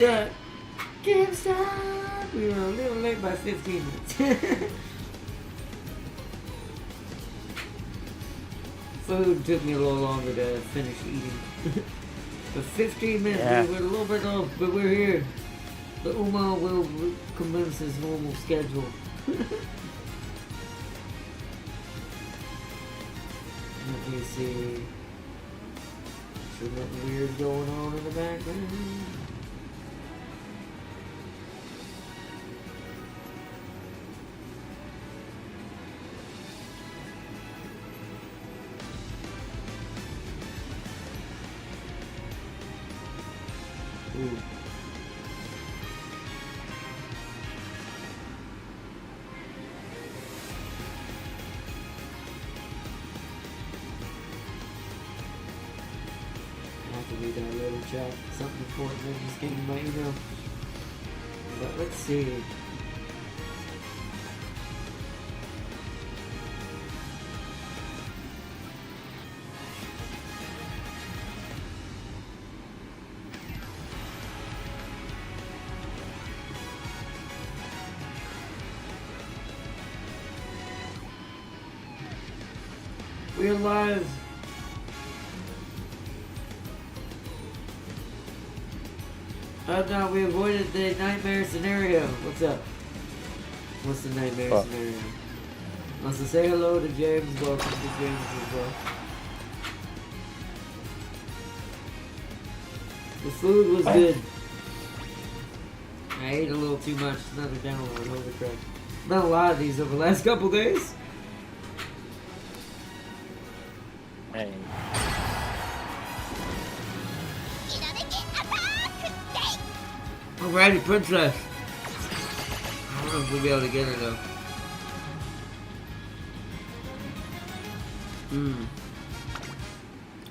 Yeah, can't stop. We were a little late by 15 minutes. Food took me a little longer to finish eating. But 15 minutes, Yeah. we were a little bit off, but we're here. The Uma will commence his normal schedule. Let me see. There's nothing weird going on in the background. Ooh. I have to read that later, chat. Something important that just came to my email. But let's see. We're live. Oh no, we avoided the nightmare scenario. What's up? What's the nightmare scenario? Wants to say hello to James. Welcome to James as well. The food was good. I ate a little too much. Another download. Holy crap. Not a lot of these over the last couple days. Hey. Alrighty, princess. I don't know if we'll be able to get her though.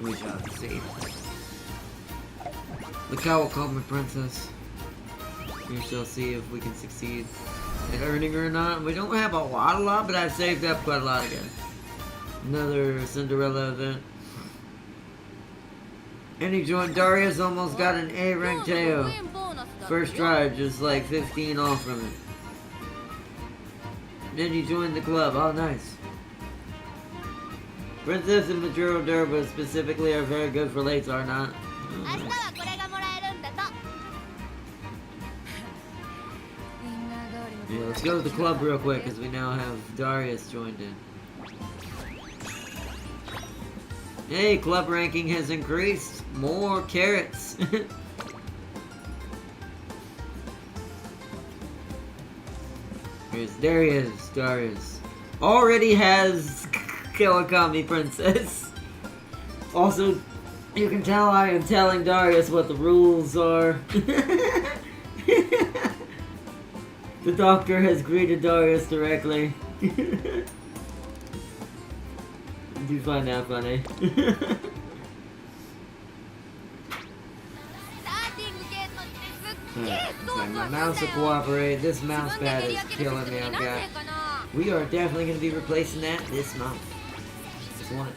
We shall see. The cow will call me princess. We shall see if we can succeed in earning her or not. We don't have a lot, but I've saved up quite a lot again. Another Cinderella event. And he joined Darius, almost got an A rank Teo. First try, just like 15 off from it. Then he joined the club. Oh, nice. Princess and Majuro Durba specifically are very good for lates, are not? Yeah, let's go to the club real quick, because we now have Darius joined in. Hey, club ranking has increased. More carrots. There he is, Darius. Already has Kawakami Princess. Also, you can tell I am telling Darius what the rules are. The doctor has greeted Darius directly. Do you find that funny? My mouse will cooperate. This mouse pad is killing me. We are definitely going to be replacing that this month. Just want it.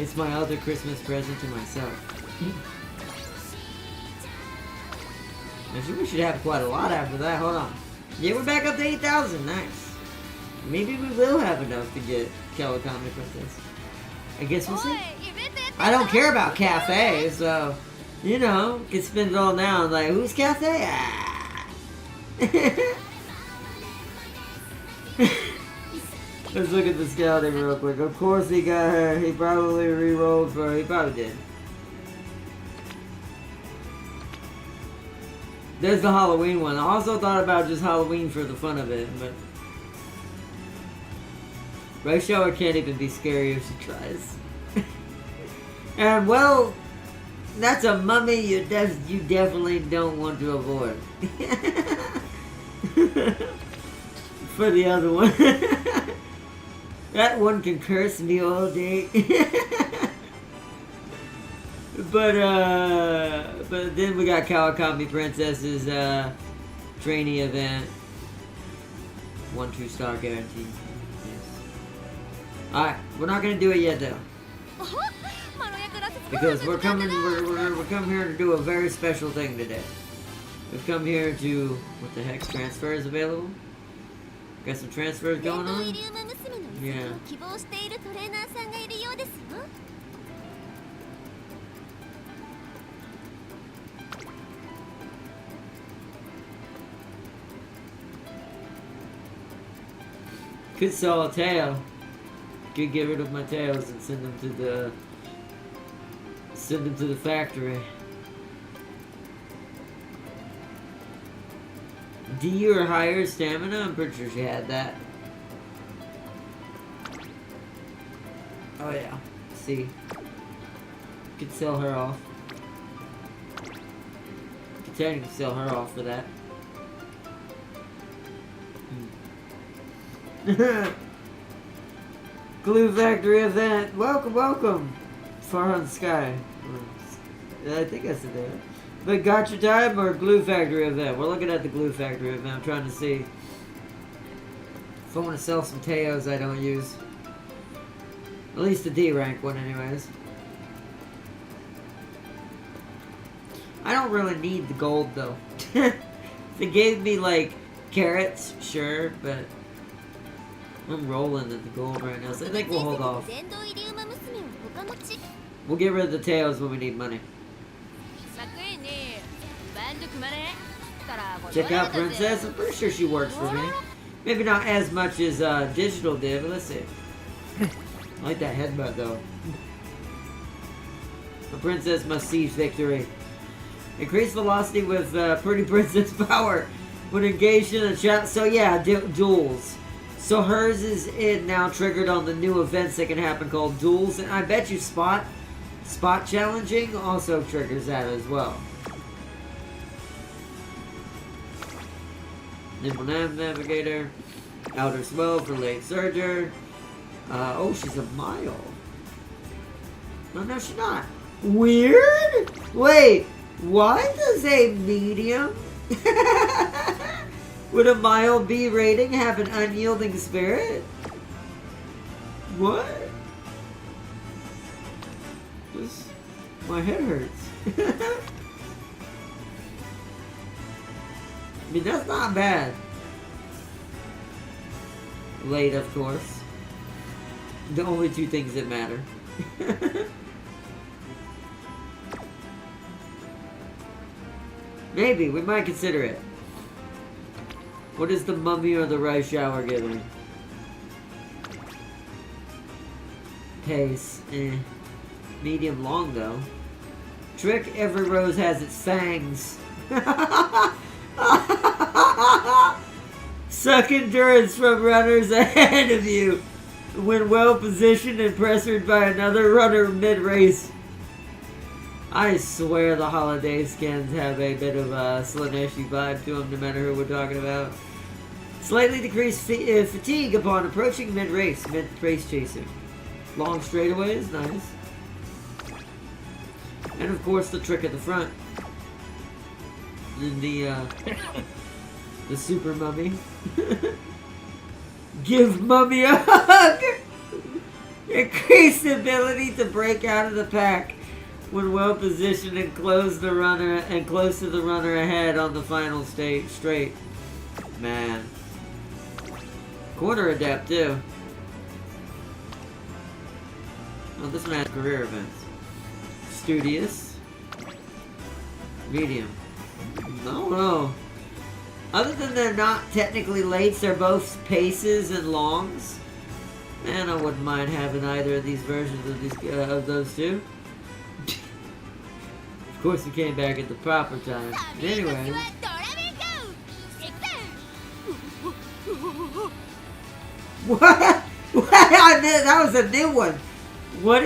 It's my other Christmas present to myself. Actually, we should have quite a lot after that. Hold on. Yeah, we're back up to 8,000. Nice. Maybe we will have enough to get Kawakami Princess. I guess we'll see. I don't care about Cafe, so, you know, can spend it all now. Like, who's Cafe? Ah. Let's look at the scouting real quick. Of course he got her. He probably re-rolled for her. He probably did. There's the Halloween one. I also thought about just Halloween for the fun of it, but Rachel can't even be scary if she tries. And well, that's a mummy you definitely don't want to avoid. For the other one. That one can curse me all day. But then we got Kawakami Princess's trainee event. 1 2-star guarantee. Yes. Alright, we're not gonna do it yet though. Because we're coming here to do a very special thing today. We've come here to, what the heck, transfers available? Got some transfers going on? Yeah. Could sell a tail. Could get rid of my tails and send them to the factory. D or higher stamina? I'm pretty sure she had that. Oh yeah. See. Could sell her off. Could technically sell her off for that. Glue factory event. Welcome, welcome. Far on Sky. I think I said that. But gotcha time or glue factory event? We're looking at the glue factory event. I'm trying to see if I want to sell some Teos I don't use. At least the D rank one anyways. I don't really need the gold though. If it gave me like carrots, sure, but I'm rolling at the gold right now, so I think we'll hold off. We'll get rid of the Teos when we need money. Check out Princess. I'm pretty sure she works for me. Maybe not as much as Digital did, but let's see. I like that headbutt though. A princess must seize victory. Increase velocity with Pretty Princess power when engaged in a chat. So yeah, duels. So hers is now triggered on the new events that can happen called duels, and I bet you spot challenging also triggers that as well. Nimble Navigator, Outer Swell for Late Surger. Oh, she's a mile. No, she's not. Weird? Wait, why does a medium with a mile B rating have an unyielding spirit? What? My head hurts. I mean, that's not bad. Late, of course. The only two things that matter. Maybe, we might consider it. What is the mummy or the rice shower giving? Pace, medium long though. Trick, every rose has its fangs. Suck endurance from runners ahead of you when well positioned and pressured by another runner mid-race. I swear the holiday skins have a bit of a Slaneshi vibe to them, no matter who we're talking about. Slightly decreased fatigue upon approaching mid-race chasing. Long straightaways, nice. And of course the trick at the front. And the super mummy. Give mummy a hug! Increased ability to break out of the pack when well positioned and close to the runner ahead on the final straight. Man. Quarter adept too. Oh, this man has career events. Studious. Medium. No. Other than they're not technically lates, they're both paces and longs. Man, I wouldn't mind having either of these versions of those two. Of course, we came back at the proper time. Anyway. What? That was a new one. What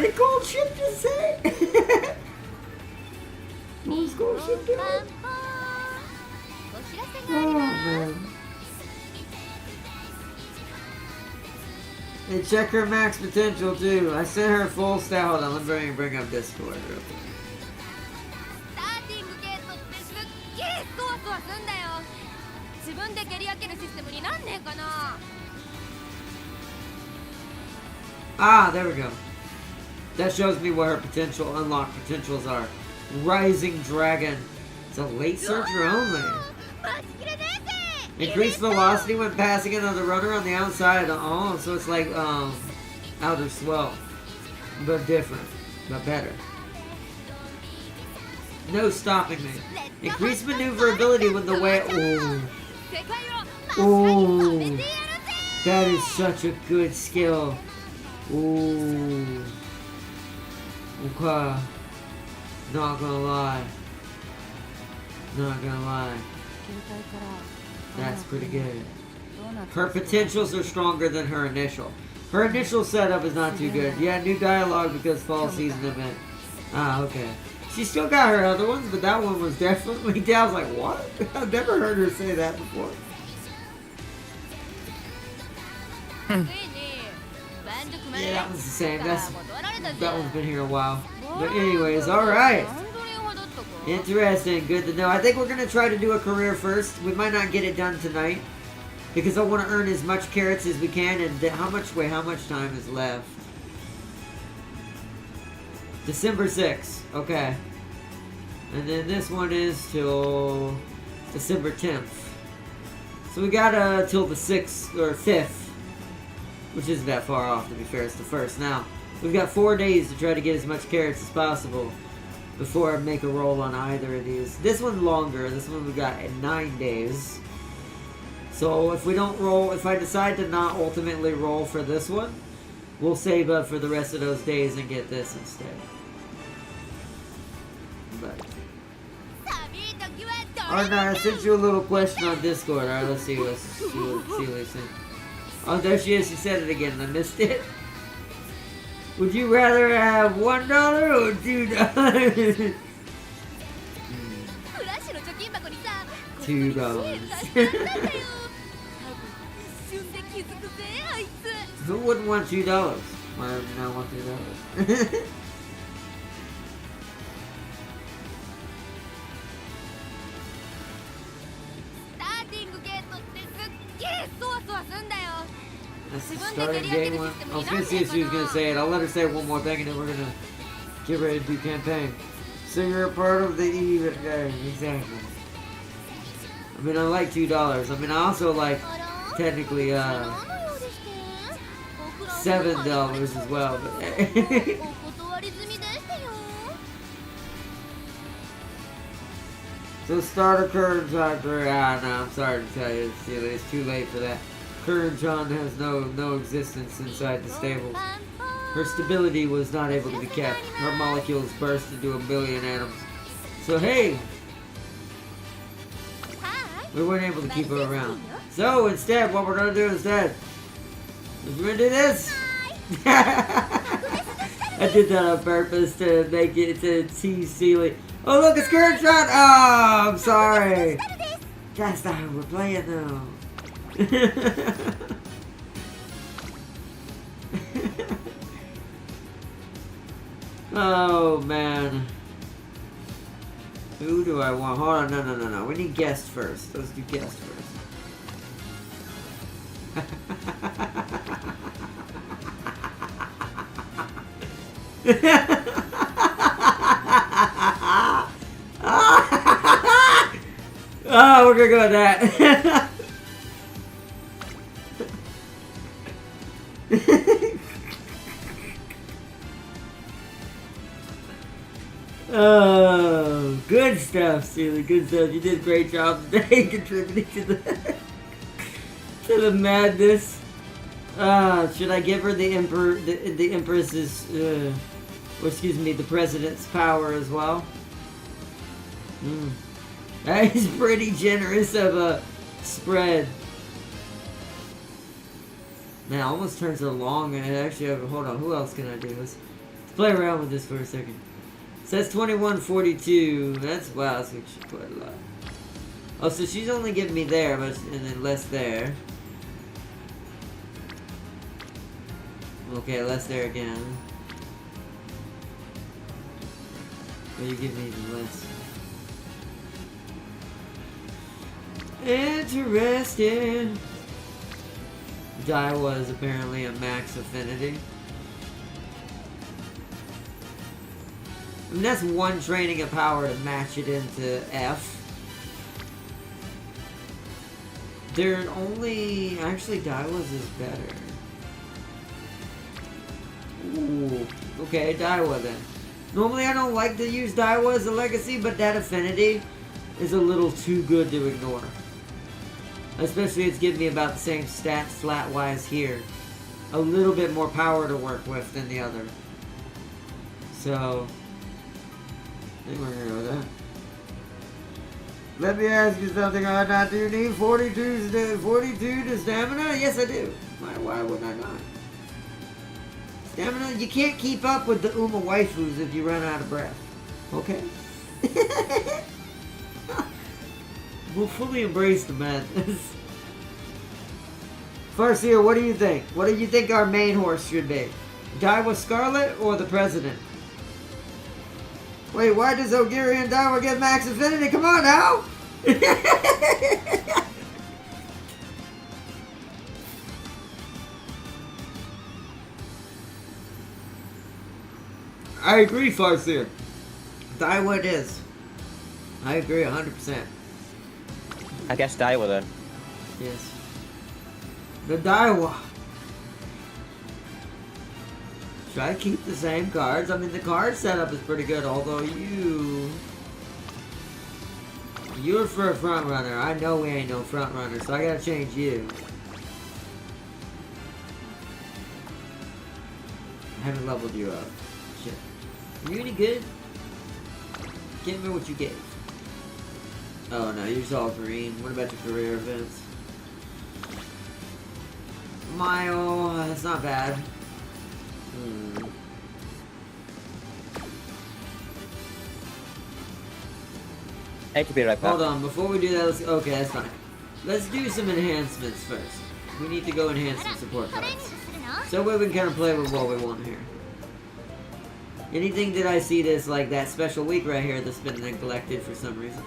did Gold Ship just say? What was Gold Ship doing? Oh, man. And check her max potential too. I sent her full stat. Hold on, let me bring up Discord real quick. Ah, there we go. That shows me what her unlocked potentials are. Rising Dragon. So late searcher only. Increased velocity when passing another runner on the outside. Oh, so it's like outer swell, but different, but better. No stopping me. Increased maneuverability when the way. Oh, that is such a good skill. Ooh. Okay. Not gonna lie. Not gonna lie. That's pretty good. Her potentials are stronger than her initial. Her initial setup is not too good. Yeah, new dialogue because fall season event. Ah, okay. She still got her other ones, but that one was definitely. I was like, what? I've never heard her say that before. Yeah, that one's the same. That one's been here a while. But anyways, alright. Interesting. Good to know. I think we're going to try to do a career first. We might not get it done tonight. Because I want to earn as much carrots as we can. And how much time is left? December 6th. Okay. And then this one is till December 10th. So we got till the 6th or 5th. Which isn't that far off, to be fair. It's the 1st. Now, we've got 4 days to try to get as much carrots as possible before I make a roll on either of these. This one's longer. This one we got in 9 days. So if we don't roll, if I decide to not ultimately roll for this one, we'll save up for the rest of those days and get this instead. But alright, I sent you a little question on Discord. Alright, let's see what Celia sent. Oh, there she is. She said it again. I missed it. Would you rather have $1 or $2? $2. Who wouldn't want $2? Why would not want $2? That's the starting game one. I was gonna see if she was gonna say it. I'll let her say it one more thing and then we're gonna get ready to do campaign. So you're a part of the even game, exactly. I mean, I like $2. I mean, I also like technically $7 as well. But so starter current factor. No, I'm sorry to tell you, it's too late for that. Current-John has no existence inside the stable. Her stability was not able to be kept. Her molecules burst into 1 billion atoms. So hey, we weren't able to keep her around. So instead, what we're gonna do instead is we're gonna do this. I did that on purpose to make it to tease Sealy. Oh look, it's Current-John! Oh, I'm sorry. That's not how we're playing though. Oh man, who do I want? Hold on, no. We need guests first. Let's do guests first. Oh, we're gonna go with that. Oh, good stuff, Sealy. Good stuff. You did a great job today contributing to the madness. Should I give her the Empress's, or excuse me, the President's power as well? That is pretty generous of a spread. Man, it almost turns it long and it actually, hold on, who else can I do? Let's play around with this for a second. It says 2142. Wow, that's actually quite a lot. Oh, so she's only giving me there, and then less there. Okay, less there again. But you give me even less. Interesting. Daiwa is apparently a max affinity. I mean, that's one training of power to match it into F. They're only... Actually, Daiwa's is better. Ooh. Okay, Daiwa then. Normally I don't like to use Daiwa as a legacy, but that affinity is a little too good to ignore. Especially it's giving me about the same stats flat-wise here. A little bit more power to work with than the other. So, I think we're gonna go with that. Let me ask you something, Anna. Do you need 42 to stamina? Yes, I do. Why would I not? Stamina, you can't keep up with the Uma waifus if you run out of breath. Okay? We'll fully embrace the madness. Farseer, what do you think? What do you think our main horse should be? Daiwa Scarlet or the President? Wait, why does Ogiri and Daiwa get max affinity? Come on now! I agree, Farseer. Daiwa it is. I agree 100%. I guess Daiwa then. Yes. The Daiwa. Should I keep the same cards? I mean, the card setup is pretty good, although you're for a front runner. I know we ain't no front runner, so I gotta change you. I haven't leveled you up. Shit. Are you any good? Give me what you gave. Oh no, you're just all green. What about your career events? Mile, that's not bad. I could be right back. Hold on, before we do that, okay, that's fine. Let's do some enhancements first. We need to go enhance some support cards. So we can kind of play with what we want here. Anything that I see that's like that special week right here that's been neglected for some reason.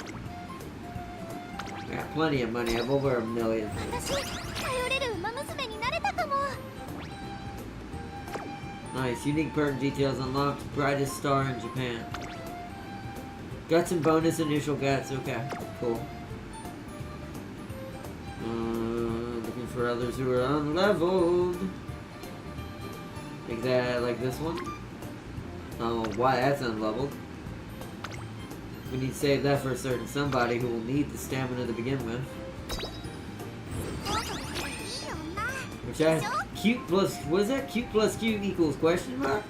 I got plenty of money. I have over $1 million. Nice. Unique perk details unlocked. Brightest star in Japan. Got some bonus initial guts. Okay. Cool. Looking for others who are unleveled. Like that, like this one. Oh, why that's unleveled. We need to save that for a certain somebody who will need the stamina to begin with. Which has cute plus, what is that? Cute plus cute equals question mark?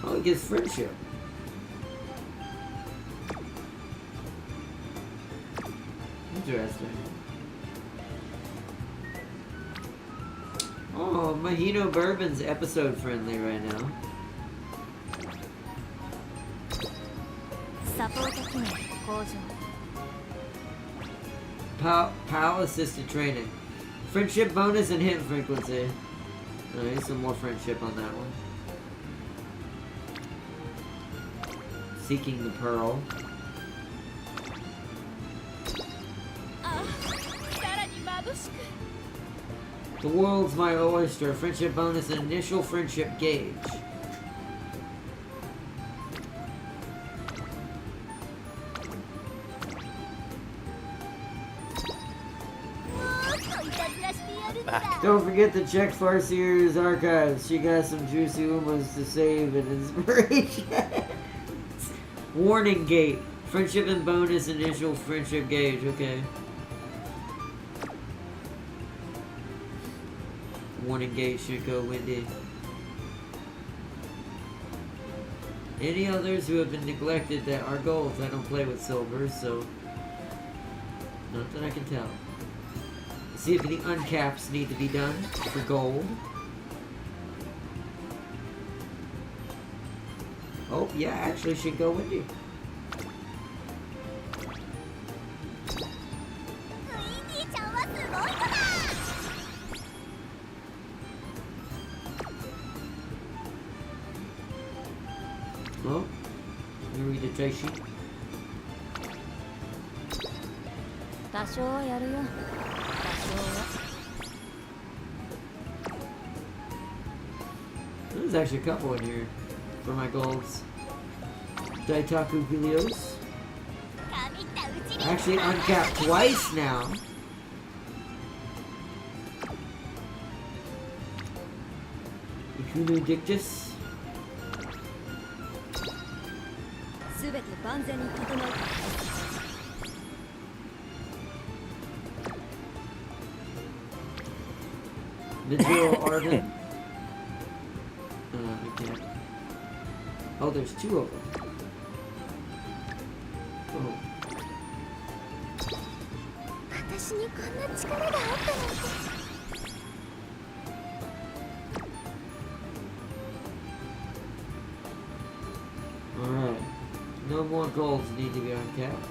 Oh, it gives friendship. Interesting. Oh, Mahino Bourbon's episode friendly right now. POW assisted training. Friendship bonus and hit frequency. Nice, some more friendship on that one. Seeking the pearl. The world's my oyster. Friendship bonus and initial friendship gauge. Don't forget to check Farseer's archives. She got some juicy Umas to save and inspiration. Warning gate. Friendship and bonus initial friendship gauge. Okay. Warning gate should go windy. Any others who have been neglected that are golds? I don't play with silver, so not that I can tell. See if any uncaps need to be done for gold. Oh, yeah, actually should go windy. Well, let me read the trace sheet. There's actually a couple in here for my golds. Daitaku Gilios. Actually uncapped twice now. Ikunu Dictus. Midfield Arden. I can't. Oh, there's two of them. Oh. Alright. No more golds need to be uncapped.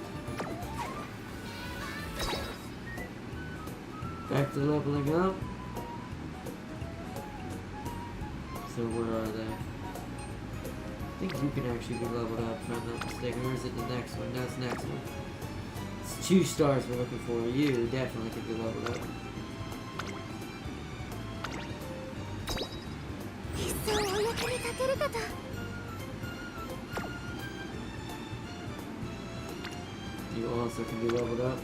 Back to leveling up. So where are they? I think you can actually be leveled up if I'm not mistaken. Or is it the next one? No, it's the next one. It's 2 stars we're looking for. You definitely can be leveled up. You also can be leveled up.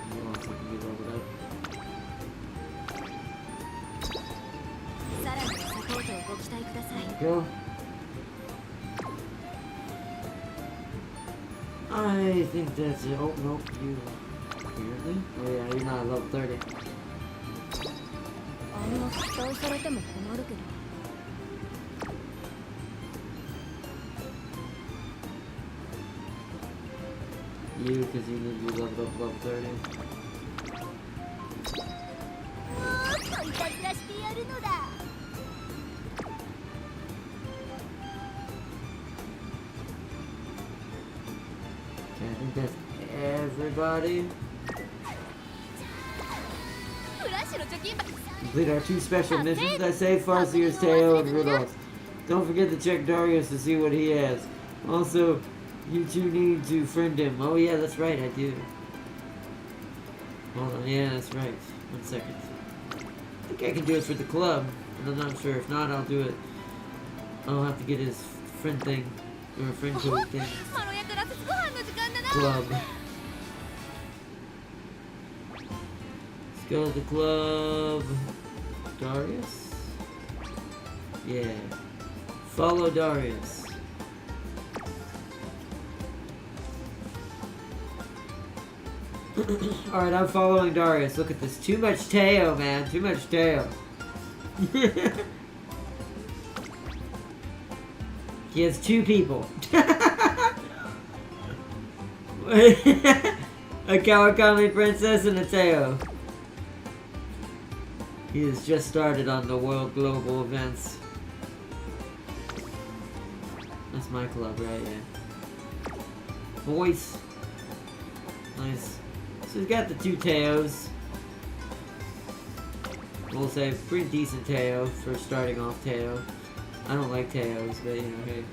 You also can be leveled up. There you go. I think that's it. Oh, nope, you. Weirdly? Oh, yeah, you're not at level 30. You, because you need to be leveled up level 30. Okay, I think that's everybody. Complete our 2 special missions. I saved Farseer's Teo and Rudolph. Don't forget to check Darius to see what he has. Also, you 2 need to friend him. Oh yeah, that's right, I do. Hold on, yeah, that's right. 1 second. I think I can do it for the club, but I'm not sure. If not, I'll do it. I'll have to get his friend thing, or friend code thing. Club. Let's go to the club. Darius? Yeah. Follow Darius. Alright, I'm following Darius. Look at this. Too much Teo, man. Too much Teo. He has 2 people. A Kawakami princess and a Teo. He has just started on the world global events. That's my club, right? Yeah. Voice. Nice. So he's got the 2 Teos. We'll say pretty decent Teo for starting off Teo. I don't like Teos, but you know, hey.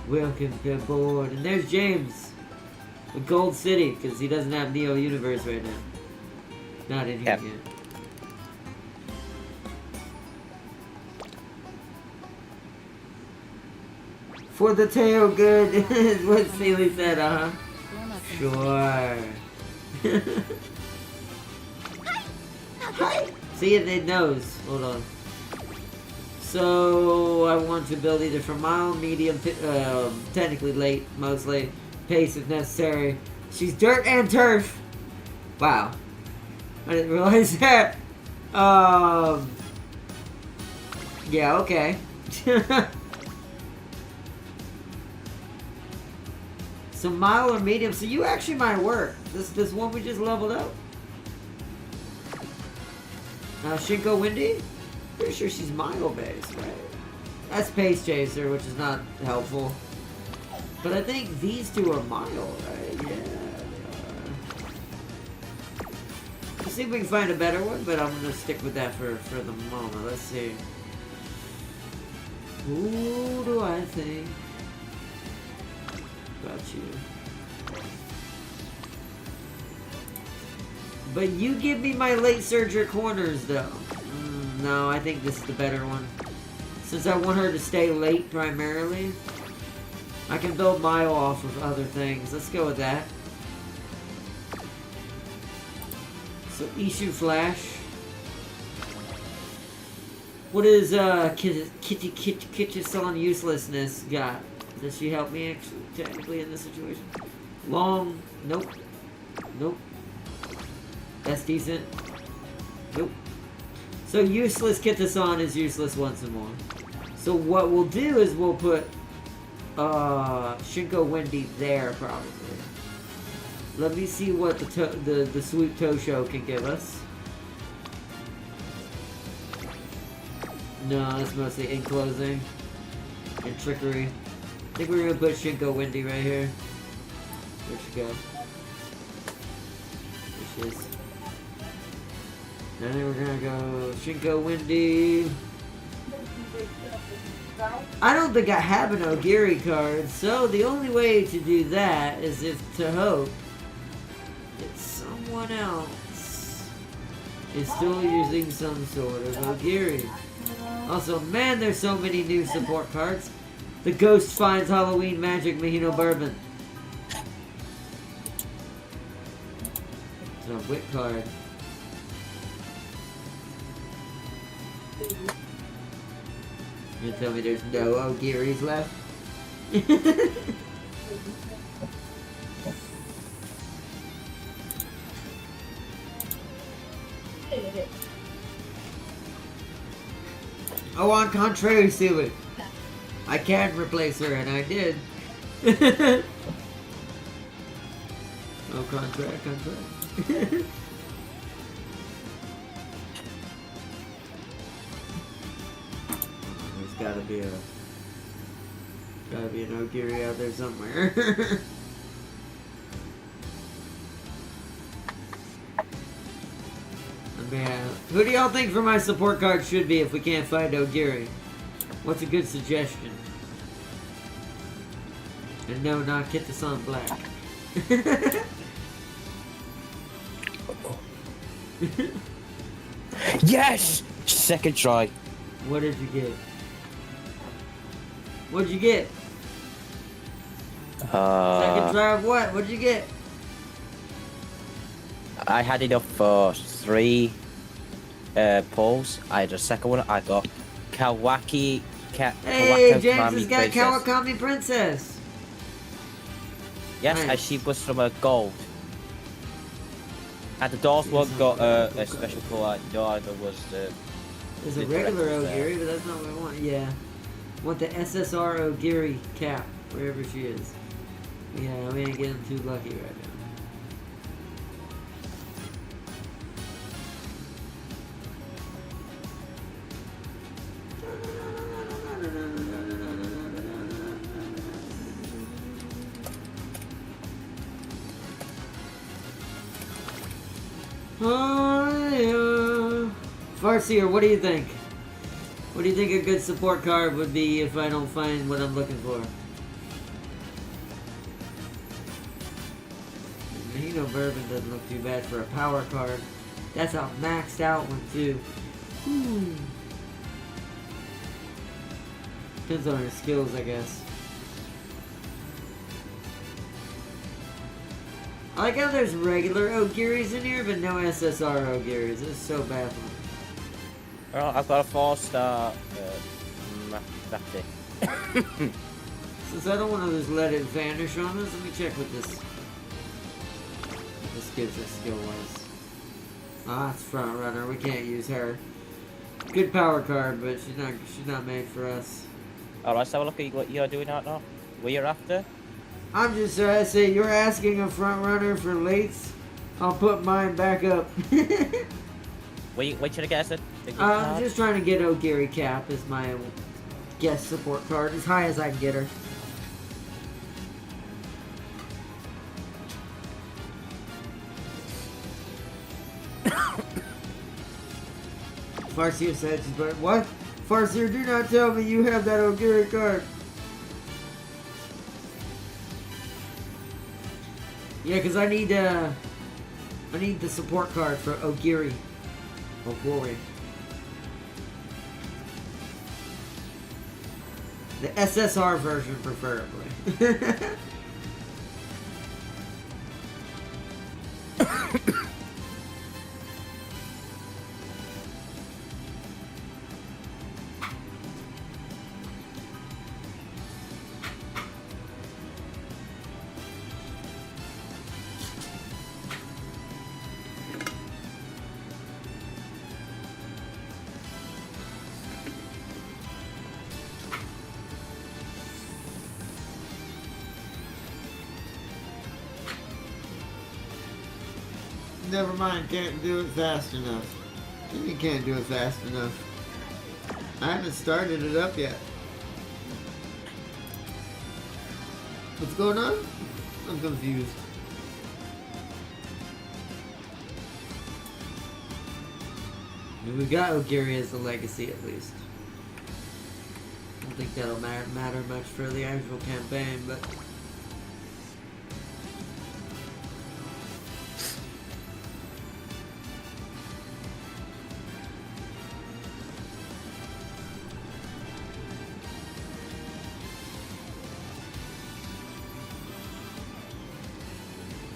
Welcome to board. And there's James with Gold City, because he doesn't have Neo Universe right now. Not in here yet. For the Teo good is what Sealy said, Sure. Hi. See, it knows. Hold on. So, I want to build either for mild, medium, technically late, mostly, pace if necessary. She's dirt and turf. Wow. I didn't realize that. Yeah, okay. So mild or medium, so you actually might work. This one we just leveled up. Shinko Windy? Pretty sure she's mild based, right? That's Pace Chaser, which is not helpful. But I think these 2 are mild, right? Yeah, they are. Let's see if we can find a better one, but I'm gonna stick with that for the moment. Let's see. Who do I think? Got you. But you give me my late surger corners, though. No, I think this is the better one. Since I want her to stay late, primarily, I can build Mile off of other things. Let's go with that. So, Ishu Flash. What is, Kitty-san uselessness got? Does she help me, actually, technically, in this situation? Long. Nope. Nope. That's decent. Nope. So useless Kita-san is useless once more. So what we'll do is we'll put Shinko Wendy there probably. Let me see what the Sweet Tosho can give us. No, it's mostly enclosing and trickery. I think we're gonna put Shinko Wendy right here. Where'd she go? There she is. And then we're gonna go Shinko Wendy. I don't think I have an Ogiri card, so the only way to do that is to hope that someone else is still using some sort of Ogiri. Also, man, there's so many new support cards. The Ghost finds Halloween Magic Mahino Bourbon. It's a Wit card. You tell me there's no Ogiris left? Oh, on contrary to it, I can replace her, and I did. Oh, contract. Gotta be an Ogiri out there somewhere. Man, who do y'all think for my support card should be if we can't find Ogiri? What's a good suggestion? And no, not Kita-san Black. Yes! Second try. What did you get? What'd you get? Second try of what? What'd you get? I had enough for 3 pulls. I had a second one. I got Kawaki. Hey, James has got Kawakami Princess. Yes, Nice. and she was from a gold. And the doors one got a special pull. No, either was the. There's a regular Ogiri, but that's not what I want. Yeah. I want the SSR Ogiri cap, wherever she is. Yeah, we ain't getting too lucky right now. Farseer, what do you think? What do you think a good support card would be if I don't find what I'm looking for? Mahino Bourbon doesn't look too bad for a power card. That's a maxed out one too. Depends on her skills, I guess. I like how there's regular Ogiris in here, but no SSR Ogiris. It's so baffling. Well, I've got a 4-star. That's it. Since I don't want to just let it vanish on us, let me check what this gives us skill-wise. Ah, it's front runner. We can't use her. Good power card, but she's not made for us. Alright, let's have a look at what you're doing out now. What you're after? I'm just trying to say, you're asking a front runner for lates. I'll put mine back up. What should I guess it? I'm just trying to get Ogiri Cap as my guest support card, as high as I can get her. Farseer said she's better. What? Farseer, do not tell me you have that Ogiri card. Yeah, because I need I need the support card for Ogiri. Ogiri. The SSR version, preferably. Never mind, can't do it fast enough. You can't do it fast enough. I haven't started it up yet. What's going on? I'm confused. We got Ogiri as the legacy at least. I don't think that'll matter much for the actual campaign, but...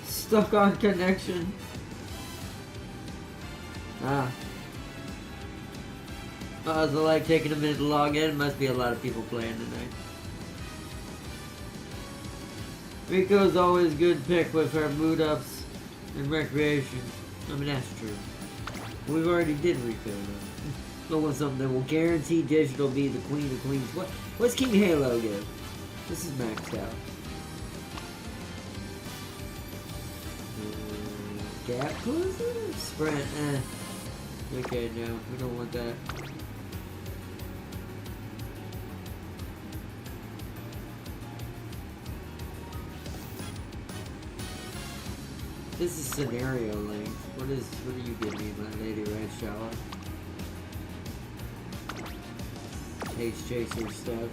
Stuck on connection. Ah. Oh, is it like taking a minute to log in? Must be a lot of people playing tonight. Rico's always good pick with her mood ups and recreation. I mean, that's true. We've already did Rico though. Don't want something that will guarantee digital be the queen of queens. What's King Halo give? This is maxed out. Gap closer? Sprint, Okay, no, we don't want that. This is scenario length. What do you give me, my lady red shower? H chaser stuff.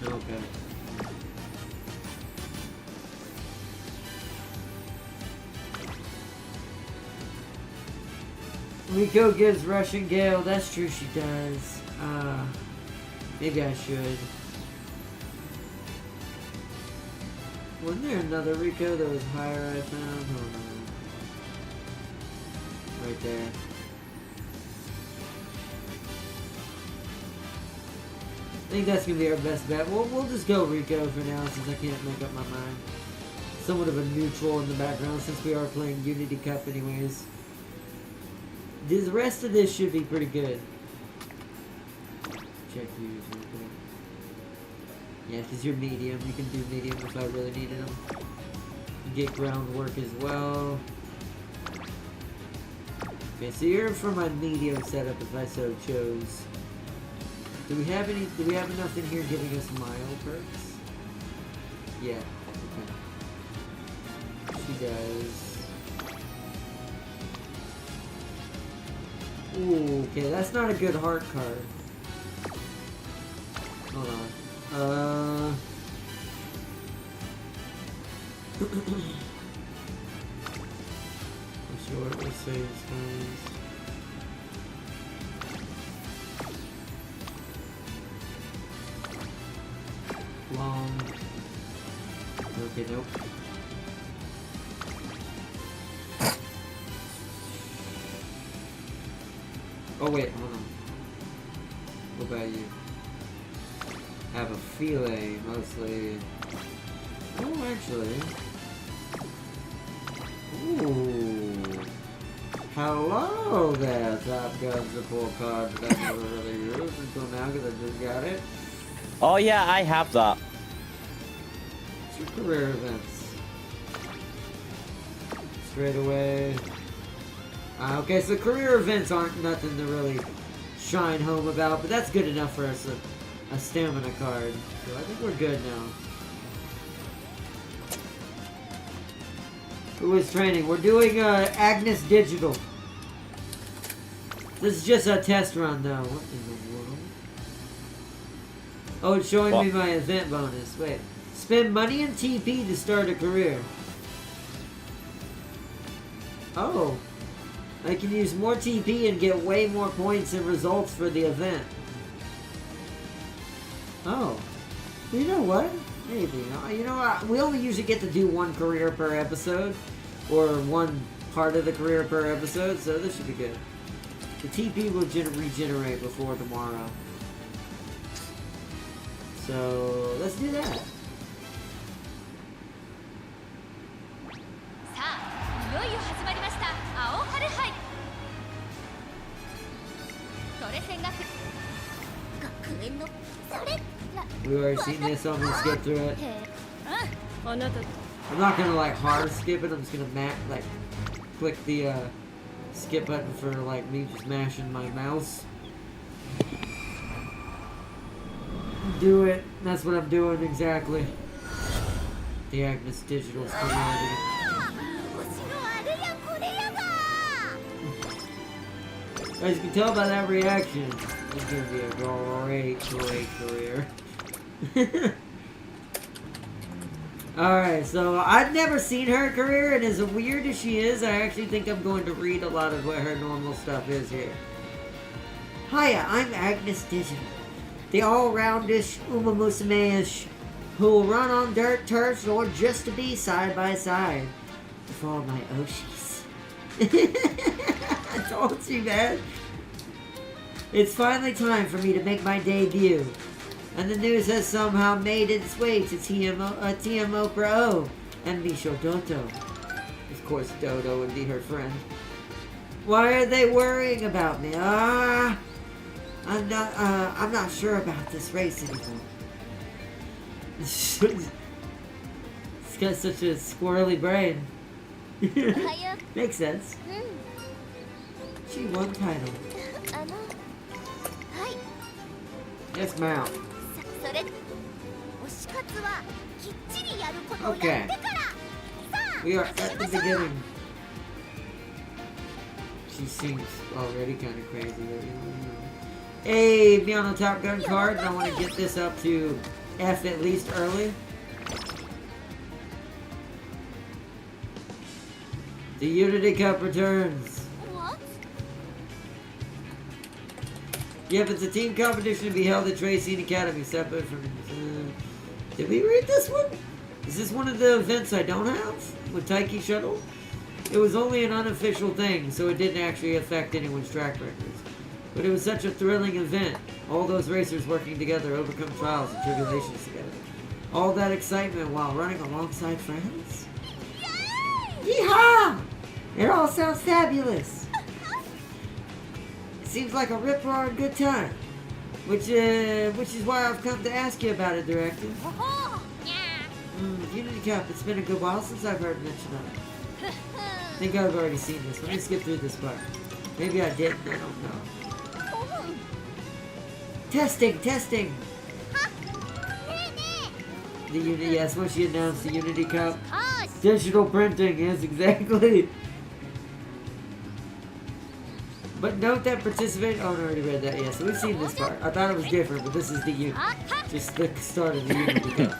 Okay. Rico gives Russian Gale. That's true, she does. Maybe I should. Wasn't there another Rico that was higher I found? Hold on. Right there. I think that's gonna be our best bet. We'll just go Rico for now since I can't make up my mind. Somewhat of a neutral in the background since we are playing Unity Cup anyways. The rest of this should be pretty good. Check use real quick. Yeah, because you're medium. You can do medium if I really needed them. You get groundwork as well. Okay, so you're for my medium setup if I so chose. Do we have enough in here giving us mile perks? Yeah. Okay. She does. Ooh, okay, that's not a good heart card. Hold on. Short, let's say it's fine. Long. Okay, nope. Oh wait, hold on. What about you? I have a feeling, mostly. Oh, actually. Ooh. Hello there, Top Gun support card that I never really used until now because I just got it. Oh yeah, I have that. What's your career events? Straight away. Okay, so career events aren't nothing to really shine home about, but that's good enough for us, a stamina card. So I think we're good now. Who is training? We're doing Agnes Digital. This is just a test run, though. What in the world? Oh, it's showing me my event bonus. Wait. Spend money in TP to start a career. Oh. I can use more TP and get way more points and results for the event. Oh. You know what? Maybe. You know what? We only usually get to do one career per episode. Or one part of the career per episode, so this should be good. The TP will regenerate before tomorrow. So, let's do that. We've already seen this, so I'm gonna skip through it. I'm not gonna like hard skip it, I'm just gonna click the skip button for like me just mashing my mouse. Do it. That's what I'm doing exactly. The Agnes Digital's community. As you can tell by that reaction, it's gonna be a great career. Alright, so I've never seen her career, and as weird as she is, I actually think I'm going to read a lot of what her normal stuff is here. Hiya, I'm Agnes Digital, the all-roundish Umamusume-ish, who will run on dirt turfs or just to be side by side with all my Oshis. I told you, man. It's finally time for me to make my debut. And the news has somehow made its way to TMO Pro and Misho Doto. Of course, Dodo would be her friend. Why are they worrying about me? I'm not sure about this race anymore. It's got such a squirrely brain. Makes sense. She won title. Yes, ma'am. Okay. We are at the beginning. She seems already kind of crazy. Hey, be on the Top Gun card. I want to get this up to F at least early. The Unity Cup returns. Yep, it's a team competition to be held at Tracing Academy, separate from... did we read this one? Is this one of the events I don't have? With Taiki Shuttle? It was only an unofficial thing, so it didn't actually affect anyone's track records. But it was such a thrilling event. All those racers working together, overcome trials and tribulations together. All that excitement while running alongside friends? Yeehaw! It all sounds fabulous. Seems like a rip-roaring good time, which is why I've come to ask you about it, Director. Unity Cup, it's been a good while since I've heard mention of it. I think I've already seen this. Let me skip through this part. Maybe I didn't, I don't know. Testing! The Unity, yes, when she announced the Unity Cup. Digital printing, yes, exactly. But note that participate. Oh, no, I already read that. Yeah, so we've seen this part. I thought it was different, but this is the just the start of the Unity Cup.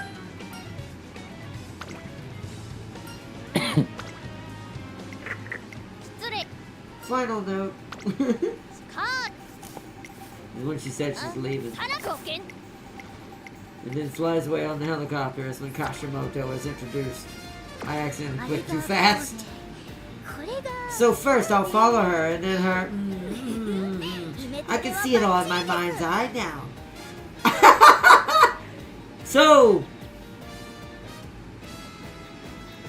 Final note. When she said she's leaving. And then flies away on the helicopter is when Kashimoto is introduced. I accidentally clicked too fast. So first I'll follow her and then her... I can see it all in my mind's eye now. So...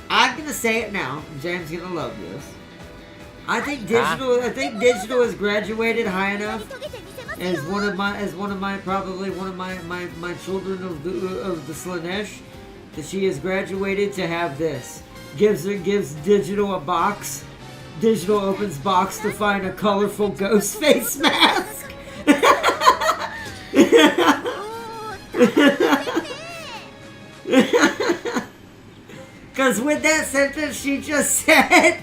I'm gonna say it now. James gonna love this. I think digital has graduated high enough as one of my children of the Slanesh that she has graduated to have this. Gives digital a box. Digital opens box to find a colorful ghost face mask. Because with that sentence she just said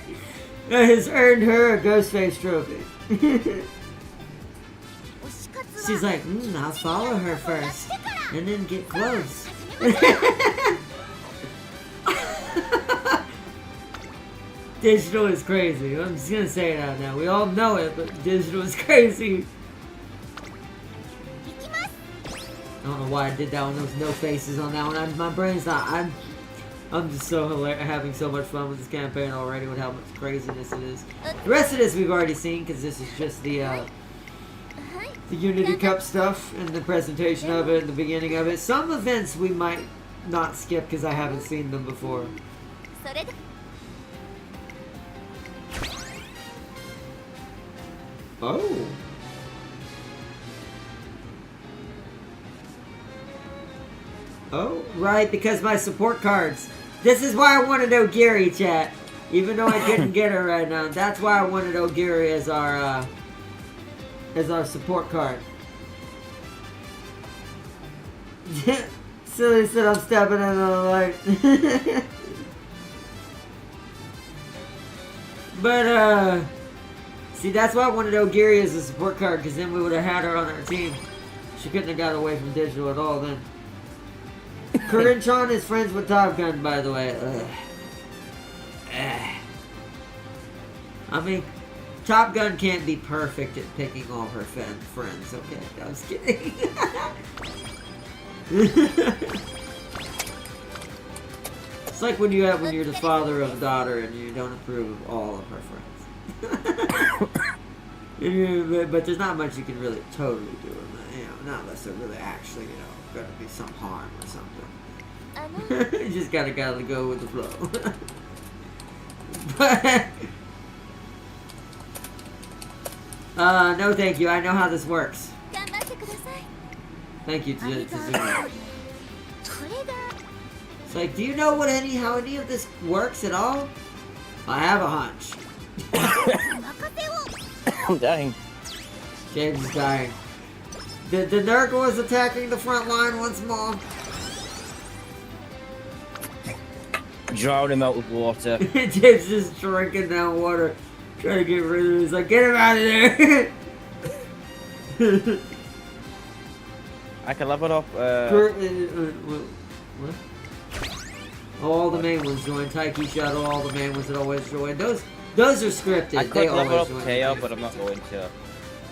has earned her a ghost face trophy. She's like, I'll follow her first, and then get close. Digital is crazy. I'm just gonna say it out now. We all know it, but digital is crazy. I don't know why I did that one. There was no faces on that one. My brain's not. I'm just so having so much fun with this campaign already with how much craziness it is. The rest of this we've already seen because this is just the Unity Cup stuff and the presentation of it and the beginning of it. Some events we might not skip because I haven't seen them before. Oh. Oh, right, because my support cards. This is why I wanted Ogiri, chat. Even though I couldn't get her right now. That's why I wanted Ogiri as our support card. Silly said I'm stepping into the light. But, see, that's why I wanted Ogiri as a support card, because then we would have had her on our team. She couldn't have got away from digital at all then. Corinne-chan is friends with Top Gun, by the way. I mean, Top Gun can't be perfect at picking all her friends, okay? I was kidding. It's like when you're the father of a daughter and you don't approve of all of her friends. But there's not much you can really totally do in that, not unless they're really actually, gonna be some harm or something. You just gotta go with the flow. But no thank you, I know how this works. Thank you, Tazuna. It's like, do you know how any of this works at all? I have a hunch. I'm dying. James is dying. The Nurgle is attacking the front line once more. Drown him out with water. James is drinking down water, trying to get rid of it. He's like, get him out of there! I can level up. What? Oh, all the main ones join. Taiki Shuttle, all the main ones that always join. Those are scripted. I could level up Teo, but I'm not going to.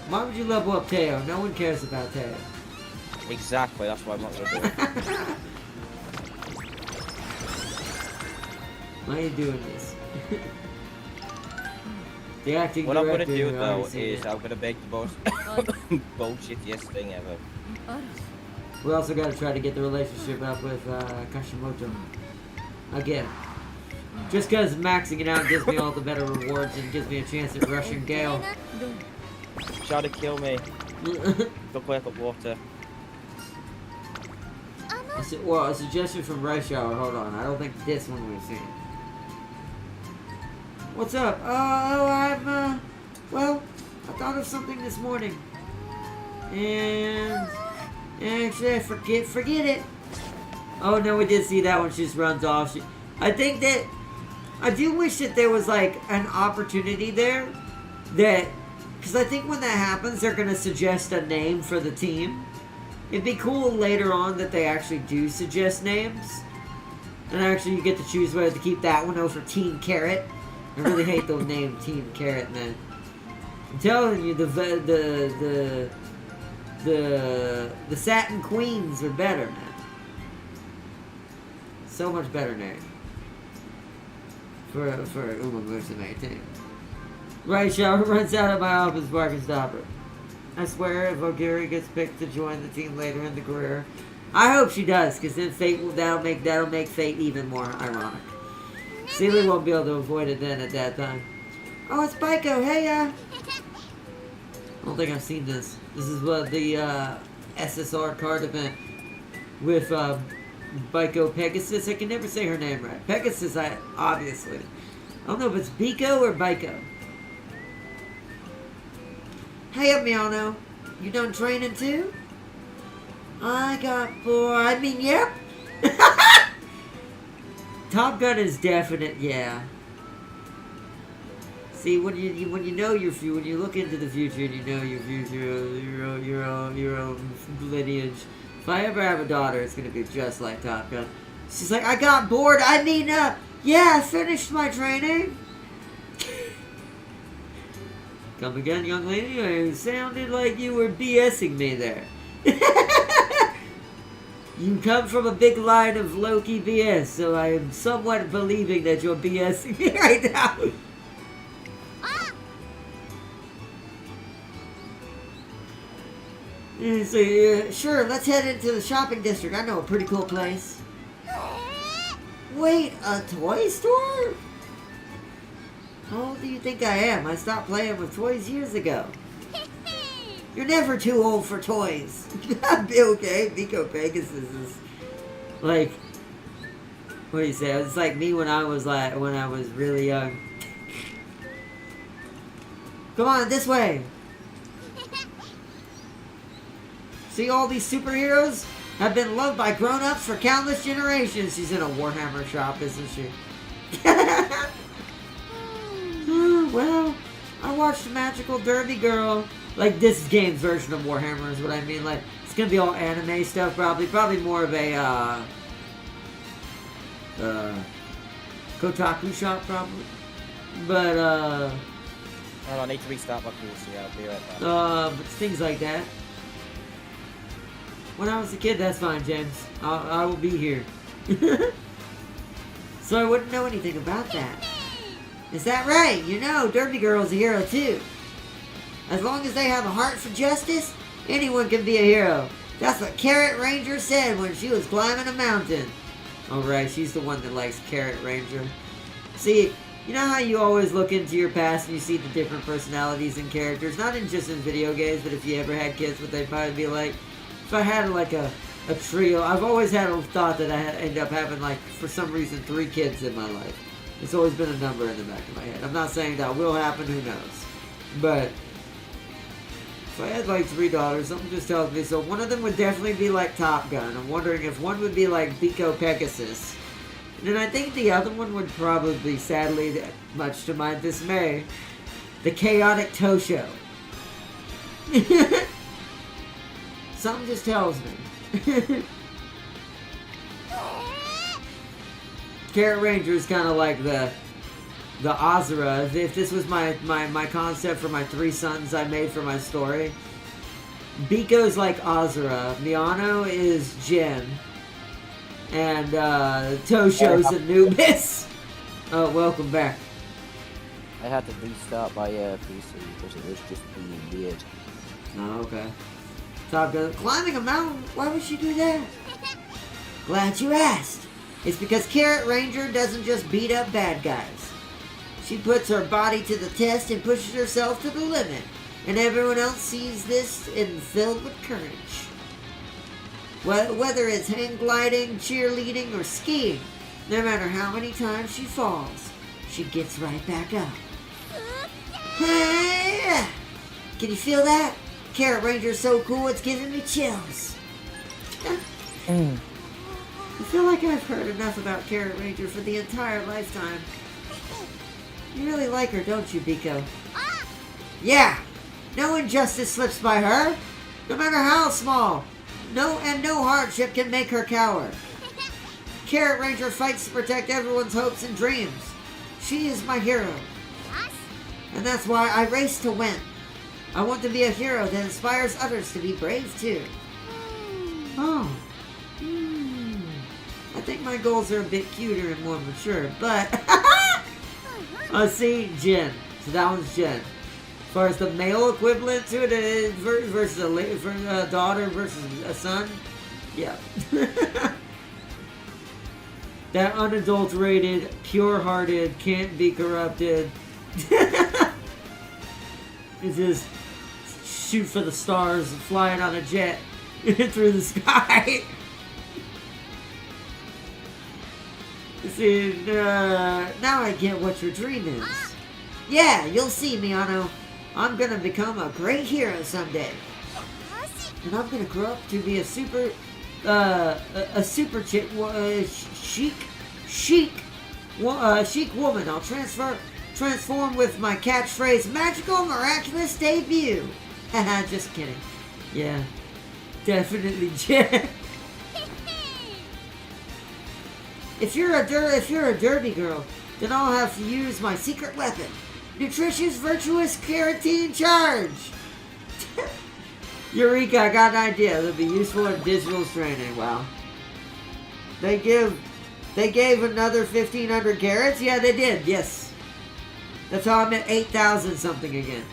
Why would you level up Teo? No one cares about Teo. Exactly, that's why I'm not going to do it. Why are you doing this? The acting what I'm going to director, do though is I'm going to make the most bullshittiest thing ever. We also got to try to get the relationship up with Kashimoto. Again. Just because maxing it out gives me all the better rewards and gives me a chance at rushing Gale. Try to kill me. Look like water. Well, a suggestion from Rice Shower. Hold on. I don't think this one we've seen. What's up? Oh, well, I thought of something this morning. And actually, I forget it. Oh, no, we did see that one. She just runs off. I think that, I do wish that there was, like, an opportunity there that, because I think when that happens, they're going to suggest a name for the team. It'd be cool later on that they actually do suggest names. And actually you get to choose whether to keep that one over Team Carrot. I really hate the name Team Carrot, man. I'm telling you, the Satin Queens are better, man. So much better name. For Umamusume team. Right, Shower runs out of my office bar and stop her. I swear if Ogiri gets picked to join the team later in the career, I hope she does, because then that'll make fate even more ironic. Sealy won't be able to avoid it then at that time. Oh, it's Baiko. Hey, I don't think I've seen this. This is what the SSR card event with Baiko Pegasus. I can never say her name right. Pegasus, obviously. I don't know if it's Biko or Baiko. Hey up, Miano. You done training too? I got bored. I mean, yep. Top Gun is definite, yeah. See, when you know your future, when you look into the future and you know your future, your own lineage. If I ever have a daughter, it's gonna be just like Top Gun. She's like, I got bored. I mean, yeah, I finished my training. Come again, young lady? It sounded like you were BSing me there. You come from a big line of low-key BS, so I am somewhat believing that you're BSing me right now. So, sure, let's head into the shopping district. I know a pretty cool place. Wait, a toy store? How old do you think I am? I stopped playing with toys years ago. You're never too old for toys. Okay, Vico Pegasus is like, what do you say? It's like me when I was really young. Come on, this way. See, all these superheroes have been loved by grown-ups for countless generations. She's in a Warhammer shop, isn't she? Well, I watched Magical Derby Girl. Like, this game's version of Warhammer is what I mean. Like, it's gonna be all anime stuff, probably. Probably more of a, Kotaku shop, probably. But, Hold on, I need to restart my PC. I'll be right back. but things like that. When I was a kid, that's fine, James. I will be here. So I wouldn't know anything about that. Is that right? You know, Derby Girl's a hero too. As long as they have a heart for justice, anyone can be a hero. That's what Carrot Ranger said when she was climbing a mountain. Alright, she's the one that likes Carrot Ranger. See, you know how you always look into your past and you see the different personalities and characters? Not just in video games, but if you ever had kids, what they'd probably be like. If I had like a trio, I've always had a thought that I end up having, like, for some reason, 3 kids in my life. It's always been a number in the back of my head. I'm not saying that will happen, who knows. But if I had like 3 daughters, something just tells me so. One of them would definitely be like Top Gun. I'm wondering if one would be like Vico Pegasus. And then I think the other one would probably, sadly, much to my dismay, the Chaotic Tosho. Something just tells me. Carrot Ranger is kind of like the Azura. If this was my concept for my 3 sons I made for my story, Biko's like Azura, Miano is Jin, and Tosho's Anubis. Oh, welcome back. I had to restart my PC because it was just being weird. Oh, okay. Top Gun. Climbing a mountain? Why would she do that? Glad you asked. It's because Carrot Ranger doesn't just beat up bad guys. She puts her body to the test and pushes herself to the limit. And everyone else sees this and filled with courage. Whether it's hang gliding, cheerleading, or skiing, no matter how many times she falls, she gets right back up. Hey! Can you feel that? Carrot Ranger's so cool, it's giving me chills. I feel like I've heard enough about Carrot Ranger for the entire lifetime. You really like her, don't you, Biko? Yeah! No injustice slips by her, no matter how small. No hardship can make her cower. Carrot Ranger fights to protect everyone's hopes and dreams. She is my hero. And that's why I race to win. I want to be a hero that inspires others to be brave too. Oh. I think my goals are a bit cuter and more mature, but... see, Jen. So that one's Jen. As far as the male equivalent to it versus a daughter versus a son, yeah. That unadulterated, pure-hearted, can't be corrupted. It's just shoot for the stars, flying on a jet through the sky. See, now I get what your dream is. Yeah, you'll see, Miano. I'm gonna become a great hero someday. And I'm gonna grow up to be a super chic woman. I'll transform with my catchphrase, magical, miraculous debut. Haha, just kidding. Yeah, Definitely Jet. If you're a derby girl, then I'll have to use my secret weapon, nutritious virtuous carotene charge. Eureka! I got an idea. That'd be useful in digital training. Wow. They gave another 1,500 carrots. Yeah, they did. Yes. That's how I'm at 8,000 something again.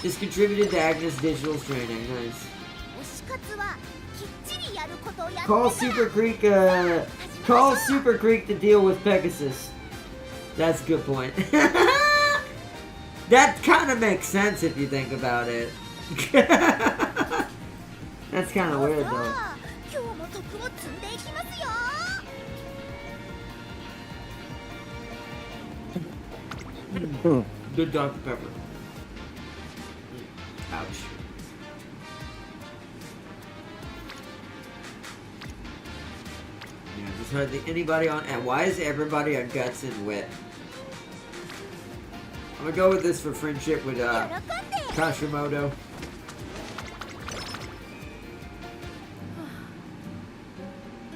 Just contributed to Agnes Digital's training. Nice. Call Super Creek to deal with Pegasus. That's a good point. That kind of makes sense if you think about it. That's kind of weird though. Good Dr. Pepper. Ouch. Yeah, just hardly anybody on. And why is everybody on Guts and Wit? I'm gonna go with this for friendship with Kashimoto.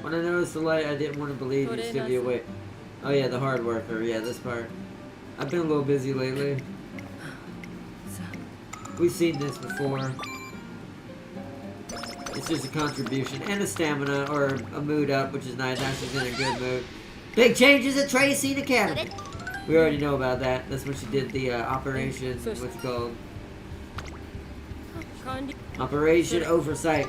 When I noticed the light, I didn't want to believe you'd still be awake. Oh yeah, the hard worker. Yeah, this part. I've been a little busy lately. We've seen this before. It's just a contribution and a stamina or a mood up, which is nice. Now she's in a good mood. Big changes at Tracy Academy. We already know about that. That's when she did the operation. What's it called? Operation Oversight.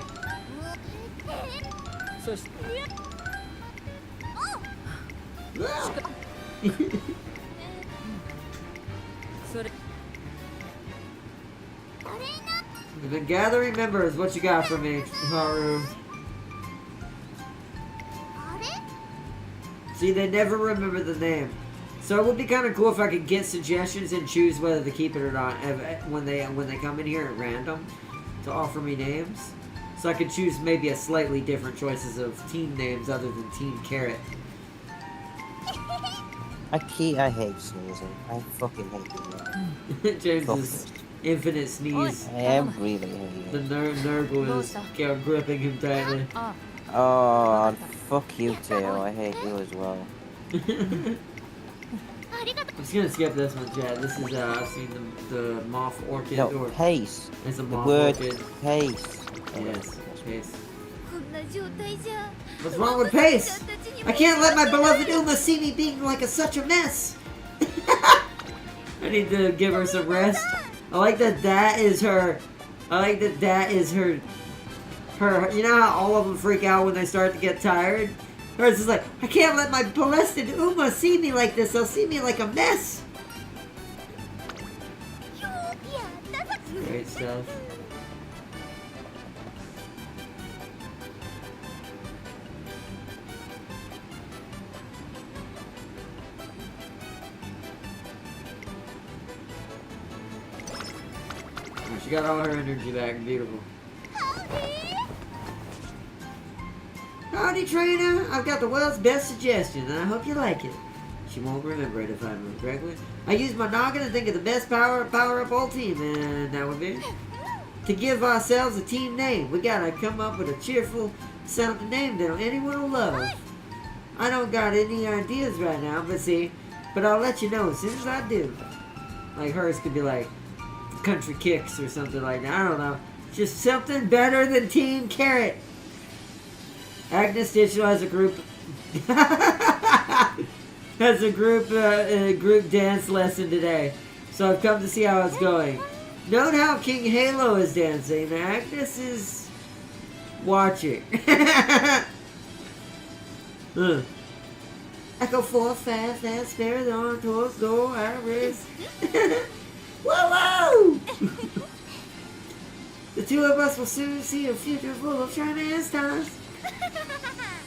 We've been gathering members. What you got for me, Haru? See, they never remember the name. So it would be kind of cool if I could get suggestions and choose whether to keep it or not when they come in here at random to offer me names. So I could choose maybe a slightly different choices of team names other than Team Carrot. I hate sneezing. I fucking hate it. James's infinite sneeze. I am really hating The it. Nurgle is gripping him tightly. Oh, and fuck you too. I hate you as well. I'm just gonna skip this one, Chad. This is I've seen the moth orchid. No, or pace. It's a The moth word orchid. pace. Yes, pace. What's wrong with pace? I can't let my beloved Uma see me being like such a mess. I need to give her some rest. I like that is her. I like that is her. You know how all of them freak out when they start to get tired? Hers is like, I can't let my blessed Uma see me like this. They'll see me like a mess. Great stuff. She got all her energy back. Beautiful. Howdy, trainer. I've got the world's best suggestion, and I hope you like it. She won't remember it if I remember correctly. I used my noggin to think of the best power up all team, and that would be to give ourselves a team name. We gotta come up with a cheerful sounding name that anyone will love. I don't got any ideas right now, but I'll let you know as soon as I do. Like hers could be like Country Kicks or something like that. I don't know. Just something better than Team Carrot. Agnes Digital has a group group dance lesson today, so I've come to see how it's going. Note how King Halo is dancing. Agnes is watching. Echo 4, fast, spirit on, towards door, Iris. Whoa! The two of us will soon see a future full of shining stars.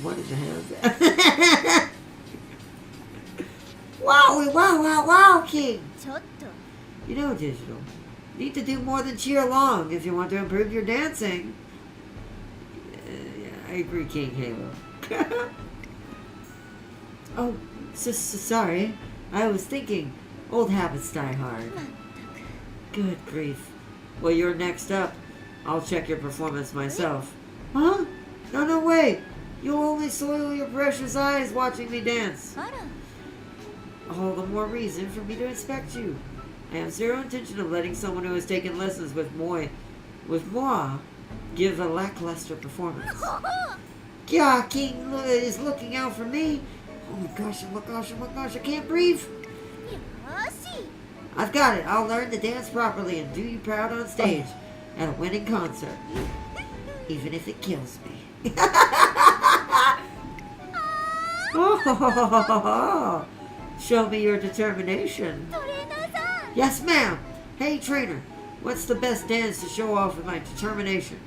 What in the hell is that? Wow, King! You know, Digital, you need to do more than cheer along if you want to improve your dancing. Yeah, I agree, King Halo. Oh, sorry. I was thinking, old habits die hard. Good grief. Well, you're next up. I'll check your performance myself. Huh? No way! You'll only soil your precious eyes watching me dance. All the more reason for me to inspect you. I have zero intention of letting someone who has taken lessons with moi, give a lackluster performance. Yeah, King is looking out for me. Oh my gosh, I can't breathe. I've got it. I'll learn to dance properly and do you proud on stage at a winning concert. Even if it kills me. Show me your determination. Yes, ma'am. Hey, trainer. What's the best dance to show off with my determination?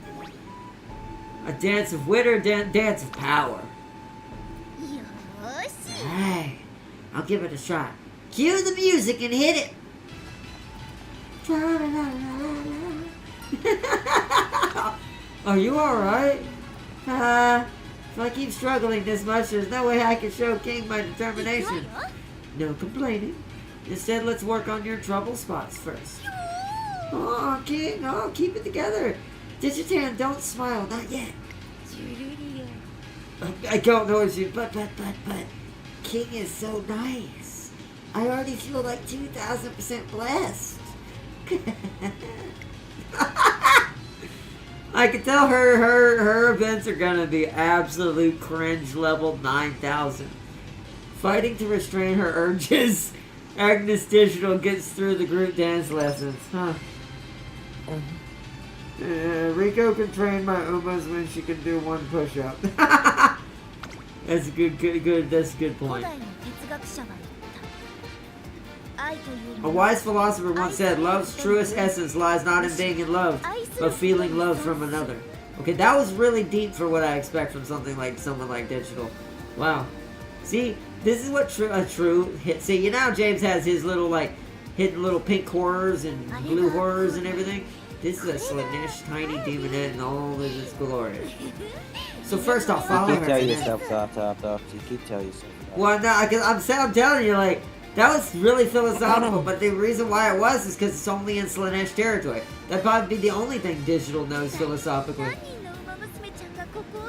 A dance of wit or dance of power? Hey, I'll give it a shot. Cue the music and hit it. Are you alright? If I keep struggling this much, there's no way I can show King my determination. No complaining. Instead, let's work on your trouble spots first. Oh, King, keep it together. Digitan, don't smile, not yet. I don't know what you, but King is so nice. I already feel like 2,000% blessed. I can tell her events are gonna be absolute cringe level 9,000. Fighting to restrain her urges, Agnes Digital gets through the group dance lessons. Huh. Rico can train my Umas when she can do one push-up. That's a good, that's a good point. A wise philosopher once said, love's truest essence lies not in being in love, but feeling love from another. Okay, that was really deep for what I expect from someone like Digital. Wow. See, this is what a true hit. See, you know James has his little, like, hidden little pink horrors and blue horrors and everything. This is a Slanesh tiny demonette and all of its glory. So first off, follow her. You keep telling yourself that. You keep telling yourself that. Well, no, I'm telling you, like, that was really philosophical, but the reason why it was is because it's only in Slanesh territory. That'd probably be the only thing Digital knows philosophically.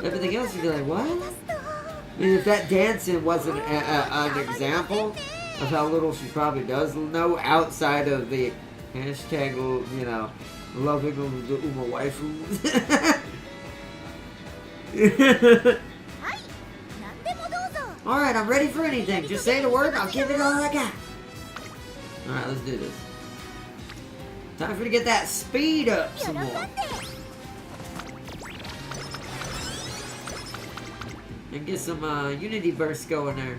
Everything else, you'd be like, what? I mean, if that dancing wasn't an example of how little she probably does know outside of the hashtag, you know, loving the Uma waifu. Alright, I'm ready for anything. Just say the word, I'll give it all I got. Alright, let's do this. Time for to get that speed up some more. And get some unity bursts going there.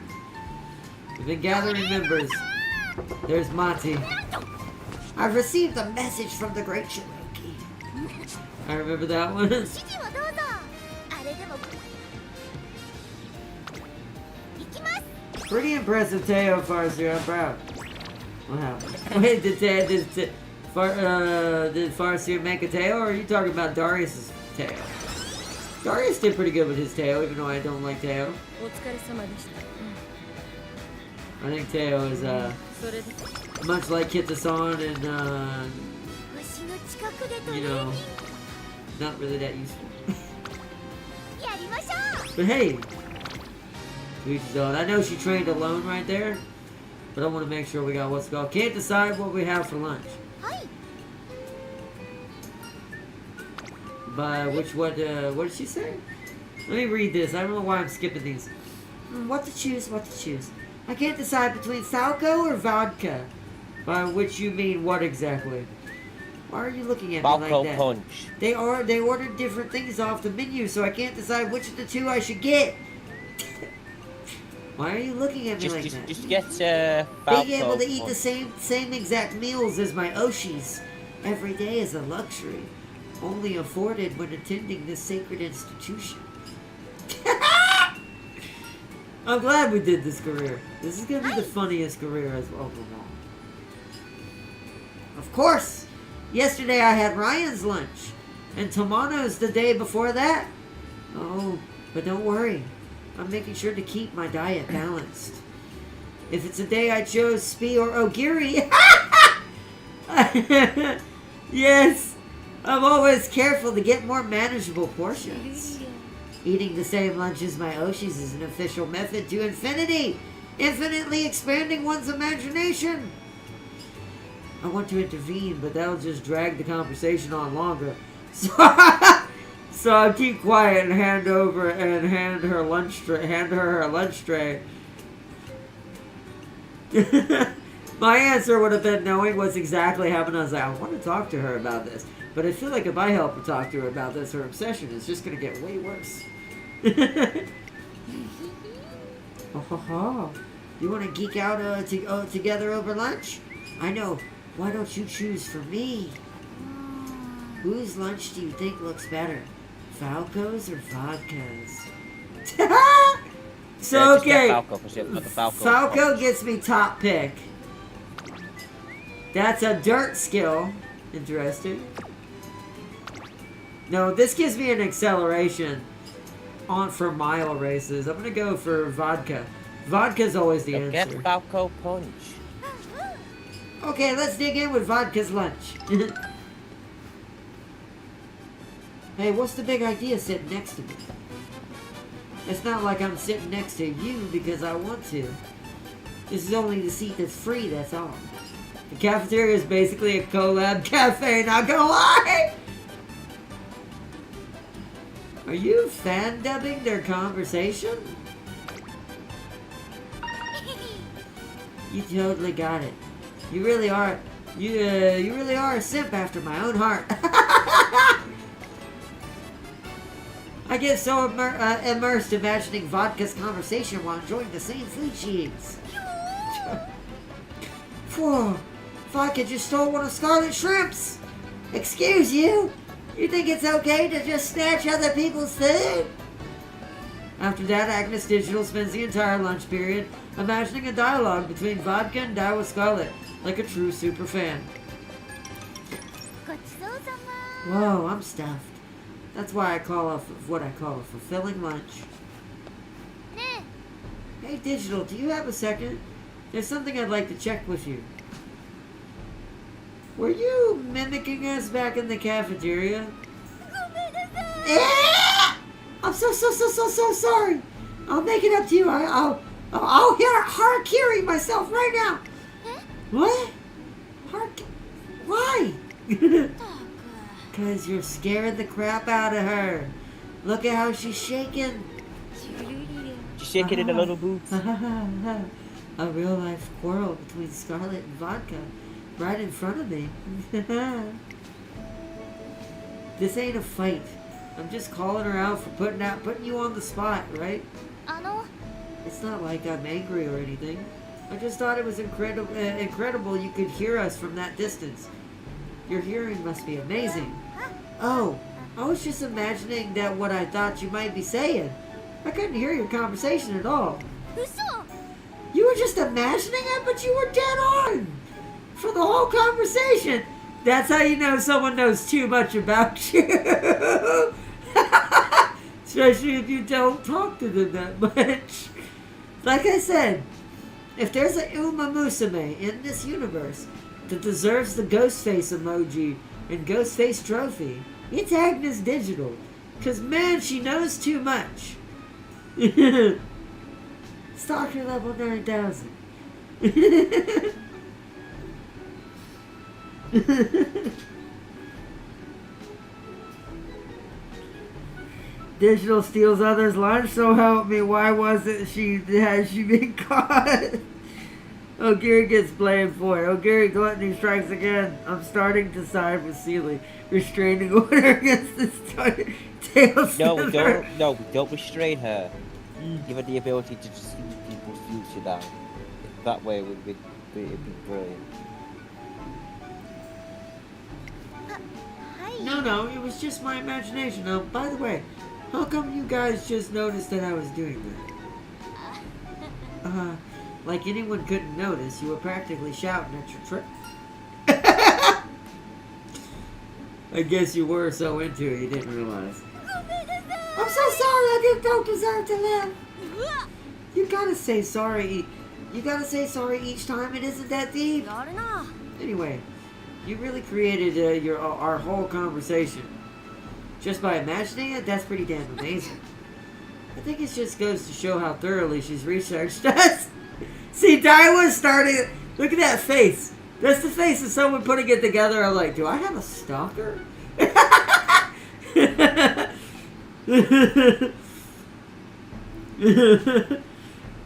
We've been gathering members. There's Mati. I've received a message from the Great Cherokee. I remember that one. Pretty impressive Teo, Farseer. I'm proud. What happened? Wait, did Farseer make a Teo, or are you talking about Darius' Teo? Darius did pretty good with his Teo, even though I don't like Teo. I think Teo is much like Kitasan and you know, not really that useful. But hey, I know she trained alone right there, but I want to make sure we got what's called. Can't decide what we have for lunch. By which what did she say? Let me read this. I don't know why I'm skipping these. What to choose? I can't decide between Salco or vodka. By which you mean what exactly? Why are you looking at me like that? Punch. They ordered different things off the menu, so I can't decide which of the two I should get. Why are you looking at me like that? Just get being able to eat the same exact meals as my Oshis every day is a luxury, only afforded when attending this sacred institution. I'm glad we did this career. This is gonna be the funniest career as overall. Of course! Yesterday I had Ryan's lunch, and Tamano's the day before that. Oh, but don't worry. I'm making sure to keep my diet balanced. If it's a day I chose Spee or Ogiri... Yes! I'm always careful to get more manageable portions. Eating the same lunch as my Oshis is an official method to infinity, infinitely expanding one's imagination. I want to intervene, but that'll just drag the conversation on longer. So I'll keep quiet and hand her her lunch tray. My answer would have been knowing what's exactly happening. I was like, I want to talk to her about this. But I feel like if I help her talk to her about this, her obsession is just going to get way worse. Oh, you want to geek out together over lunch? I know. Why don't you choose for me? Whose lunch do you think looks better? Falco's or Vodka's? So, okay. Falco gets me top pick. That's a dirt skill. Interesting. No, this gives me an acceleration for mile races. I'm gonna go for vodka. Vodka's always the answer. Get Falco punch. Okay, let's dig in with vodka's lunch. Hey, what's the big idea sitting next to me? It's not like I'm sitting next to you because I want to. This is only the seat that's free, that's all. The cafeteria is basically a collab cafe, not gonna lie! Are you fan-dubbing their conversation? You totally got it. You really are. You really are a simp after my own heart. I get so immersed imagining Vodka's conversation while enjoying the same food she eats. Whoa, Vodka just stole one of Scarlet's shrimps. Excuse you? You think it's okay to just snatch other people's food? After that, Agnes Digital spends the entire lunch period imagining a dialogue between Vodka and Daiwa Scarlet, like a true super fan. Whoa, I'm stuffed. That's why I call what I call a fulfilling lunch. Hey Digital, do you have a second? There's something I'd like to check with you. Were you mimicking us back in the cafeteria? I'm so sorry. I'll make it up to you. I'll harakiri myself right now. What? Why? Because you're scaring the crap out of her. Look at how she's shaking. She's shaking in the little boots. A real life quarrel between Scarlet and Vodka. Right in front of me. This ain't a fight. I'm just calling her out for putting you on the spot, right? It's not like I'm angry or anything. I just thought it was incredible you could hear us from that distance. Your hearing must be amazing. Oh, I was just imagining that what I thought you might be saying. I couldn't hear your conversation at all. You were just imagining it, but you were dead on. For the whole conversation. That's how you know someone knows too much about you. Especially if you don't talk to them that much. Like I said, if there's a Umamusume in this universe that deserves the ghost face emoji and ghost face trophy, it's Agnes Digital. Because man, she knows too much. Stalker level 9000. Digital steals others' lunch, so help me. Why wasn't has she been caught? Ogiri gets blamed for it. Ogiri gluttony strikes again. I'm starting to side with Sealy. Restraining order against this tail sniffer. No, we don't restrain her. Give her the ability to just see people's future down. That way it'd be brilliant. No, it was just my imagination. Oh, by the way, how come you guys just noticed that I was doing that? Like anyone couldn't notice, you were practically shouting at your trip. I guess you were so into it you didn't realize. I'm so sorry, I don't deserve to live. You gotta say sorry. You gotta say sorry each time, it isn't that deep. Anyway, You really created our whole conversation. Just by imagining it, that's pretty damn amazing. I think it just goes to show how thoroughly she's researched us. See, Daiwa's starting... Look at that face. That's the face of someone putting it together. I'm like, do I have a stalker?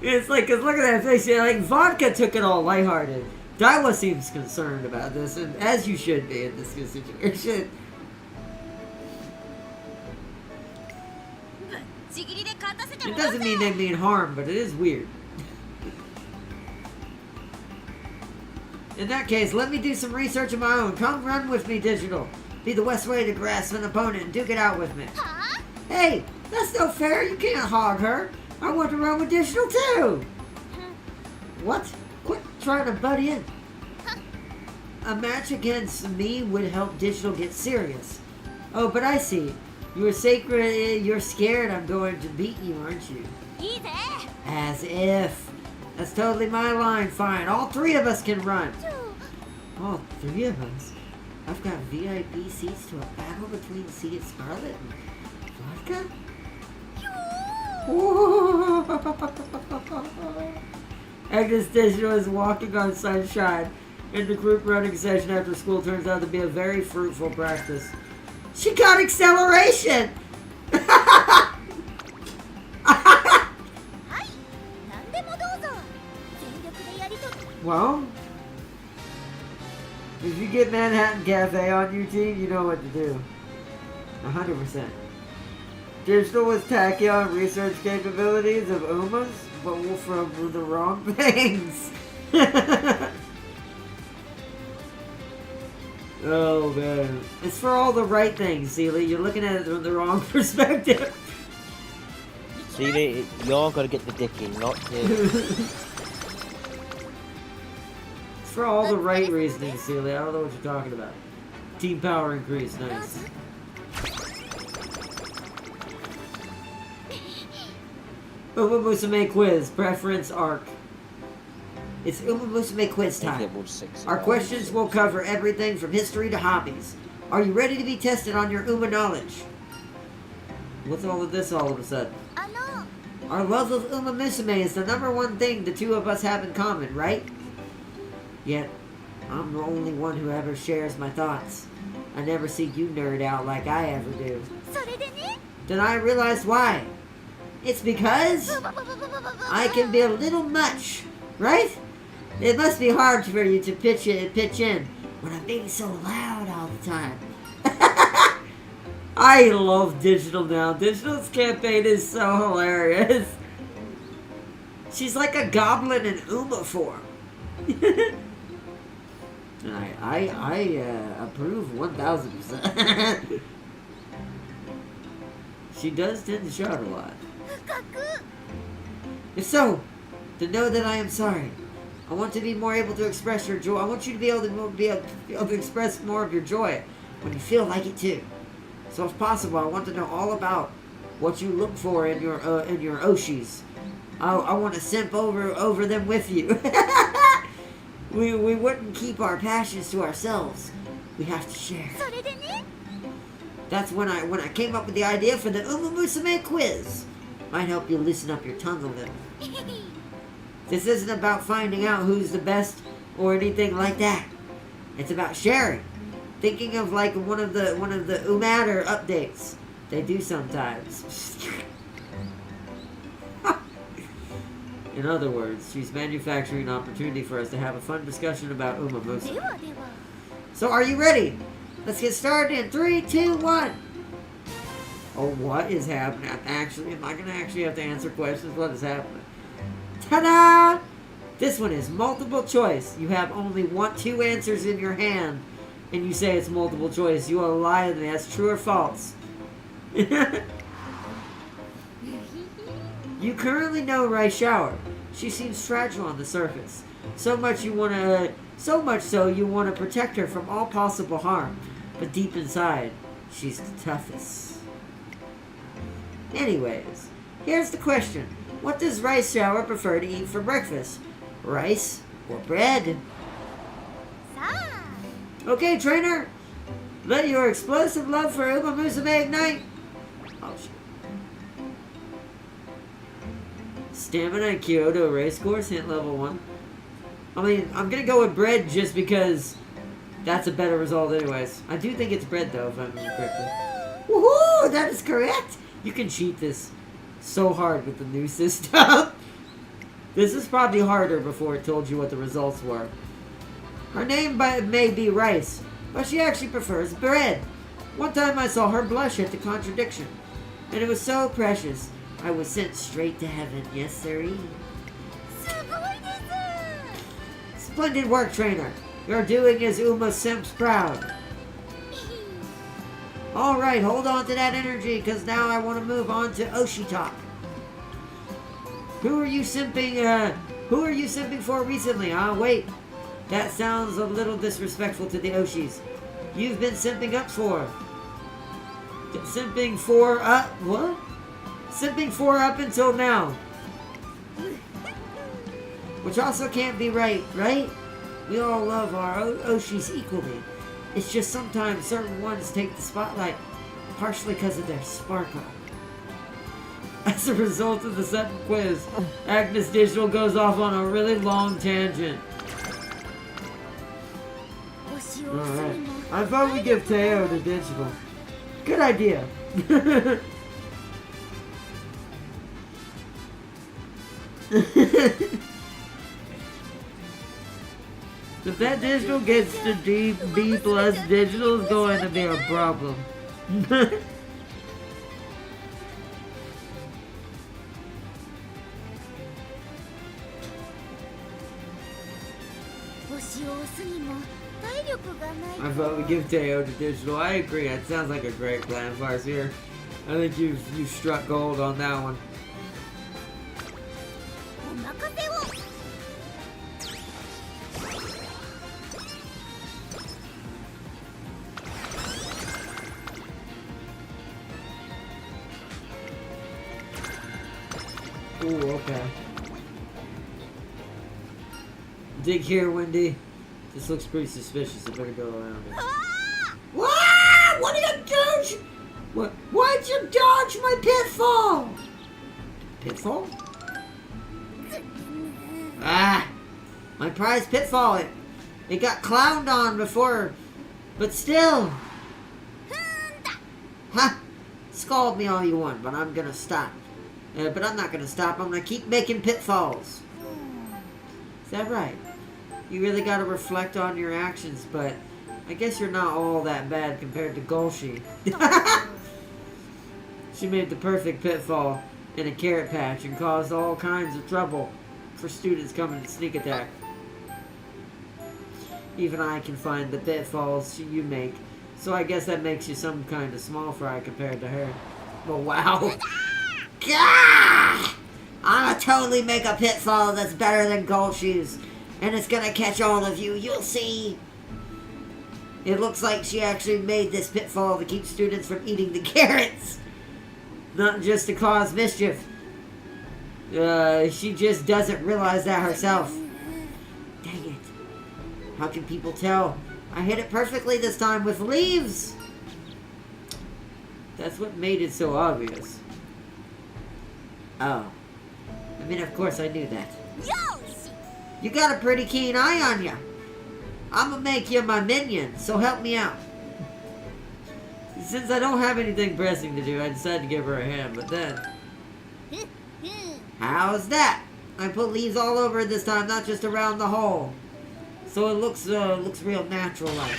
It's like, cause look at that face. Yeah, like, Vodka took it all lighthearted. Daiwa seems concerned about this, and as you should be in this situation. It doesn't mean they mean harm, but it is weird. In that case, let me do some research of my own. Come run with me, Digital. Be the best way to grasp an opponent and duke it out with me. Huh? Hey, that's no fair. You can't hog her. I want to run with Digital too. What? Quit trying to butt in. A match against me would help Digital get serious. Oh, but I see. You're scared I'm going to beat you, aren't you? As if. That's totally my line. Fine. All three of us can run. All three of us? I've got VIP seats to a battle between C and Scarlet and Vodka? Agnes Digital is walking on sunshine, and the group running session after school turns out to be a very fruitful practice. She got acceleration! Well, if you get Manhattan Cafe on your team, you know what to do. 100%. Digital was tacky on research capabilities of Uma's, but from the wrong things. Oh man. It's for all the right things, Seely. You're looking at it from the wrong perspective. Seely, you're gonna get the dicking, not him. For all the right reasons, Seely. I don't know what you're talking about. Team power increase, nice. Umamusume quiz, preference arc. It's Umamusume quiz time. Our questions will cover everything from history to hobbies. Are you ready to be tested on your Uma knowledge? What's all of this all of a sudden? Our love of Umamusume is the #1 thing the two of us have in common, right? Yet, I'm the only one who ever shares my thoughts. I never see you nerd out like I ever do. Then I realized why. It's because I can be a little much, right? It must be hard for you to pitch in when I'm being so loud all the time. I love Digital now. Digital's campaign is so hilarious. She's like a goblin in Uma form. I approve 1000%. She does tend to shout a lot. If so, to know that I am sorry. I want to be more able to express your joy. I want you to be able to express more of your joy when you feel like it too. So if possible, I want to know all about what you look for in your Oshis. I want to simp over them with you. We wouldn't keep our passions to ourselves. We have to share. That's when I came up with the idea for the Umamusume quiz. Might help you loosen up your tongue a little. This isn't about finding out who's the best or anything like that. It's about sharing. Thinking of like one of the Umatter updates. They do sometimes. In other words, she's manufacturing an opportunity for us to have a fun discussion about Umamusume. So are you ready? Let's get started in 3, 2, 1. Oh, what is happening? Am I going to actually have to answer questions? What is happening? Ta-da! This one is multiple choice. You have only 2 answers in your hand, and you say it's multiple choice. You will lie to me. That's true or false. You currently know Raishower. She seems fragile on the surface. So much so you want to protect her from all possible harm. But deep inside, she's the toughest. Anyways, here's the question. What does Raishower prefer to eat for breakfast? Rice or bread? Okay, trainer. Let your explosive love for Umamusume ignite. Oh, shit. Stamina and Kyoto race course, hint level 1. I mean, I'm gonna go with bread just because that's a better result anyways. I do think it's bread though, if I remember correctly. Woohoo! That is correct! You can cheat this so hard with the new system. This is probably harder before it told you what the results were. Her name may be Rice, but she actually prefers bread. One time I saw her blush at the contradiction, and it was so precious, I was sent straight to heaven. Yes, sirree. Splendid work, trainer. You're doing as Umamusume's proud. Alright, hold on to that energy, because now I want to move on to Oshi talk. Who are you simping for recently? Wait. That sounds a little disrespectful to the Oshis. You've been simping up for. Simping for up, what? Simping for up until now. Which also can't be right? We all love our Oshis equally. It's just sometimes certain ones take the spotlight, partially because of their sparkle. As a result of the second quiz, Agnes Digital goes off on a really long tangent. Alright. I thought we'd give Teo to Digital. Good idea. If that Digital gets to B plus, Digital is going to be a problem. I vote we give Teo to Digital. I agree. That sounds like a great plan for us here. I think you've struck gold on that one. Ooh, okay. Dig here, Wendy. This looks pretty suspicious. I better go around it. Ah! What did you dodge? What? Why'd you dodge my pitfall? Pitfall? Ah! My prize pitfall. It got clowned on before, but still. Huh? Scold me all you want, but I'm gonna stop. But I'm not gonna stop. I'm gonna keep making pitfalls. Is that right? You really gotta reflect on your actions, but I guess you're not all that bad compared to Golshi. She made the perfect pitfall in a carrot patch and caused all kinds of trouble for students coming to sneak attack. Even I can find the pitfalls you make, so I guess that makes you some kind of small fry compared to her. Oh, wow. Gah! I'm gonna totally make a pitfall that's better than Golshi's. And it's gonna catch all of you. You'll see. It looks like she actually made this pitfall to keep students from eating the carrots. Not just to cause mischief. She just doesn't realize that herself. Dang it. How can people tell? I hit it perfectly this time with leaves. That's what made it so obvious. Oh. I mean, of course I knew that. You got a pretty keen eye on you. I'm gonna make you my minion, so help me out. Since I don't have anything pressing to do, I decided to give her a hand, but then... How's that? I put leaves all over it this time, not just around the hole. So it looks real natural-like.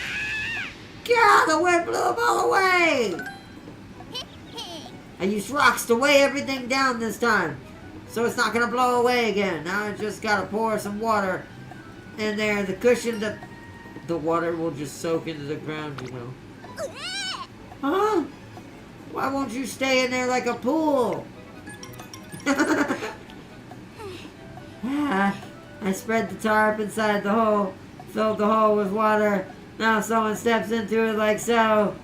God, the wind blew them all away! I used rocks to weigh everything down this time, so it's not gonna blow away again. Now I just gotta pour some water in there. The cushion, the water will just soak into the ground, you know. Huh? Why won't you stay in there like a pool? I spread the tarp inside the hole, filled the hole with water. Now someone steps into it like so.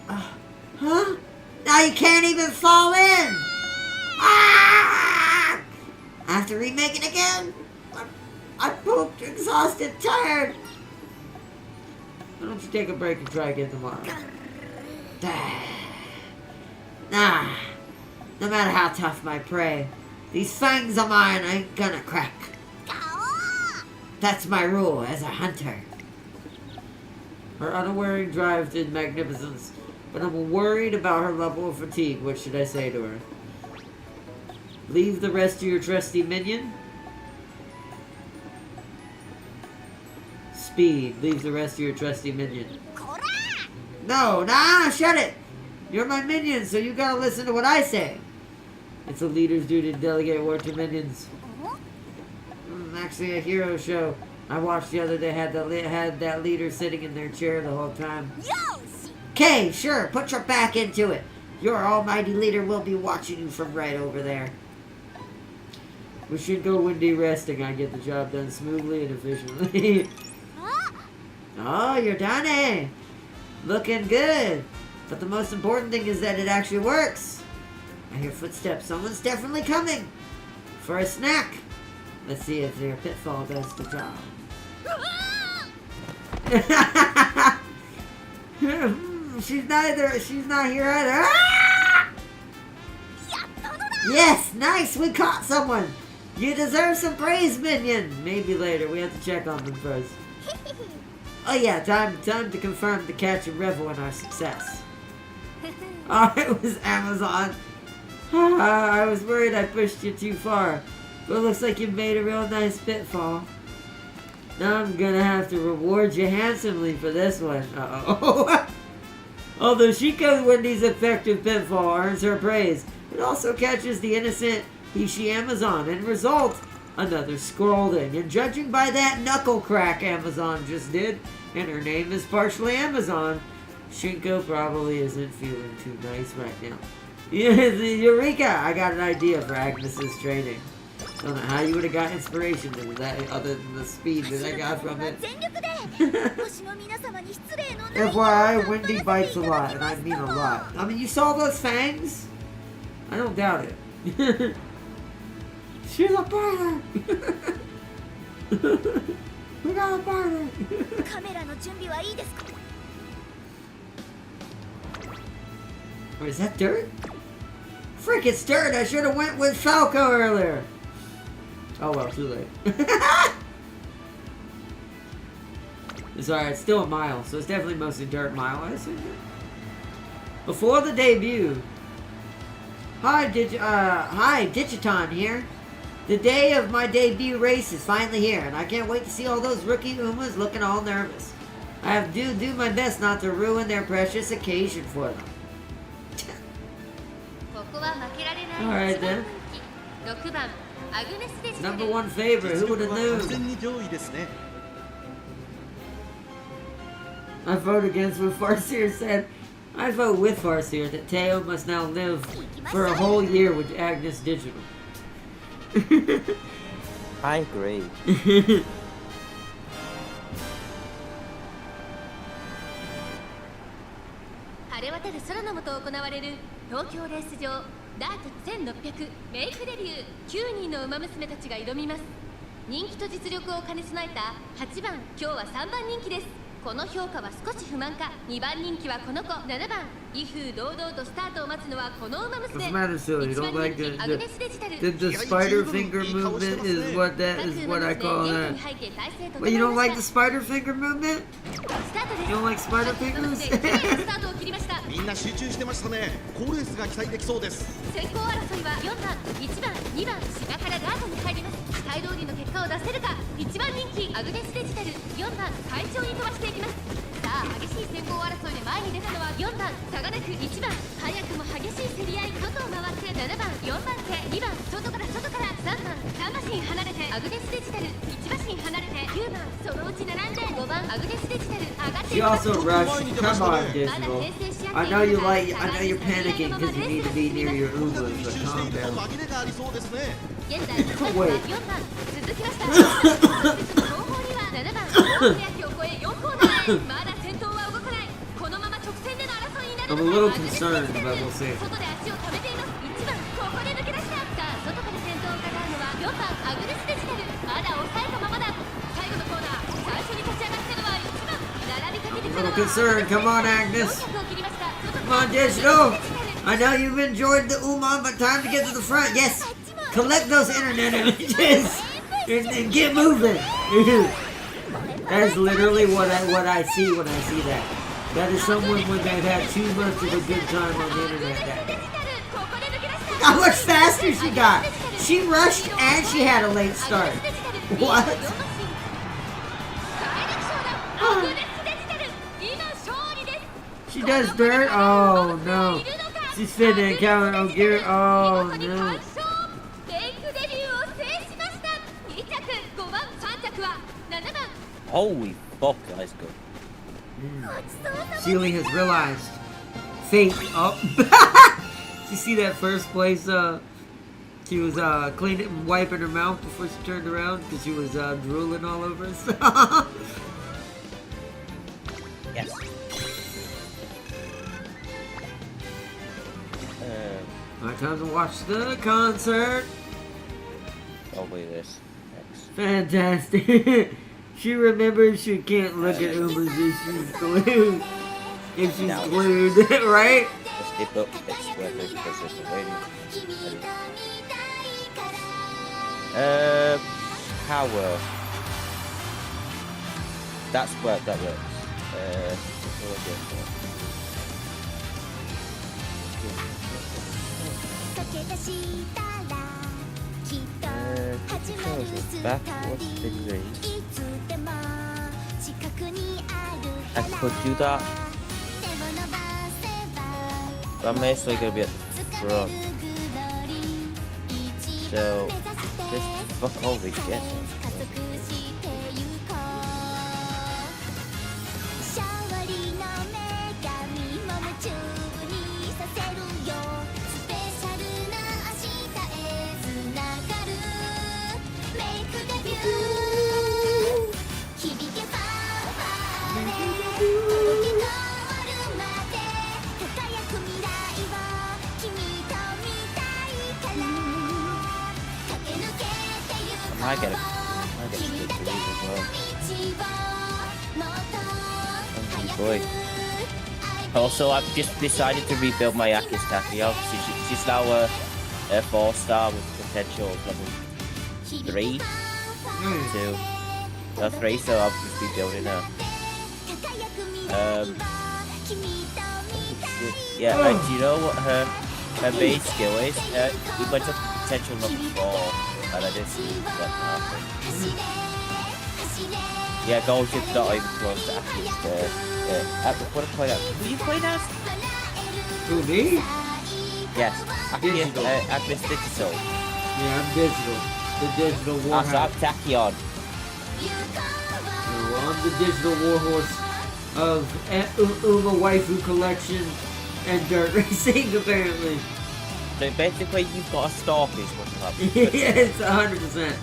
Huh? Now you can't even fall in! Ah! I have to remake it again. I pooped, exhausted, tired. Why don't you take a break and try again tomorrow? Nah. No matter how tough my prey, these fangs of mine ain't gonna crack. That's my rule as a hunter. Her unwearying drive did magnificence, but I'm worried about her level of fatigue. What should I say to her? Leave the rest to your trusty minion? Speed. Leave the rest to your trusty minion. No, nah, shut it! You're my minion, so you gotta listen to what I say. It's a leader's duty to delegate work to minions. Actually, a hero show I watched the other day had that leader sitting in their chair the whole time. Okay, sure, put your back into it. Your almighty leader will be watching you from right over there. We should go windy resting. I get the job done smoothly and efficiently. Oh, you're done, eh? Looking good. But the most important thing is that it actually works. I hear footsteps. Someone's definitely coming. For a snack. Let's see if their pitfall does the job. She's not here either. Ah! Yes, nice, we caught someone. You deserve some praise, minion. Maybe later, we have to check on them first. Oh yeah, time to confirm the catch and revel in our success. Oh, it was Amazon. I was worried I pushed you too far, but it looks like you made a real nice pitfall. Now I'm gonna have to reward you handsomely for this one. Uh-oh. Although Shiko Wendy's effective pitfall earns her praise, it also catches the innocent Hishi Amazon and result another scolding. And judging by that knuckle crack Amazon just did, and her name is partially Amazon, Shinko probably isn't feeling too nice right now. Eureka! I got an idea for Agnes's training. Don't know how you would have got inspiration to that other than the speed that I got from it. FYI, Wendy bites a lot, and I mean a lot. I mean, you saw those fangs? I don't doubt it. She's a burner! We got a burner! Wait, is that dirt? Frick, it's dirt! I should have went with Falco earlier! Oh well, too late. It's alright, it's still a mile, so it's definitely mostly dirt mile, I assume. Before the debut. Hi, Digiton here. The day of my debut race is finally here, and I can't wait to see all those rookie Umas looking all nervous. I have to do my best not to ruin their precious occasion for them. Alright then. Number one favorite, who would have known? I vote against what Farseer said. I vote with Farseer that Teo must now live for a whole year with Agnes Digital. I agree. 晴れ渡る空の下行われる東京レース場ダート1600メイクデビュー9人の馬娘たちが挑みます。人気と実力を兼ね備えた8番、今日は3番人気です。この評価は少し不満か。2番人気はこの子7番。威風堂々とスタートを待つのはこの馬娘。1番人気アグネスデジタル。The spider finger movement is what I call that. But you don't like the spider finger movement? You don't like spider fingers? みんな集中してましたね。好レースが期待できそうです。先行争いは4番、1番、2番、下からダートに入ります。期待通りの結果を出せるか。1番人気アグネスデジタル、4番快調に飛ばしていきます。さあ激しい先行争いで前に出たのは4番差がなく1番、早くも激しい競り合い。外を回って7番、4番手、2番外から3番、3馬身離れてアグネスデジタル、1馬身離れて9番、そのうち並んで5番アグネスデジタル上がってい She ます。 also rushed. Come on, Digital. I know you're panicking because you need to be near your Umas, but calm down. 現在4番続きました。後方には7番大欅を越え4コーナーへ。まだ先頭は動かない。このまま直線での争いになる I'm の a little か。 concerned, but we'll see. 外で足を止めています。1番ここで抜け出した。さあ外から先頭を伺うのは4番アグネスデジタル。まだ抑えたままだ。最後のコーナー最初に立ち上がったのは1番。並びかけ A little concerned. Come on, Agnes. Come on, Digital. I know you've enjoyed the Uma, but time to get to the front. Yes. Collect those internet images and get moving. That is literally what I see when I see that. That is someone when they've had too much of a good time on the internet. Look how much faster she got. She rushed and she had a late start. What? She does dirt? Oh no. She's finna encounter Ogier. Oh no. Holy fuck, that's good. Sealy has realized fate up. You see that first place? She was cleaning and wiping her mouth before she turned around because she was drooling all over herself. Yes. Alright, time to watch the concert. Probably this. Next. Fantastic. She remembers she can't look at Uma's if she's glued. If she's glued, right? Let's dip up next weapon because there's a waiting. Power. That works. What do I do for? Backwards degrees. I could do that. But I'm mostly going to be at the front. So, just fuck all these shit. I get a good for these as well. Oh boy. Also, I've just decided to rebuild my Aki's Takio. She's now a 4-star with potential level 3. 3, so I'll just be building her. Yeah, and do you know what her base skill is? It went up to potential level 4. And I didn't see what happened. Yeah, Gold's not even close to Aki's what am I playing as? Who are you playing as? Who, me? Yes, Digital. Agnes Digital. Yeah, I'm Digital. The Digital So Warhorse. I'm Tachyon. I'm the Digital Warhorse of Uma Waifu Collection and Dirt Racing, apparently. So basically, you've got a stalk is what you have. Yes, 100%.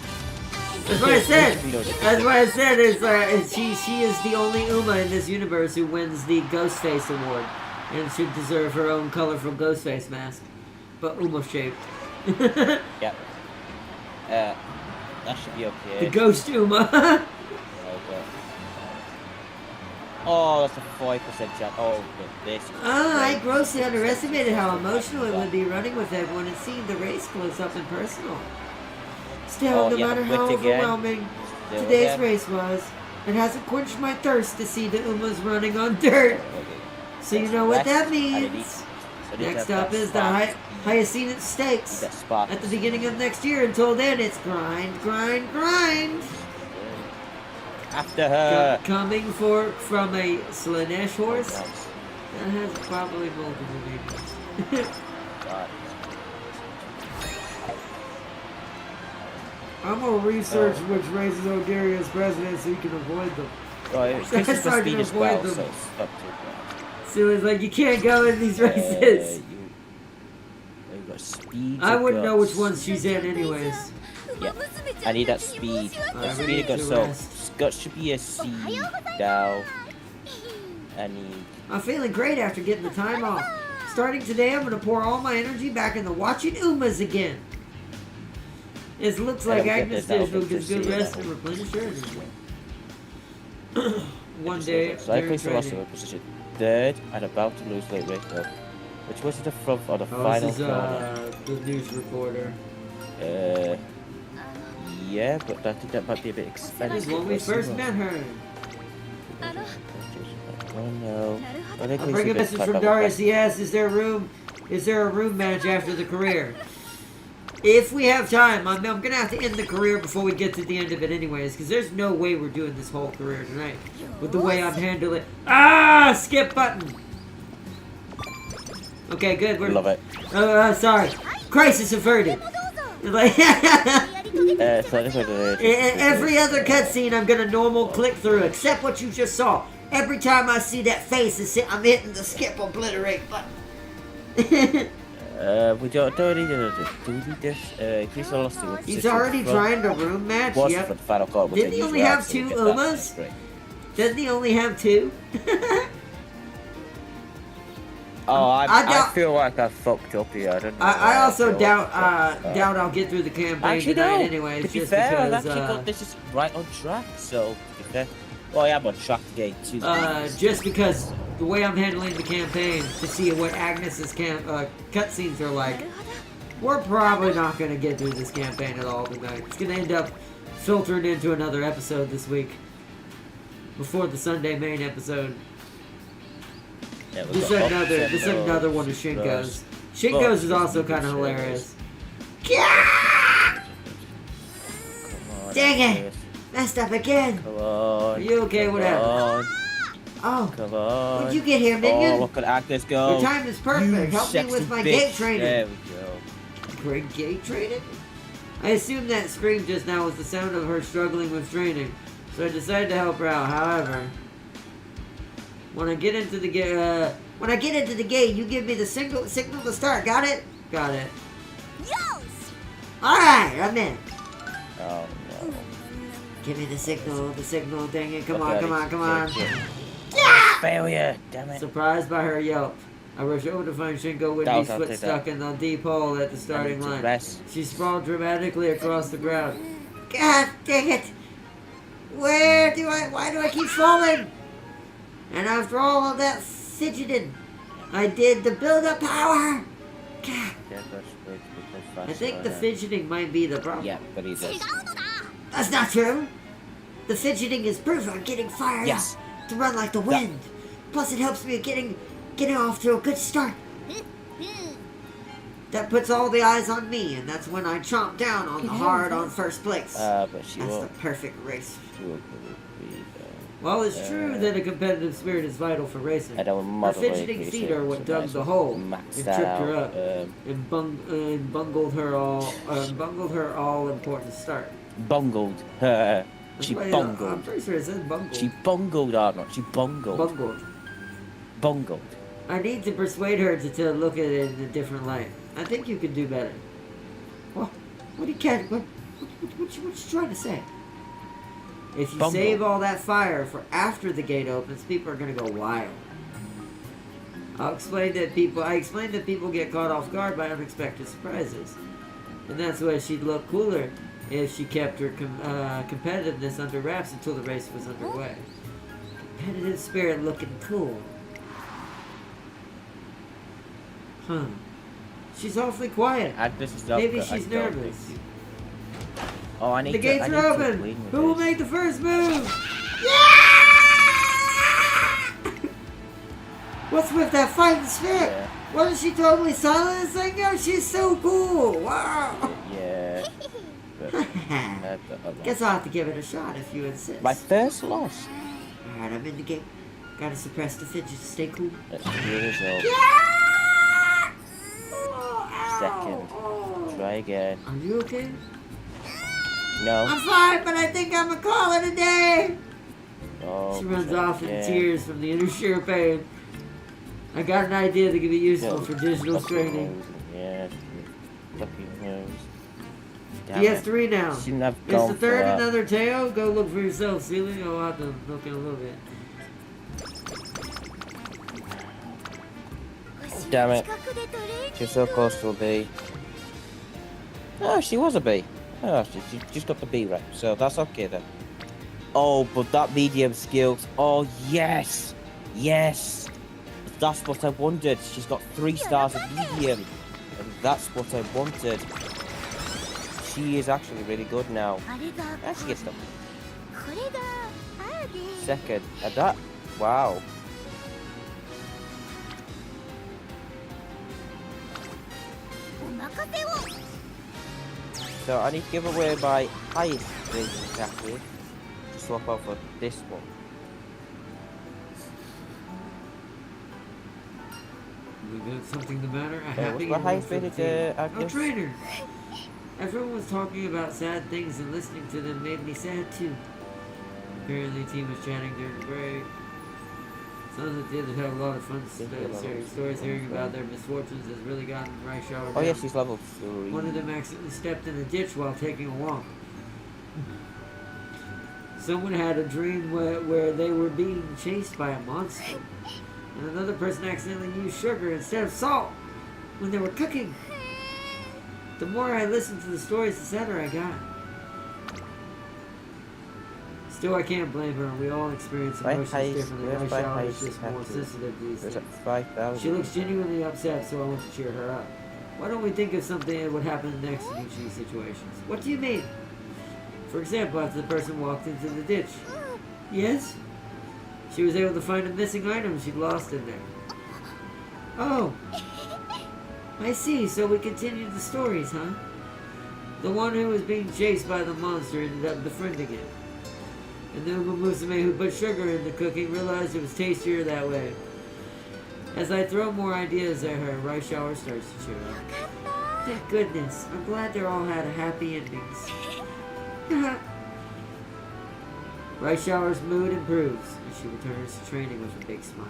That's what I said. That's what I said. She is the only Uma in this universe who wins the Ghostface Award and should deserve her own colorful Ghostface mask, but Uma shaped. Yep. That should be okay. The Ghost Uma. Oh, that's a 5% chance. Oh, this. I grossly underestimated how emotional it would be running with everyone and seeing the race close up and personal. Still, no matter how overwhelming today's race was, it hasn't quenched my thirst to see the Umas running on dirt. So you know what that means. Next up is the Hyacinth Stakes at the beginning of next year. Until then, it's grind, grind, grind. After her. Coming from a Slanesh horse that has probably multiple names. I'm gonna research which races O'Gary is president so you can avoid them. Right, this is the speed as well, so it's up to So it's like you can't go in these races. You've got speed. I wouldn't know which ones she's in anyways. Yeah, I need that speed. That speed got so Scott should be a C now. I need. I'm feeling great after getting the time off. Starting today, I'm gonna pour all my energy back into watching Umas again. It looks like Agnes Digital gets good rest and replenish her energy. one day during Cyclist lost training. a position third and about to lose late race up. Which was the front or the Oh, final this is corner? the news reporter. Yeah, but I think that might be a bit This expensive. is when we first met her. あの Oh no. なるほど I think I'm we bringing a should message talk from about Darius. that. He asks, is there a room match after the career? If we have time, I'm gonna have to end the career before we get to the end of it anyways, because there's no way we're doing this whole career tonight. With the way I'm handling it. Ah! Skip button! Okay, good. We're, Love it. sorry. Crisis averted. Like, So this was every other cutscene I'm gonna normal click through, except what you just saw. Every time I see that face, I'm hitting the skip obliterate button. we don't need to do this. Chris lost to He's already trying to room match? Was Yep. for the final call, but Didn't they he only usually have so two we get that. Umas? Great. Doesn't he only have two? Oh, I I doubt- feel like I fucked up here. I don't know. I also feel doubt like I doubt I'll get through the campaign Actually, tonight no. anyways, To be just fair, I've because actually got this is right on track. So, to be fair, well, I am on track to get to. just because the way I'm handling the campaign to see what Agnes's cutscenes are like, we're probably not gonna get through this campaign at all tonight. It's gonna end up filtering into another episode this week before the Sunday main episode. Yeah, we've This is got another one of Shinko's. Shinko's is also kind of hilarious. Yeah! Come on, Dang it! Chris. Messed up again. Come on. Are you okay? Come Whatever. on. Oh, Come on. when'd you get here, Oh, minion? look at Agnes go. Your time is perfect. You Help me sexy with my bitch. gate training. There we go. Great gate training? I assumed that scream just now was the sound of her struggling with training, so I decided to help her out. However, when I get into the gate, you give me the signal to start. Got it? Got it. All right, I'm in. Oh no. Give me the signal, dang it. Come Look on, at come it. on, come on. Failure. Damn it. Surprised by her yelp, I rushed over to find Shinko with That his was foot something stuck that- in the deep hole at the I starting need to line. rest. She sprawled dramatically across the ground. God dang it! Why do I keep falling? And after all of that fidgeting I did to build up power. God, Yeah, that's great because I think the fidgeting might be the problem. Yeah, but he does. That's not true. The fidgeting is proof I'm getting fired Yes. up to run like the wind. Plus it helps me getting off to a good start. That puts all the eyes on me, and that's when I chomp down on the hard on first place. But she That's the won't. perfect race. She won't be. Well, it's true that a competitive spirit is vital for racing. I don't Her moderately fidgeting appreciate feet are it, what so dug nice the to hole max and that tripped her out, up and bungled her all important start. Bungled. She That's why, I'm bungled. pretty sure it says bungled. She bungled, Arnold. She bungled. Bungled. Bungled. I need to persuade her to look at it in a different light. I think you could do better. What do you what you trying to say? If you Bungled. save all that fire for after the gate opens, people are gonna go wild. I explained that people get caught off guard by unexpected surprises. And that's why she'd look cooler if she kept her competitiveness under wraps until the race was underway. Competitive spirit looking cool. Huh. She's awfully quiet. Agnes is not Maybe good, I she's don't nervous. think. Oh, I need The to. gates I are need to open. clean with Who will this. make the first move? What's with that fighting spirit? Yeah. Wasn't she totally silent a second ago? She's so cool. Wow. Yeah. But, Guess I'll have to give it a shot if you insist. my first loss. Alright, I'm in the gate. Gotta suppress the fidget to stay cool. That's the result. Second. Oh. Try again. Are you okay? No. I'm fine, but I think I'm gonna call it a day. Oh, She runs try off in again. tears from the inner sheer pain. I got an idea that could be useful Yeah, for digital fucking training. nose, yeah, fucking nose. Damn He has it. 3 now. Shouldn't have Is gone the for third that. another tail? Go look for yourself, Ceiling. I'll have to look in a little bit. Damn it. She's so close to a B. Oh, she was a B. Oh, she just got the B right, so that's okay then. Oh, but that medium skills. Oh, yes. Yes. That's what I wanted. She's got 3 stars of medium. And that's what I wanted. She is actually really good now. And she gets them. Second. And that. Wow. So I need to give away my highest rated Jackie to swap out for this one. We got something the matter? A What's happy my highest and rated Oh, Agnes? trainer! Everyone was talking about sad things and listening to them made me sad too. Apparently the team was chatting during the break. Sounds like the others had a lot of fun sharing stories. Hearing about their misfortunes has really gotten Raishawa Oh down. yes, he's level 3. One of them accidentally stepped in a ditch while taking a walk. Someone had a dream where they were being chased by a monster. And another person accidentally used sugar instead of salt when they were cooking. The more I listened to the stories, the sadder I got. Still, I can't blame her. We all experience emotions differently. Raishawa is just more sensitive to these There's things. at 5,000. She looks genuinely upset, so I want to cheer her up. Why don't we think of something that would happen next in each of these situations? What do you mean? For example, after the person walked into the ditch. Yes? She was able to find a missing item she'd lost in there. Oh! I see, so we continued the stories, huh? The one who was being chased by the monster ended up befriending it. And the Umamusume who put sugar in the cooking realized it was tastier that way. As I throw more ideas at her, Raishawa starts to cheer up. Thank goodness. I'm glad they all had happy endings. Raishawa's mood improves, and she returns to training with a big smile.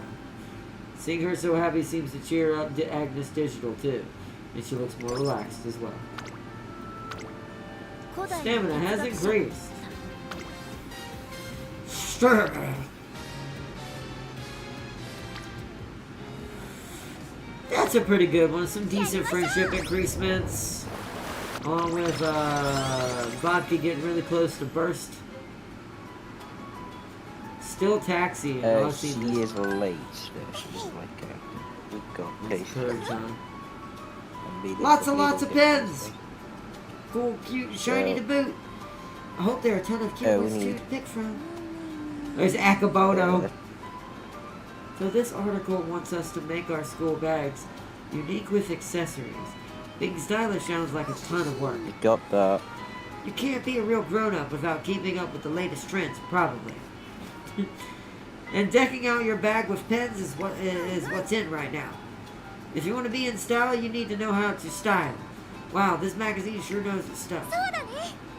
Seeing her so happy seems to cheer up Agnes Digital too, and she looks more relaxed as well. Stamina has increased. That's a pretty good one. Some decent friendship increasements. Along with Vodka getting really close to burst. Still taxi. She is late. She's like we've got patience. Lots of pens. Cool, cute, and shiny to boot. I hope there are a ton of cute ones to pick from. There's Akaboto. So this article wants us to make our school bags unique with accessories. Being stylish sounds like a ton of work. You got that. You can't be a real grown-up without keeping up with the latest trends, probably. And decking out your bag with pens is what's in right now. If you want to be in style, you need to know how to style. Wow, this magazine sure knows its stuff.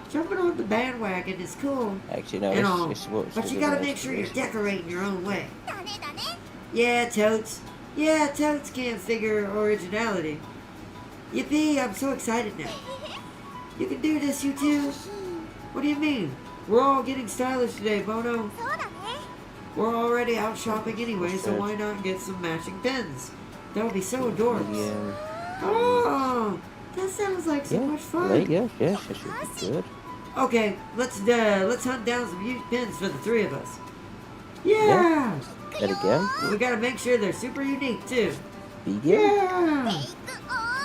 Jumping on the bandwagon is cool. Actually, no, and all, it's but you gotta make sure you're decorating your own way. Yeah, totes. Yeah, totes can't figure originality. Yippee, I'm so excited now. You can do this, you too? What do you mean? We're all getting stylish today, Bono. We're already out shopping anyway, so why not get some matching pens? That would be so adorable. Oh, that sounds like so much fun. Yeah, it should be good. Okay, let's hunt down some used pens for the 3 of us. Yeah. And again. We gotta make sure they're super unique too. Yeah.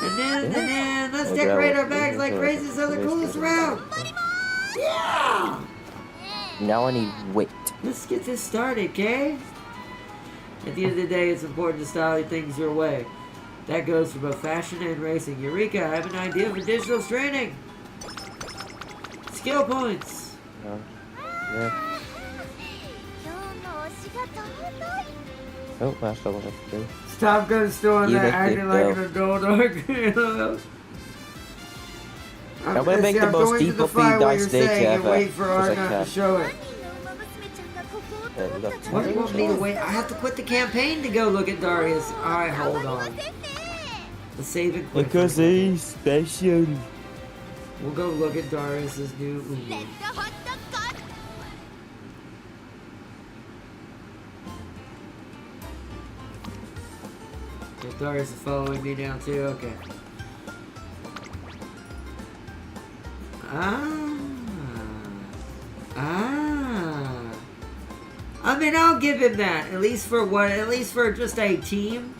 And then let's decorate our bags like crazy so they're coolest around. Yeah. Now I need wit. Let's get this started, okay? At the end of the day, it's important to style things your way. That goes for both fashion and racing. Eureka, I have an idea for digital training. Skill points. Yeah. Oh, that's not what I have to do. Stop going storing that acting like an adult. I'm gonna make the most deep nice day ever. Wait for Argon to show it. What do you want me to wait? I have to quit the campaign to go look at Darius. Alright, hold on. The save and quit. Because he's special. We'll go look at Darius's new Umu. Okay, Darius is following me down too, okay. Ah. mean, I'll give him that. At least for just a team.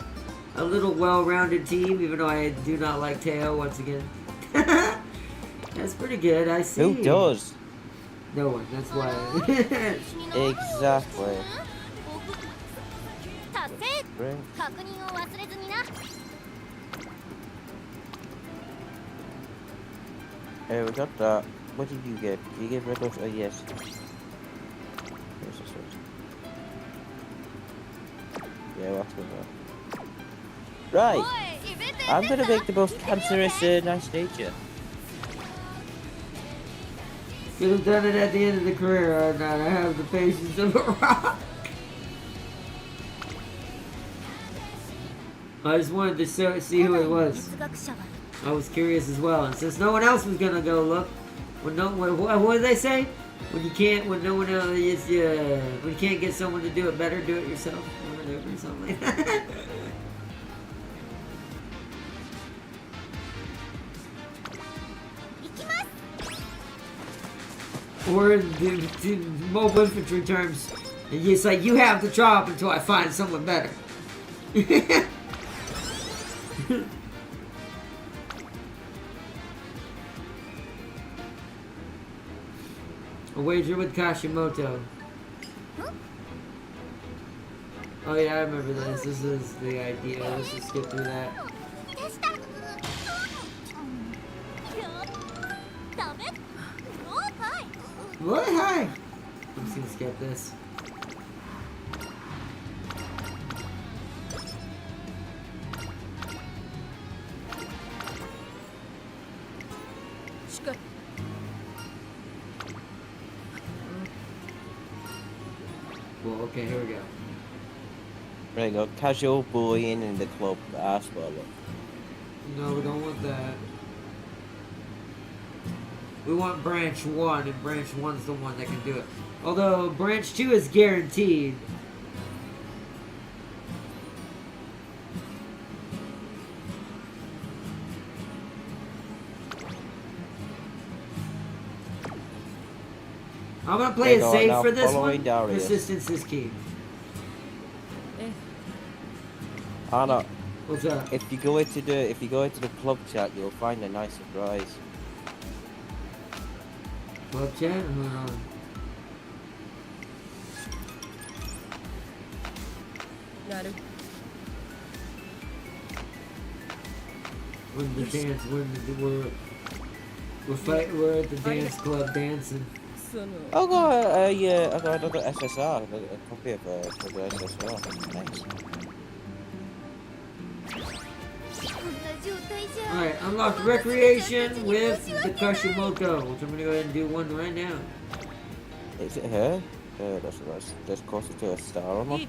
A little well-rounded team, even though I do not like Teo once again. That's pretty good, I see. Who does? No one, that's why. Exactly. 達成 Right. 確認を忘れずにな Hey, we got that. What did you get? Did you get red dot? Oh, yes. Here's the switch. Yeah, we'll have to go there. Right. おいイベントや I'm ってん gonna だ make the most cancerous nice nature. Could have done it at the end of the career or not. I have the patience of a rock. I just wanted to see who it was. 哲学者は I was curious as well, and since no one else was gonna go look, what did they say? When no one else is, when you can't get someone to do it better, do it yourself, or whatever, something like that. Or the mobile infantry terms, it's like you have the job until I find someone better. A wager with Kashimoto. Oh yeah, I remember this. This is the idea. Let's just skip through that. でしたいやダメおはい What? Hi! I'm just gonna skip this. Well, okay, here we go. There you go. Casual bullying in the club. That's what I love. No, we don't want that. We want branch 1, and branch 1's the one that can do it. Although branch 2 is guaranteed. I'm gonna play it There you go, safe now for this following one. Darius. Persistence is key. Anna, What's up? if you go into the club chat, you'll find a nice surprise. Club chat? Hold on. When the dance, we're at the dance club dancing. I got another SSR, a copy of the SSR. Nice. こんな状態じゃ Alright, unlock recreation with the Kashimoto, which I'm gonna go ahead and do one right now. Is it her? That's closer to a star or not?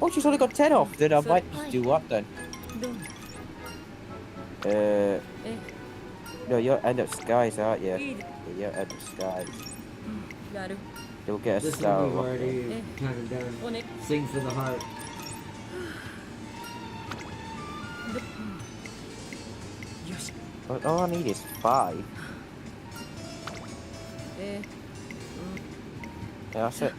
Oh, she's only got 10 off. Then I might just do what then? No, you're end of skies, aren't you? Yeah, you're end of skies. You'll get a This star. one we've already kind of done. Sing for the heart. But all I need is 5. Yeah, that's it.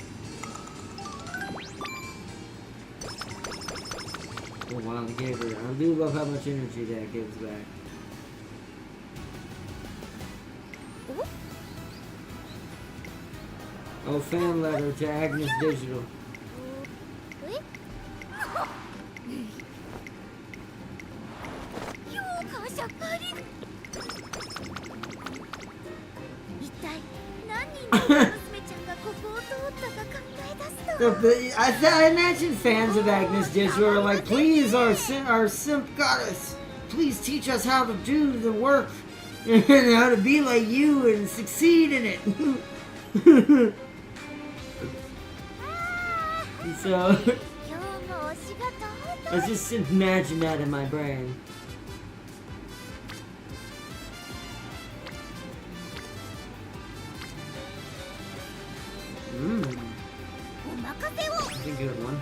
Oh wow, the gave her. I do love how much energy that gives back. Oh, fan letter to Agnes Digital. 評価者あり一体何人の娘ちゃんがここを通ったか考え出すと I imagine fans of Agnes Digital are like, please, our simp goddess, please teach us how to do the work and how to be like you and succeed in it. So, 今日も推しが尊い let's just imagine that in my brain. Mmm, お任せを that's a good one.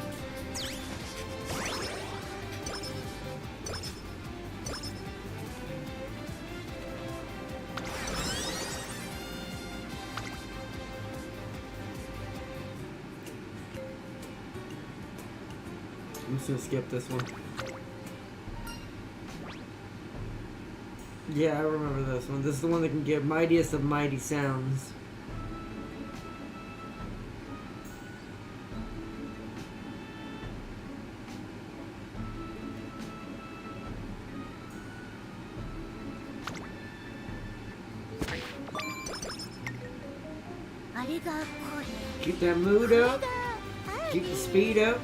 just gonna skip this one. Yeah, I remember this one. This is the one that can get mightiest of mighty sounds. Keep that mood up. Keep the speed up.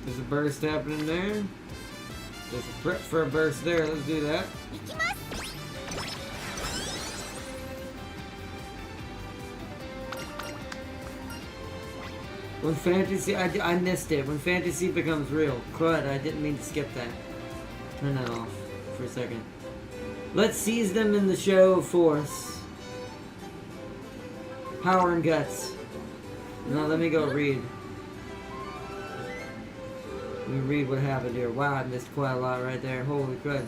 There's a burst happening there. There's a prep for a burst there. Let's do that. When fantasy, I missed it. When fantasy becomes real. Crud, I didn't mean to skip that. Turn that off for a second. Let's seize them in the show of force. Power and guts. Now let me go read. Let me read what happened here. Wow, I missed quite a lot right there. Holy crud.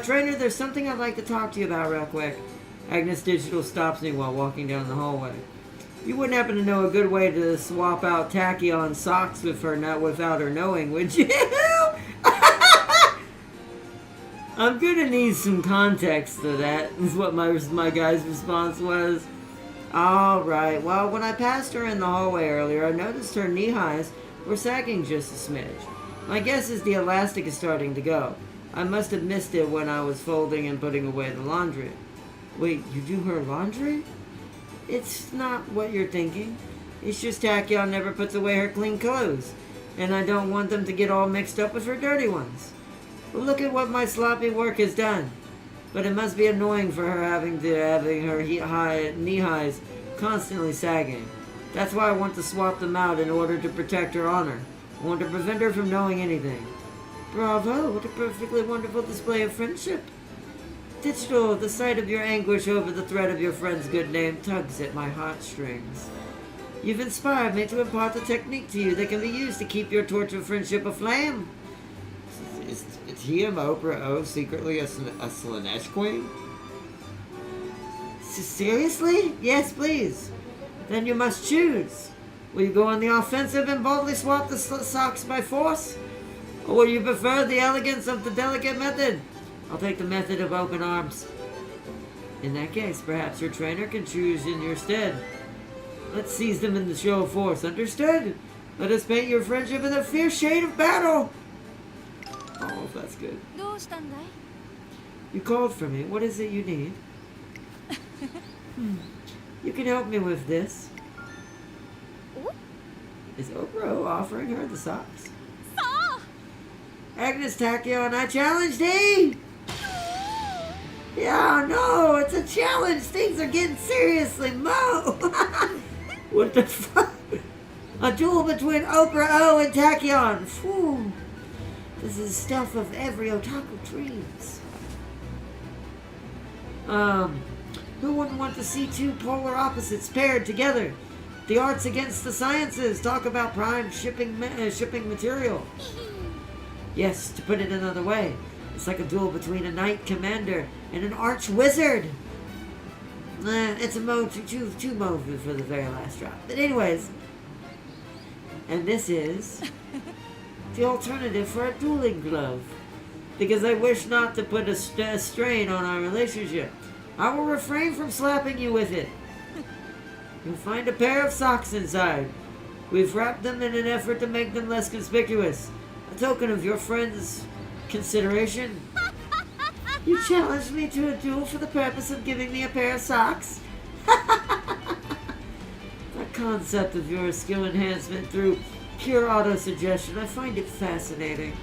Trainer, there's something I'd like to talk to you about real quick. Agnes Digital stops me while walking down the hallway. You wouldn't happen to know a good way to swap out Tachyon socks with her, not without her knowing, would you? I'm gonna need some context to that, is what my guy's response was. Alright, well, when I passed her in the hallway earlier, I noticed her knee highs were sagging just a smidge. My guess is the elastic is starting to go. I must have missed it when I was folding and putting away the laundry. Wait, you do her laundry? It's not what you're thinking. It's just Tachyon never puts away her clean clothes, and I don't want them to get all mixed up with her dirty ones. Well, look at what my sloppy work has done. But it must be annoying for her having her knee highs constantly sagging. That's why I want to swap them out in order to protect her honor. I want to prevent her from knowing anything. Bravo, what a perfectly wonderful display of friendship. Digital, the sight of your anguish over the threat of your friend's good name tugs at my heartstrings. You've inspired me to impart a technique to you that can be used to keep your torch of friendship aflame. Is Oprah O secretly a Slanesh queen? Seriously? Yes, please. Then you must choose. Will you go on the offensive and boldly swap the socks by force? Or will you prefer the elegance of the delicate method? I'll take the method of open arms. In that case, perhaps your trainer can choose in your stead. Let's seize them in the show of force. Understood? Let us paint your friendship in a fierce shade of battle. Oh, that's good. You called for me. What is it you need? You can help me with this. Is Oprah offering her the socks? Agnes Tachyon, I challenge thee! Yeah, no, it's a challenge. Things are getting seriously mo. What the fuck? A duel between Oprah O and Tachyon. Phew. This is stuff of every otaku dreams. Who wouldn't want to see two polar opposites paired together? The arts against the sciences. Talk about prime shipping material. Yes, to put it another way, it's like a duel between a knight commander and an arch wizard. It's a mode too mode for the very last drop. But anyways, and this is the alternative for a dueling glove, because I wish not to put a strain on our relationship. I will refrain from slapping you with it. You'll find a pair of socks inside. We've wrapped them in an effort to make them less conspicuous. A token of your friend's consideration. You challenged me to a duel for the purpose of giving me a pair of socks? The concept of your skill enhancement through pure auto-suggestion, I find it fascinating.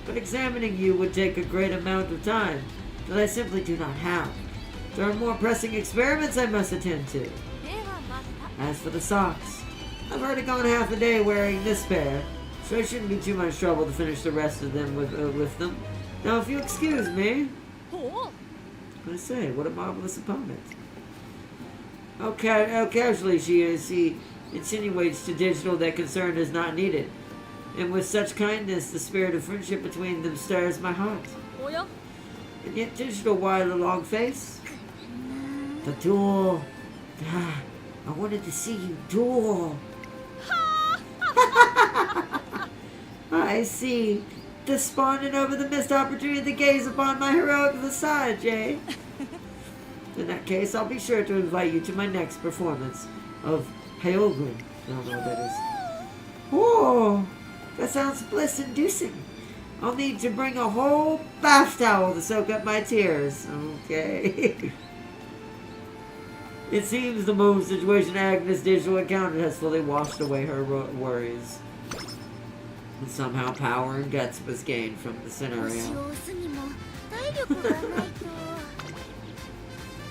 But examining you would take a great amount of time that I simply do not have. There are more pressing experiments I must attend to. As for the socks, I've already gone half a day wearing this pair, so it shouldn't be too much trouble to finish the rest of them with them. Now, if you excuse me, I say, what a marvelous opponent. How casually she insinuates to Digital that concern is not needed, and with such kindness, the spirit of friendship between them stirs my heart. And yet Digital, why the long face? The duel. I wanted to see you duel. I see. Despondent over the missed opportunity to gaze upon my heroic visage, eh? In that case, I'll be sure to invite you to my next performance of Hyogun. I don't know what that is. Whoa! That sounds bliss-inducing. I'll need to bring a whole bath towel to soak up my tears. Okay. It seems the moment situation Agnes' digital encounter has fully washed away her worries. And somehow power and guts was gained from the scenario.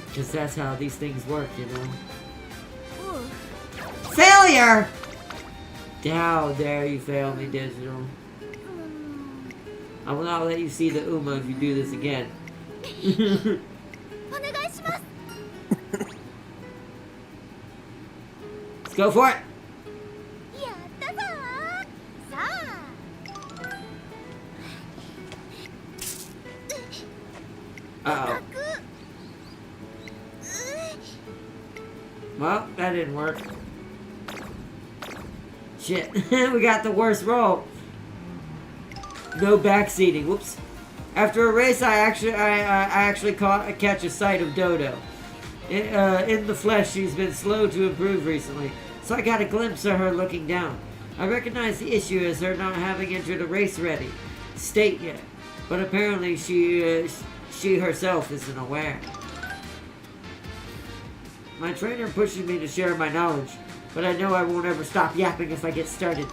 Because that's how these things work, you know. Failure! How dare you fail me, Digital. I will not let you see the Uma if you do this again. Let's go for it! Uh-oh. Well, that didn't work. Shit. We got the worst roll. No backseating. Whoops. After a race, I actually catch a sight of Dodo. In the flesh, she's been slow to improve recently, so I got a glimpse of her looking down. I recognize the issue as her not having entered a race-ready state yet, but apparently she herself isn't aware. My trainer pushes me to share my knowledge, but I know I won't ever stop yapping if I get started.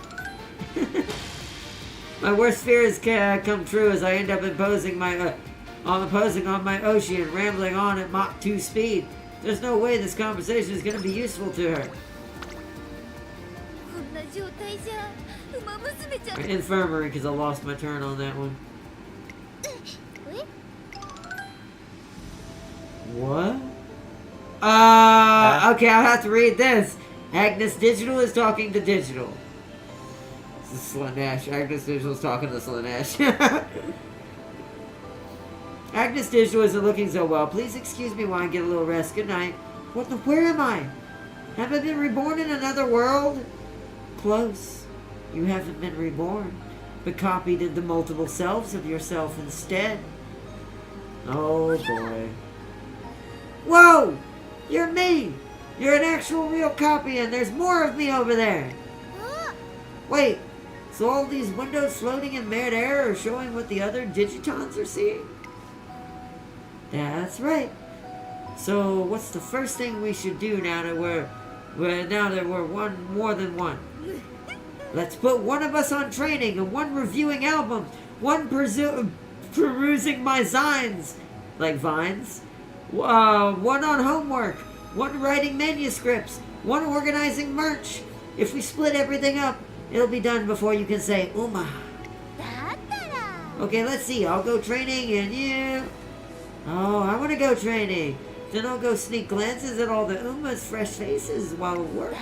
My worst fears come true as I end up imposing on my Oshi and rambling on at Mach 2 speed. There's no way this conversation is going to be useful to her. Infirmary, because I lost my turn on that one. What? Okay, I'll have to read this. Agnes Digital is talking to Digital. This is Slanesh. Agnes Digital is talking to Slanesh. Agnes Digital isn't looking so well. Please excuse me while I get a little rest. Good night. What the? Where am I? Have I been reborn in another world? Close. You haven't been reborn, but copied into multiple selves of yourself instead. Oh boy. Whoa! You're me! You're an actual real copy and there's more of me over there! Wait, so all these windows floating in mid-air are showing what the other Digitons are seeing? That's right. So what's the first thing we should do now that we're more than one? Let's put one of us on training and one reviewing albums, one perusing my zines, like vines, one on homework, one writing manuscripts, one organizing merch. If we split everything up, it'll be done before you can say Uma. Okay, let's see. I'll go training and you... Oh, I want to go training. Then I'll go sneak glances at all the Uma's fresh faces while we work.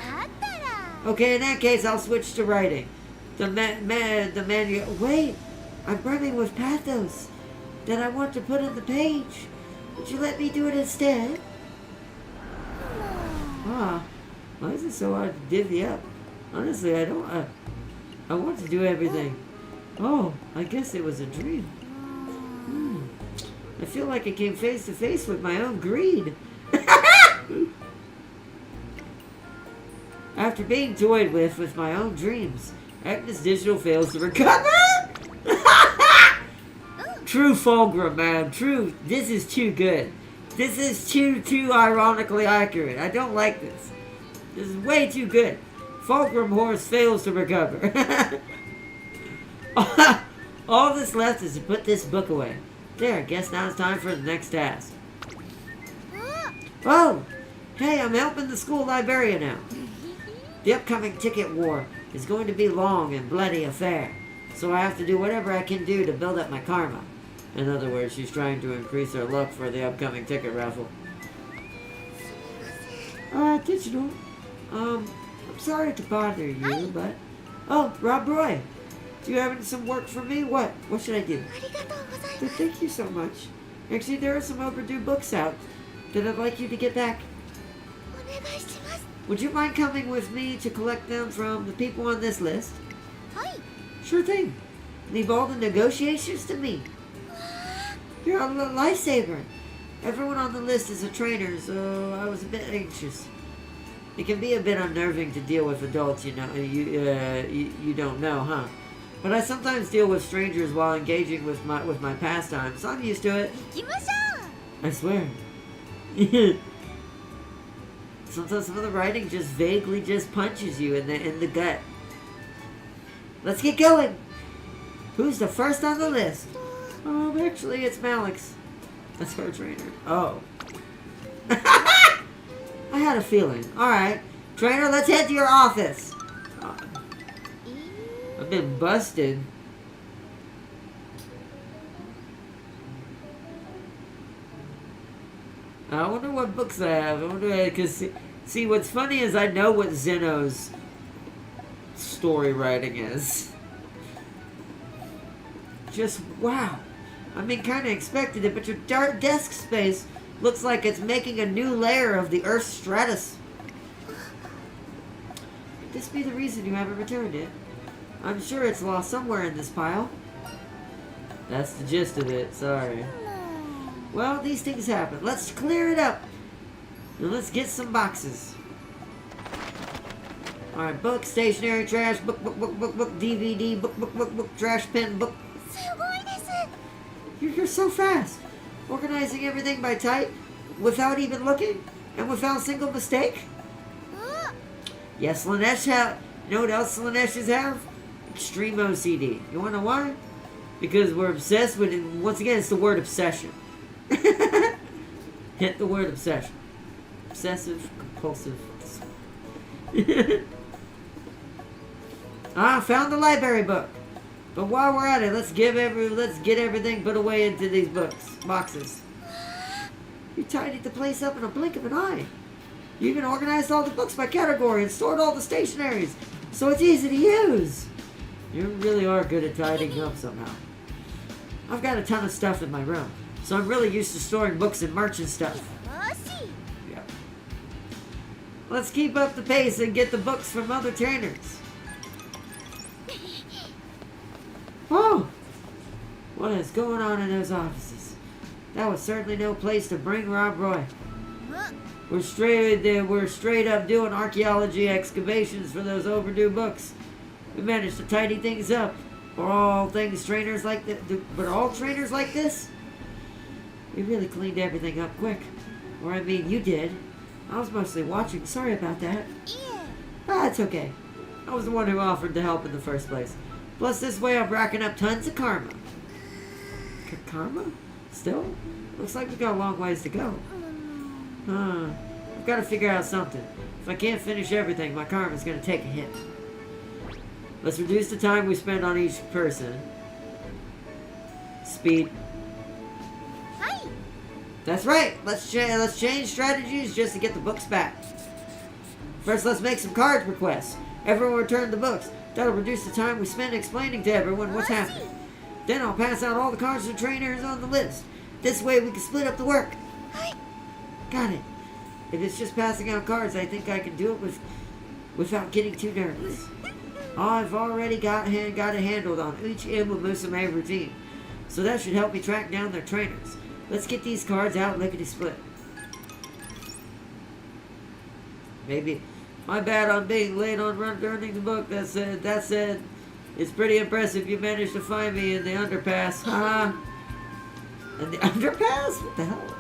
Okay, in that case, I'll switch to writing. The manual... Wait! I'm brimming with pathos that I want to put on the page. Would you let me do it instead? Ah, why is it so hard to divvy up? Honestly, I don't... I want to do everything. Oh, I guess it was a dream. I feel like I came face to face with my own greed. After being toyed with my own dreams, Agnes Digital fails to recover. True Fulgrim, man. True. This is too good. This is too ironically accurate. I don't like this. This is way too good. Fulgrim Horse fails to recover. All that's left is to put this book away. There, guess now it's time for the next task. Oh! Hey, I'm helping the school librarian now. The upcoming ticket war is going to be a long and bloody affair, so I have to do whatever I can do to build up my karma. In other words, she's trying to increase her luck for the upcoming ticket raffle. Digital. I'm sorry to bother you, but... Oh, Rob Roy. Do you have some work for me? What? What should I do? But thank you so much. Actually, there are some overdue books out that I'd like you to get back. Would you mind coming with me to collect them from the people on this list? はい Sure thing. Leave all the negotiations to me. You're a lifesaver. Everyone on the list is a trainer, so I was a bit anxious. It can be a bit unnerving to deal with adults you don't know, huh? But I sometimes deal with strangers while engaging with my pastimes, so I'm used to it. 行きましょ I swear. Sometimes some of the writing just vaguely just punches you in the gut. Let's get going. Who's the first on the list? Actually, it's Malik's. That's her trainer. Oh. I had a feeling. Alright. Trainer, let's head to your office. I've been busted. I wonder what books I have. I wonder, because see, what's funny is I know what Zeno's story writing is. Just wow. I mean, kind of expected it, but your dark desk space looks like it's making a new layer of the Earth's stratus. Could this be the reason you haven't returned it? I'm sure it's lost somewhere in this pile. That's the gist of it. Sorry. Well, these things happen. Let's clear it up. And let's get some boxes. Alright, book, stationery, trash, book, DVD, book, trash pen, book. すごいです You're so fast. Organizing everything by type, without even looking, and without a single mistake. Yes, Lanesh have. You know what else Lanesh's have? Extreme OCD. You wanna know why? Because we're obsessed with it. Once again, it's the word obsession. Hit the word obsession. Obsessive, compulsive. Found the library book. But while we're at it, let's get everything put away into these boxes. You tidied the place up in a blink of an eye. You even organized all the books by category and stored all the stationaries, so it's easy to use. You really are good at tidying up somehow. I've got a ton of stuff in my room, so I'm really used to storing books and merch and stuff. よし Yeah. Let's keep up the pace and get the books from other trainers. Oh! What is going on in those offices? That was certainly no place to bring Rob Roy. We're straight up doing archaeology excavations for those overdue books. We managed to tidy things up. Are all trainers like this? We really cleaned everything up quick. Or I mean, you did. I was mostly watching. Sorry about that. いえ It's okay. I was the one who offered to help in the first place. Plus, this way I'm racking up tons of karma. Karma? Still? Looks like we've got a long ways to go. I've got to figure out something. If I can't finish everything, my karma's going to take a hit. Let's reduce the time we spend on each person. Speed. はい That's right. Let's change strategies just to get the books back. First, let's make some card requests. Everyone return the books. That'll reduce the time we spend explaining to everyone what's happening. Then I'll pass out all the cards to the trainers on the list. This way we can split up the work. はい Got it. If it's just passing out cards, I think I can do it without getting too nervous. I've already got it handled on each Umamusume routine, so that should help me track down their trainers. Let's get these cards out lickety-split. Maybe my bad on being late on returning the book. That said, it's pretty impressive you managed to find me in the underpass. Haha. In the underpass? What the hell?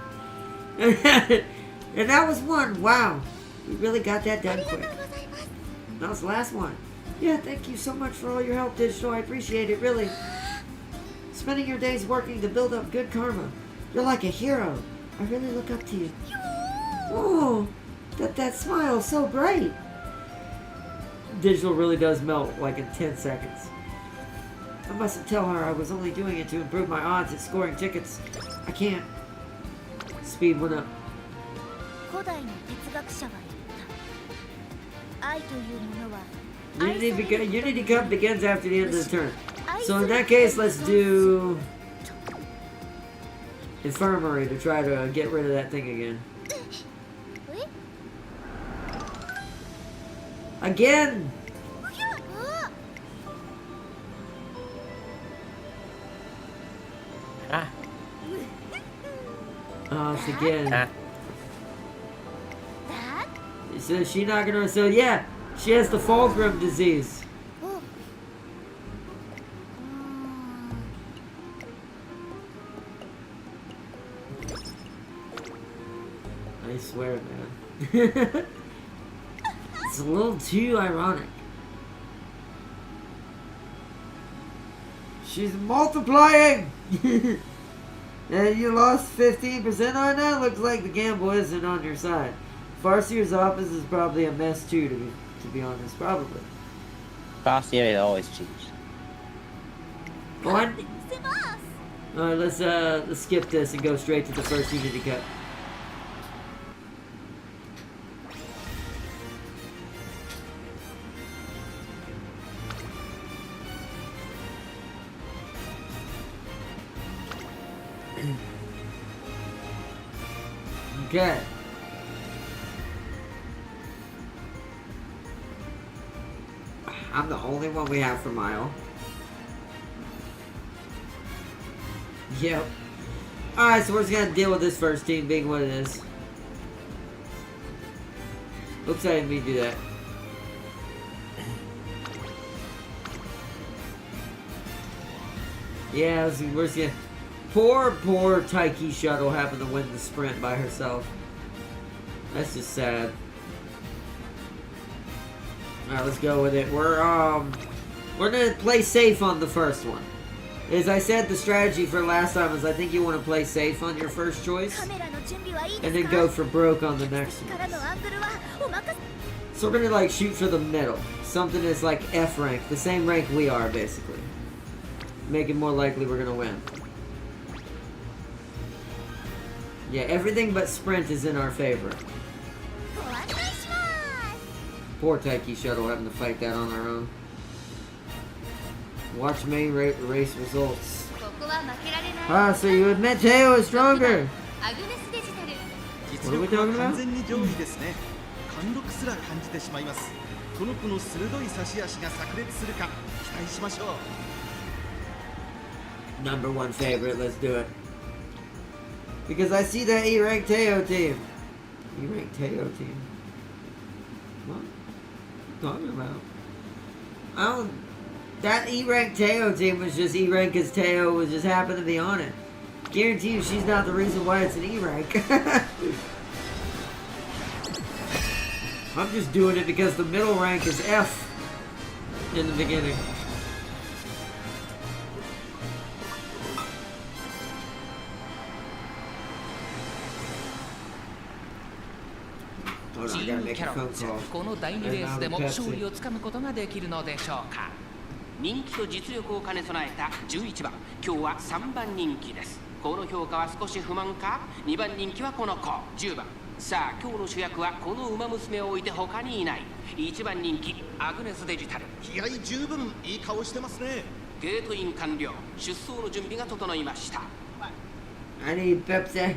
And that was one. Wow. We really got that あ done りがとう quick. ございます That was the last one. Yeah, thank you so much for all your help, Digital. I appreciate it, really. Spending your days working to build up good karma. You're like a hero. I really look up to you. Oh, that smile is so bright. Digital really does melt like in 10 seconds. I mustn't tell her I was only doing it to improve my odds at scoring tickets. I can't. Speed went up. 古代の哲学者は言った愛というものは Unity Cup begins after the end of the turn. So in that case, let's do Infirmary to try to get rid of that thing again. え Again! Ah. Oh, it's again. Ah. So she's not gonna. So yeah, she has the fulcrum disease. I swear, man. It's a little too ironic. She's multiplying! And you lost 15% on that? Looks like the gamble isn't on your side. Farseer's office is probably a mess too, to be honest. Probably. Farseer always cheats. What? Alright, let's skip this and go straight to the first Unity cut. Okay. I'm the only one we have for Mile. Yep. Alright, so we're just gonna deal with this first team being what it is. Oops, I didn't mean to do that. Yeah, we're just gonna... Poor Taiki Shuttle having to win the sprint by herself. That's just sad. Alright, let's go with it. We're gonna play safe on the first one. As I said, the strategy for last time is I think you want to play safe on your first choice. And then go for broke on the next one. So we're gonna like shoot for the middle. Something that's like F rank. The same rank we are, basically. Make it more likely we're gonna win. Yeah, everything but sprint is in our favor. Poor Taiki Shuttle having to fight that on our own. Watch main race results. Ah, so you admit Teo is stronger. What are we talking about? 完全に上位ですね。貫禄すら感じてしまいます。この子の鋭い差し足が炸裂するか期待しましょう。 Number one favorite, let's do it. Because I see that E-rank Teo team. E-rank Teo team. What? What are you talking about? I don't... That E-rank Teo team was just E-rank because Teo was just happened to be on it. Guarantee you she's not the reason why it's an E-rank. I'm just doing it because the middle rank is F in the beginning. Hold on, I gotta make a phone call. この第2レースでも勝利をつかむことができるのでしょうか。人気と実力を兼ね備えた11番、今日は3番人気です。この評価は少し不満か。2番人気はこの子10番。さあ今日の主役はこの馬娘を置いて他にいない1番人気アグネスデジタル。気合十分いい顔してますね。ゲートイン完了。出走の準備が整いました。 I need Pepsi.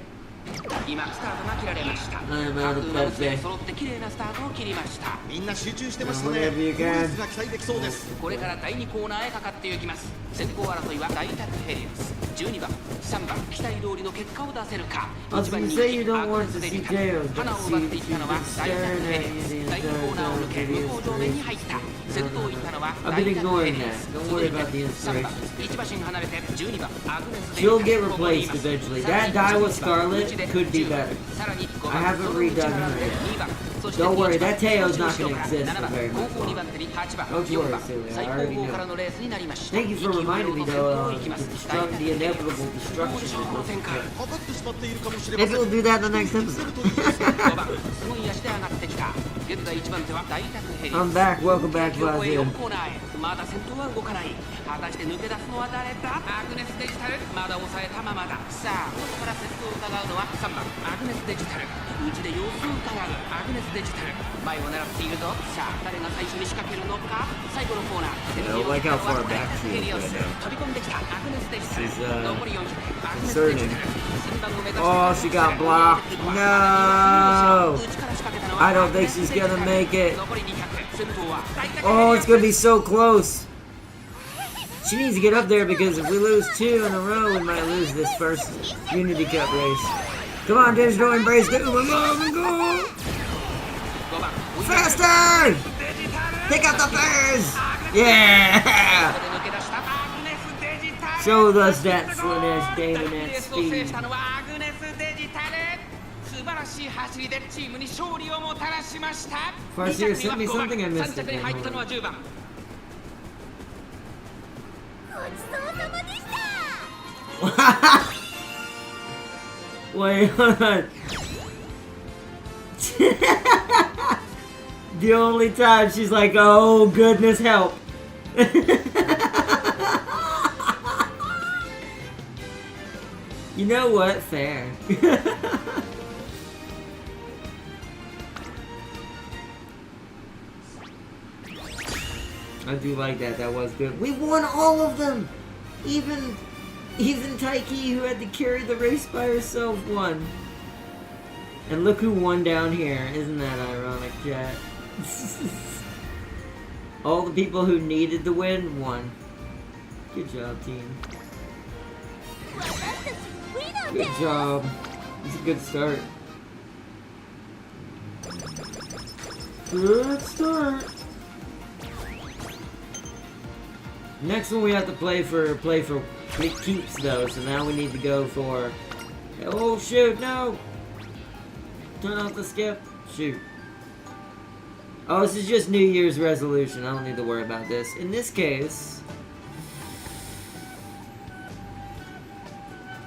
今スタートが切られました。各馬娘揃って綺麗なスタートを切りました。みんな集中してましたね。コーレスが期待できそうです。これから第2コーナーへかかっていきます。先行争いは大タクヘリウス12番3番期待通りの結果を出せるか。1番人気アグネスデジタル。花を奪っていったのは大タクヘリウス。第2コーナーを抜け向こう上面に入った。先頭行ったのは大タクヘリウス。続いて3番1馬身離れて12番アグネスデジタル。 She'll get replaced eventually. That Daiwa Scarlet could be better. I haven't redone her yet. Don't worry, that Teo's not going to exist for very much longer. Don't worry, Celia, I already know. Thank you for reminding me, though, to destruct the inevitable destruction of this car. かかってしまっているかもしれ Maybe ません。 we'll do that in the next episode. 5番すごい足で上がってきた。現在1番手は大タクヘリウス。 I'm back, welcome back, 4 Vazia. コーナーへまだ先頭は動かない。果たして抜け出すのは誰だ。アグネスデジタルまだ抑えたままだ。さあここから先頭を伺うのは3番アグネスデジタル。内で様子を伺うアグネスデジタル。前を狙っているぞ。さあ誰が最初に仕掛けるのか。最後のコーナー。 I don't like how far back she is ヘリオス right now. 飛び込んできたアグネスデジタル。 She's, 残り400アグネスデジタル。新番を目指して Oh, she got blocked. No! I don't think she's gonna make it. 残り200 Oh, it's gonna be so close. She needs to get up there because if we lose 2 in a row, we might lose this first Unity Cup race. Come on, Digital, embrace the Umamusume, go! Faster! Pick up the bears! Yeah! Show us that Slanesh Damon at speed. Farseer, send me something, I missed it. Man. Wait, hold on. The only time she's like, oh goodness help. You know what? Fair. I do like that. That was good. We won all of them! Even Taiki, who had to carry the race by herself, won. And look who won down here. Isn't that ironic, chat? All the people who needed to win won. Good job, team. Good job. It's a good start. Good start. Next one we have to play for keeps though, so now we need to go for. Oh shoot, no! Turn off the skip. Shoot. Oh, this is just New Year's resolution. I don't need to worry about this. In this case,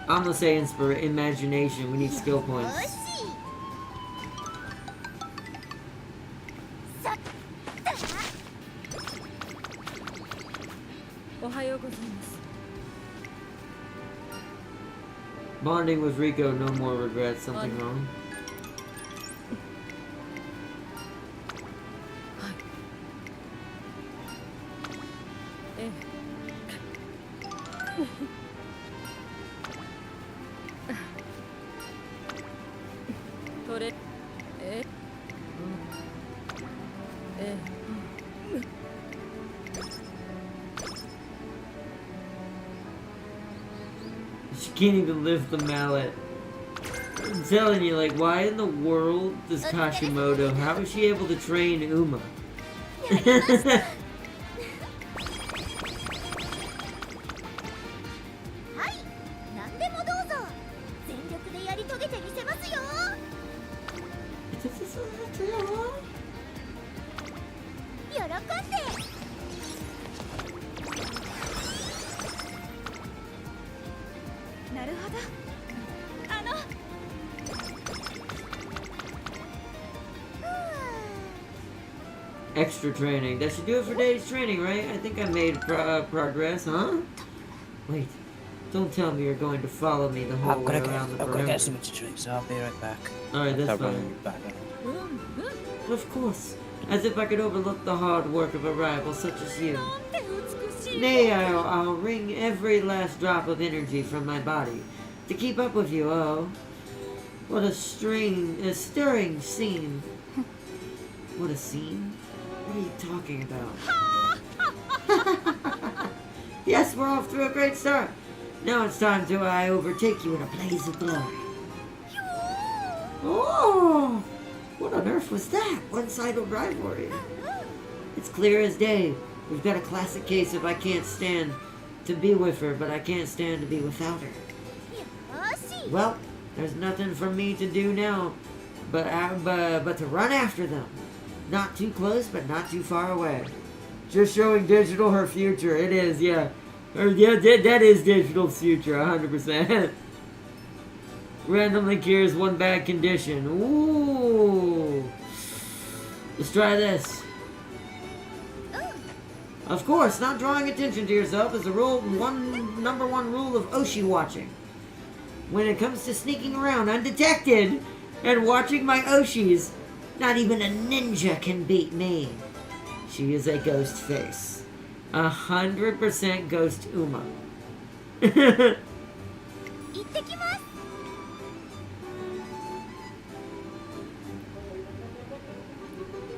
I'm gonna say imagination. We need skill points. Bonding with Rico, no more regrets. Something wrong? She can't even lift the mallet. I'm telling you, like, why in the world does Kashimoto, how is she able to train Uma? Extra training. That should do it for today's training, right? I think I made progress, huh? Wait. Don't tell me you're going to follow me the whole way around the perimeter. I'm gonna get something to drink, so I'll be right back. Alright, that's fine. Of course. As if I could overlook the hard work of a rival such as you. Nay, I'll wring every last drop of energy from my body to keep up with you, oh. What a stirring scene. What a scene? What are you talking about? Yes, we're off to a great start. Now it's time to overtake you in a blaze of glory. Oh! What on earth was that? One-sided rivalry. It's clear as day. We've got a classic case of I can't stand to be with her, but I can't stand to be without her. Well, there's nothing for me to do now, but to run after them. Not too close, but not too far away. Just showing Digital her future. It is, yeah. That is Digital's future, 100%. Randomly cures one bad condition. Ooh. Let's try this. Of course, not drawing attention to yourself is the number one rule of Oshi watching. When it comes to sneaking around undetected and watching my Oshis, not even a ninja can beat me. She is a ghost face. 100% ghost Uma.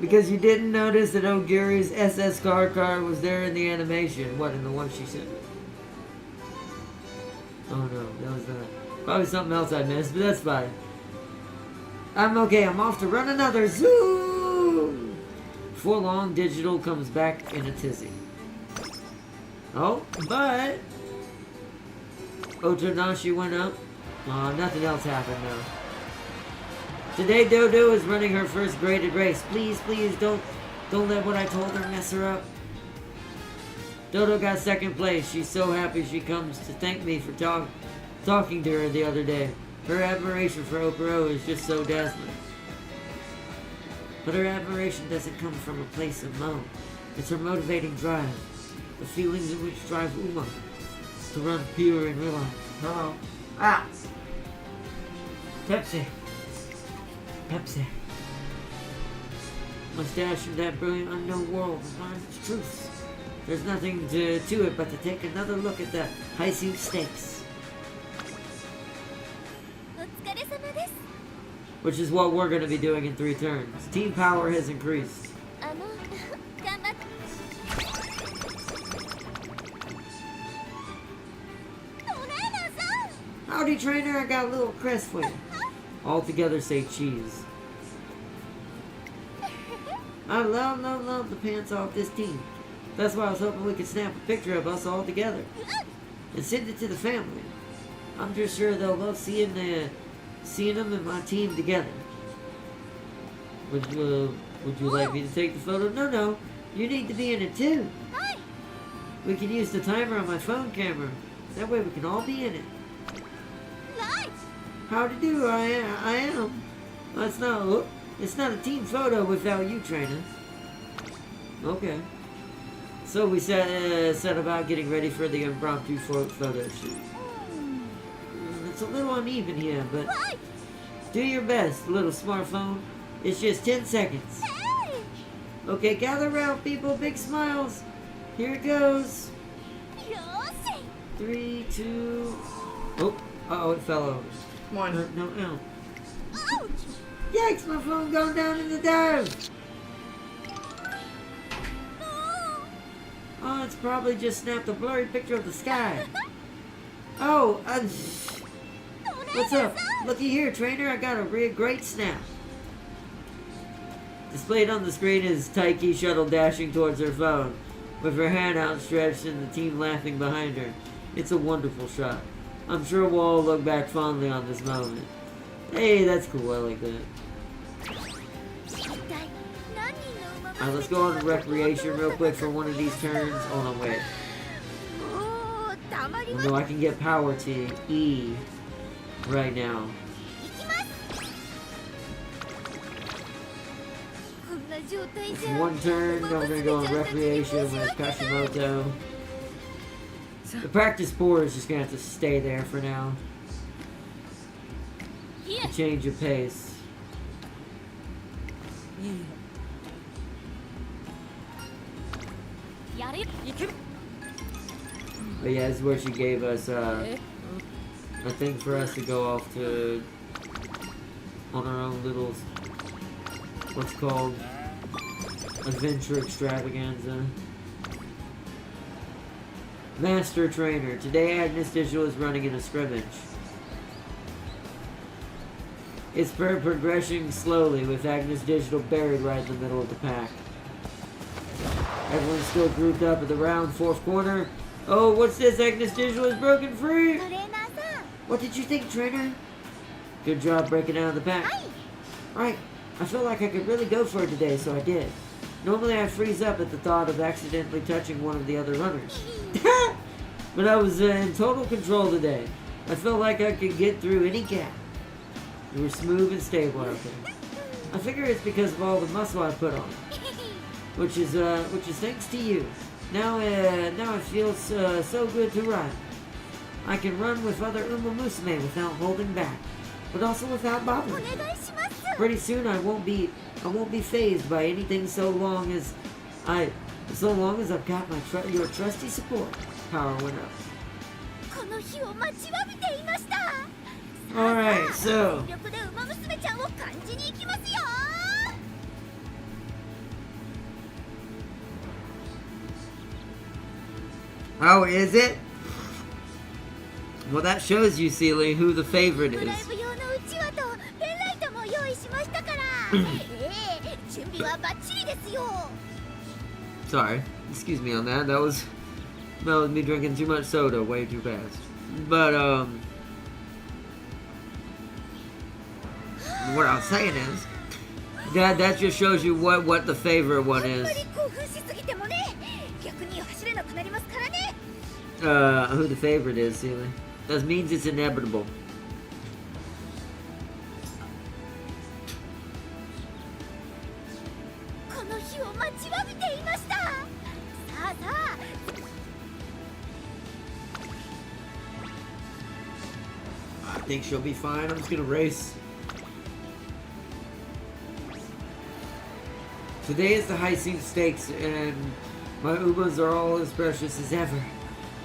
Because you didn't notice that Ogiri's SS car was there in the animation. What, in the one she sent? Oh no, that was probably something else I missed, but that's fine. I'm okay, I'm off to run another zoom! Before long, Digital comes back in a tizzy. Oh, but Otonashi went up. Nothing else happened though. Today Dodo is running her first graded race. Please, please don't let what I told her mess her up. Dodo got second place. She's so happy she comes to thank me for talking to her the other day. Her admiration for Opero is just so dazzling. But her admiration doesn't come from a place of love. It's her motivating drive. The feelings in which drive Uma to run pure in real life. Hello. Ah! Pepsi. Mustache in that brilliant unknown world finds its truths. There's nothing to it but to take another look at the high seat stakes. Which is what we're going to be doing in 3 turns. Team power has increased. Howdy, trainer. I got a little crest for you. All together say cheese. I love the pants off this team. That's why I was hoping we could snap a picture of us all together and send it to the family. I'm just sure they'll love seeing them and my team together. Would you like me to take the photo? No, you need to be in it too. We can use the timer on my phone camera. That way we can all be in it. Howdy do, I am. It's not a team photo without you, trainer. Okay. So we set about getting ready for the impromptu photo shoot. It's a little uneven here, but do your best, little smartphone. It's just 10 seconds. Okay, gather around, people. Big smiles. Here it goes. 3, 2... Oh, it fell over. One. No. Yikes, my phone going down in the dive. Oh, it's probably just snapped a blurry picture of the sky. Oh, what's up? Looky here, trainer. I got a real great snap. Displayed on the screen is Taiki shuttle dashing towards her phone, with her hand outstretched and the team laughing behind her. It's a wonderful shot. I'm sure we'll all look back fondly on this moment. Hey, that's cool. I like that. Alright, let's go on to recreation real quick for one of these turns. Hold on, wait. Oh, no, I can get power to E right now. It's one turn, then we're going to go on recreation with Kashimoto. The practice board is just going to have to stay there for now. A change of pace. But yeah, this is where she gave us a thing for us to go off to on our own little, what's called, adventure extravaganza. Master Trainer. Today Agnes Digital is running in a scrimmage. It's progressing slowly with Agnes Digital buried right in the middle of the pack. Everyone's still grouped up at the round 4th corner. Oh, what's this? Agnes Digital is broken free! What did you think, trainer? Good job breaking out of the pack. Right. I felt like I could really go for it today, so I did. Normally I freeze up at the thought of accidentally touching one of the other runners. But I was in total control today. I felt like I could get through any gap. You were smooth and stable out there. I figure it's because of all the muscle I put on. Which is thanks to you. Now it feels so good to run. I can run with other Umamusume without holding back, but also without bothering. Pretty soon I won't be fazed by anything so long as I've got your trusty support. Power went up. Alright, so Oh, is it? Well, that shows you, Seely, who the favorite ライ is. ブ用のうちわとペンライトも用意しましたから準備はバッチリですよ Sorry. Excuse me on that. That was me drinking too much soda way too fast. But, what I was saying is, that just shows you what the favorite one あん is. まり興奮しすぎてもね逆に走れなくなりますからね Who the favorite is, Seely. That means it's inevitable. この日を待ちわびていましたさあさあ I think she'll be fine. I'm just gonna race. Today is the high seat stakes, and my Umas are all as precious as ever.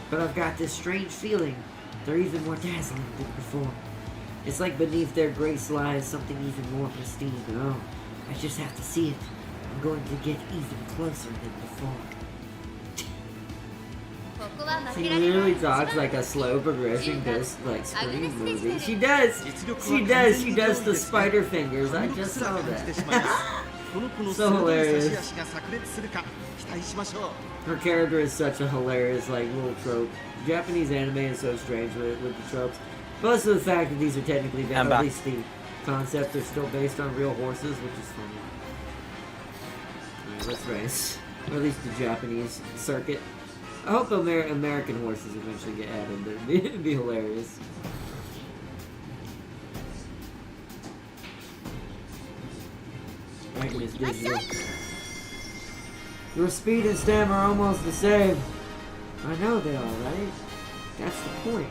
But I've got this strange feeling they're even more dazzling than before. It's like beneath their grace lies something even more pristine. Oh, I just have to see it. I'm going to get even closer than before. ここは負 She けられない literally talks like a slow progressing this like scream movie. She does. She does the spider fingers. I just saw that. この子の So 鋭い hilarious. 差し足が炸裂するか期待しましょう Her character is such a hilarious like little trope. Japanese anime is so strange with the tropes. Plus the fact that these are technically I'm at back. least the concepts are still based on real horses, which is funny. Alright, let's race. Or at least the Japanese circuit. I hope American horses eventually get added, but it'd be hilarious. Magnus Digital. Your speed and stamina are almost the same. I know they are, right? That's the point.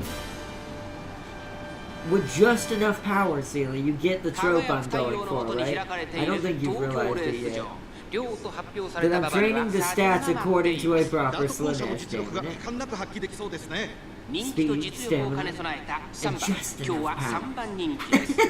With just enough power, Seely, you get the trope I'm going for, right? I don't think you've realized it yet. That I'm training the stats according to a ダ proper ート校舎の Slanesh 実力が game. 遺憾なく発揮できそうですね人気と実力を兼ね備えた3番今日は3番人気ですこ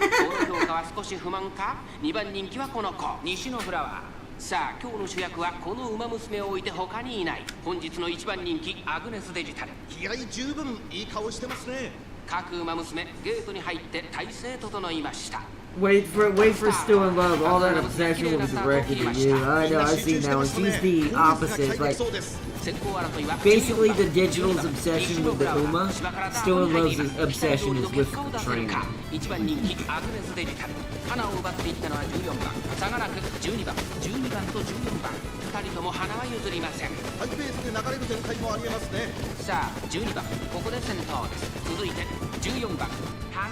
の評価は少し不満か2番人気はこの子西のフラワーさあ今日の主役はこの馬娘を置いて他にいない本日の1番人気アグネスデジタル気合十分いい顔してますね各馬娘ゲートに入って体勢整いました Wait for Still in Love. All that obsession will be directed at you. I know, I've seen that one. She's the opposite. Like, basically the digital's obsession with the Uma. Still in Love's obsession is with the training. 1番人気アグネスデジタル花を奪っていったのは14番差がなく12番12番と14番2人とも花は譲りませんハイペースで流れる展開もありえますねさあ12番ここで先頭です続いて14番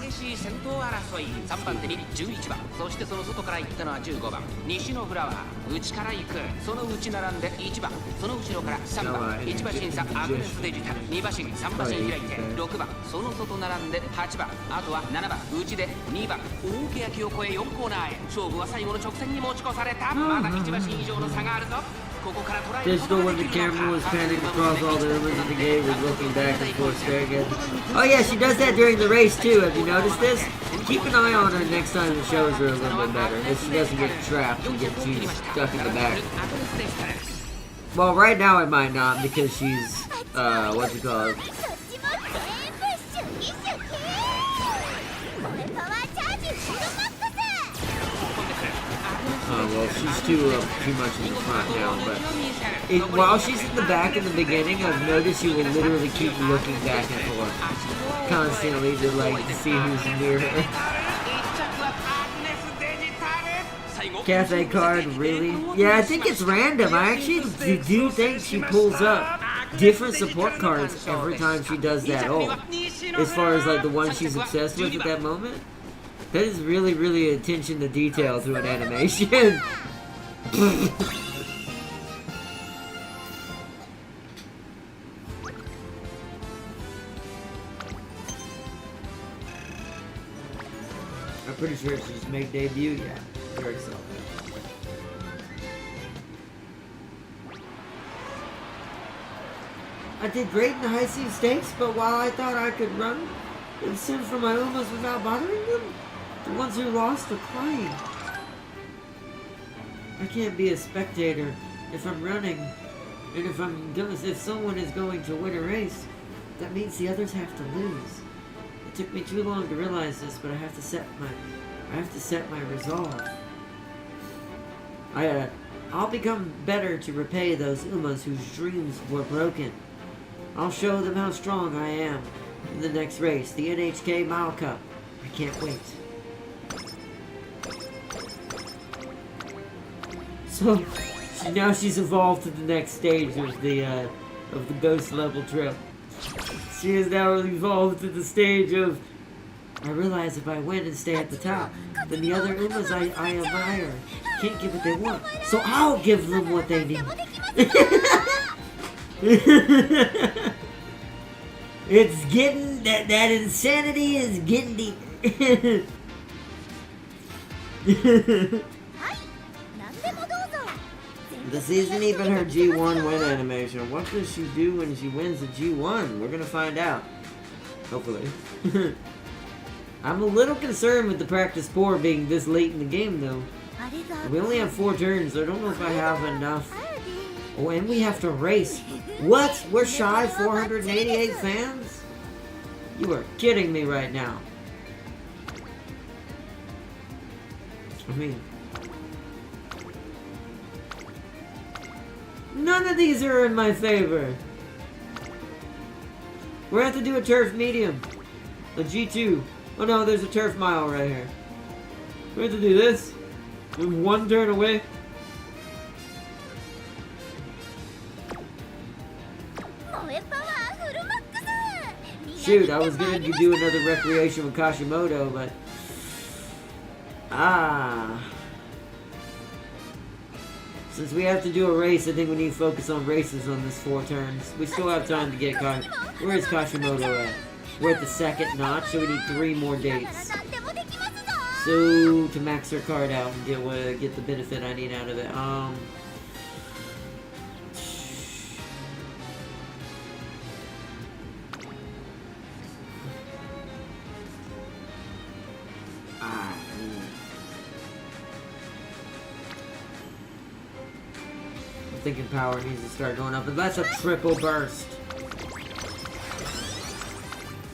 激しい先頭争い3番手に11番そしてその外から行ったのは15番西のフラワー内から行くその内並んで1番その後ろから3番1馬身差アグネスデジタル2馬身3馬身開いて6番その外並んで8番あとは7番内で2番大欅を越え4コーナーへ勝負は最後の直線に持ち越されたまだ1馬身以上の差があるぞ Digital, when the camera was panning across all the images of the game, was looking back and forth staring at. Oh yeah, she does that during the race too. Have you noticed this? Keep an eye on her next time it shows her a little bit better, if she doesn't get trapped and get too stuck in the back. Well, right now it might not because she's what's it called? そっちも全部シュキシュキこれパワーチャージフルマックス Oh well, she's too much in the front now. But while she's in the back in the beginning, I've noticed she will literally keep looking back and forth constantly to like see who's near her. Cafe card, really? Yeah, I think it's random. I actually do think she pulls up different support cards every time she does that ult. As far as like the one she's obsessed with at that moment. That is really, really attention to detail to an animation. I'm pretty sure it's just make debut, yeah. Very excited. I did great in the high seed stakes, but while I thought I could run and sim for my Umas without bothering them, the ones who lost are crying. I can't be a spectator if I'm running And if someone is going to win a race, that means the others have to lose. It took me too long to realize this, but I have to set my resolve. I'll become better to repay those Umas whose dreams were broken. I'll show them how strong I am in the next race, the NHK Mile Cup. I can't wait. So now she's evolved to the next stage of the ghost level trip. She has now evolved to the stage of, I realize if I win and stay at the top, then the other Umas I admire can't get what they want. So I'll give them what they need. It's getting, that insanity is getting deep. This isn't even her G1 win animation. What does she do when she wins the G1? We're gonna find out. Hopefully. I'm a little concerned with the practice 4 being this late in the game though. We only have 4 turns, so I don't know if I have enough. Oh, and we have to race. What? We're shy 488 fans? You are kidding me right now. I mean, none of these are in my favor. We're gonna have to do a turf medium. A G2. Oh no, there's a turf mile right here. We have to do this. We're 1 turn away. Shoot, I was gonna do another recreation with Kashimoto, but since we have to do a race, I think we need to focus on races on this 4 turns. We still have time to get Where is Kashimoto at? We're at the 2nd notch, so we need 3 more dates. So to max her card out and get the benefit I need out of it. I'm thinking power needs to start going up, and that's a triple burst.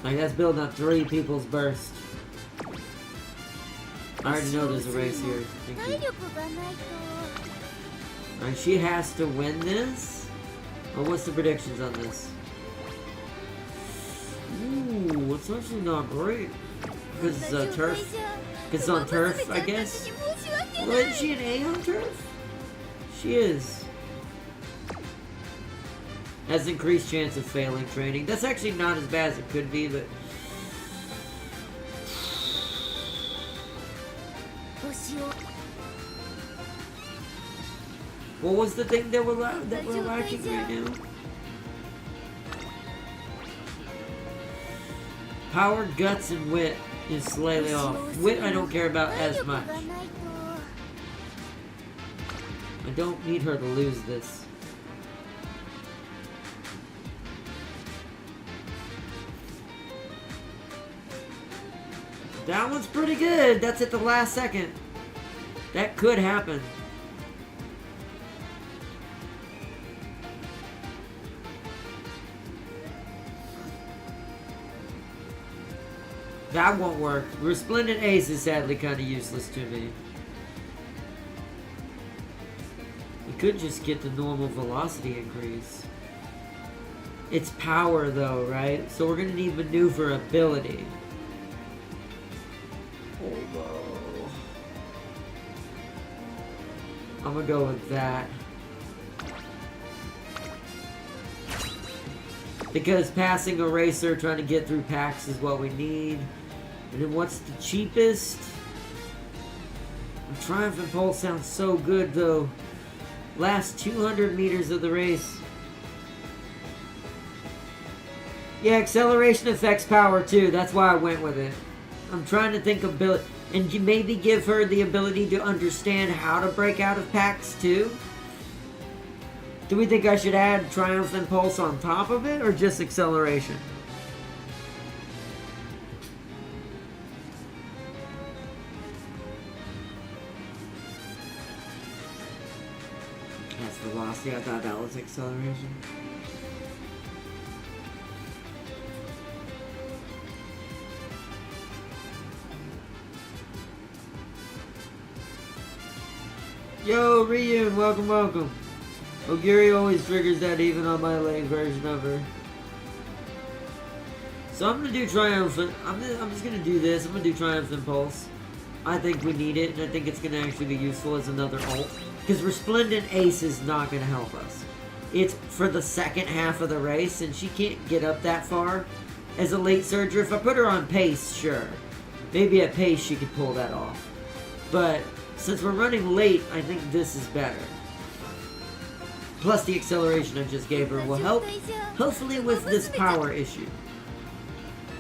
Like, that's building up 3 people's burst. I already know there's a race here. Thank you. Alright, she has to win this? Or what's the predictions on this? Ooh, it's actually not great. Because it's turf. Because it's on turf, I guess. Well, isn't she an A on turf? She is. Has increased chance of failing training. That's actually not as bad as it could be, but what was the thing that we're lacking right now? Power, guts, and wit is slightly off. Wit I don't care about as much. I don't need her to lose this. That one's pretty good. That's at the last second. That could happen. That won't work. Resplendent Ace is sadly kind of useless to me. We could just get the normal velocity increase. It's power though, right? So we're gonna need maneuverability. Although I'm gonna go with that. Because passing a racer, trying to get through packs is what we need. And then what's the cheapest? Triumph and Pulse sounds so good though. Last 200 meters of the race. Yeah, acceleration affects power too. That's why I went with it. I'm trying to think of and maybe give her the ability to understand how to break out of packs too. Do we think I should add Triumph and Pulse on top of it, or just acceleration? That's velocity. velocity. I thought that was acceleration. Yo, Ryun, welcome, welcome. Ogiri always triggers that even on my lane version of her. So I'm gonna do Triumphant. I'm just gonna do this. I'm gonna do Triumphant Pulse. I think we need it, and I think it's gonna actually be useful as another ult. Because Resplendent Ace is not gonna help us. It's for the second half of the race, and she can't get up that far as a late surger. If I put her on pace, sure. Maybe at pace she could pull that off. But since we're running late, I think this is better. Plus the acceleration I just gave her will help, hopefully, with this power issue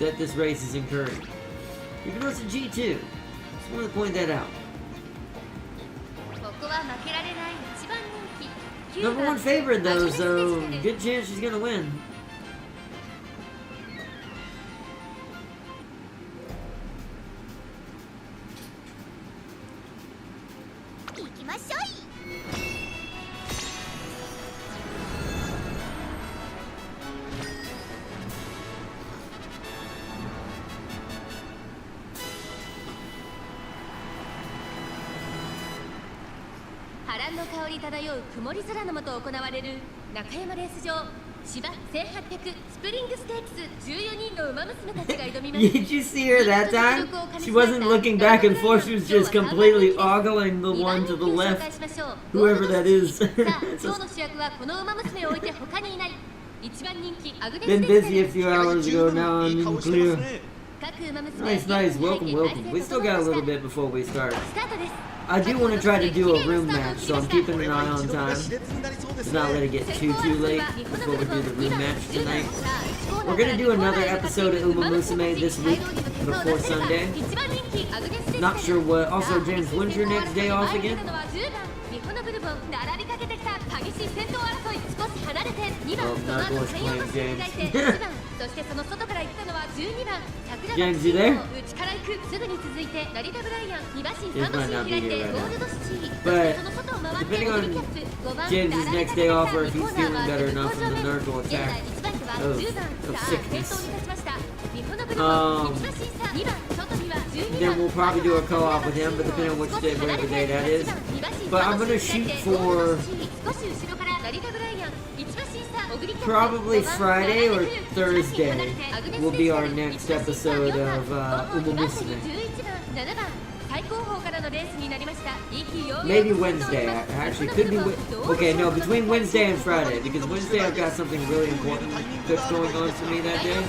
that this race is incurring. Even though it's a G2. Just want to point that out. Number one favorite though, so good chance she's gonna win. Did you see her that time? She wasn't looking back and forth, she was just completely ogling the one to the left. Whoever that is. Been busy a few hours ago, now I'm clear. Nice, nice, welcome, welcome. We still got a little bit before we start. I do want to try to do a room match, so I'm keeping an eye on time. Let's not let it get too late before we do the room match tonight. We're going to do another episode of Umamusume this week, before Sunday. Not sure what. Also, James, when's your next day off again? Oh, not going to play James. James, you there? James might not be here right now. But, depending on James' next day off or if he's feeling better enough from the Nurgle attack of sickness, then we'll probably do a co-op with him, but depending on which day, whatever day that is. But I'm going to shoot for probably Friday or Thursday will be our next episode of Umamusume. Maybe Wednesday, actually, could be, okay, no, between Wednesday and Friday, because Wednesday I've got something really important that's going on for me that day.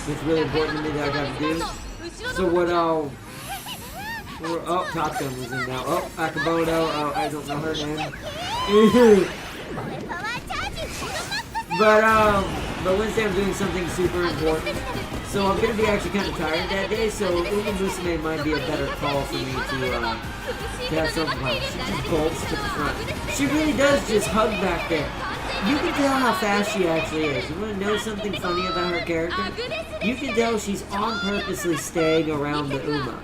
It's really important to me that I gotta do. So what oh, Top Gun was in now. Oh, Akaboto, oh, I don't know her name. But Wednesday I'm doing something super important. So I'm going to be actually kind of tired that day, so Umamusume might be a better call for me to have something like she just bolts to the front. She really does just hug back there. You can tell how fast she actually is. You want to know something funny about her character? You can tell she's on purposely staying around the Uma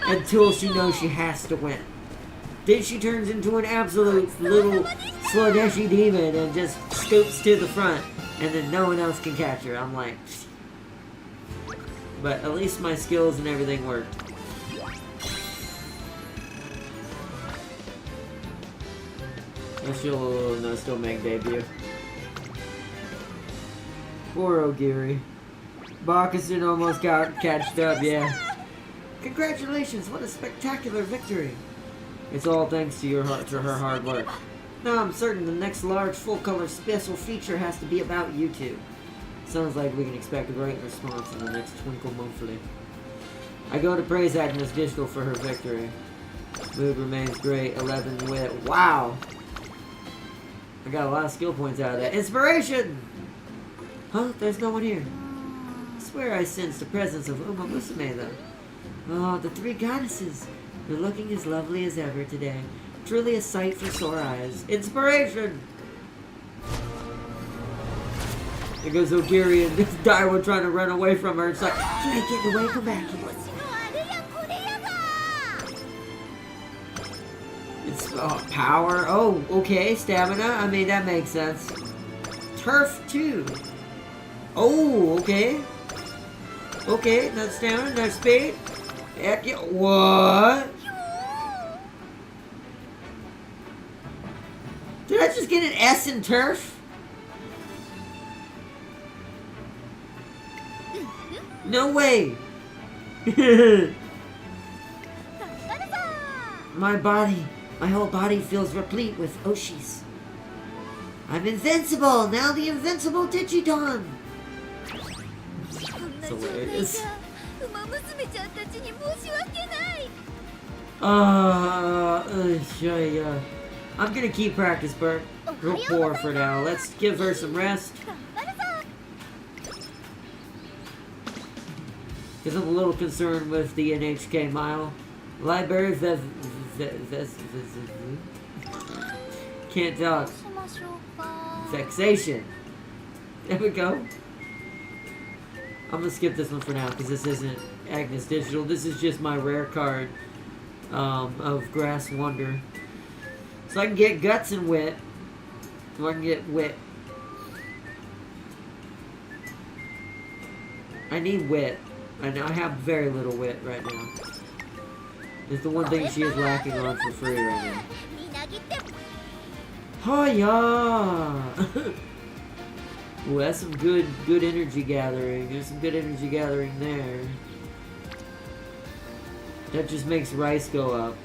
until she knows she has to win. Then she turns into an absolute little Slodeshi demon and just scoops to the front, and then no one else can catch her. I'm like... But at least my skills and everything worked. She'll still make debut. Poor Ogiri. Bakusin almost got catched up, yeah. Congratulations, what a spectacular victory. It's all thanks to her hard work. Now I'm certain the next large full-color special feature has to be about you two. Sounds like we can expect a great response in the next Twinkle Monthly. I go to praise Agnes Digital for her victory. Mood remains great, 11 wit. Wow! I got a lot of skill points out of that. Inspiration! Huh? There's no one here. I swear I sensed the presence of Umamusume though. Oh, the three goddesses. They're looking as lovely as ever today. Truly a sight for sore eyes. Inspiration! There goes Ogiri and Daiwa trying to run away from her. It's like, you ain't getting away, come back here. Oh, power. Oh, okay. Stamina. I mean, that makes sense. Turf, too. Oh, okay. Okay, that's stamina, that's speed. Heck yeah. What? Did I just get an S in turf? No way. My whole body feels replete with Oshis. I'm invincible! Now the invincible Digidon! It's hilarious. I'm gonna keep practice, Bert. Real poor for now. Let's give her some rest. Because I'm a little concerned with the NHK mile. Library can't talk. Vexation. There we go. I'm gonna skip this one for now because this isn't Agnes Digital. This is just my rare card of Grass Wonder. So I can get Guts and Wit. So I can get Wit. I need Wit. I know I have very little Wit right now. It's the one thing she is lacking on for free right now. Oh yeah! Ooh, that's some good energy gathering. There's some good energy gathering there. That just makes Rice go up.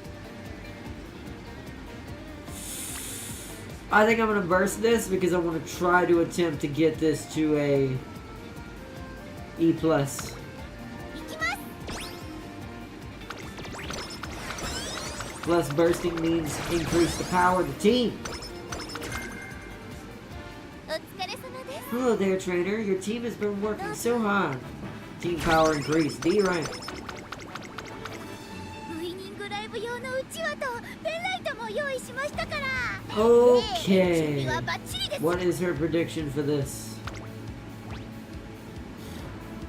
I think I'm gonna burst this because I want to try to attempt to get this to a E+. Plus bursting means increase the power of the team. Hello there, trainer. Your team has been working so hard. Team power increased. D rank. Okay. What is her prediction for this?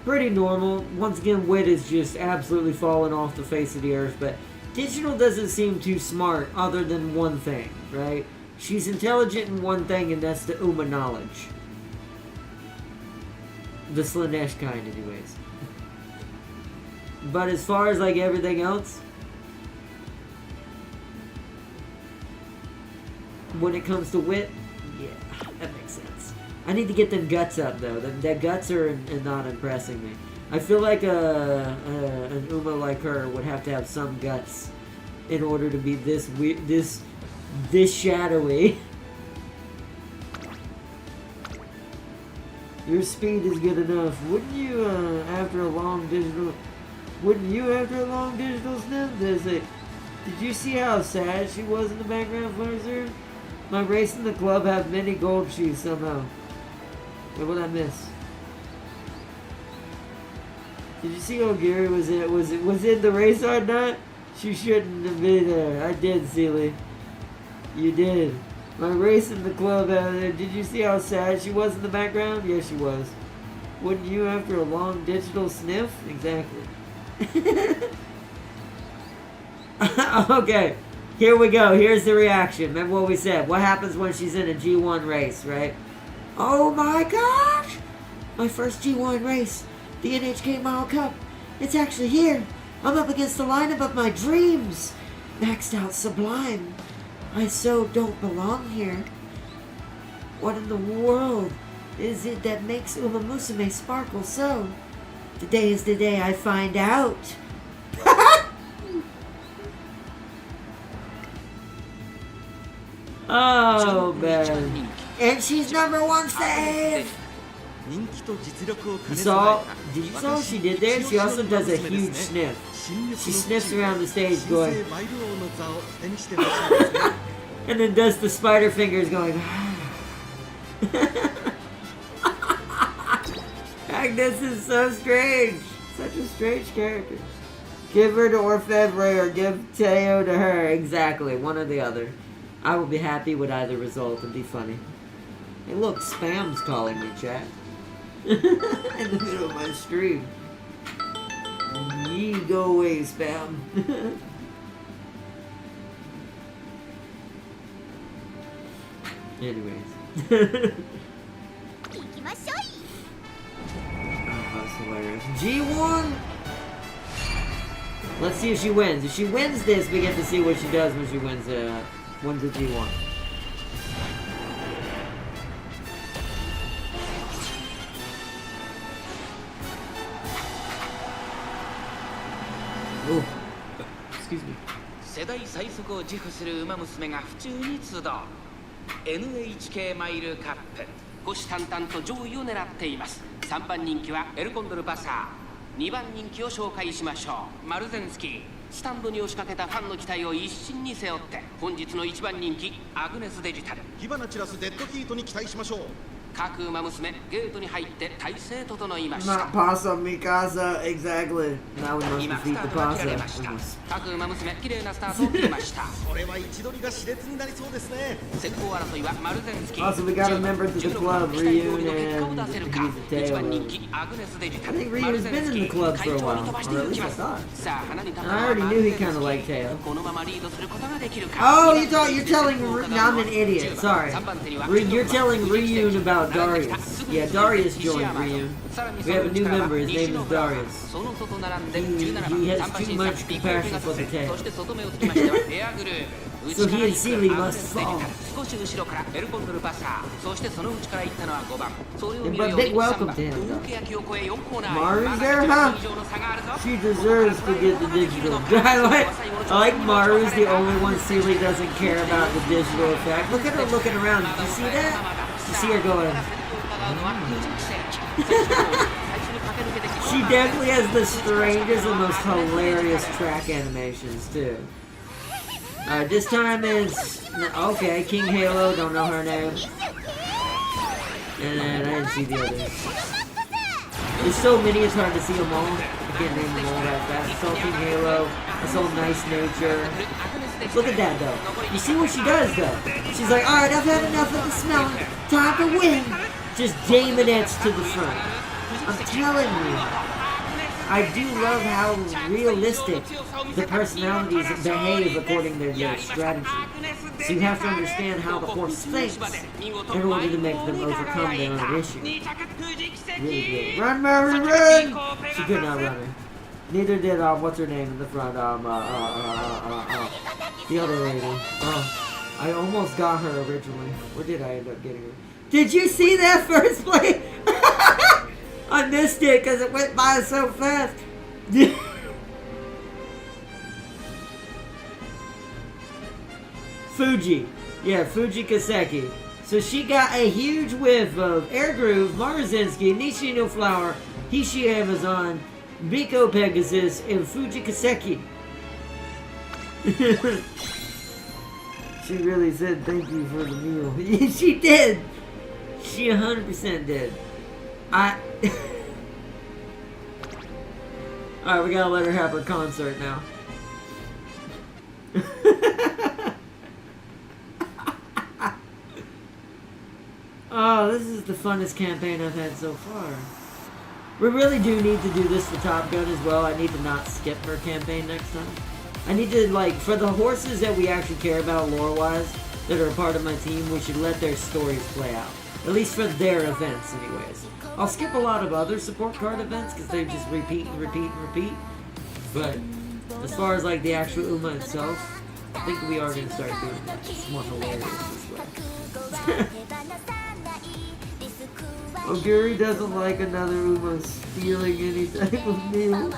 Pretty normal. Once again, Wit is just absolutely falling off the face of the earth, but Digital doesn't seem too smart other than one thing, right? She's intelligent in one thing, and that's the Uma knowledge. The Slanesh kind, anyways. But as far as, like, everything else, when it comes to Wit, yeah, that makes sense. I need to get them Guts up, though. Their Guts are not impressing me. I feel like an Uma like her would have to have some Guts in order to be this weird, this shadowy. Your speed is good enough. Wouldn't you, after a long digital sniff? There's a, did you see how sad she was in the background, Flarzer? My race in the club have many gold shoes somehow. What would I miss? Did you see Ogiri was in the race or not? She shouldn't have been there. I did, Sealy. You did. My race in the club, did you see how sad she was in the background? Yes, she was. Wouldn't you after a long digital sniff? Exactly. Okay, here we go. Here's the reaction. Remember what we said. What happens when she's in a G1 race, right? Oh my gosh! My first G1 race. The NHK Mile Cup. It's actually here. I'm up against the lineup of my dreams. Maxed out Sublime. I so don't belong here. What in the world is it that makes Umamusume sparkle so? Today is the day I find out. Oh man. And she's #1 save! You saw? Did you saw what she did there? She also does a huge sniff. She sniffs around the stage going, and then does the spider fingers going. Agnes is so strange. Such a strange character. Give her to Orfevre or give Teo to her. Exactly, one or the other. I will be happy with either result. It'd be funny. Hey look, Spam's calling me, chat. In the middle of my stream. Ye go away, Spam. Anyways. 行きましょう。 Oh, that's hilarious. G1! Let's see if she wins. If she wins this, we get to see what she does when she wins a G1. Oh, excuse me. 世代最速を自負する馬娘が府中に集う NHK マイルカップ虎視眈々と上位を狙っています。3番人気はエルコンドルバサー、2番人気を紹介しましょう。マルゼンスキー、スタンドに押しかけたファンの期待を一身に背負って本日の1番人気アグネスデジタル、火花散らすデッドヒートに期待しましょう。各馬娘ゲートに入って体勢整いました。 Not Pasa Mikasa, exactly. Now we must 今 defeat スタ the ートが切られ Pasa. ました We must. 各馬娘綺麗なスタートを切りましたこれは位置取りが熾烈になりそうですね。先行争いはマルゼンスキー、 Also, we got a member to the 16番 club, 期待通りの結果を Ryun, 出せる and か。 he's 1 番 a 人 Taylor. 気アグネスデジタ I ル、 think マル Ryu's ゼン been ス in キ the ー club 会 for a 長に while, 飛ばし or て at い least き I ます thought. さあ鼻にかか I る already マ knew ル he ゼン kind ス of キ liked ー、 Tail. このままリードすることができるか。 Oh, you thought you're telling I'm an idiot. Sorry. You're telling Ryun about Darius. Yeah, Darius joined Ryun. We have a new member. His name is Darius. その外並んで He 17 has 番 too 3 much 番審査 compassion for the そ tail. して外目をつきましてはエアグルー So he and Seeley must fall. 少し後ろからエルコンドルバサー、そしてその内から行ったのは5番、それを見 But るように big 3 welcome 番 to him, 大け焼きを越え4コーナー Maru's there, huh? 以上の差があるぞ。 She deserves to get the digital. I like Maru's the only one Seeley doesn't care about the digital effect. Look at her looking around. Did you see that? You see her going. She definitely has the strangest and most hilarious track animations too. Alright, this time is okay, King Halo, don't know her name. And then I didn't see the others. There's so many, it's hard to see them all. I can't name them all that fast. I saw King Halo, I saw Nice Nature. Look at that though. You see what she does though? She's like, alright, I've had enough of the smell. Time to win. Just Daemonettes to the front. I'm telling you. I do love how realistic the personalities behave according to their strategy. So you have to understand how the horse thinks in order to make them overcome their own issue. Really good. Run, Mary, run! She could not run her. Neither did, what's her name in the front? The other lady. Oh, I almost got her originally. Where did I end up getting her? Did you see that first play? I missed it because it went by so fast. Fuji. Yeah, Fuji Kaseki. So she got a huge whiff of Air Groove, Maruzinski, Nishino Flower, Hishi Amazon, Biko Pegasus, and Fuji Kaseki. She really said thank you for the meal. She did. She 100% did. Alright, we gotta let her have her concert now. Oh, this is the funnest campaign I've had so far. We really do need to do this for Top Gun as well. I need to not skip her campaign next time. I need to, like, for the horses that we actually care about lore-wise, that are a part of my team, we should let their stories play out. At least for their events, anyways. I'll skip a lot of other support card events, because they just repeat and repeat and repeat. But, as far as, like, the actual Uma itself, I think we are going to start doing that. It's more hilarious this way. Oguri doesn't like another Uma stealing any type of meal.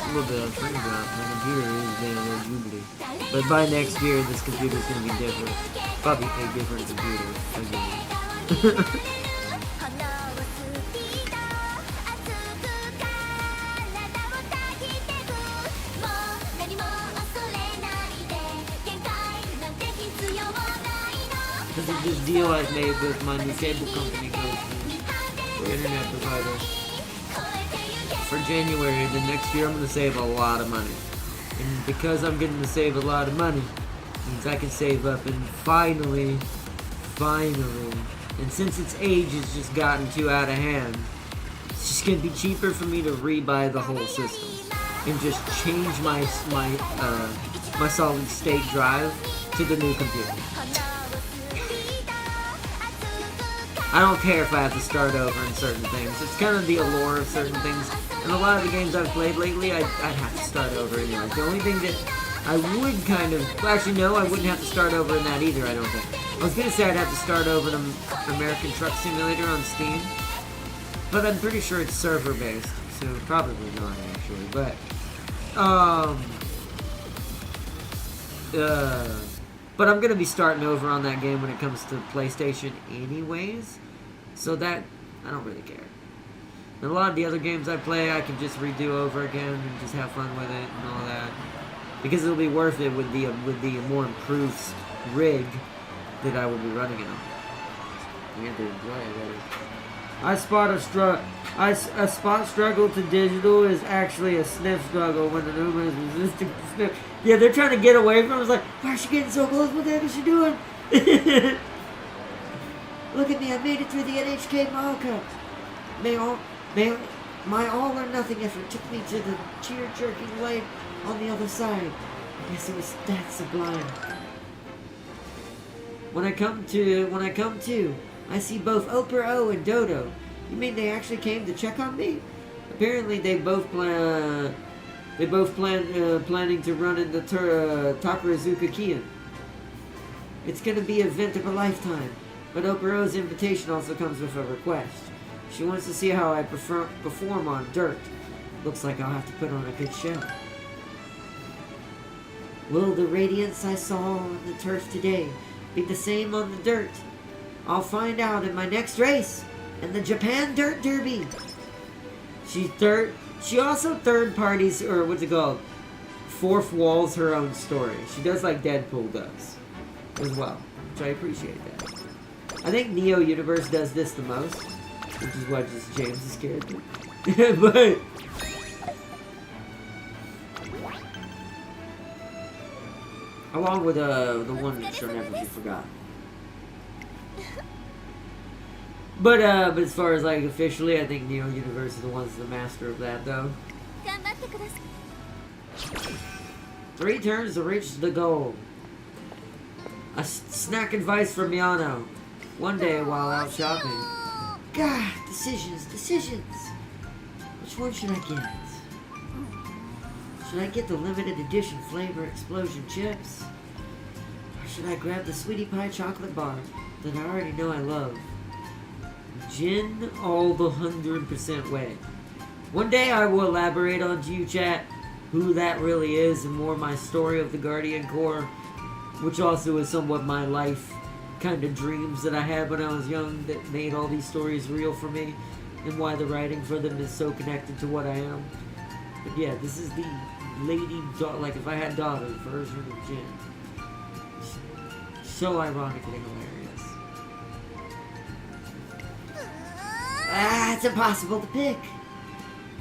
A little bit of trigger drop. My computer is being a little jubilee. But by next year, this computer is going to be different. Probably a different computer. Again. Because of this deal I've made with my new cable company goes for internet provider. For January, the next year I'm going to save a lot of money. And because I'm getting to save a lot of money, means I can save up and finally And since its age has just gotten too out of hand, it's just gonna be cheaper for me to rebuy the whole system and just change my solid state drive to the new computer. I don't care if I have to start over in certain things. It's kind of the allure of certain things. And a lot of the games I've played lately, I'd have to start over anyway. The only thing that I would kind of... Well, actually, no, I wouldn't have to start over in that either, I don't think. I was going to say I'd have to start over in American Truck Simulator on Steam. But I'm pretty sure it's server-based. So probably not, actually. But I'm going to be starting over on that game when it comes to PlayStation anyways. So that, I don't really care. And a lot of the other games I play, I can just redo over again and just have fun with it and all that. Because it'll be worth it with the more improved rig that I will be running it on. You have to enjoy it, really. A spot struggle to digital is actually a sniff struggle when the Uma is resisting to sniff. Yeah, they're trying to get away from it. It's like, why is she getting so close? What the heck is she doing? Look at me, I made it through the NHK Mile Cup. My all or nothing effort took me to the tear-jerking lane on the other side. I guess it was that sublime. When I come to, I see both Oper O and Dodo. You mean they actually came to check on me? Apparently they both planning to run in the Takarazuka Kian. It's gonna be an event of a lifetime. But Oper O's invitation also comes with a request. She wants to see how I perform on dirt. Looks like I'll have to put on a good show. Will the radiance I saw on the turf today be the same on the dirt? I'll find out in my next race in the Japan Dirt Derby. She also third parties, or what's it called? Fourth walls her own story. She does like Deadpool does as well, which I appreciate that. I think Neo Universe does this the most, which is why just James' character. But along with the one that shall never be forgotten. But as far as like officially, I think Neo Universe is the one's the master of that though. 3 turns to reach the goal. A snack advice from Miyano. One day while out shopping. God, decisions. Which one should I get? Should I get the limited edition flavor explosion chips? Or should I grab the sweetie pie chocolate bar that I already know I love? Gin all the 100% way. One day I will elaborate on to you, chat, who that really is and more my story of the Guardian Corps, which also is somewhat my life kind of dreams that I had when I was young that made all these stories real for me and why the writing for them is so connected to what I am. But yeah, this is the like if I had daughters version of Jin. So ironically hilarious. It's impossible to pick.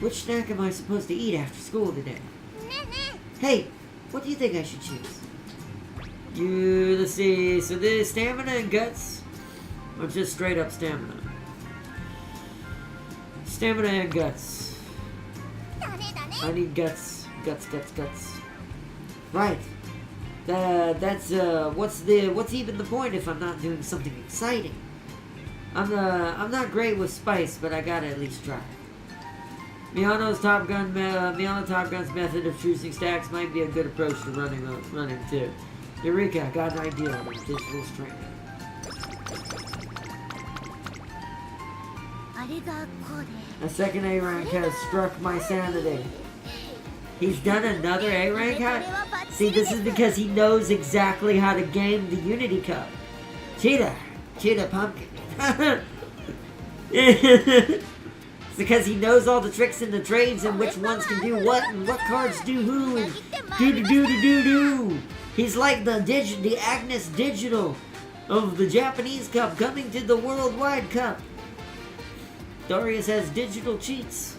Which snack am I supposed to eat after school today? Hey, what do you think I should choose? Let's see, so the stamina and guts, or just straight up stamina? Stamina and guts. I need guts. Guts. Right. That's what's even the point if I'm not doing something exciting? I'm not great with spice, but I gotta at least try. Miyano Top Gun's method of choosing stacks might be a good approach to running too. Eureka, I got an idea on digital streaming. A second A rank has struck my sanity. He's done another A rank? See, this is because he knows exactly how to game the Unity Cup. Cheetah Pumpkin. It's because he knows all the tricks and the trades and which ones can do what and what cards do who and do. He's like the Agnes Digital of the Japanese Cup coming to the Worldwide Cup. Darius has digital cheats.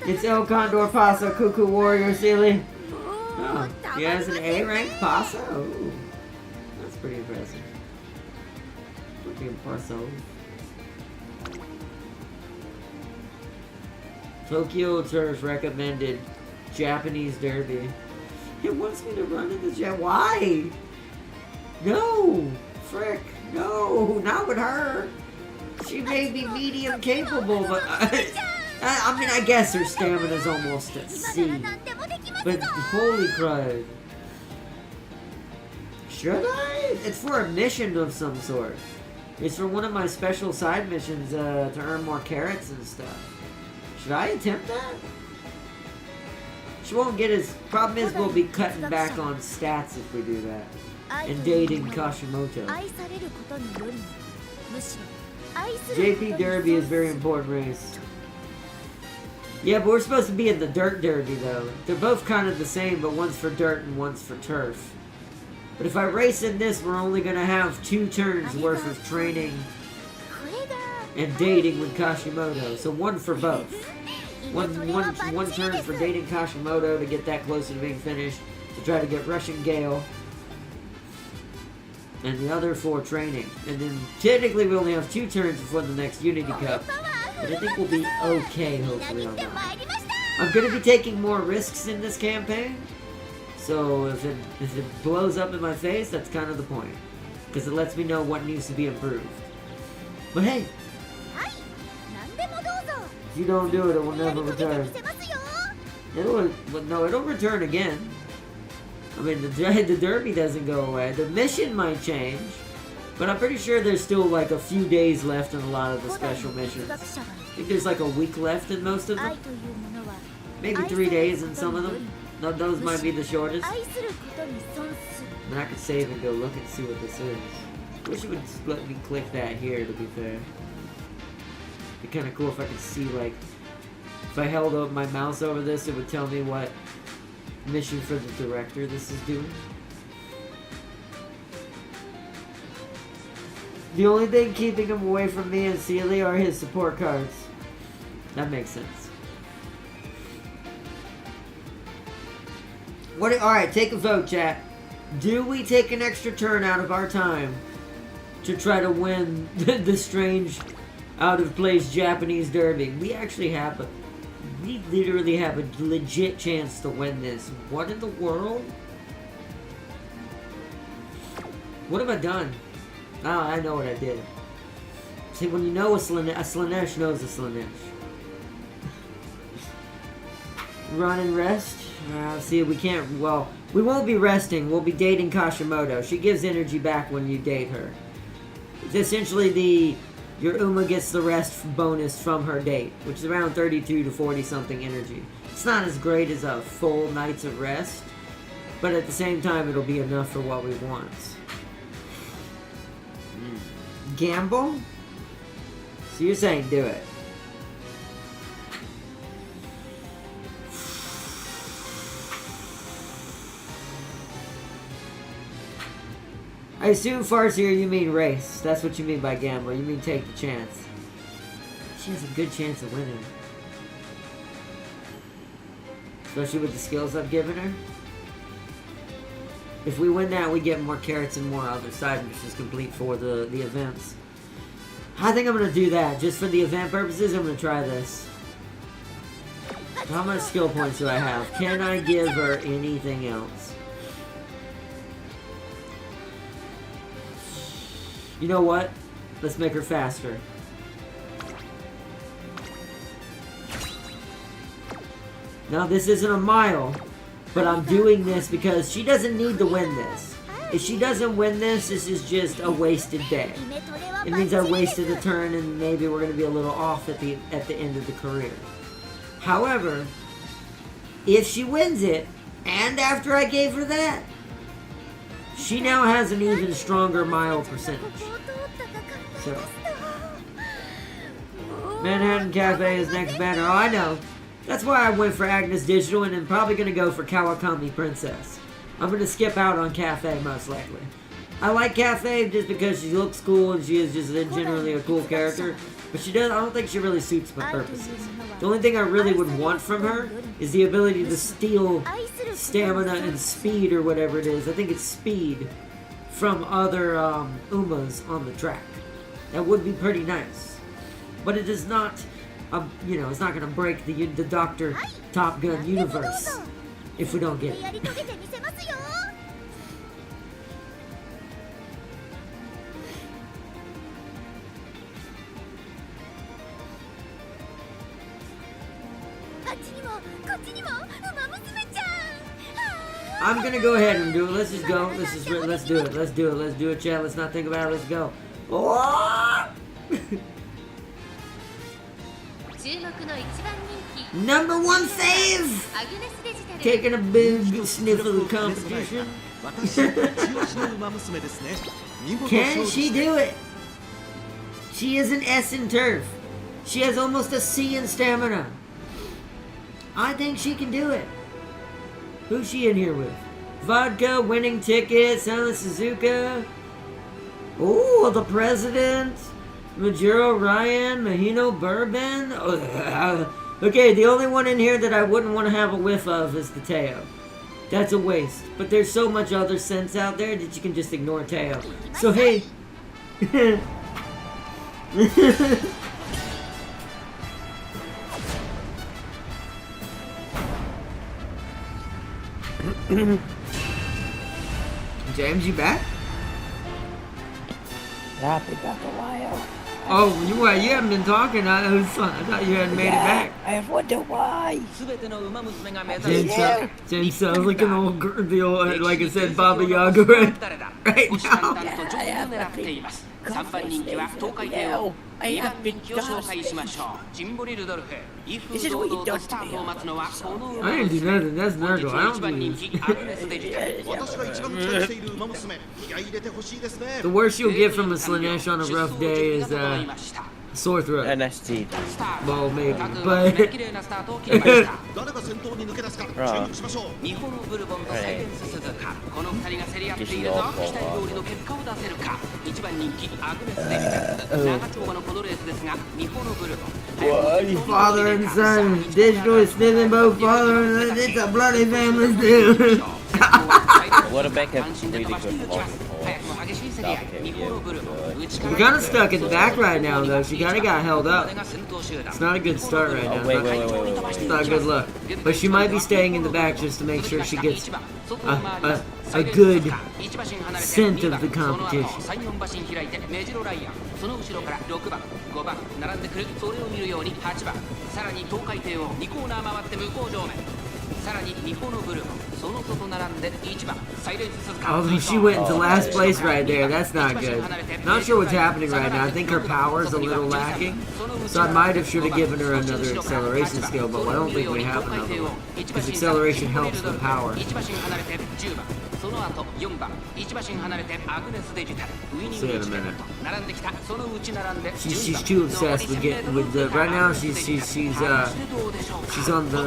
It's El Condor Paso, Cuckoo Warrior, silly. Oh, he has an A rank Paso. Ooh, that's pretty Qué pasó? Tokyo Turf recommended Japanese Derby. It wants me to run in the jet. Why? No! Frick! No! Not with her! She may be medium capable, but I mean, I guess her stamina's almost at C. But holy crud. Should I? It's for a mission of some sort. It's for one of my special side missions to earn more carrots and stuff. Should I attempt that? She won't get as... Problem is we'll be cutting back on stats if we do that. And dating Kashimoto. JP Derby is a very important race. Yeah, but we're supposed to be in the Dirt Derby though. They're both kind of the same, but one's for dirt and one's for turf. But if I race in this, we're only gonna have 2 turns worth of training and dating with Kashimoto. So one for both. One turn for dating Kashimoto to get that closer to being finished, to try to get Russian Gale. And the other for training. And then technically we only have 2 turns before the next Unity Cup. But I think we'll be okay, hopefully, on that. I'm gonna be taking more risks in this campaign. So if it blows up in my face, that's kind of the point. Because it lets me know what needs to be improved. But hey! If you don't do it, it will never return. It'll return again. I mean, the derby doesn't go away. The mission might change. But I'm pretty sure there's still like a few days left in a lot of the special missions. I think there's like a week left in most of them. Maybe 3 days in some of them. No, those might be the shortest. I mean, I could save and go look and see what this is. Wish it would let me click that here, to be fair. It'd be kind of cool if I could see, like, if I held up my mouse over this, it would tell me what mission for the director this is doing. The only thing keeping him away from me and Celia are his support cards. That makes sense. Alright, take a vote, chat. Do we take an extra turn out of our time to try to win the strange, out-of-place Japanese derby? We actually have we literally have a legit chance to win this. What in the world? What have I done? Oh, I know what I did. See, when you know a Slanesh knows a Slanesh. Run and rest? See, we can't, well, we won't be resting. We'll be dating Kashimoto. She gives energy back when you date her. It's essentially your Uma gets the rest bonus from her date, which is around 32 to 40 something energy. It's not as great as a full night's of rest, but at the same time, it'll be enough for what we want. Gamble? So you're saying do it. I assume Farseer you mean race. That's what you mean by gamble. You mean take the chance. She has a good chance of winning. Especially with the skills I've given her. If we win that, we get more carrots and more other side missions complete for the events. I think I'm going to do that. Just for the event purposes, I'm going to try this. How much skill points do I have? Can I give her anything else? You know what? Let's make her faster. Now, this isn't a mile, but I'm doing this because she doesn't need to win this. If she doesn't win this, this is just a wasted day. It means I wasted a turn and maybe we're going to be a little off at the end of the career. However, if she wins it, and after I gave her that, she now has an even stronger mile percentage. So, Manhattan Cafe is next banner. Oh, I know. That's why I went for Agnes Digital, and I'm probably going to go for Kawakami Princess. I'm going to skip out on Cafe, most likely. I like Cafe just because she looks cool and she is just generally a cool character. But I don't think she really suits my purposes. The only thing I really would want from her is the ability to steal stamina and speed or whatever it is. I think it's speed from other Umas on the track. That would be pretty nice. But it is not, you know, it's not going to break the Dr. Top Gun universe if we don't get it. やり遂げてみせますよ。あっちにもこっちにもウマ娘ちゃん。 I'm gonna go ahead and do it. Let's just go. Let's do it. Let's do it. Let's do it, chat. Let's not think about it. Let's go. Oh! 注目の一番人気 Number one save! アグネスデジタル Taking a big sniff of the competition. 私一押しのウマ娘ですね。見事勝 Can 利 she して do it? She is an S in turf. She has almost a C in stamina. I think she can do it. Who's she in here with? Vodka, winning ticket, Silent Suzuka. Oh, the president. Majuro Ryan, Mahino Bourbon. Okay, the only one in here that I wouldn't want to have a whiff of is the Teo. That's a waste. But there's so much other scents out there that you can just ignore Teo. So hey. James, you back? Yeah, I've been back a while. Oh, you haven't been talking. I thought you hadn't made it back. I wonder why. James sounds like an old girl, like I said, Baba Yaga right now. 3番人気は東海帝王、2番人気を紹介しましょう。ジンボリルドルフ、威風堂々とスタートを待つのはこの馬 I didn't do nothing. That's Nurgle. I 1 don't 番 do 人 this. 気アグネスデジタル。私が一番期待しているウマ娘、気合い入れてほしいですね。 The worst you'll get from a Slanesh on a rough day is sore throat. NST. Well, maybe, 各 but 馬綺麗なスタートを切りました。誰が先頭に抜け出すか注目しましょう。日本のブルボンとサイレンス鈴鹿、この2人が競り合っているぞ。期待通りの結果を出せるか。1番人気アグネスデジタル。長丁場のこのレースですが、日本のブルボン。 father and son, digital is sniffing both father and son. It's a bloody family still. What a make a really good vlog. We're kind of stuck in the back right now, though. She kind of got held up. It's not a good start right now. Oh, wait. It's not a good look. But she might be staying in the back just to make sure she gets a good scent of the competition. その後ろから6番、5番並んでくる。それを見るように8番、さらに東海帝王2コーナー回って向こう上面。さらに日本のブルボン、その外並んで1番、サイレンス鈴鹿。 Although she went into last place right there, that's not good. Not sure what's happening right now. I think her power is a little lacking. So I might have should have given her another acceleration skill, but I don't think we have another one. Because acceleration helps the power. 1馬身離れて10番、その後4番、1馬身離れてアグネスデジタル、ウイニングエチケット並んできた。その内並んで She's too obsessed with getting with the right now. She's on the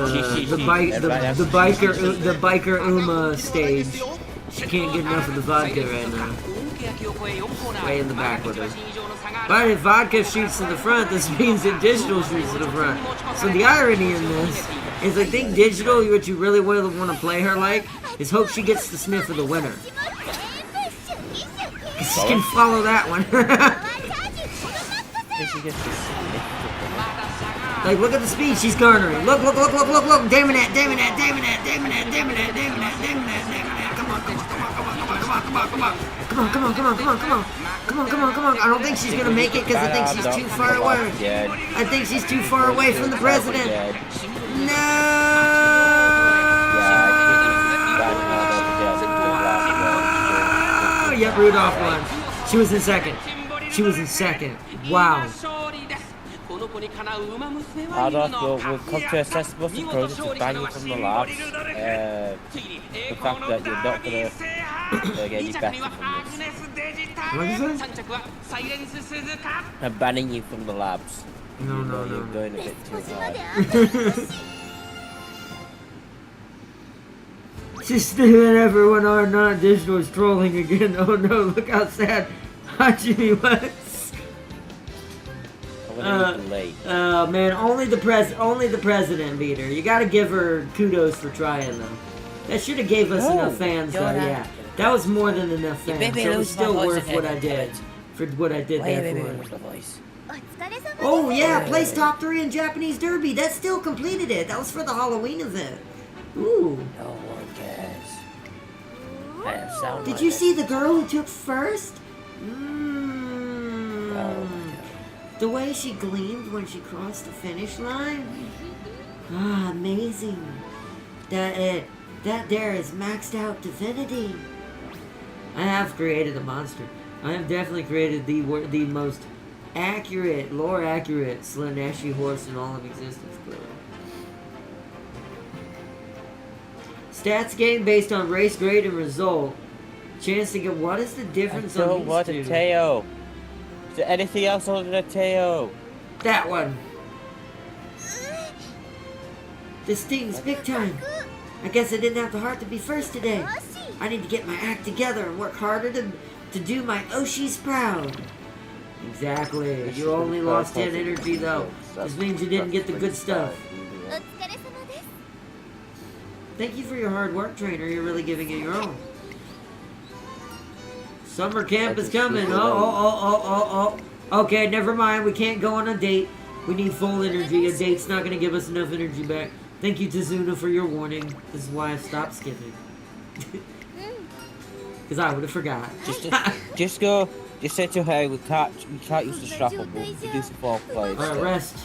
biker Uma stage. She can't get enough of the vodka right now. Way in the back with her. But if vodka shoots to the front, this means that digital shoots to the front. So the irony in this is, I think digital, what you really want to play her like, is hope she gets the sniff of the winner. She can follow that one. Like, look at the speed she's garnering. Look. Damn it. Come on. I don't think she's gonna make it because I think she's too far away. I think she's too far away from the president. No! Yep, Rudolph won. She was in second. Wow. Rudolph will come to assess what's the process to ban you from the labs. The fact that you're not going to get any better from this. What is that? I'm banning you from the labs. No. You're going a bit too hard. She's sniffing everyone are not digital is trolling again. Oh no, look how sad Hajime was. Man, only the president beat her. You gotta give her kudos for trying though. That should have gave us enough fans though, yeah. That was more than enough fans. So it was still worth what I did for what I did there for her. What's the voice? Oh yeah, place top 3 in Japanese Derby. That still completed it. That was for the Halloween event. Ooh. No one cares. That sound Did like you it. see the girl who took first? Oh my god. The way she gleamed when she crossed the finish line. Ah, amazing. That there is maxed out divinity. I have created a monster. I have definitely created the most accurate, lore accurate Slaneshi horse in all of existence, clearly. Stats gained based on race grade and result. Chance to get. What is the difference I on don't these want two? a Teo. Is there anything else other than a Teo? That one. This stings big time. I guess I didn't have the heart to be first today. I need to get my act together and work harder to do my Oshis proud. Exactly. You only lost 10 energy though. This means you didn't get the good stuff. Thank you for your hard work, trainer. You're really giving it your all. Summer camp is coming. Oh. Okay, never mind. We can't go on a date. We need full energy. A date's not going to give us enough energy back. Thank you, Tazuna, for your warning. This is why I stopped skipping. Because I would have forgot. Just go. Just say to her we can't use the shuffle, but we can do some foreplay. Alright, rest.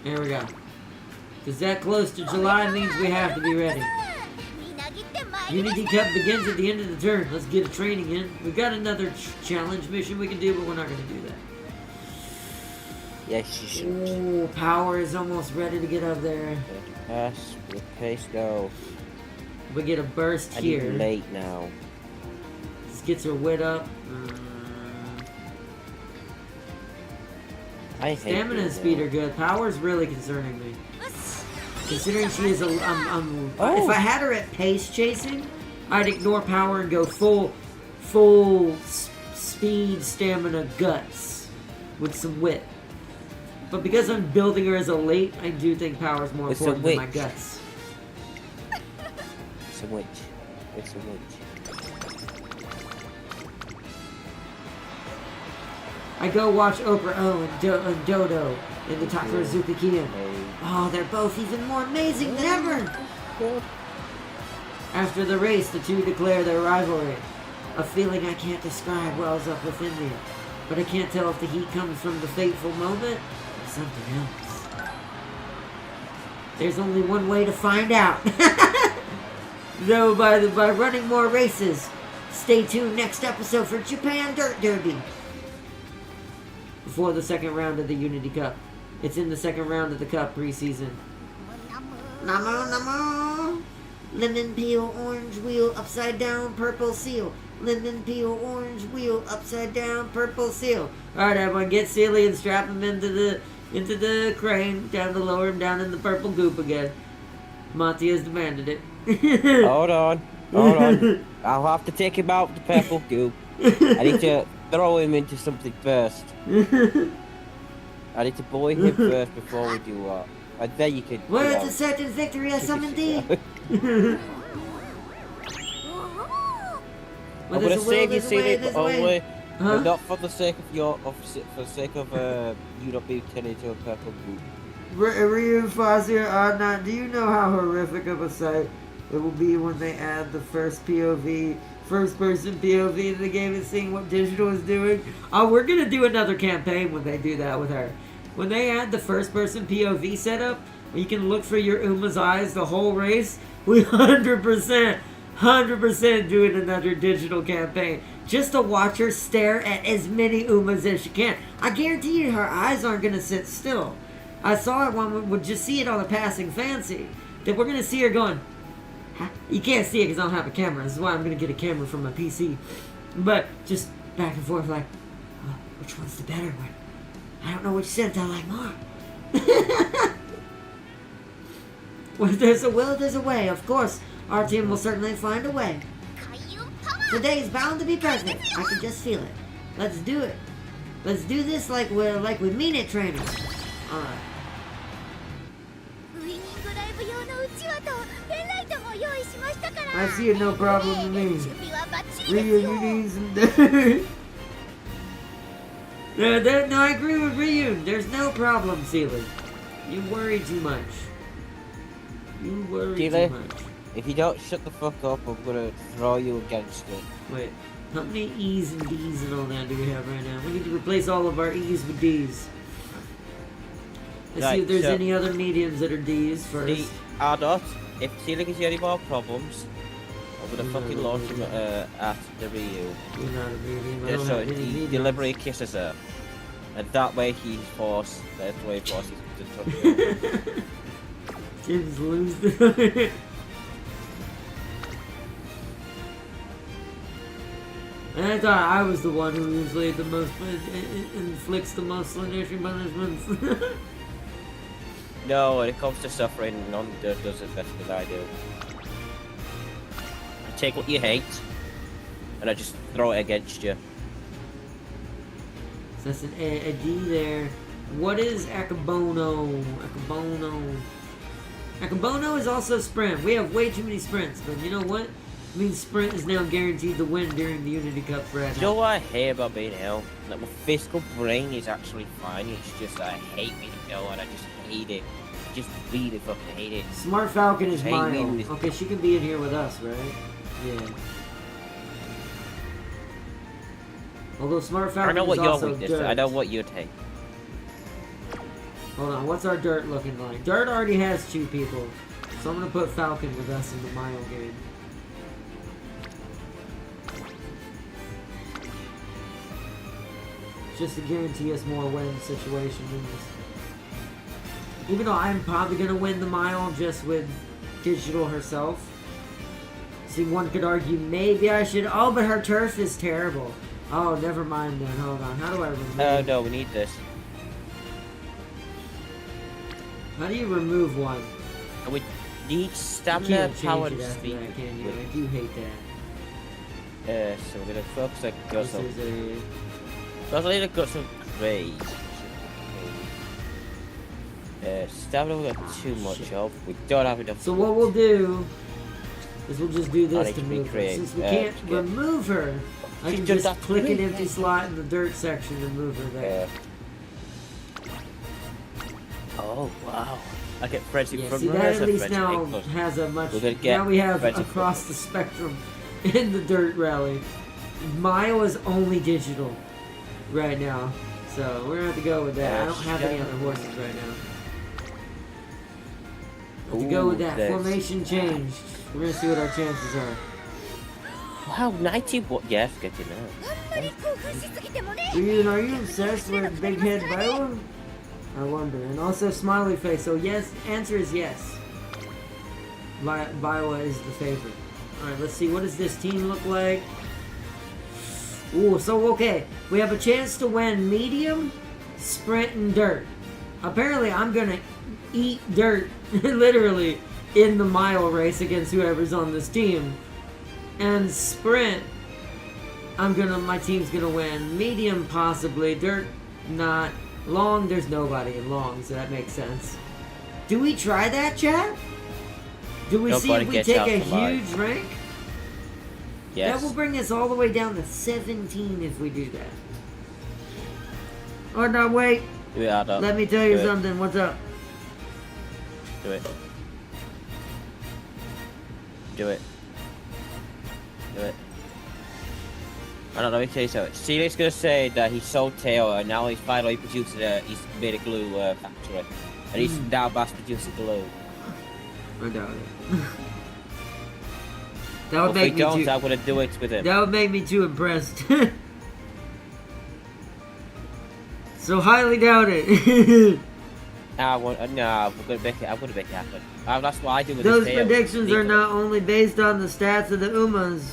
There we go. Because that close to July means we have to be ready. Unity Cup begins at the end of the turn. Let's get a training in. We've got another challenge mission we can do, but we're not going to do that. Yes, you should. Ooh, power is almost ready to get up there. Yes, with pace go. We get a burst I here. need late now. This gets her wit up. I hate Stamina and speed are good. Power is really concerning me. Considering she is if I had her at pace chasing, I'd ignore power and go full speed, stamina, guts with some wit. But because I'm building her as a late, I do think power is more important than my guts. It's a witch. It's a witch. I go watch Oprah O and Dodo in the Takarazuka Kian. Oh, they're both even more amazing than ever! After the race, the two declare their rivalry. A feeling I can't describe wells up within me, but I can't tell if the heat comes from the fateful moment or something else. There's only one way to find out. Though by running more races. Stay tuned next episode for Japan Dirt Derby. Before the second round of the Unity Cup. It's in the second round of the Cup preseason. Namo, namo. Lemon peel, orange wheel, upside down, purple seal. Lemon peel, orange wheel, upside down, purple seal. Alright, everyone, get Sealy and strap him into the crane, down to lower him down in the purple goop again. Monty has demanded it. Hold on. I'll have to take him out of the purple goop. I need to throw him into something first. I need to buoy him first before we do that. And then you can. Well, it's a certain victory I summon thee. I'm gonna save you, Sealy, but only, but not for the sake of for the sake of you not being turned into a purple goop. Ryu Fazir Adnan, do you know how horrific of a sight it will be when they add the first person POV in the game and seeing what Digital is doing? Oh, we're gonna do another campaign when they do that with her. When they add the first person POV setup, where you can look for your Uma's eyes the whole race, we 100% doing another Digital campaign. Just to watch her stare at as many Umas as she can. I guarantee you her eyes aren't gonna sit still. I saw it when we would just see it on a passing fancy. That we're gonna see her going, huh? You can't see it because I don't have a camera. This is why I'm gonna get a camera from my PC. But just back and forth like, oh, which one's the better one? I don't know which scent I like more. Well, there's a will, there's a way. Of course, our team will certainly find a way. Today's bound to be perfect. I can just feel it. Let's do it. Let's do this like we mean it, trainer. Alright. I see it no problem to me. 準備はバッチリ Ryu, です you よ need some dirt. No, I agree with Ryu. There's no problem, Sealy. You worry too much. You worry Sealy? too much. If you don't shut the fuck up, I'm gonna throw you against it. Wait, how many E's and D's and all that do we have right now? We need to replace all of our E's with D's. Let's see Right, if there's so- any other mediums that are D's first. See, Ardot, if Sealy gives you any more problems, I'm gonna fucking launch him at the Ryu. You're not a medium. I Yeah, don't so have any he mediums. deliberately kisses her. And that way he's forced, that's the way he forces to touch her. Kids lose the... And I thought I was the one who usually the most inflicts the most slender punishments. No, when it comes to suffering, none does it better than I do. I take what you hate, and I just throw it against you. So that's a D there. What is Akabono? Akabono is also sprint. We have way too many sprints, but you know what? I mean, sprint is now guaranteed to win during the Unity Cup for You know what I hate about being ill? Like, my physical brain is actually fine, it's just I hate being ill, and I just hate it. I just really fucking hate it. Smart Falcon is Hey, Mile. we- Okay, she can be in here with us, right? Yeah. Although Smart I Falcon know what is your also weakness is, dirt. I know what you'd hate. Hold on, what's our dirt looking like? Dirt already has 2 people, so I'm gonna put Falcon with us in the Mile game. Just to guarantee us more win situation in this. Even though I'm probably gonna win the Mile just with Digital herself. See, one could argue maybe I should. Oh, but her turf is terrible. Oh, never mind then. Hold on. How do I remove? Oh no, we need this. How do you remove one? And we need You stamina, can't power, change and it after speed. that, can you? I do hate that. So we're gonna focus on This Gussel. is a... So I need a Gussel grade. Stamina we got too much of. We don't have enough. So what we'll do is we'll just do I this need to to move her. recreate, Since we get- can't remove her, I She can just just has to click an do it. empty slot in the dirt section and move her there. Oh wow! I get Freddy Yeah, from see, that Runners at and least Freddy now Nicholas. has a much... We're gonna get Now we have Freddy across from- the spectrum in the dirt rally. Mile is only digital right now. So we're gonna have to go with that. I don't have any other horses right now. To go with that Ooh, formation changed. We're gonna see what our chances are. Wow, 91. Yes, get to know. あんまり興奮しすぎてもね Ryu, are you obsessed with Big Head Viola? I wonder. And also Smiley Face. So yes, answer is yes. Viola is the favorite. Alright, let's see. What does this team look like? Ooh, so okay. We have a chance to win medium, sprint, and dirt. Apparently, I'm gonna eat dirt, literally, in the mile race against whoever's on this team. And sprint, my team's gonna win. Medium, possibly. Dirt, not. Long, there's nobody in long, so that makes sense. Do we try that, chat? Do we see Nobody if we gets take out a alive. huge rank? Yes. That will bring us all the way down to 17 if we do that. Oh no, wait. Do it, Ardot. Let me tell you Do it. something. What's up? Do it. Do it. Do it. I don't know, let me tell you something. Steely's gonna say that he sold Teo and now he's finally produced he's made a glue factory. And he's now mass producing glue. I doubt it. that But would if we make me don't, too. I'm gonna do it with him. That would make me too impressed. So highly doubt it. No, we're gonna make it happen. That's what I do with Those this Teo. predictions are not only based on the stats of the Umas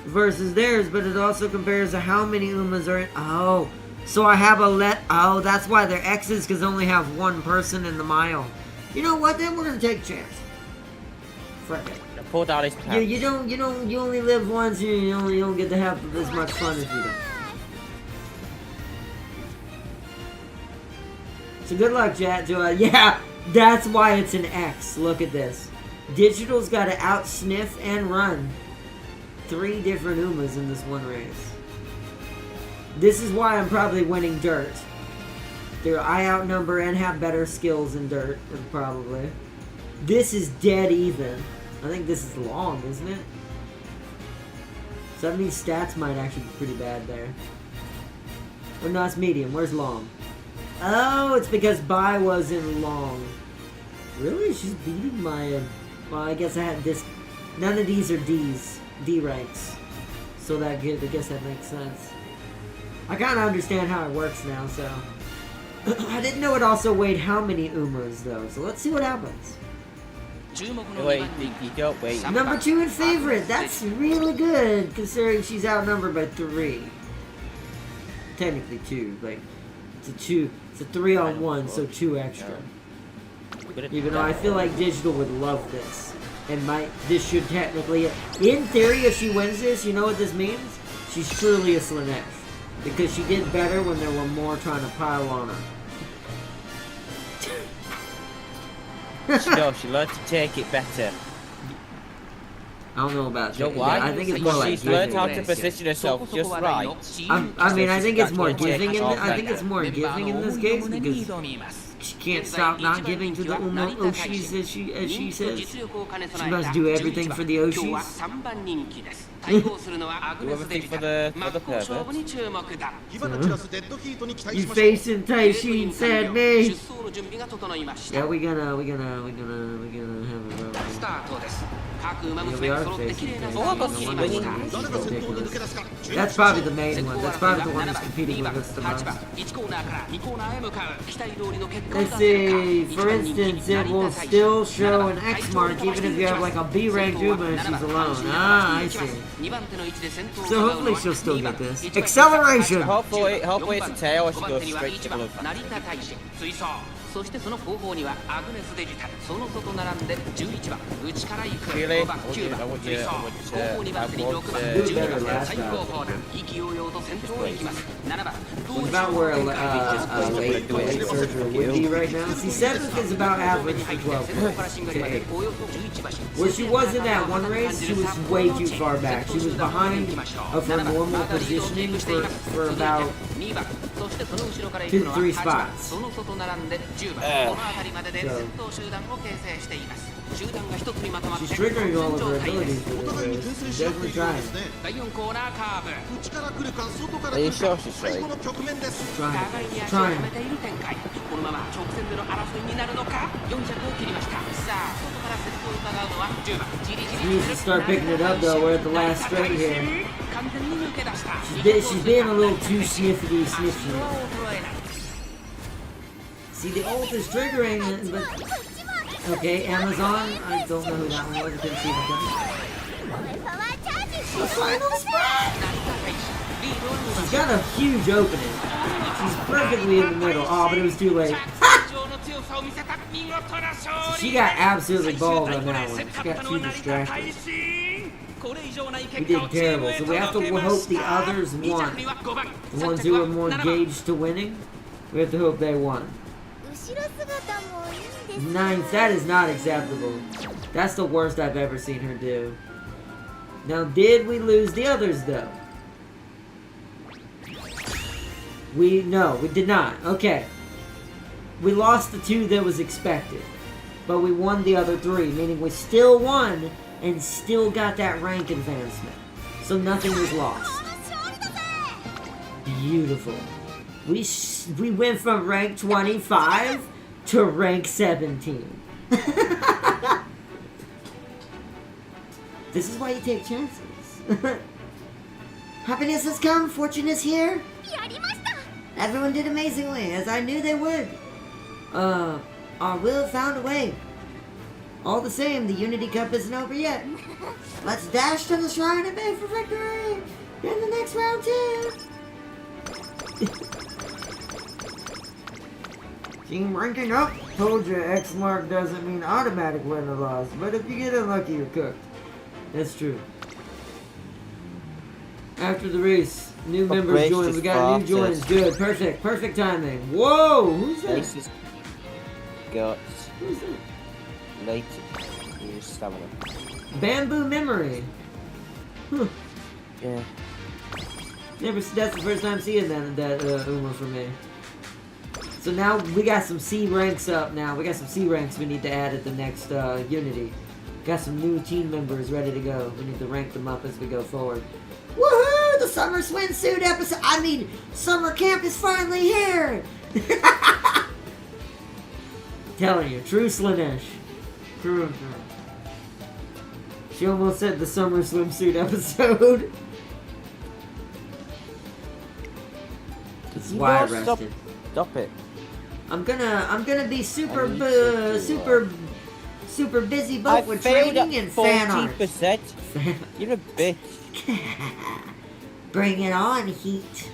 versus theirs, but it also compares to how many Umas are in. Oh, so I have oh, that's why they're X's, because they only have one person in the mile. You know what? Then we're gonna take a chance. Fuck it. Pull down his pants. You only live once. You don't get to have as much fun as you do. So good luck, chat. Yeah, that's why it's an X. Look at this. Digital's got to out-sniff and run 3 different Umas in this one race. This is why I'm probably winning Dirt. I outnumber and have better skills in Dirt, probably. This is dead even. I think this is long, isn't it? Some of these stats might actually be pretty bad there. Oh no, it's medium. Where's long? Oh, it's because Bai was in long. Really? She's beating my... well, I guess I had this... None of these are D's. D ranks. So that I guess that makes sense. I kind of understand how it works now, so... I didn't know it also weighed how many Umas, though. So let's see what happens. Wait, you don't wait. Number 2 in favorite. That's really good, considering she's outnumbered by 3. Technically 2, like... It's a 2. It's a 3 on 1, so 2 extra. Even though I feel like Digital would love this. And this should technically... In theory, if she wins this, you know what this means? She's truly a Slanesh. Because she did better when there were more trying to pile on her. No, she learned to take it better. I don't know about You know why? I think it's more like she's learned how to giving. position herself just right. I mean, I think it's more She's got to giving in. take I think it's more giving in this case because she can't stop not giving to the Oshis as she says. She must do everything for the Oshis. Do everything for the pervert. You facing Taishin sad me. Yeah, we're gonna have a we are facing That's probably the main one. That's probably the one that's competing with us the most. Let's see. For instance, it will still show an X mark even if you have like a B ranked Uma and she's alone. Ah, I see. So hopefully she'll still get this. Acceleration! Hopefully it's a tail or she goes straight to the blue. そしてその後方にはアグネスデジタル、その外並んで11番内から行く Really? 5番9番追走後方2番手に6番12番で最後方だ意気揚々と先頭へ行きます7番 What about where late surgery would be right now? See, 7th is about average for 12 to 8. Where she was in that one race, she was way too far back. She was behind of her normal positioning for about 2 to 3 spots. その外並んで10番この辺りまでで先頭集団を形成しています集団が一つにまとまって She's triggering all of her abilities for this race. She's definitely trying. 第4コーナーカーブ内から来るか外から Are 来 you る sure か she's 最 right? 後の局面です Trying. 互いに足を止めている展開このまま直線での争いになるのか4着を切りましたさあ外から先頭を伺うのは10番じりじ She り needs to start picking it up though. We're at the last straight here. 完全に抜け出した She's being a little too sniffy. See, the ult is triggering, but... Okay, Amazon. I don't know who that one was. I didn't see the She's got a huge opening. She's perfectly in the middle. Oh, but it was too late. She got absolutely balled on that one. She got too distracted. We did terrible, so we have to hope the others won. The ones who were more engaged to winning, we have to hope they won. 9th, that is not acceptable. That's the worst I've ever seen her do. Now, did we lose the others, though? No, we did not. Okay. We lost the 2 that was expected. But we won the other 3, meaning we still won and still got that rank advancement. So nothing was lost. Beautiful. We went from rank 25 to rank 17. This is why you take chances. Happiness has come, fortune is here. Everyone did amazingly, as I knew they would. Our will found a way. All the same, the Unity Cup isn't over yet. Let's dash to the shrine and beg for victory in the next round too. Team ranking up. Told you X mark doesn't mean automatic win or loss, but if you get unlucky, you're cooked. That's true. After the race, new members join. We got new joins. Good. Perfect timing. Whoa! Who's that? Got Who's that? late. use stamina. Bamboo memory. Huh. Yeah. That's the first time seeing that Uma for me. So now we got some C ranks up now. We got some C ranks we need to add at the next Unity. Got some new team members ready to go. We need to rank them up as we go forward. Woohoo! The summer swimsuit episode. I mean, summer camp is finally here. Telling you, true Slanesh. True. She almost said the summer swimsuit episode. This is why I rested. Stop it. I'm gonna be super busy both with training and fan art. 40%. You're a bitch. Bring it on, Heat.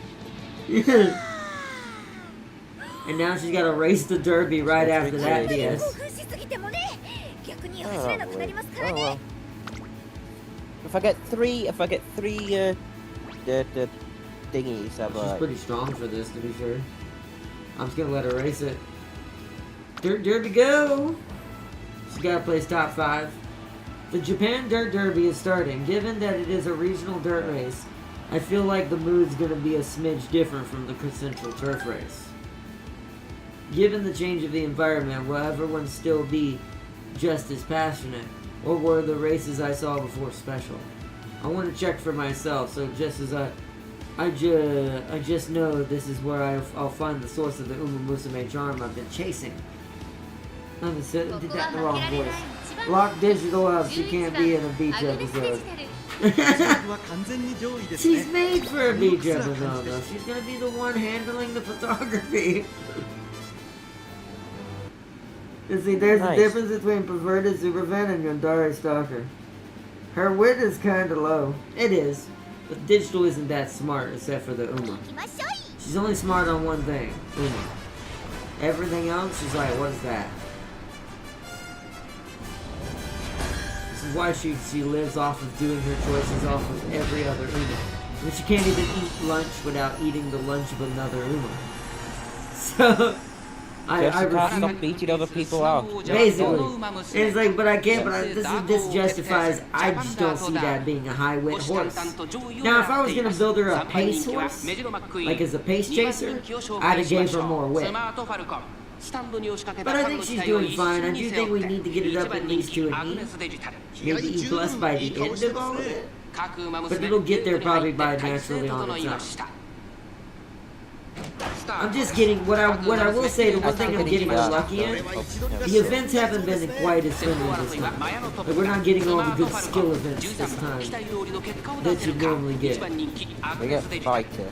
And now she's got to race the derby right after that BS. Oh, well. If I get three, the thingies, I'm She's pretty strong for this, to be fair. I'm just gonna let her race it. Dirt Derby go! She's gotta place top 5. The Japan Dirt Derby is starting. Given that it is a regional dirt race, I feel like the mood's gonna be a smidge different from the Central Turf race. Given the change of the environment, will everyone still be just as passionate? Or were the races I saw before special? I want to check for myself, so just as I just know this is where I'll find the source of the Umamusume charm I've been chasing. I did that in the wrong voice. Lock Digital up, she can't be in a beach episode. She's made for a beach episode though. She's gonna be the one handling the photography. You see, there's a difference between perverted superfan and Yandere Stalker. Her wit is kinda low. It is. But Digital isn't that smart, except for the Uma. She's only smart on one thing, Uma. Everything else, she's like, what is that? This is why she lives off of doing her choices off of every other Uma. I mean, she can't even eat lunch without eating the lunch of another Uma. So... I can't stop beating other people out. Basically. It's like, but I can't, this justifies, I just don't see that being a high wit horse. Now, if I was going to build her a pace horse, like as a pace chaser, I'd have gave her more wit. But I think she's doing fine. I do think we need to get it up at least to an E. Maybe E plus by the end of all of it. But it'll get there probably by naturally on its own. I'm just getting what I will say. The one thing I'm getting lucky in, the events haven't been quite as friendly this time. Like we're not getting all the good skill events this time that you normally get. We get fighter.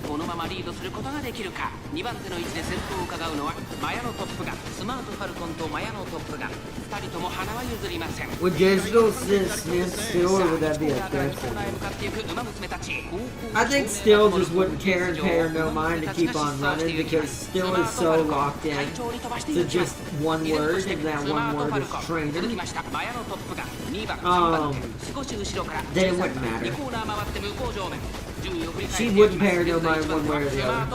このままリードすることができるか。2番手の位置で先頭を伺うのはマヤのトップガン、スマートファルコンとマヤのトップガン。2人とも花は譲りません。 Would Digital stand still or would that be a threat? I think Still just wouldn't care and pay her no mind to keep on running because Still is so locked in to just one word, and that one word is trainer. Then it wouldn't matter. She wouldn't pay her no mind one way or the other.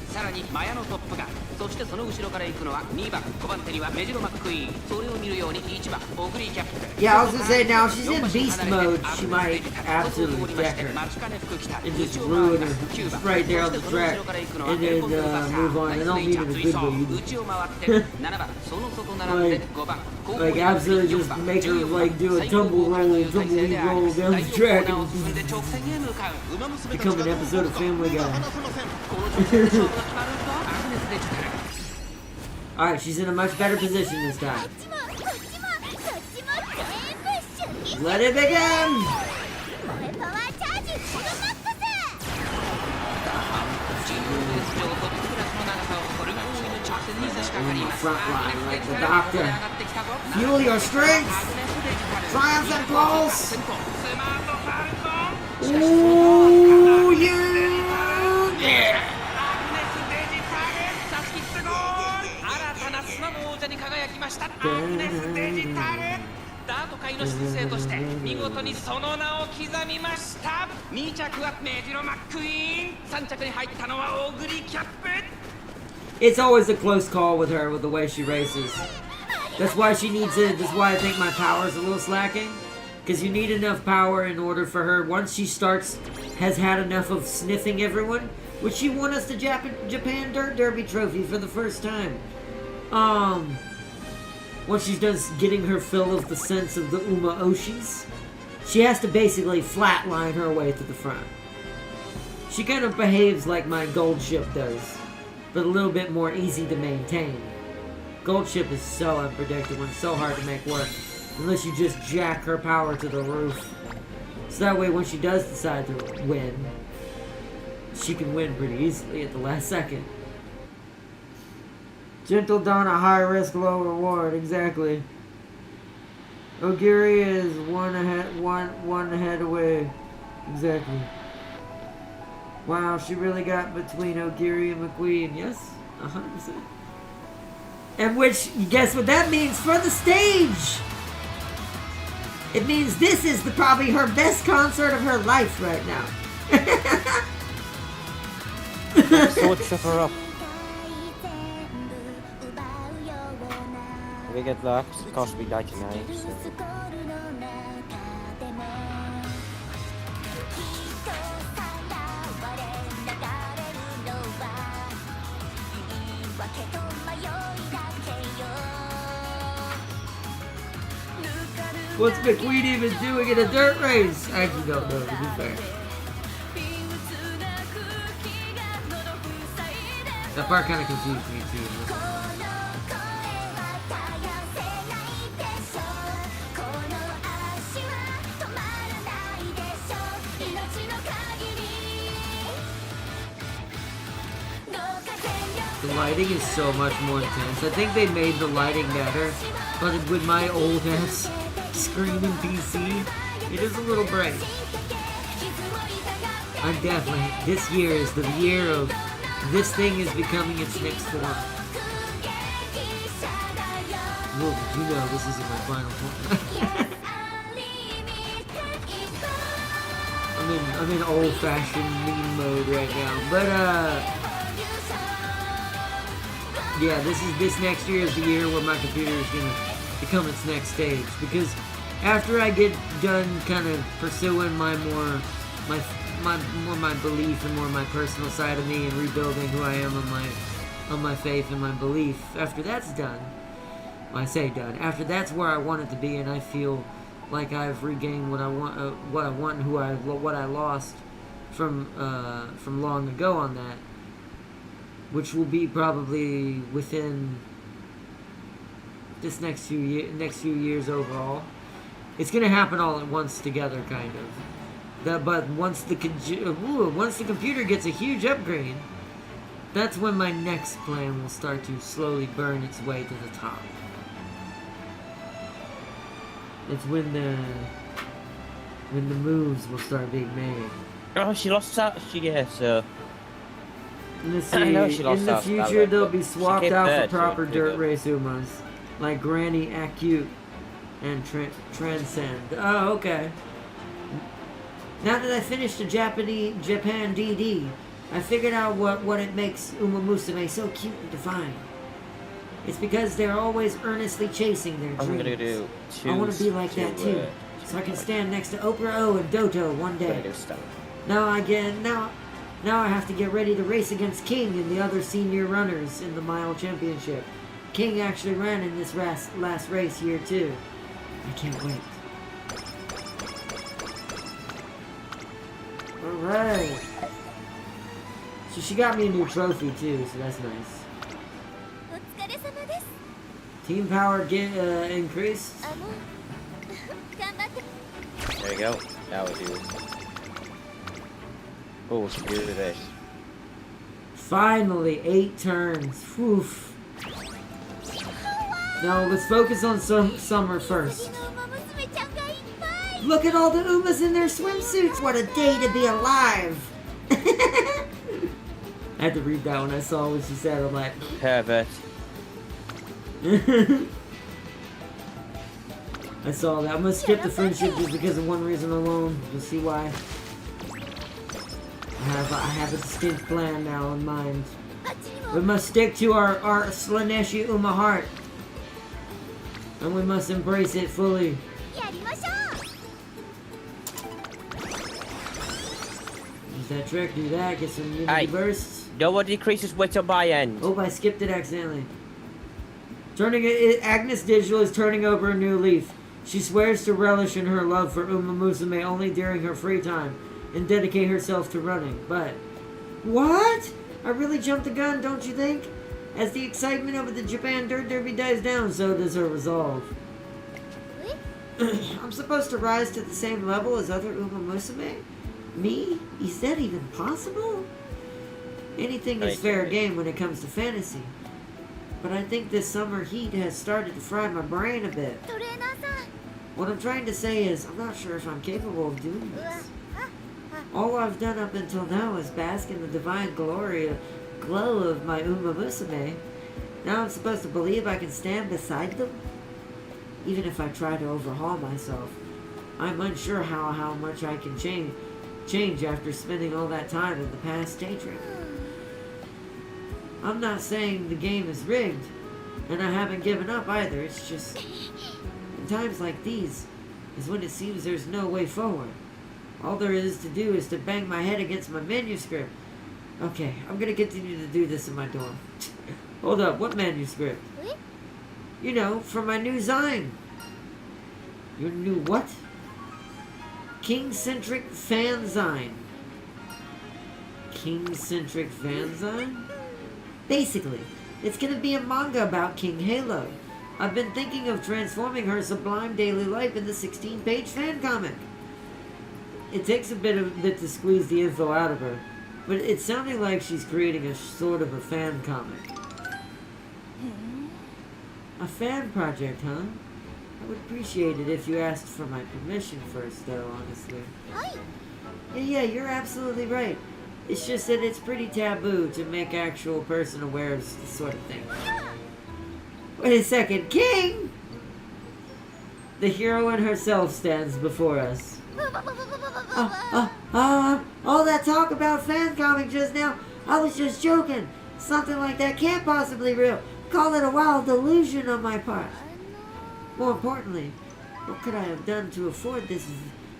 さらにマヤのトップガン、そしてその後ろから行くのは2番、5番手にはメジロマックイーン、それを見るように1番、オグリーキャップ。 Yeah, I was gonna say now if she's in beast mode, she might absolutely wreck her and just ruin her right there on the track, and then move on. I don't mean in a good way. like absolutely just make her like do a tumbleweed roll down the track and become an episode of Family Guy. Alright, she's in a much better position this time. Let it begin! Front line like the doctor. Fuel your strength! Triumph and close! Ooh, yeah! に輝きました。アグネスデジタルダート界の新星として見事にその名を刻みました。2着はメジロマックイーン、3着に入ったのはオグリキャップ。it's always a close call with her with the way she races. That's why she needs it. That's why I think my power is a little slacking. Because you need enough power in order for her, once she has had enough of sniffing everyone, which she won us the Japan Dirt Derby trophy for the first time. Once she's done getting her fill of the sense of the Umamusumes, she has to basically flatline her way to the front. She kind of behaves like my gold ship does, but a little bit more easy to maintain. Gold ship is so unpredictable and so hard to make work, unless you just jack her power to the roof. So that way when she does decide to win, she can win pretty easily at the last second. Gentle Dawn, a high risk, low reward, exactly. Ogiri is one ahead away. Exactly. Wow, she really got between Ogiri and McQueen. Yes, 100%. And which, guess what that means for the stage? It means this is probably her best concert of her life right now. So shut her up. We get that. It cost me 99. So. What's McQueen even doing in a dirt race? I actually don't know, to be fair. That part kind of confused me too. The lighting is so much more intense. I think they made the lighting better, but with my old ass screaming PC, it is a little bright. I'm definitely, this year is the year of this thing is becoming its next form. Well, you know this isn't my final form. I'm in old-fashioned meme mode right now, but yeah, this next year is the year where my computer is gonna become its next stage, because after I get done kind of pursuing my belief and more my personal side of me and rebuilding who I am on my faith and my belief, after that's done, when I say done, after that's where I want it to be, and I feel like I've regained what I want and what I lost from long ago on that, which will be probably within this next few years overall. It's gonna happen all at once together, kind of. But once the computer gets a huge upgrade, that's when my next plan will start to slowly burn its way to the top. It's when the moves will start being made. Oh, she lost that. So. Let's see, in the future they'll be swapped out for proper dirt race Umas, like Granny, Acute, and Transcend. Oh, okay. Now that I finished the Japan DD, I figured out what it makes Umamusume so cute and divine. It's because they're always earnestly chasing their dreams. I'm gonna do two. I want to be like that too, so I can stand next to Oprah O and Doto one day. Now I have to get ready to race against King and the other senior runners in the mile championship. King actually ran in this last race here too. I can't wait. Alright. So she got me a new trophy too, so that's nice. Team power increased. There you go. Now we do. Oh, what's good with this? Finally, 8 turns. Oof. Now let's focus on summer first. Look at all the Umas in their swimsuits. What a day to be alive. I had to read that when I saw what she said. I'm like, Pervert. I saw that. I'm gonna skip the friendship just because of one reason alone. You'll see why. I have a distinct plan now in mind. We must stick to our Slaneshi Uma heart. And we must embrace it fully. やりましょ Use that trick, do that, get some unity Hey. bursts. No one decreases weight on my end. Oh, I skipped it accidentally. Agnes Digital is turning over a new leaf. She swears to relish in her love for Umamusume only during her free time and dedicate herself to running. But what? I really jumped the gun, don't you think? As the excitement over the Japan Dirt Derby dies down, so does her resolve. I'm supposed to rise to the same level as other Umamusume? Me? Is that even possible? Anything is fair game when it comes to fantasy. But I think this summer heat has started to fry my brain a bit. うトレーナーさん What I'm trying to say is, I'm not sure if I'm capable of doing this. All I've done up until now is bask in the divine glory, glow of my Umamusume. Now I'm supposed to believe I can stand beside them? Even if I try to overhaul myself, I'm unsure how much I can change after spending all that time in the past daydream. I'm not saying the game is rigged, and I haven't given up either. It's just, in times like these, is when it seems there's no way forward. All there is to do is to bang my head against my manuscript. Okay, I'm gonna continue to do this in my dorm. Hold up, what manuscript? You know, for my new Zine. Your new what? King-centric fanzine. King-centric fanzine? Basically, it's gonna be a manga about King Halo. I've been thinking of transforming her sublime daily life into 16-page fan comic. It takes a bit to squeeze the info out of her, but it's sounding like she's creating a sort of a fan comic. A fan project, huh? I would appreciate it if you asked for my permission first, though, honestly. はい Yeah, you're absolutely right. It's just that it's pretty taboo to make actual person aware of this sort of thing. Wait a second, King! The heroine herself stands before us. All that talk about fan comic just now, I was just joking. Something like that can't possibly be real. Call it a wild delusion on my part. More importantly, what could I have done to afford this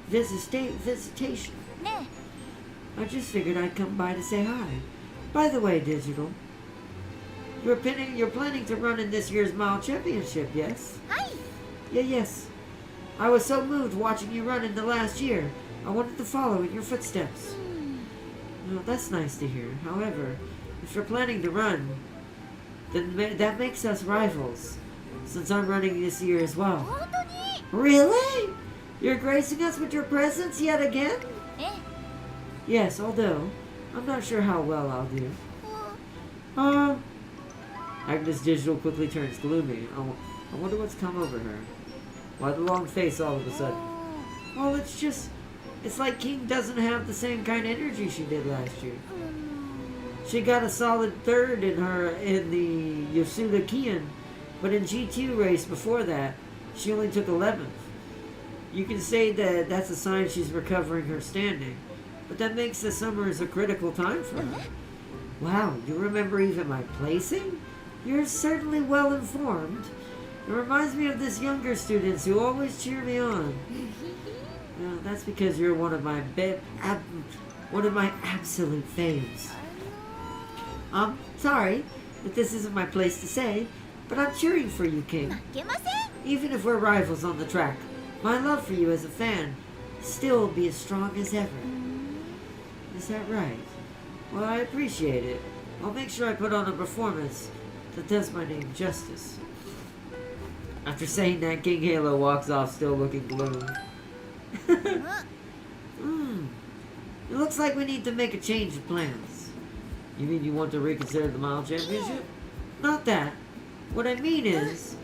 visitation? ね I just figured I'd come by to say hi. By the way, Digital, you're planning to run in this year's mile championship, yes? はい Yes. I was so moved watching you run in the last year. I wanted to follow in your footsteps. Well, that's nice to hear. However, if you're planning to run, then that makes us rivals, since I'm running this year as well. 本当に Really? You're gracing us with your presence yet again? え Yes, although I'm not sure how well I'll do. も Agnes Digital quickly turns gloomy. I wonder what's come over her. Why the long face all of a sudden? Well, it's like King doesn't have the same kind of energy she did last year. She got a solid third in the Yasuda Kian, but in G2 race before that, she only took 11th. You can say that that's a sign she's recovering her standing, but that makes the summers a critical time for her. Wow, you remember even my placing? You're certainly well informed. It reminds me of this younger students who always cheer me on. Well, that's because you're one of my absolute faves. I'm sorry that this isn't my place to say, but I'm cheering for you, King. 負けません Even if we're rivals on the track, my love for you as a fan still will be as strong as ever. Is that right? Well, I appreciate it. I'll make sure I put on a performance that does my name justice. After saying that, King Halo walks off still looking gloomy. It looks like we need to make a change of plans. You mean you want to reconsider the Mile Championship? Not that. What I mean is,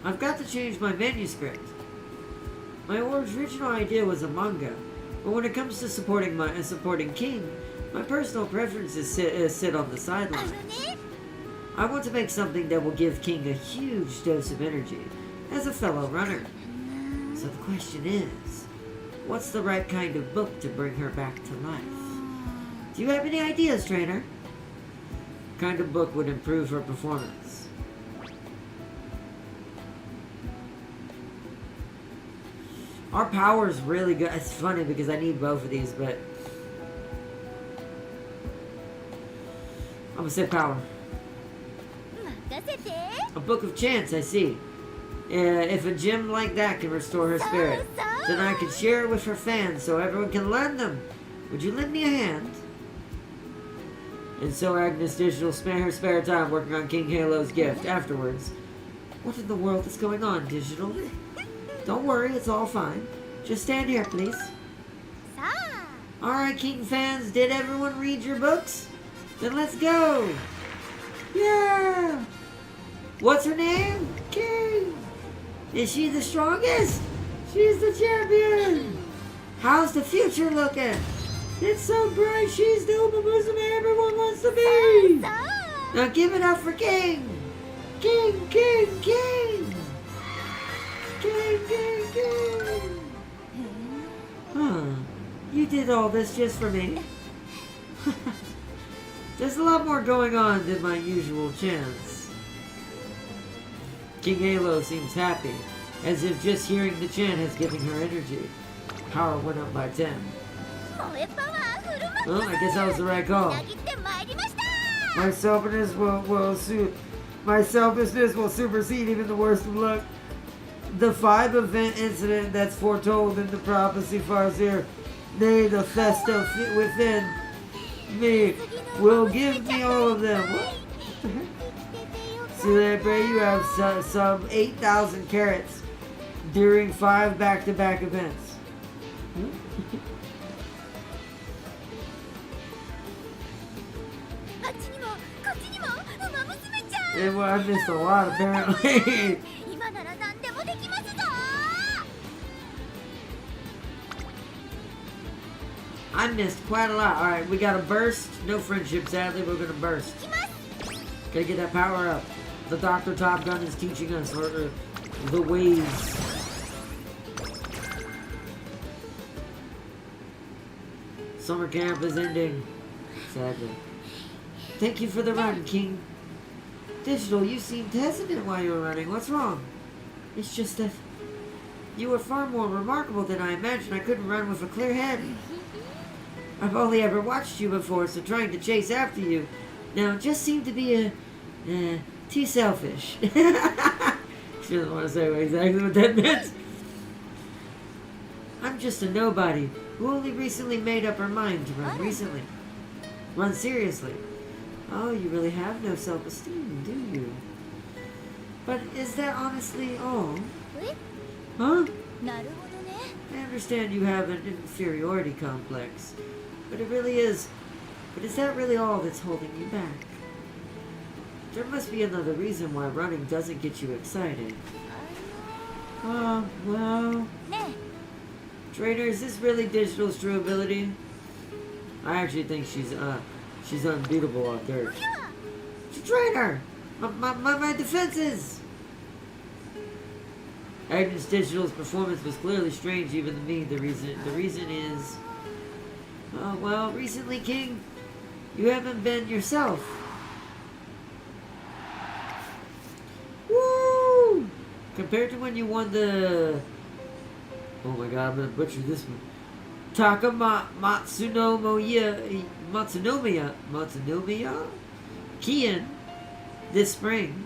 I've got to change my manuscript. My original idea was a manga, but when it comes to supporting King, my personal preference is sit on the あ sideline. のね I want to make something that will give King a huge dose of energy as a fellow runner. So the question is, what's the right kind of book to bring her back to life? Do you have any ideas, trainer? kind of book would improve her performance? Our power is really good. It's funny because I need both of these, but I'm gonna say power. A book of chance, I see. If a gem like that can restore her spirit, then I can share it with her fans so everyone can learn them. Would you lend me a hand? And so Agnes Digital spent her spare time working on King Halo's gift. Afterwards, what in the world is going on, Digital? Don't worry, it's all fine. Just stand here, please. Alright, King fans, did everyone read your books? Then let's go! Yeah! What's her name? King! Is she the strongest? She's the champion! How's the future looking? It's so bright, she's the Umamusume everyone wants to be! Now give it up for King! King, King, King! King, King, King! Huh. You did all this just for me? There's a lot more going on than my usual chants. King Halo seems happy, as if just hearing the chant has given her energy. Power went up by 10. Well, I guess that was the right call. My selfishness will supersede even the worst of luck. The 5-event incident that's foretold in the prophecy Farzir, nay, the festa within me, will give me all of them. What? So I pray you have some 8,000 carats during 5 back-to-back events. Yeah, well, I missed a lot apparently. I missed quite a lot. Alright, we got a burst. No friendship, sadly. We're gonna burst. Gotta get that power up. The Dr. Top Gun is teaching us the ways. Summer camp is ending. Sadly. Thank you for the run, King. Digital, you seemed hesitant while you were running. What's wrong? It's just that you were far more remarkable than I imagined. I couldn't run with a clear head. I've only ever watched you before, so trying to chase after you now just seemed to be too selfish. She doesn't want to say exactly what that meant. I'm just a nobody who only recently made up her mind to run recently. Run seriously. Oh, you really have no self-esteem, do you? But is that honestly all? Huh? I understand you have an inferiority complex, but it really is. But is that really all that's holding you back? There must be another reason why running doesn't get you excited. Well... Trainer, is this really Digital's true ability? I actually think she's unbeatable on dirt. Trainer! My defenses! Agnes Digital's performance was clearly strange even to me. The reason is... well, recently, King, you haven't been yourself. Woo! Compared to when you won the... Oh my god, I'm gonna butcher this one. Matsunomiya Kian this spring.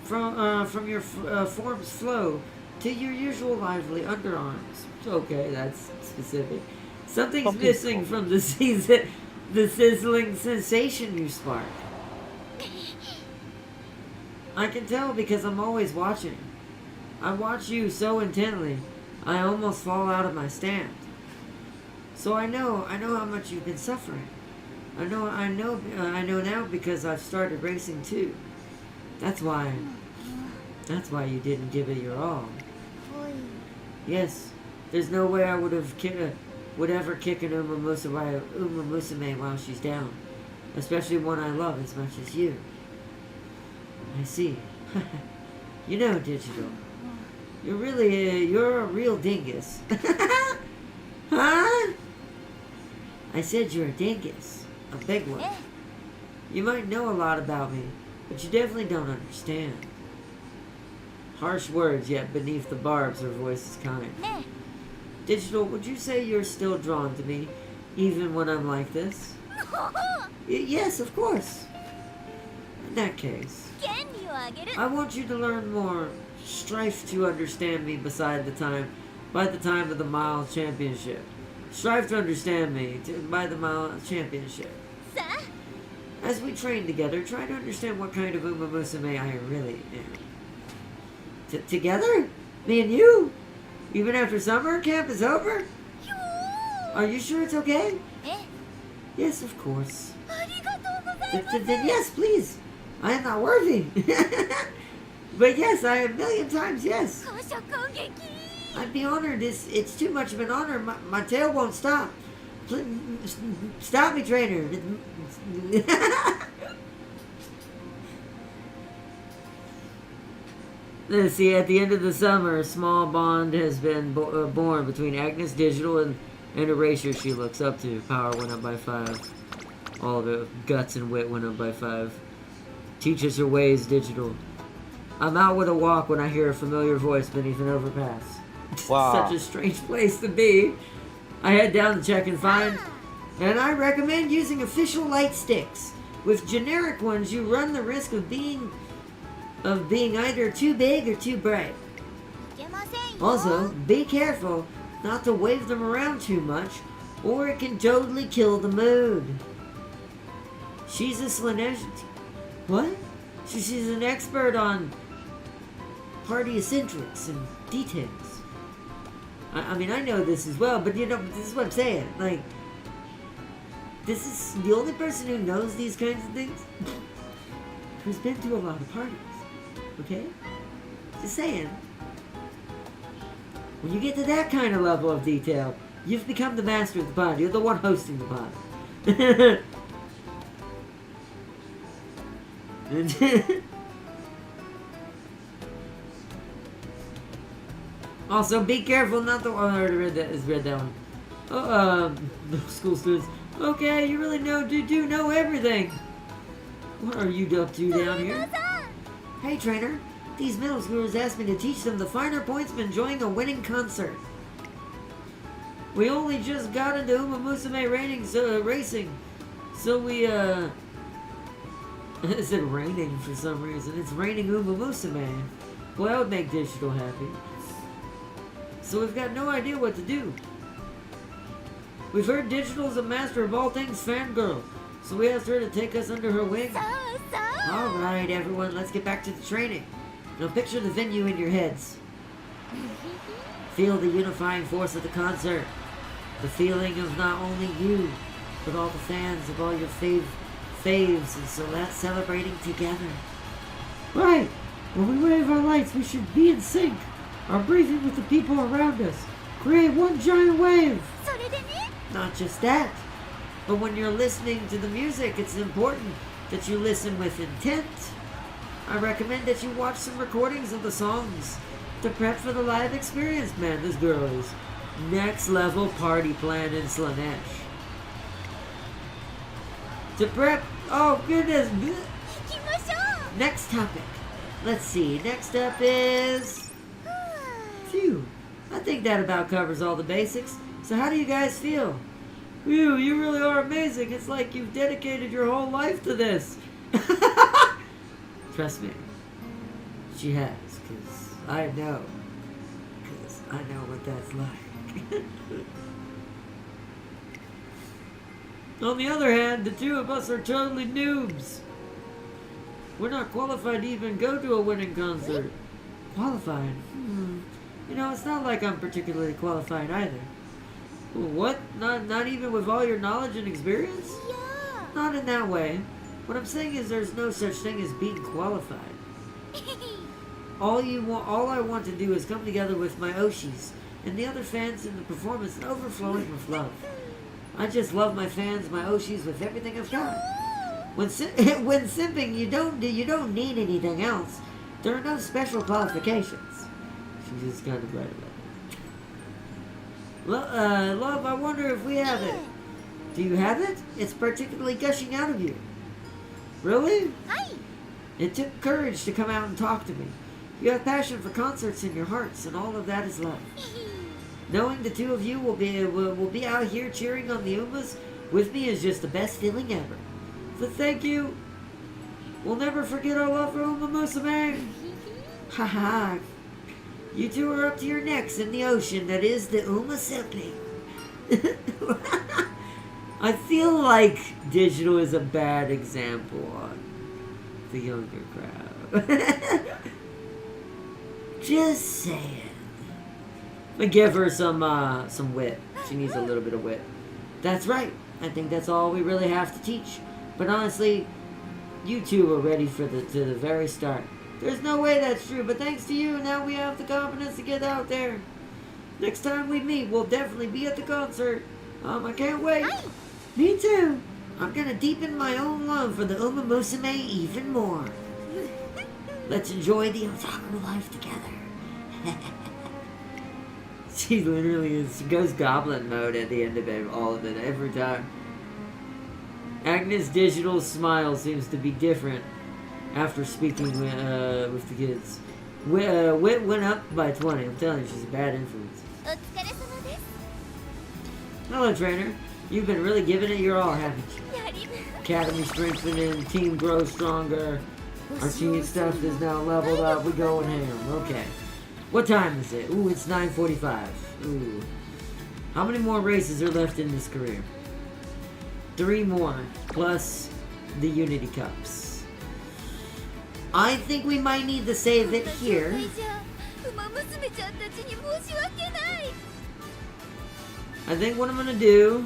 From your form's flow to your usual lively underarms. Okay, that's specific. Something's missing from the sizzling sensation you spark. I can tell because I'm always watching. I watch you so intently, I almost fall out of my stand. So I know how much you've been suffering. I know now because I've started racing too. That's why you didn't give it your all. Yes, there's no way I would ever kick an Umamusume while she's down, especially one I love as much as you. I see. You know, Digital, you're a real dingus. Huh? I said you're a dingus, a big one. You might know a lot about me, but you definitely don't understand. Harsh words, yet beneath the barbs her voice is kind. Digital, would you say you're still drawn to me, even when I'm like this? Yes, of course. In that case, I want you to learn more. Strive to understand me by the time of the Mile Championship. Strive to understand me by the Mile Championship. As we train together, try to understand what kind of Umamusume I really am. Together? Me and you? Even after summer camp is over? Are you sure it's okay? Yes, of course. Then yes, please. I am not worthy. But yes, I am a million times yes. I'd be honored. It's too much of an honor. My tail won't stop. Stop me, trainer. Let's see, at the end of the summer, a small bond has been born between Agnes Digital and Erasure she looks up to. Power went up by 5. All the guts and wit went up by 5. Teaches her ways, Digital. I'm out with a walk when I hear a familiar voice beneath an overpass. Wow. Such a strange place to be. I head down to check and find, and I recommend using official light sticks. With generic ones, you run the risk of being either too big or too bright. Also, be careful not to wave them around too much, or it can totally kill the mood. She's a Slanesh. What? She's an expert on party eccentrics and details. I mean, I know this as well, but you know, this is what I'm saying. Like, this is the only person who knows these kinds of things who's been to a lot of parties. Okay? Just saying. When you get to that kind of level of detail, you've become the master of the pod. You're the one hosting the pod. Also, be careful not to... Oh, I already read that one. School students. Okay, you really do know everything. What are you up to down here? Hey, trainer. These middle schoolers asked me to teach them the finer points of enjoying a winning concert. We only just got into Umamusume racing. So we, it said raining for some reason. It's raining Umamusume. Well, that would make Digital happy. So we've got no idea what to do. We've heard Digital's a master of all things fangirl, so we asked her to take us under her wing. Alright everyone, let's get back to the training. Now picture the venue in your heads. Feel the unifying force of the concert. The feeling of not only you, but all the fans of all your faves, and so that's celebrating together. Right! When we wave our lights, we should be in sync. Our breathing with the people around us. Create one giant wave. Not just that, but when you're listening to the music, it's important that you listen with intent. I recommend that you watch some recordings of the songs to prep for the live experience. Man, this girl is next level party plan in Slanesh. To prep, oh goodness. Next topic. Let's see, next up is... Phew, I think that about covers all the basics. So how do you guys feel? Phew, you really are amazing. It's like you've dedicated your whole life to this. Trust me, she has, because I know. Because I know what that's like. On the other hand, the two of us are totally noobs. We're not qualified to even go to a winning concert. Qualified? You know, it's not like I'm particularly qualified either. What? Not even with all your knowledge and experience? Yeah. Not in that way. What I'm saying is there's no such thing as being qualified. All I want to do is come together with my Oshis and the other fans in the performance and overflowing with love. I just love my fans, my Oshis, with everything I've got. When simping, you don't need anything else. There are no special qualifications. She's just kind of right about it. Love, I wonder if we have it. Do you have it? It's particularly gushing out of you. Really? はい It took courage to come out and talk to me. You have passion for concerts in your hearts, and all of that is love. Knowing the two of you will be out here cheering on the Umas with me is just the best feeling ever. So thank you. We'll never forget our love for Umamusume. Haha. You two are up to your necks in the ocean that is the Umamusume. I feel like digital is a bad example on the younger crowd. Just saying. But give her some wit. She needs a little bit of wit. That's right. I think that's all we really have to teach. But honestly, you two were ready to the very start. There's no way that's true, but thanks to you, now we have the confidence to get out there. Next time we meet, we'll definitely be at the concert. I can't wait. Me too. I'm gonna deepen my own love for the Umamusume even more. Let's enjoy the otaku life together. She literally is. She goes goblin mode at the end of it, all of it, every time. Agnes Digital's smile seems to be different after speaking with the kids. Wit went up by 20. I'm telling you, she's a bad influence. お疲れ様です Hello, trainer. You've been really giving it your all, haven't you? やりま Academy strengthening, team grows stronger. Our team stuff is now leveled up. We going ham. Okay. What time is it? Ooh, it's 9:45. Ooh. How many more races are left in this career? 3 more, plus the Unity Cups. I think we might need to save it here. じゃあウマ娘ちゃんたちに申し訳ない I think what I'm gonna do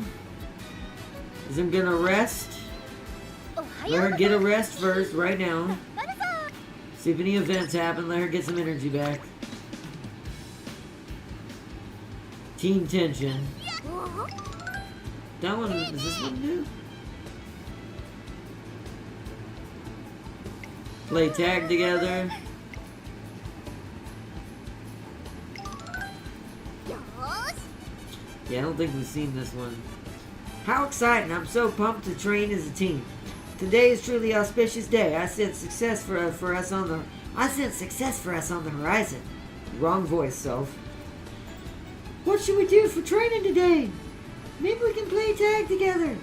is I'm gonna rest. おは Let よ her う get a rest first, right now. バルザ See if any events happen. Let her get some energy back. Team tension. ー That one, is this one new? Play tag together. よーし Yeah, I don't think we've seen this one. How exciting! I'm so pumped to train as a team. Today is truly an auspicious day. I sense success for us on the horizon. Wrong voice, Soph. What should we do for training today? Maybe we can play tag together.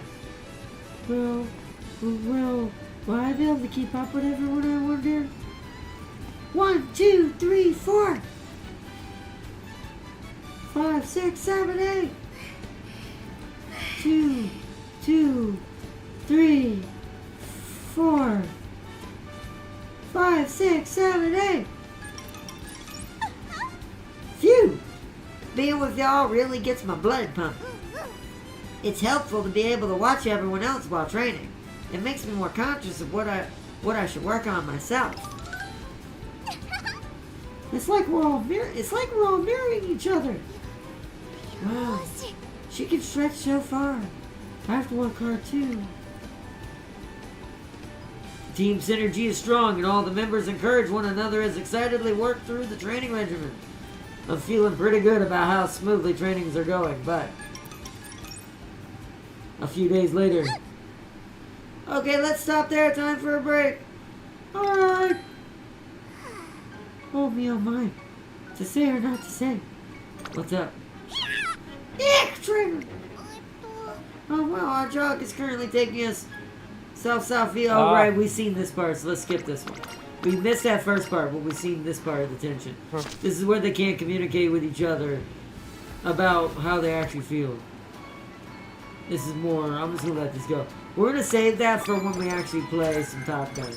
Well, will I be able to keep up with everyone I want to do? 1, 2, 3, 4, 5, 6, 7, 8. 2, 2, 3, 4, 5, 6, 7, 8. Phew! Being with y'all really gets my blood pumping. It's helpful to be able to watch everyone else while training. It makes me more conscious of what I should work on myself. It's like we're all mirroring each other. Wow, she can stretch so far. I have to work hard too. Team synergy is strong, and all the members encourage one another as excitedly work through the training regimen. I'm feeling pretty good about how smoothly trainings are going, but a few days later. Okay, let's stop there. Time for a break. Alright. Oh me, oh my. To say or not to say. What's up? Yeah, trainer. Oh well, our jog is currently taking us south view. Oh right, we've seen this part, so let's skip this one. We missed that first part, but we've seen this part of the tension. This is where they can't communicate with each other about how they actually feel. This is more, I'm just gonna let this go. We're gonna save that for when we actually play some Top Gun.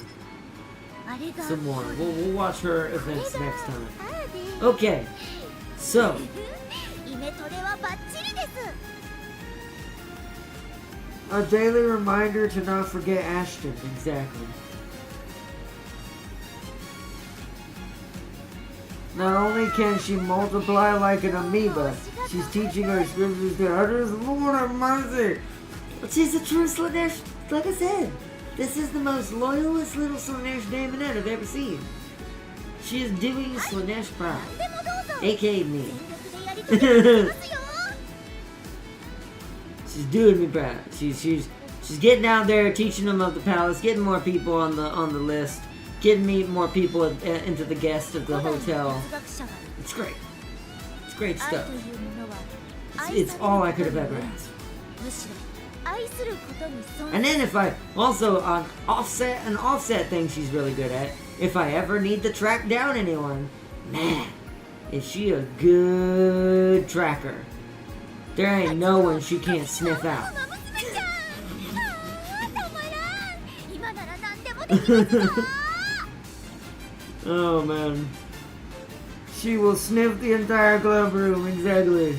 Some more. We'll watch her events next time. Okay, so イメトレはバッチリです a daily reminder to not forget Ashton. Exactly. Not only can she multiply like an amoeba, she's teaching her scriptures to others. Lord have mercy. She's a true Slanesh. Like I said, this is the most loyalist little Slanesh Damonette I've ever seen. She is doing Slanesh proud. でもどうぞ A.K.A. me. 全力でやり遂げていきますよ She's doing me proud. She's She's getting out there, teaching them of the palace, getting more people on the list, getting me more people into the guests of the hotel. It's great. It's great stuff. It's all I could have ever asked. And then if I also on offset thing she's really good at. If I ever need to track down anyone, man, is she a good tracker? There ain't no one she can't sniff out. Oh man, she will sniff the entire club room, exactly.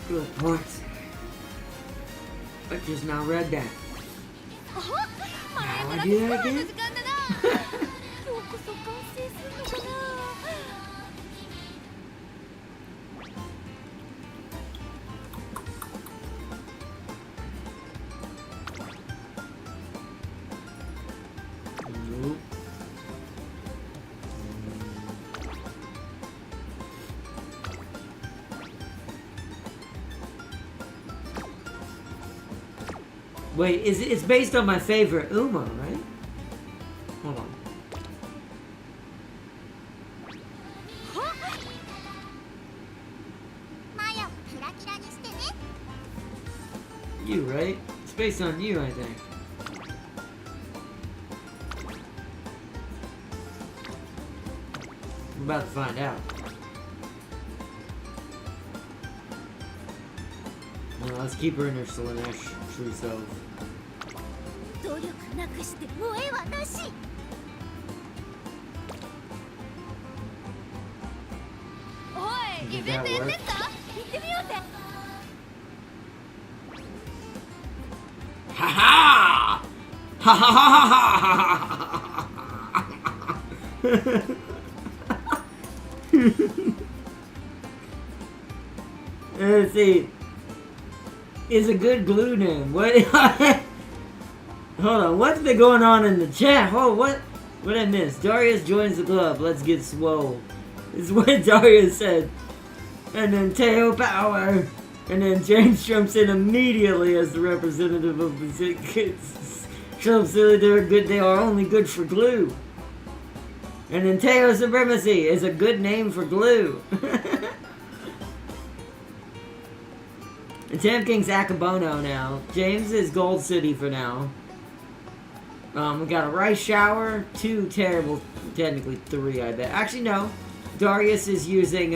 Good point. I just now read that. Now I do that again? Nope. Wait, it's based on my favorite Uma, right? Hold on. You, right? It's based on you, I think. I'm about to find out. No, let's keep her in her Slanesh true self. Did that work? Ha ha! Ha ha ha ha ha! Let's see. Is a good glue name. What? Hold on. What's been going on in the chat? Oh, what? What did I miss? Darius joins the club. Let's get swole. This is what Darius said. And then Teo Power. And then James jumps in immediately as the representative of the kids. Trump silly, they're good. They are only good for glue. And then Teo Supremacy is a good name for glue. And Tam King's Akabono now. James is Gold City for now. We got a rice shower. 2 terrible, technically 3, I bet. Actually, no. Darius is using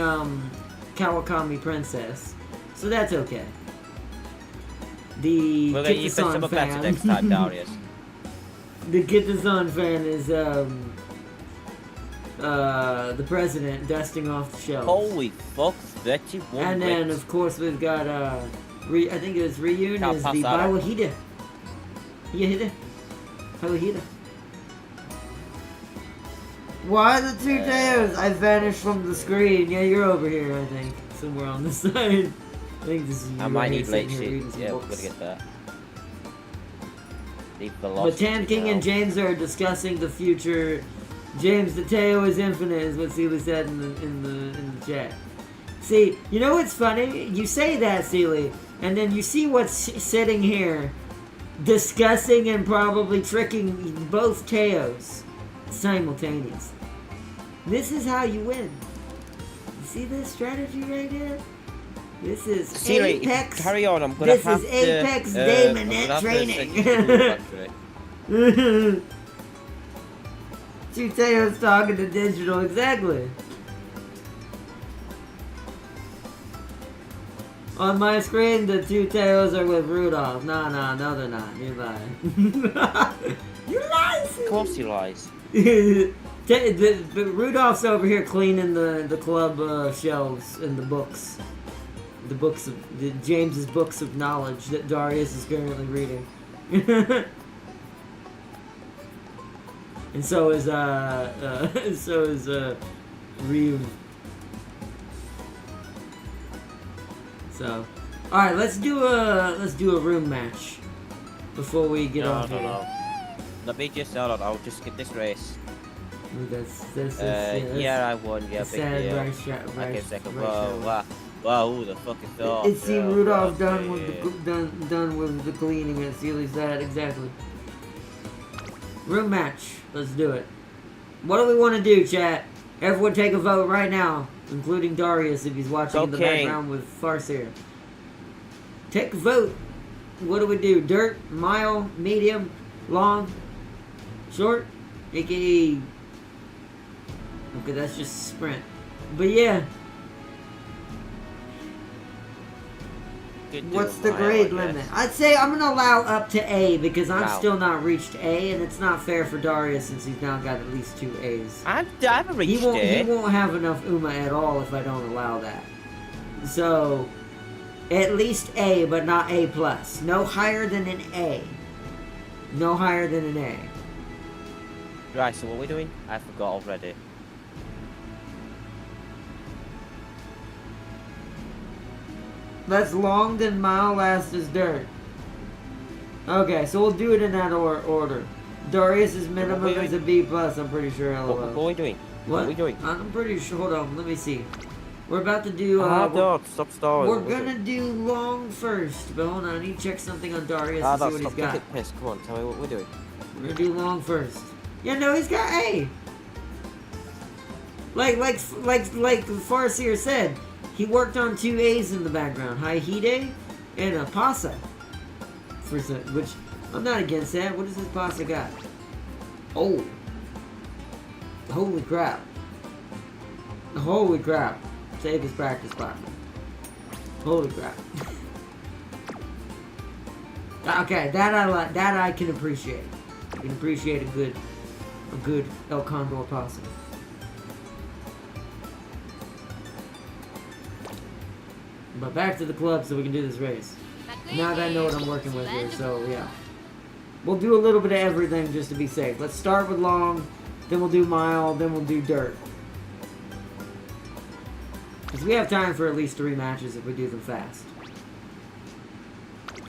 Kawakami Princess. So that's okay. The We're gonna use some better next time, Darius. The Get the Sun fan is the president dusting off the shelves. Holy fuck, 31 And then wins. of course we've got I think it was Ryun is the Baiwahida. Yahida. Baiwahida. Why the 2 Teos? I vanished from the screen. Yeah, you're over here, I think. Somewhere on the side. I think this is you. I might need late sheet. sheet. Yeah, we're gonna get that. But Tam King and James are discussing the future. James, the Teo is infinite, is what Seely said in the chat. See, you know what's funny? You say that, Seely, and then you see what's sitting here, discussing and probably tricking both Teos simultaneously. This is how you win. You see this strategy right here? This is Seely, Apex. carry on. I'm gonna have This is Apex Daemonet training. 2 Teos talking to digital, exactly. On my screen, the 2 Teos are with Rudolph. No, they're not. You lie. You lie, Of course he lies. But Rudolph's over here cleaning the club shelves and the books. The books of James's books of knowledge that Darius is currently reading. And so is Ryu. So, all right, let's do a room match before we get off here. No. Let me just hold on. I'll just skip this race. Ooh, that's Yeah, I won. Yeah, big sad deal. right Okay, second. right Whoa, shoulder. wow. Wow, who the fuck is that? It seemed Yeah, Rudolph fuck done with yeah. done with the cleaning at Sealy's dad, exactly. Room match. Let's do it. What do we want to do, chat? Everyone take a vote right now, including Darius if he's watching in the Okay. background with Farseer. Take a vote. What do we do? Dirt, mile, medium, long, short, aka. Okay, that's just sprint. But yeah. Could do What's a the mile, grade I guess. limit? I'd say I'm gonna allow up to A because I'm Wow. still not reached A, and it's not fair for Darius since he's now got at least 2 A's. I haven't He reached won't. He it. won't have enough Uma at all if I don't allow that. So, at least A, but not A plus. No higher than an A. No higher than an A. Right, so what are we doing? I forgot already. That's long, then mile, last is dirt. Okay, so we'll do it in that order. Darius's minimum What are we is a B plus. I'm pretty sure. What LOL. are we doing? What are we doing? I'm pretty sure. Hold on, let me see. We're about to do. Dog, stop stalling. We're What are we gonna do long first, but hold on, I need to check something on Darius doing? to see Dog, what he's stop got. taking piss. Come on, tell me what we're doing. We're gonna do long first. Yeah, no, he's got A. Like Farseer said, he worked on 2 A's in the background, Haihide and a Pasa. Which I'm not against that. What does this Pasa got? Oh, holy crap! Holy crap! Save his practice partner. Holy crap! Okay, that I like. That I can appreciate. I can appreciate a good El Condor Pasa. But back to the club so we can do this race. Now that I know what I'm working with here, so yeah. We'll do a little bit of everything just to be safe. Let's start with long, then we'll do mile, then we'll do dirt. Because we have time for at least 3 matches if we do them fast.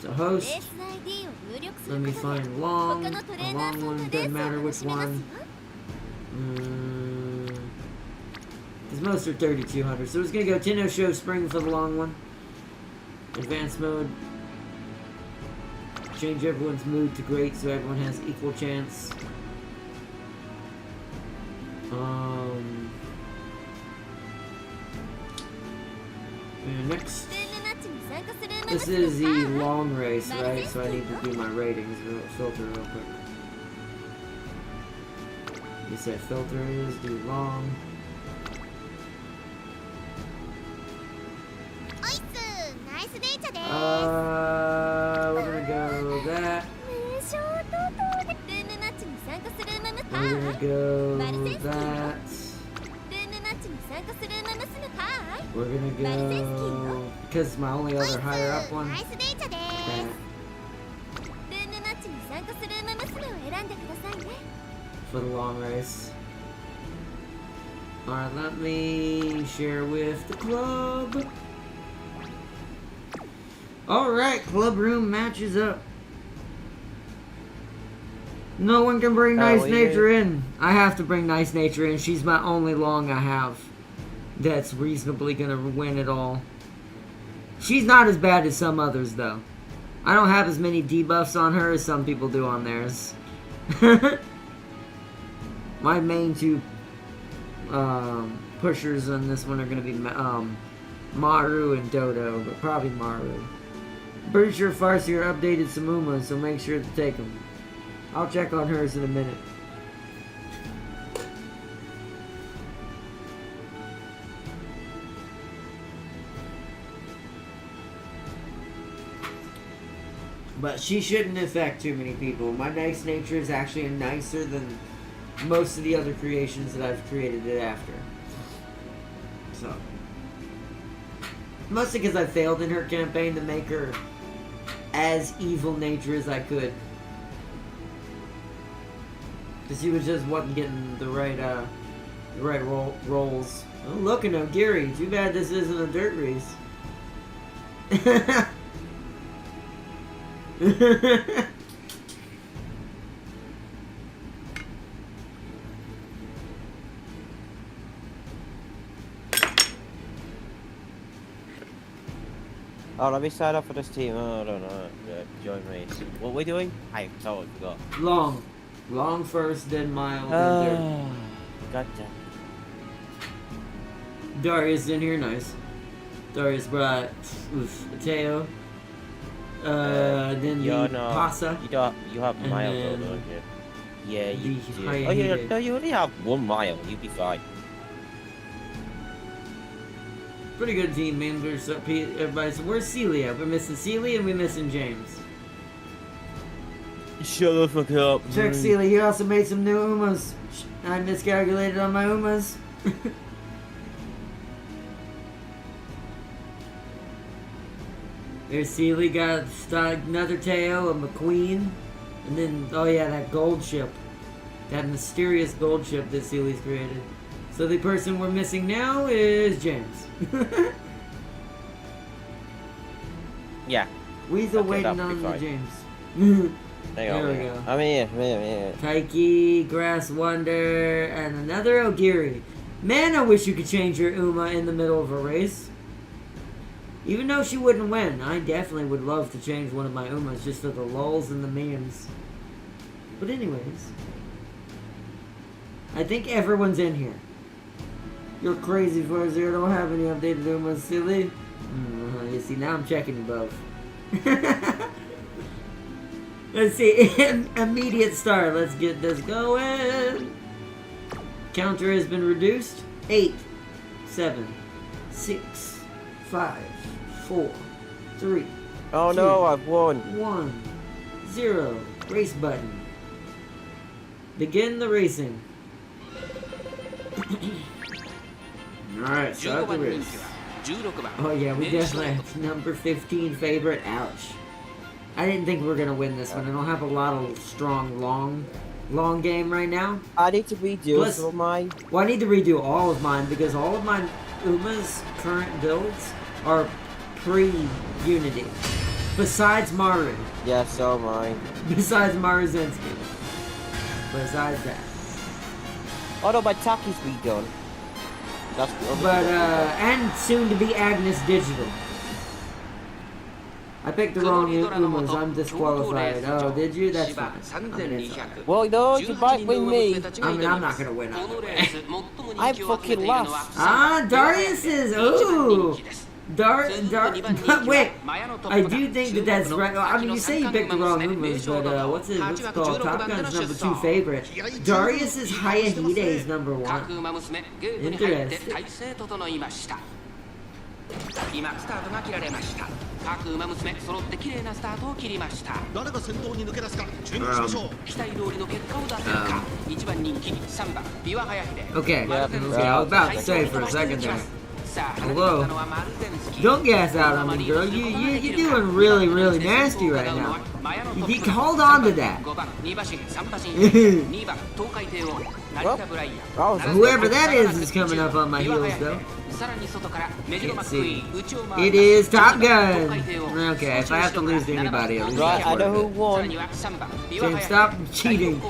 So host, let me find long, a long one, doesn't matter which one. Because most are 3200, so it's going to go Tenno Show Spring for the long one. Advanced mode. Change everyone's mood to great so everyone has equal chance. And next. This is the long race, right? So I need to do my ratings filter real quick. You said filter is do long. We're gonna go that. We're gonna go that. We're gonna go because it's my only other higher up one. That. For the long race. Alright, let me share with the club. Alright, club room matches up. No one can bring Nice Nature in. I have to bring Nice Nature in. She's my only long I have that's reasonably gonna win it all. She's not as bad as some others, though. I don't have as many debuffs on her as some people do on theirs. My main 2 pushers on this one are gonna be Maru and Dodo, but probably Maru. Pretty sure Farseer updated some Uma, so make sure to take them. I'll check on hers in a minute. But she shouldn't affect too many people. My Nice Nature is actually nicer than most of the other creations that I've created it after. So. Mostly because I failed in her campaign to make her as evil nature as I could. Because she was just wasn't getting the right rolls. Oh, look at Gary. Too bad this isn't a dirt race. Oh, let me sign up for this team. Oh, I don't know. Join race. What are we doing? I totally forgot. Long. Long first, then mild, then third. God damn. Darius in here, nice. Darius brought Mateo. Then the Pasa. You have and mild, then though, don't you? Yeah, you the do. high Oh, heated. no, you only have 1 mile. You'll be fine. Pretty good team, man. There's everybody. So where's Celia? We're missing Celia and we're missing James. Shut the fuck up. Check Celia. You also made some new Umas. I miscalculated on my Umas. There's Celia, got another Teo, a McQueen, and then, oh yeah, that gold ship. That mysterious gold ship that Celia's created. So the person we're missing now is James. Yeah. We're waiting that'll on be the fine. James. There we go. I'm here. Taiki, Grass Wonder, and another Ogiri. Man, I wish you could change your Uma in the middle of a race. Even though she wouldn't win, I definitely would love to change one of my Umas just for the lulz and the memes. But anyways, I think everyone's in here. You're crazy, Forza. I don't have any updated Umas, silly. You see, now I'm checking you both. Let's see, immediate start. Let's get this going. Counter has been reduced. 8, 7, 6, 5, 4, 3. Oh 2, no, I've won. 1, 0. Race button. Begin the racing. Alright, start the race. Oh yeah, we definitely have number 15 favorite. Ouch. I didn't think we were gonna win this one. I don't have a lot of strong, long game right now. I need to redo some of mine. Well, I need to redo all of mine because all of my Uma's current builds are pre-Unity. Besides Maru. Yeah, so mine. Besides Maruzinski. Besides that. Oh no, my Taki's redone. That's the other But, one. and soon to be Agnes Digital. I picked the wrong Umas. I'm disqualified. Oh, did you? That's fine. I mean, it's alright. Well, no, you might win me. I mean, I'm not gonna win either way. I'm fucking lost. Ah, Darius is. Ooh! Wait, I do think that that's right. I mean, you say you picked the wrong Umas, but what's it called? Top Gun's number 2 favorite. Darius is Hayahide's number 1. Interesting. 今スタートが切られました。各馬娘揃って綺麗なスタートを切りました。誰が先頭に抜け出すか注目しましょう。期待通りの結果を出せるか。1番人気3番ビワハヤヒデ。 Okay, I was about to say for a second there. さあ、 Hello. のはマルゼンスキー。 Don't gas out on me, girl. You're doing really, really nasty right now. You hold on to that. 5番2馬身3馬身2番東海帝王成田ブライアン。 Whoever that is coming up on my heels, though. さらに外からメジロ Can't マックイ see. ーン内を回 It る is Top Gun. Okay, if I have to lose to anybody, at least Right, it's I know who worth it. won. James, stop cheating.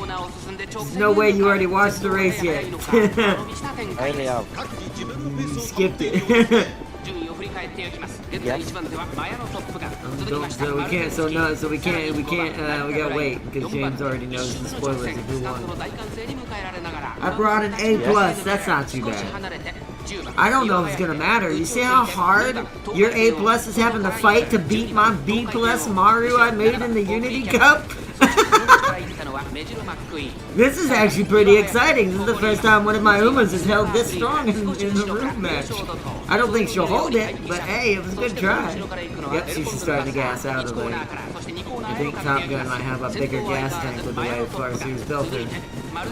There's no way you already watched the race yet. I only have. 各自自分のペースを Skipped it. 順位を振り返っていきます。現在1番手はマヤのトップが続きま Don't, した。 so we can't, so no, so we can't, we gotta wait because James already knows the spoilers of who won. I brought an A plus. That's not too bad. I don't know if it's gonna matter. You see how hard your A plus is having to fight to beat my B plus Mario I made in the Unity Cup? This is actually pretty exciting. This is the first time one of my Umas has held this strong in the room match. I don't think she'll hold it, but hey, it was a good try. Yep, she's starting to gas out of the way. I think Top Gun might have a bigger gas tank with the way Farsi's built it.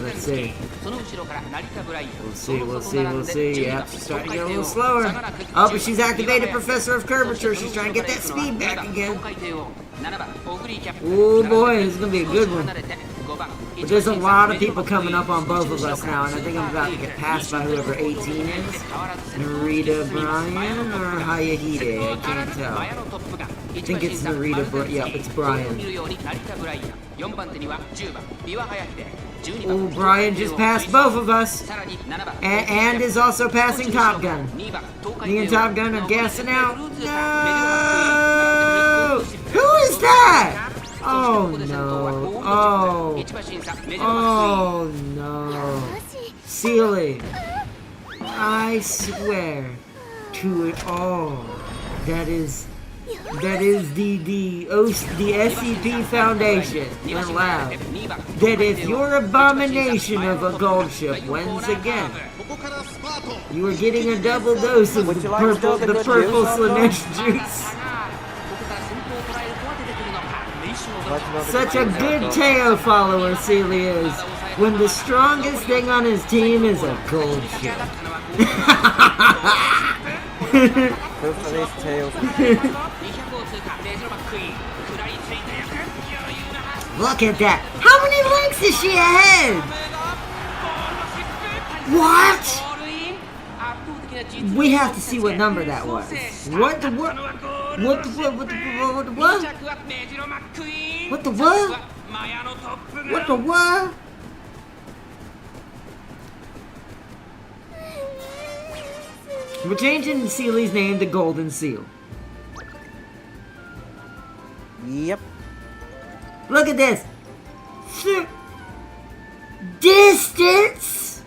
Let's see. We'll see. Yep, she's starting to get a little slower. Oh, but she's activated Professor of Curvature. She's trying to get that speed back again. Oh boy, this is going to be a good one. But there's a lot of people coming up on both of us now, and I think I'm about to get passed by whoever 18 is. Narita Brian or Hayahide, I can't tell. I think it's Narita Brian. Yep, it's Brian. Oh, Brian just passed both of us. And is also passing Top Gun. Me and Top Gun are gassing out. No! Who is that? Oh no. Oh. Oh no. Sealy. I swear to it all. That is the SCP Foundation went loud. That if your abomination of a gold ship wins again, you are getting a double dose of the purple Slanesh juice. Such a good Teo follower Sealy is, when the strongest thing on his team is a gold ship. Look at that! How many lengths is she ahead? What? We have to see what number that was. What the what? What the what? What the what? What the what? What the what? We're changing Sealy's name to Golden Seal. Yep. Look at this. Distance.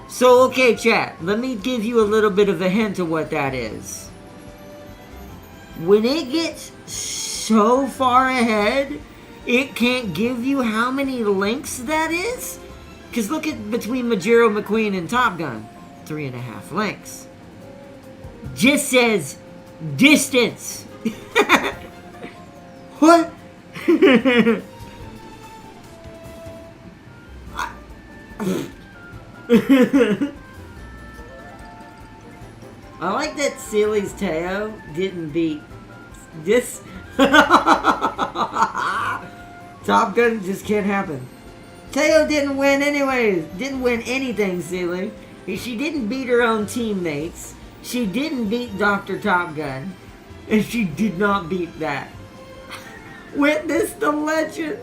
So, okay, chat. Let me give you a little bit of a hint of what that is. When it gets so far ahead, it can't give you how many links that is. Because look at between Majiro McQueen and Top Gun. 3.5 links. Just says distance. What? I like that Sealy's Teo didn't beat this. Top Gun just can't happen. Teo didn't win anyways. Didn't win anything, Sealy. She didn't beat her own teammates. She didn't beat Dr. Top Gun. And she did not beat that. Witness the legend.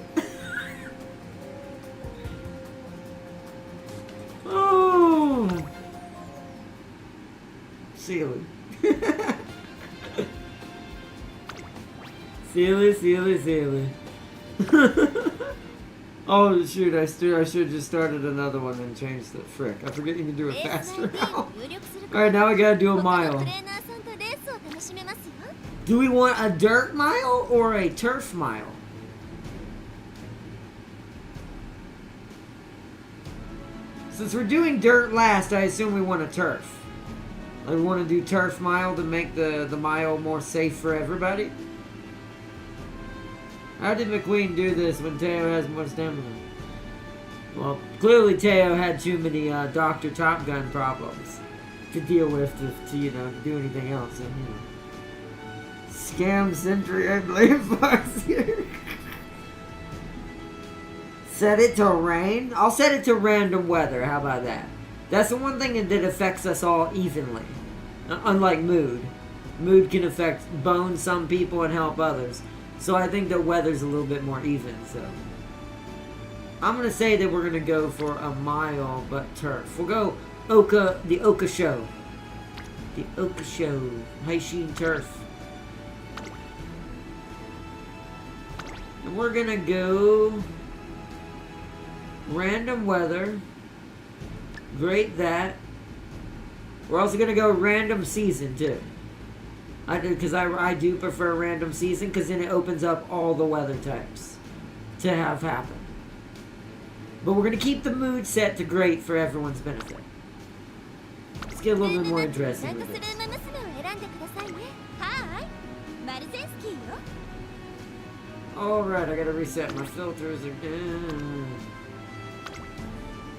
Oh. Sealy. Sealy. Oh shoot, I should have just started another one and changed it. Frick, I forget you can do it faster now. Alright, now I gotta do a mile. Do we want a dirt mile or a turf mile? Since we're doing dirt last, I assume we want a turf. I want to do turf mile to make the mile more safe for everybody. How did McQueen do this when Teo has more stamina? Well, clearly Teo had too many Dr. Top Gun problems to deal with to do anything else. And, Scam Sentry, I blame Farsier. Set it to rain? I'll set it to random weather. How about that? That's the one thing that affects us all evenly. Unlike mood. Mood can affect bone some people and help others. So I think the weather's a little bit more even, so. I'm going to say that we're going to go for a mile, but turf. We'll go the Oka Show. The Oka Show. Haishin turf. And we're going to go random weather. Great that. We're also going to go random season, too. Because I do prefer random season, because then it opens up all the weather types to have happen. But we're going to keep the mood set to great for everyone's benefit. Let's get a little bit more interesting with this. Alright, I gotta reset my filters again.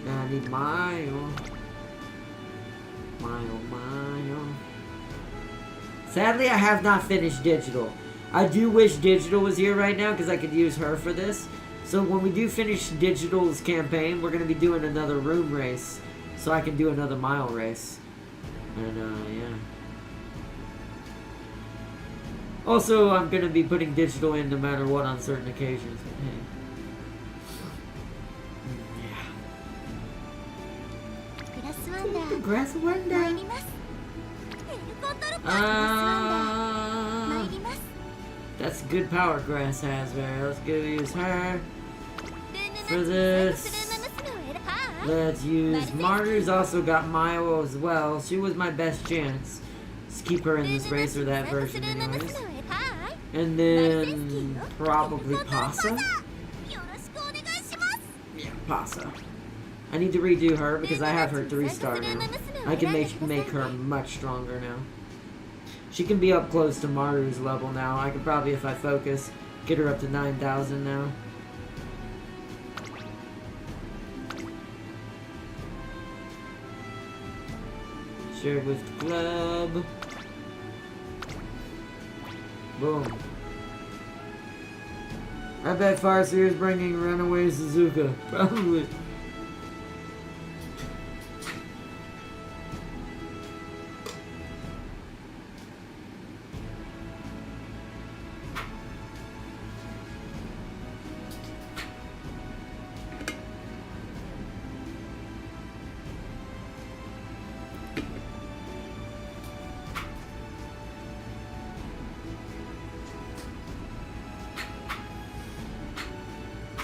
Now I need mile. Sadly, I have not finished Digital. I do wish Digital was here right now because I could use her for this. So when we do finish Digital's campaign, we're going to be doing another room race. So I can do another mile race. And, yeah. Also, I'm going to be putting Digital in no matter what on certain occasions. But, hey. Grass Wanda. that's good power grass has there. Let's go use her. For this, let's use Maru's also got Milo as well. She was my best chance. Just keep her in this race or that version anyways. And then probably Pasa. Yeah, Pasa. I need to redo her because I have her 3-star now. I can make her much stronger now. She can be up close to Maru's level now. I could probably, if I focus, get her up to 9,000 now. Share with club. Boom. I bet Farseer is bringing Runaway Suzuka. Probably.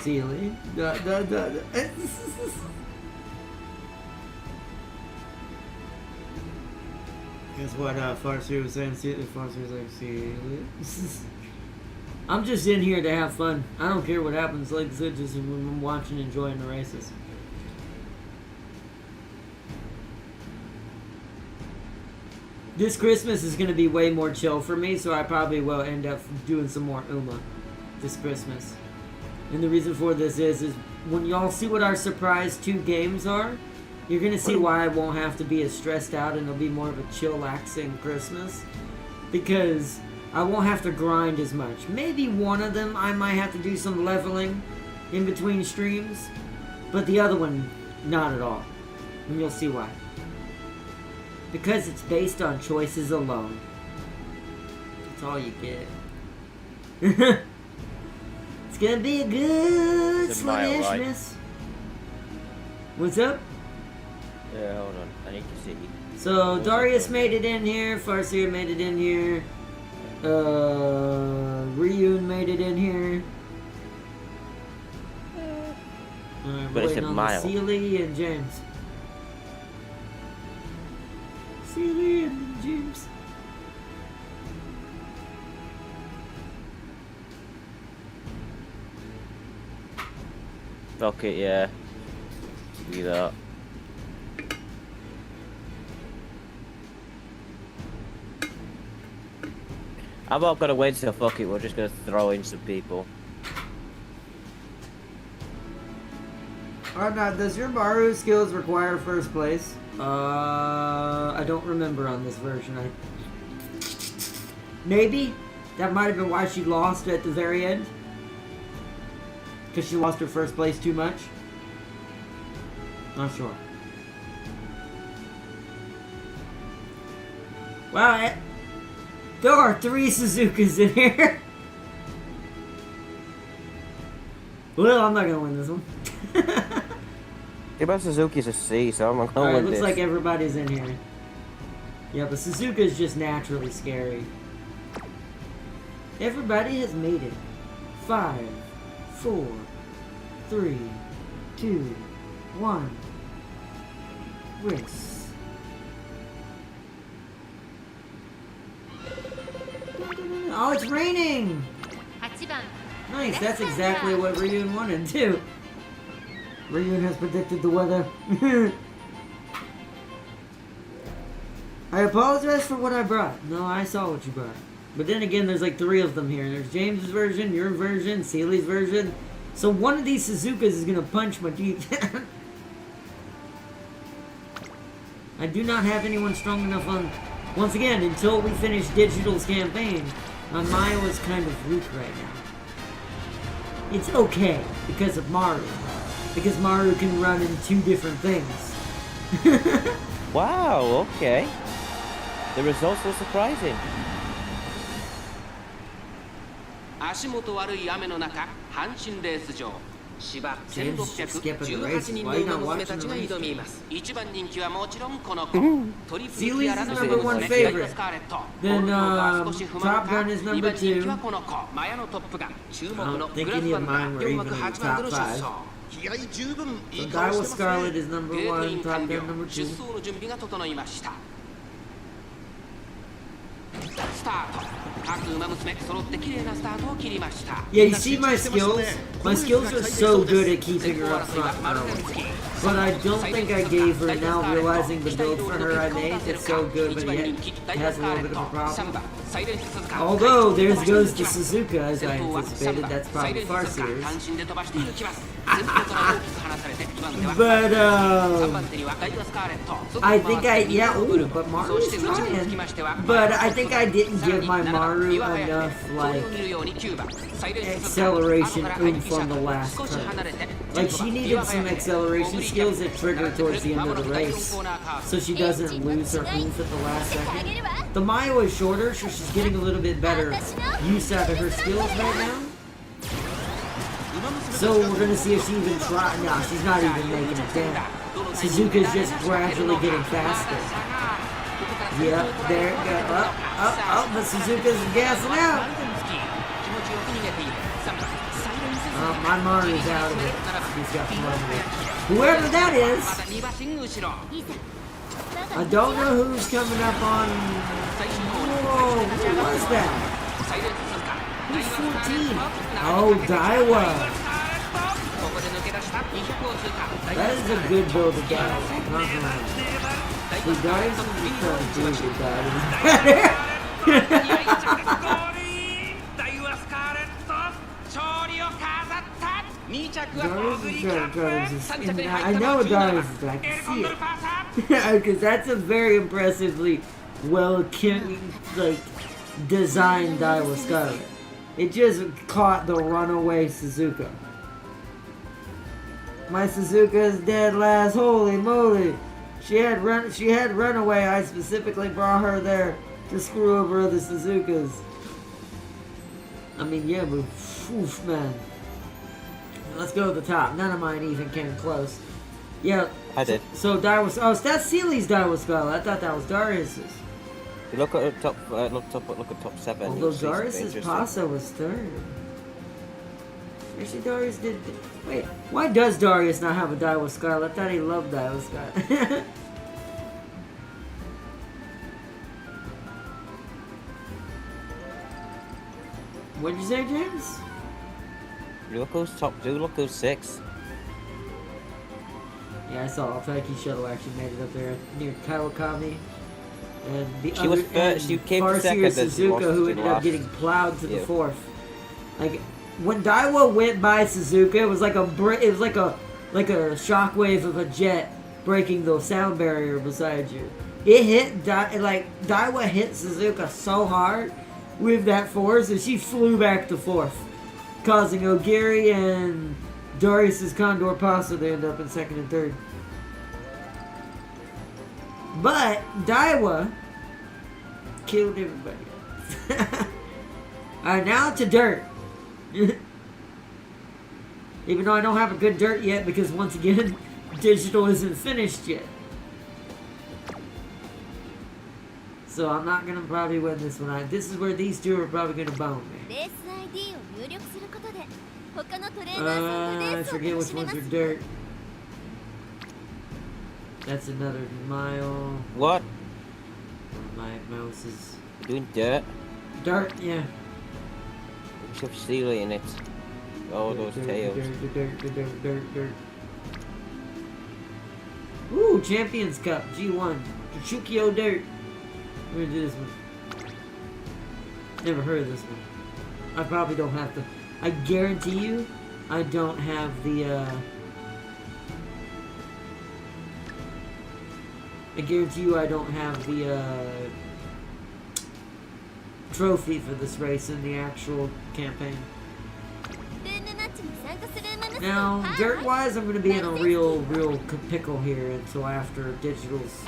Sealy. Guess what Farseer was saying? Farseer was like, Sealy. I'm just in here to have fun. I don't care what happens. Like I said, just when I'm watching, enjoying the races. This Christmas is going to be way more chill for me, so I probably will end up doing some more Uma this Christmas. And the reason for this is when y'all see what our surprise 2 games are, you're going to see why I won't have to be as stressed out and it'll be more of a chillaxing Christmas. Because I won't have to grind as much. Maybe one of them I might have to do some leveling in between streams, but the other one, not at all. And you'll see why. Because it's based on choices alone. That's all you get. It's gonna be a good slashness. What's up? Yeah, hold on. I need to see. So Darius made it in here. Farseer made it in here. Ryun made it in here. But it's a on mile. Sealy and James. Sealy and James. Fuck it, yeah. Do that. I'm not gonna win, so fuck it, we're just gonna throw in some people. Now, does your Maru skills require first place? I don't remember on this version. Maybe? That might have been why she lost at the very end. Because she lost her first place too much? Not sure. Wow, there are 3 Suzukas in here. Well, I'm not gonna win this one. About Suzuki's a C, so I'm not gonna win looks this. like everybody's in here. Yeah, but Suzuka is just naturally scary. Everybody has made it. 5, 4, 3, 2, 1. Race. Oh, it's raining! 8番 Nice, that's exactly what Ryun wanted too. Ryun has predicted the weather. I apologize for what I brought. No, I saw what you brought. But then again, there's like 3 of them here. There's James's version, your version, Sealy's version. So one of these Suzukas is gonna punch my teeth. I do not have anyone strong enough on... Once again, until we finish Digital's campaign, my Maya is kind of weak right now. It's okay, because of Maru. Because Maru can run in 2 different things. Wow, okay. The results were surprising. 足元悪い雨の中阪神レース場芝 James is skipping the race. 1618人の Why 馬 not 娘 watching たち the が race? 挑みます一番人気はもちろんこの子トリプル Sealy's ティアラ is の number 娘 one ダイ favorite. ワスカーレット Then, ボルトが少し不満 Top か Gun is 2 number 番人気 two. はこの子マヤのトップガン注目 I の don't グ think ラス any ワ of ンが mine were 4 even 枠 in the 8番で top の出 five. 走気合十分い So い顔 Daiwa してますね Scarlet is number ゲート one. イン Top 完 Gun 了 number 出 two. 走の準備が整いましたスタート各馬娘揃って綺麗なスタートを切りました Yeah, you see my skills? My skills are so good at keeping her up 争いは front マル early. テンスキー But I don't think I gave her, now realizing the build for her I made, it's so good, but yet it has a little bit of a problem. Although, there goes the Suzuka, as I anticipated, that's probably far serious. But, I think but Maru's trying. But I think I didn't give my Maru enough, like, acceleration oomph on the last turn. Like, she needed some acceleration skills that trigger towards the end of the race, so she doesn't lose her oomph at the last second. The Maya is shorter, so she's getting a little bit better use out of her skills right now. So we're gonna see if she even tries. No, she's not even making it down. Suzuka's just gradually getting faster. Yep, there it goes. Up, but Suzuka's gassing out. My Maru's out of it. He's got one. Whoever that is, I don't know who's coming up on. Whoa, who was that? Who's 14? Oh, Daiwa. That is a good build of Daiwa. The guys are trying to do better. I know Darius is back. I can see it. Because that's a very impressively designed Daiwa Scarlet. It just caught the runaway Suzuka. My Suzuka is dead last. Holy moly. She had runaway. I specifically brought her there to screw over other Suzukas. I mean, yeah, but oof, man. Let's go to the top. None of mine even came close. Yeah. I did. So Darius. Oh, that's Sealy's Darius Scarlet. I thought that was Darius's. You look at the top. Look at top 7. Although Darius's Paso was third. Actually, Darius did. Wait, why does Darius not have a Daiwa Scarlet? I thought he loved Daiwa Scarlet. What'd you say, James? Look who's top 2. Look who's 6. Yeah, I saw Altaiki Shuttle actually made it up there near Kawakami. And the She was first. She came second. Then Suzuka, who ended up getting plowed to the fourth. Like when Daiwa went by Suzuka, it was like a shockwave of a jet breaking the sound barrier beside you. It hit Daiwa hit Suzuka so hard with that force, and she flew back to fourth, causing Ogiri and Darius's Condor Paso to end up in second and third. But Daiwa killed everybody else. Alright, now to dirt. Even though I don't have a good dirt yet, because once again, digital isn't finished yet. So I'm not gonna probably win this one. This is where these two are probably gonna bone me. I forget which ones are dirt. That's another mile. What? My mouse is Doing dirt? dirt, yeah. We should have Sealy in it. Oh, those tails. Dirt. Ooh, Champions Cup, G1. Chukio Dirt. We're gonna do this one. Never heard of this one. I probably don't have to. I guarantee you, I don't have the, I guarantee you I don't have the, trophy for this race in the actual campaign. Now, dirt-wise, I'm going to be in a real pickle here until after Digital's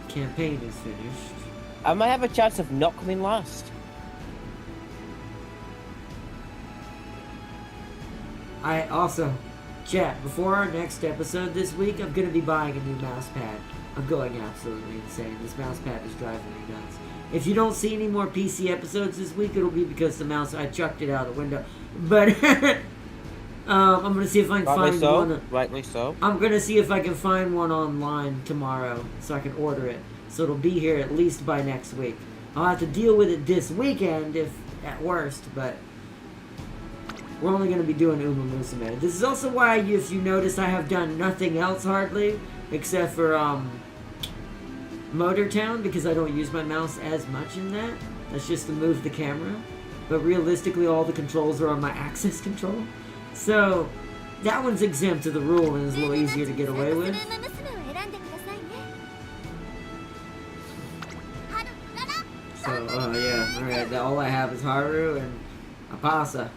campaign is finished. I might have a chance of not coming last. I also, Chat, before our next episode this week, I'm going to be buying a new mouse pad. I'm going absolutely insane. This mouse pad is driving me nuts. If you don't see any more PC episodes this week, it'll be because the mouse, I chucked it out the window. But I'm going to see if I can find one. Rightly so. I'm going to see if I can find one online tomorrow so I can order it. So it'll be here at least by next week. I'll have to deal with it this weekend if at worst, but we're only going to be doing Umamusume. This is also why, if you notice, I have done nothing else hardly except for Motor Town, because I don't use my mouse as much in that. That's just to move the camera. But realistically, all the controls are on my access control. So that one's exempt to the rule and is a little easier to get away with. So, yeah, alright, all I have is Haru and Apasa.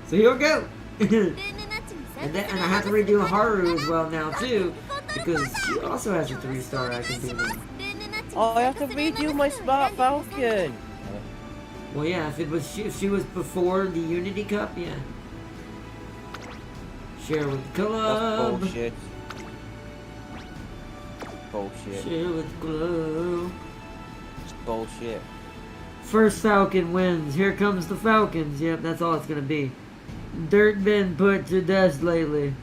So here we go! and I have to redo Haru as well now, too, because she also has a 3-star I can do now. Oh, I have to redo my Smart Falcon! Well, yeah, if she was before the Unity Cup, yeah. Share with the club! That's bullshit. Bullshit. Share with the club. Bullshit. First Falcon wins. Here comes the Falcons. Yep, that's all it's gonna be. Dirt been put to death lately.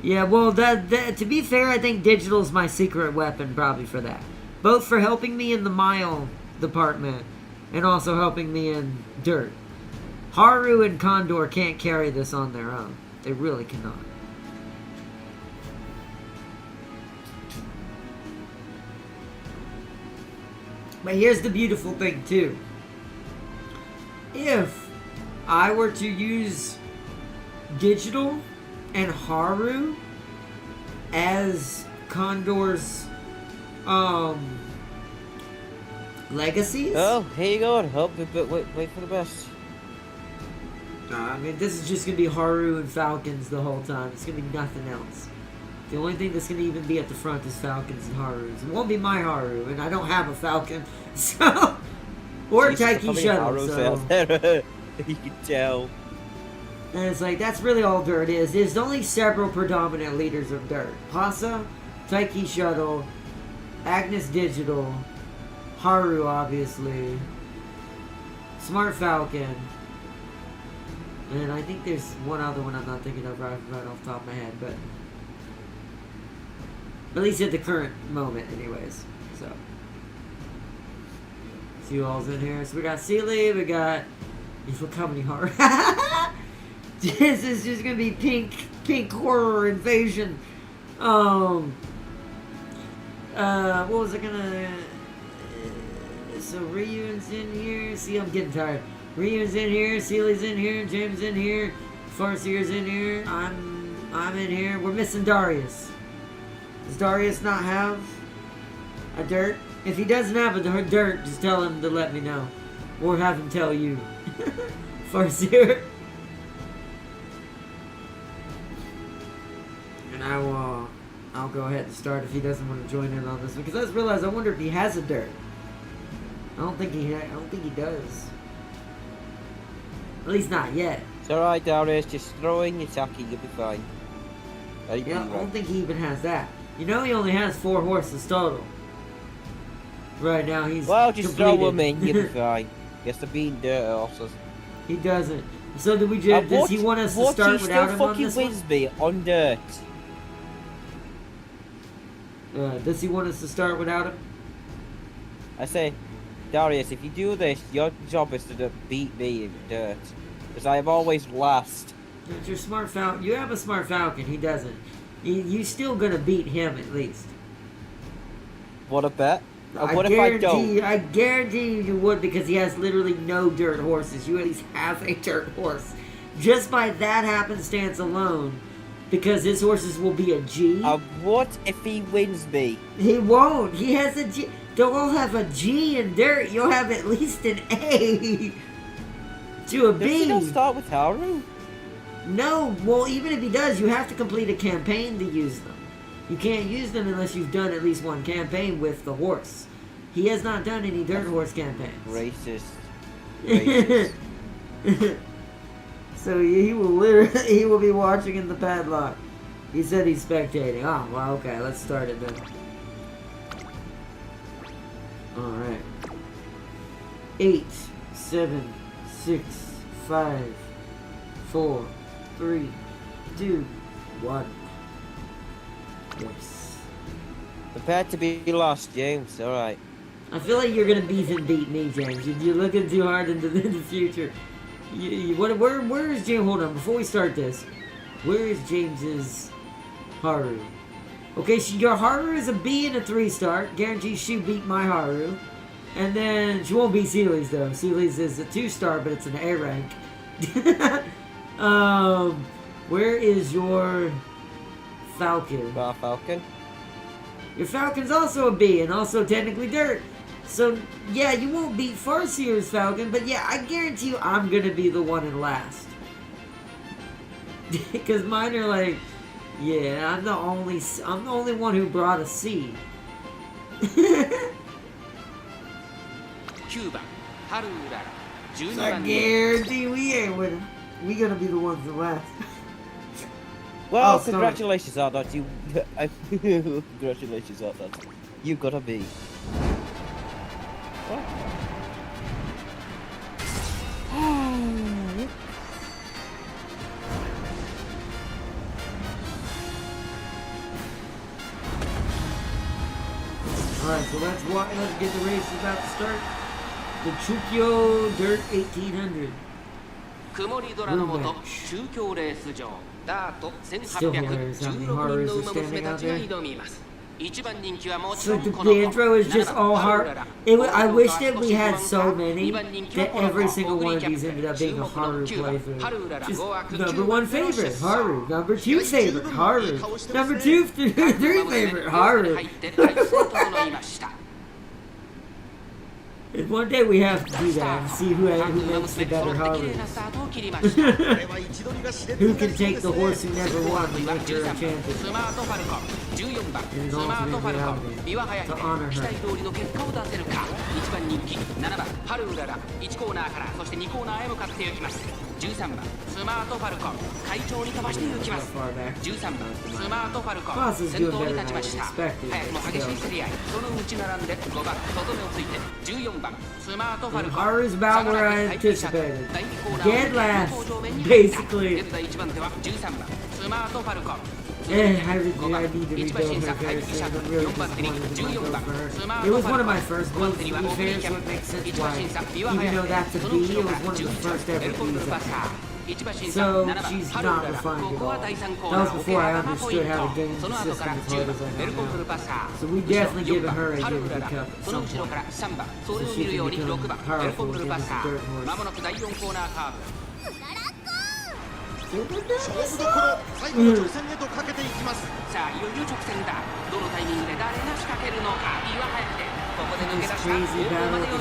Yeah, well, that to be fair, I think digital's my secret weapon probably for that. Both for helping me in the mile department and also helping me in dirt. Haru and Condor can't carry this on their own. They really cannot. But here's the beautiful thing, too. If I were to use digital and Haru as Condor's legacies. Oh, here you go. Hope, but wait for the best. I mean, this is just gonna be Haru and Falcons the whole time. It's gonna be nothing else. The only thing that's gonna even be at the front is Falcons and Harus. It won't be my Haru, and I don't have a Falcon, so or Taiki Shuttle. So. You can tell. And it's like, that's really all dirt is. There's only several predominant leaders of dirt. Pasa, Taiki Shuttle, Agnes Digital, Haru, obviously, Smart Falcon, and I think there's one other one I'm not thinking of right off the top of my head, but at least at the current moment, anyways. So, see who all's in here. So we got Sealy, we got... Look how many horror. This is just gonna be pink horror invasion. What was I gonna? So Ryu's in here. See, I'm getting tired. Ryu's in here. Sealy's in here. James in here. Farseer's in here. I'm in here. We're missing Darius. Does Darius not have a dirt? If he doesn't have a dirt, just tell him to let me know. Or have him tell you. Farseer. And I'll go ahead and start if he doesn't want to join in on this one. Because I just realized, I wonder if he has a dirt. I don't think he does. At least not yet. It's alright, Darius. Just throw in your Taki, you'll be fine. Yeah, I don't think he even has that. You know, he only has 4 horses total. Right now, he's well, just completed. throw him in, you'll be fine. Gets to be in dirt horses. He doesn't. So do we just, does he want us to start without him on this one? Wins me on dirt. Does he want us to start without him? I say, Darius, if you do this, your job is to beat me in dirt. Because I am always last. But your smart Falcon, you have a smart Falcon, he doesn't. You still gonna beat him at least. What a bet. What if I don't? I guarantee you would, because he has literally no dirt horses. You at least have a dirt horse. Just by that happenstance alone, because his horses will be a G. What if he wins me? He won't. He has a G. They'll all have a G in dirt. You'll have at least an A to a B. Does he not start with Haru? No. Well, even if he does, you have to complete a campaign to use them. You can't use them unless you've done at least one campaign with the horse. He has not done any dirt horse campaigns. Racist. Racist. So he will literally, he will be watching in the padlock. He said he's spectating. Oh, well, okay, let's start it then. Alright. 8, 7, 6, 5, 4, 3, 2, 1. Yes. Prepare to be lost, James. Alright. I feel like you're gonna beat me, James. You're looking too hard into the future. Where is James? Hold on, before we start this, where is James's Haru? Okay, so your Haru is a B and a 3-star. Guarantees she'll beat my Haru. And then she won't beat Seely's though. Seely's is a 2-star, but it's an A rank. Where is your Falcon? Falcon. Your Falcon's also a B and also technically dirt. So, yeah, you won't beat Farseer's Falcon, but yeah, I guarantee you I'm gonna be the one in last. Because mine are like, yeah, I'm the only one who brought a C. 9番ハルウララ So 12 I 番 guarantee we ain't winning. We gonna be the ones in last. Well, Oh, sorry. congratulations, Ardot. You. Congratulations, Ardot. You gotta be. Alright, so let's get the race about to start. The Chukyo Dirt 1800. 曇り空の下中京レース場ダート1816人の馬娘たちが挑みます。1番人気はもち So ろん the この intro is just all hard. I wish that we had so many that every single one of these ended up being a Haru playthrough. Just number 1 favorite, Haru. Number 2 favorite, Haru. Number 2, 3 favorite, Haru. And one day we have to do that and see who makes the better Haru. Who can take the horse who never won and make her a champion. In an alternate reality. To honor her. 1番人気7番ハルウララ1コーナーからそして2コーナーへ向かっていきます13番スマートファルコン快調に飛ばしていきます13番スマートファルコン先頭に立ちました早くも激しい競り合いそのうち並んで5番外目をついて14番スマートファルコン Haru's about where I anticipated. Dead last, basically. 現在1番手は13番スマートファルコン I need to rebuild her character. I'm really disappointed with my build for her. It was one of my first builds, to be fair, so it makes sense why, even though that's a B, it was one of the first ever Bs I had. So, she's not refined at all. That was before I understood how to game the system as hard as I know now. So we definitely given her a Unity Cup at some point. So she can become powerful and give us a dirt horse. 勝負どころ最後の直線へとかけていきますさあいよいよ直線だどのタイミングで誰が仕掛けるのか岩早くてここで抜け出した後方まで400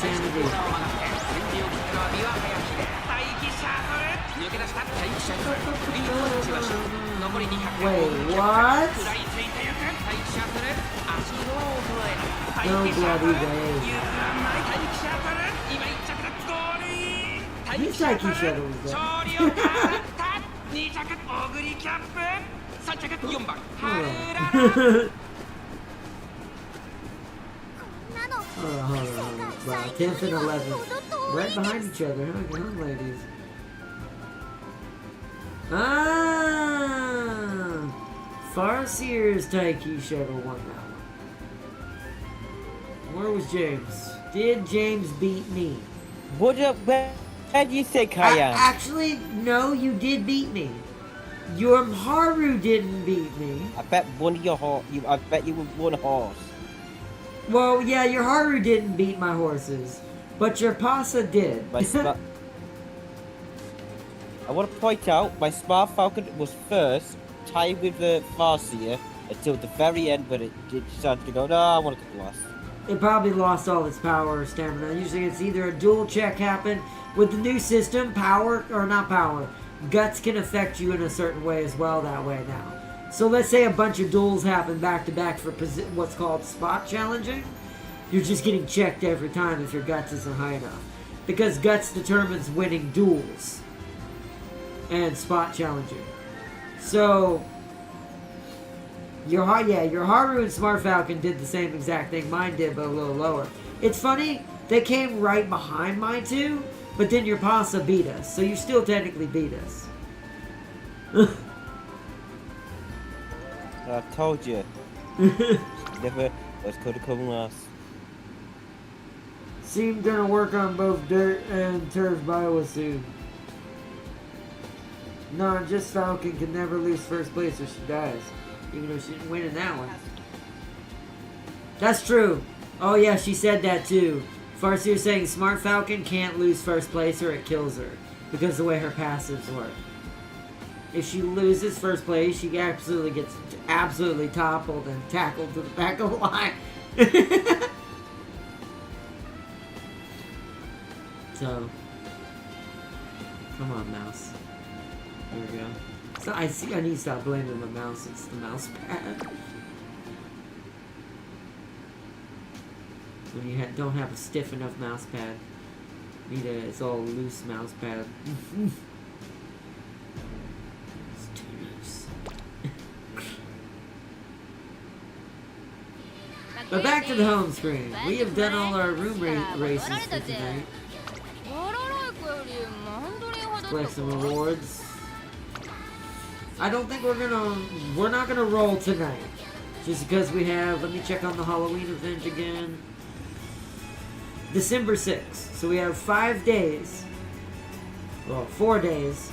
最初コーナーを曲がって先陣を切ったのは岩早くて待機シャトル抜け出した待機シャトルリードを打ちました残り200 Wait, what? 食らいついていく待機シャトル足を揃える待機シャ No トル bloody way. 譲らない待機シャトル今1着でゴールイン待機 Whose シャト Taiki ル Shuttle was 勝 that? 利を飾った2着オグリキャップ3着4番ハルララ Hold on. Wow, 10th and 11th. Right behind each other, huh? Come on, ladies. Ah! Farseer's Taiki Shuttle won that one. Where was James? Did James beat me? Where do you think I am? Actually, no, you did beat me. Your Haru didn't beat me. I bet one of your I bet you with one horse. Well, yeah, your Haru didn't beat my horses, but your Pasa did. I want to point out my Smart Falcon was first, tied with the Farseer until the very end, but it decided to go. No, I want to get lost. It probably lost all its power or stamina. Usually, it's either a dual check happened with the new system. Power or not power, guts can affect you in a certain way as well. That way now. So let's say a bunch of duels happen back to back for what's called spot challenging. You're just getting checked every time if your guts isn't high enough. Because guts determines winning duels. and Spot Challenger. So your Haru and Smart Falcon did the same exact thing mine did, but a little lower. It's funny, they came right behind mine too, but then your Pasa beat us, so you still technically beat us. I told you. Never was could have come last. Seemed gonna work on both dirt and turf bio soon. No, just Falcon can never lose first place or she dies. Even though she didn't win in that one. That's true. Oh yeah, she said that too. Farsi was saying Smart Falcon can't lose first place or it kills her. Because of the way her passives work. If she loses first place, she absolutely gets toppled and tackled to the back of the line. So, come on, mouse. There we go. So I need to stop blaming my mouse. It's the mouse pad. When you don't have a stiff enough mouse pad, it's all loose mouse pad. It's too loose. But back to the home screen. We have done all our room races for tonight. Collect some rewards. I don't think we're not gonna roll tonight. Just because we have, let me check on the Halloween event again. December 6th. So we have 5 days. Well, 4 days.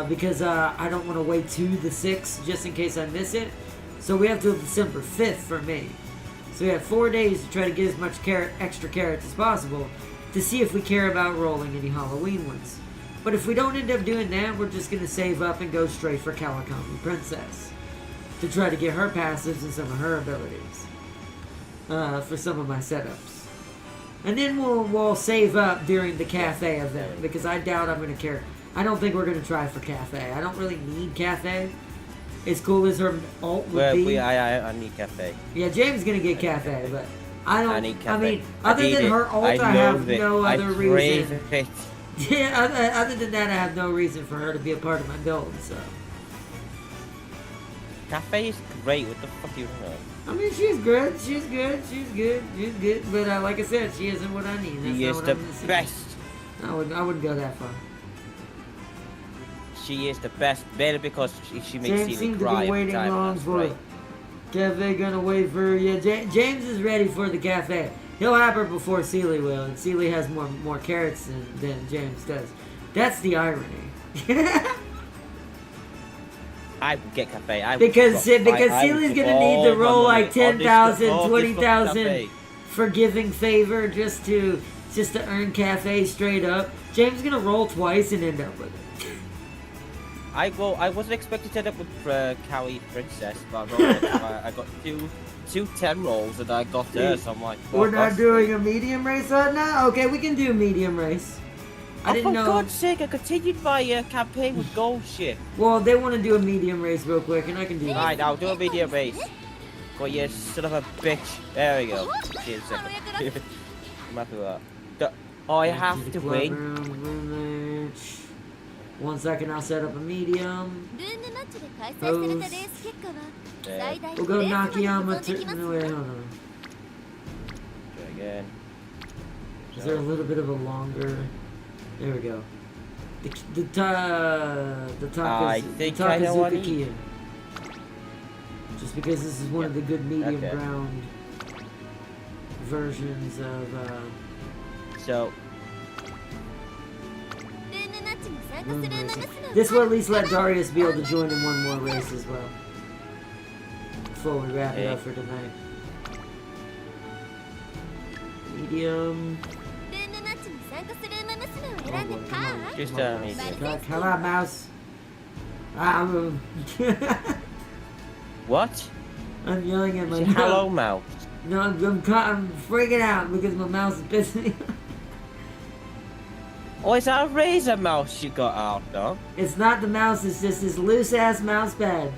Because I don't want to wait to the 6th just in case I miss it. So we have till December 5th for me. So we have 4 days to try to get as much extra carrots as possible to see if we care about rolling any Halloween ones. But if we don't end up doing that, we're just going to save up and go straight for Kawakami Princess to try to get her passives and some of her abilities for some of my setups. And then we'll save up during the cafe event because I doubt I'm going to care. I don't think we're going to try for cafe. I don't really need cafe. As cool as her ult would be. I need cafe. Yeah, James going to get cafe, but I need cafe. I mean, other than her ult, I have no other reason. Yeah, other than that, I have no reason for her to be a part of my build, so. Cafe is great, what the fuck are you doing? I mean, she's good, she's good. But like I said, she isn't what I need. That's She not is what the I'm missing. best. I wouldn't go that far. She is the best, better because she makes James Seeley seemed to cry be every waiting time. long That's for right. it. Cafe gonna wait for yeah. James is ready for the cafe. He'll have her before Seeley will, and Seeley has more carrots than James does. That's the irony. I would get cafe. Because Seeley's gonna need to roll like 10,000, 20,000 forgiving favor just to earn cafe straight up. James is gonna roll twice and end up with it. I wasn't expecting to end up with Kawi Princess, but I got two 10 rolls and I got her, so I'm like, we're not doing a medium race right now? Okay, we can do a medium race. I didn't know. For God's sake, I continued my campaign with gold shit. Well, they want to do a medium race real quick, and I can do that. Alright, I'll do a medium race. But you son of a bitch. There we go. See you in a second. I'm happy with that. Oh, I have to win. 1 second, I'll set up a medium. Pose. We'll go Nakayama to... No, wait, hold on. Try again. Is there a little bit of a longer... There we go. The Takazuka Kia. Just because this is one of the good medium ground versions of... So... This will at least let Darius be able to join in one more race as well. Before we wrap it up for tonight. Medium. Just medium. Come on, mouse. What? I'm yelling at my Say mouse. hello, mouse. No, I'm freaking out because my mouse is pissing me off. Oh, is that a razor mouse you got out, though? It's not the mouse, it's just this loose-ass mouse pad.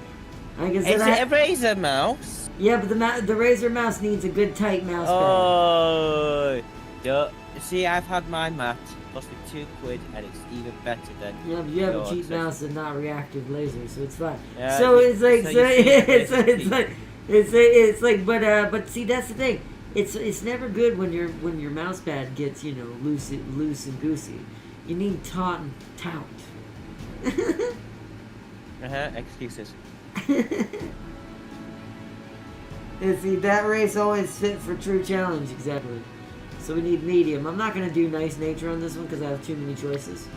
Like I said, Is it a razor mouse? Yeah, but the razor mouse needs a good tight mouse pad. Oh, See, I've had my match. Cost me £2, and it's even better than. Yeah, but you have a yours. cheap mouse and not reactive laser, so it's fine. Yeah, So you- it's like, so so you see it's basically- like, it's like, but see, that's the thing. It's never good when your mouse pad gets loose and goosey. You need taut and tout. Excuses. And see, that race always fit for true challenge, exactly. So we need medium. I'm not gonna do nice nature on this one because I have too many choices.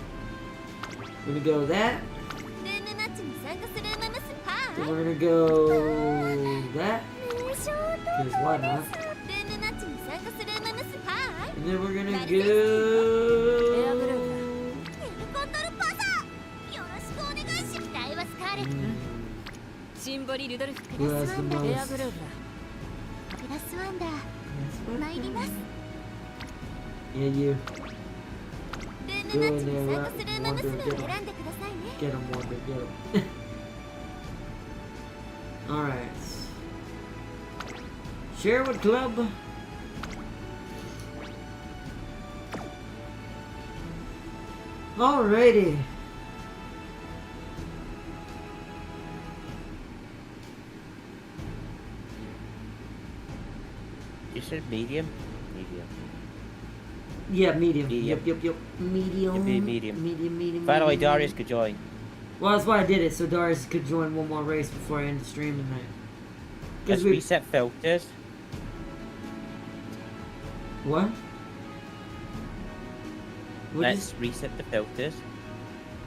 We're gonna go that. ルームマッチに参加するウマムスは Then ーい we're gonna go that. 名称と Because why not? ルームマッチに参加するウマムスはーい And then we're gonna エアグルー go. コントルパサーよろしくお願いしますダイワスカーレット シンボリルドルフク Who ラ has ス the ワンダー most? エアグルーブクラスワンダー参ります Yeah, you. ルームマッチに参加するウマ娘を選んでくださいね Get him, Wonder. Get him. Alright. Sherwood Club. Alrighty. You said medium? Medium. Yeah, medium. Medium. Yep. Medium. It'd be medium. Medium. By the way, medium. Darius could join. Well, that's why I did it, so Darius could join one more race before I end the stream tonight. Let's we... reset filters. What? Let's reset the filters.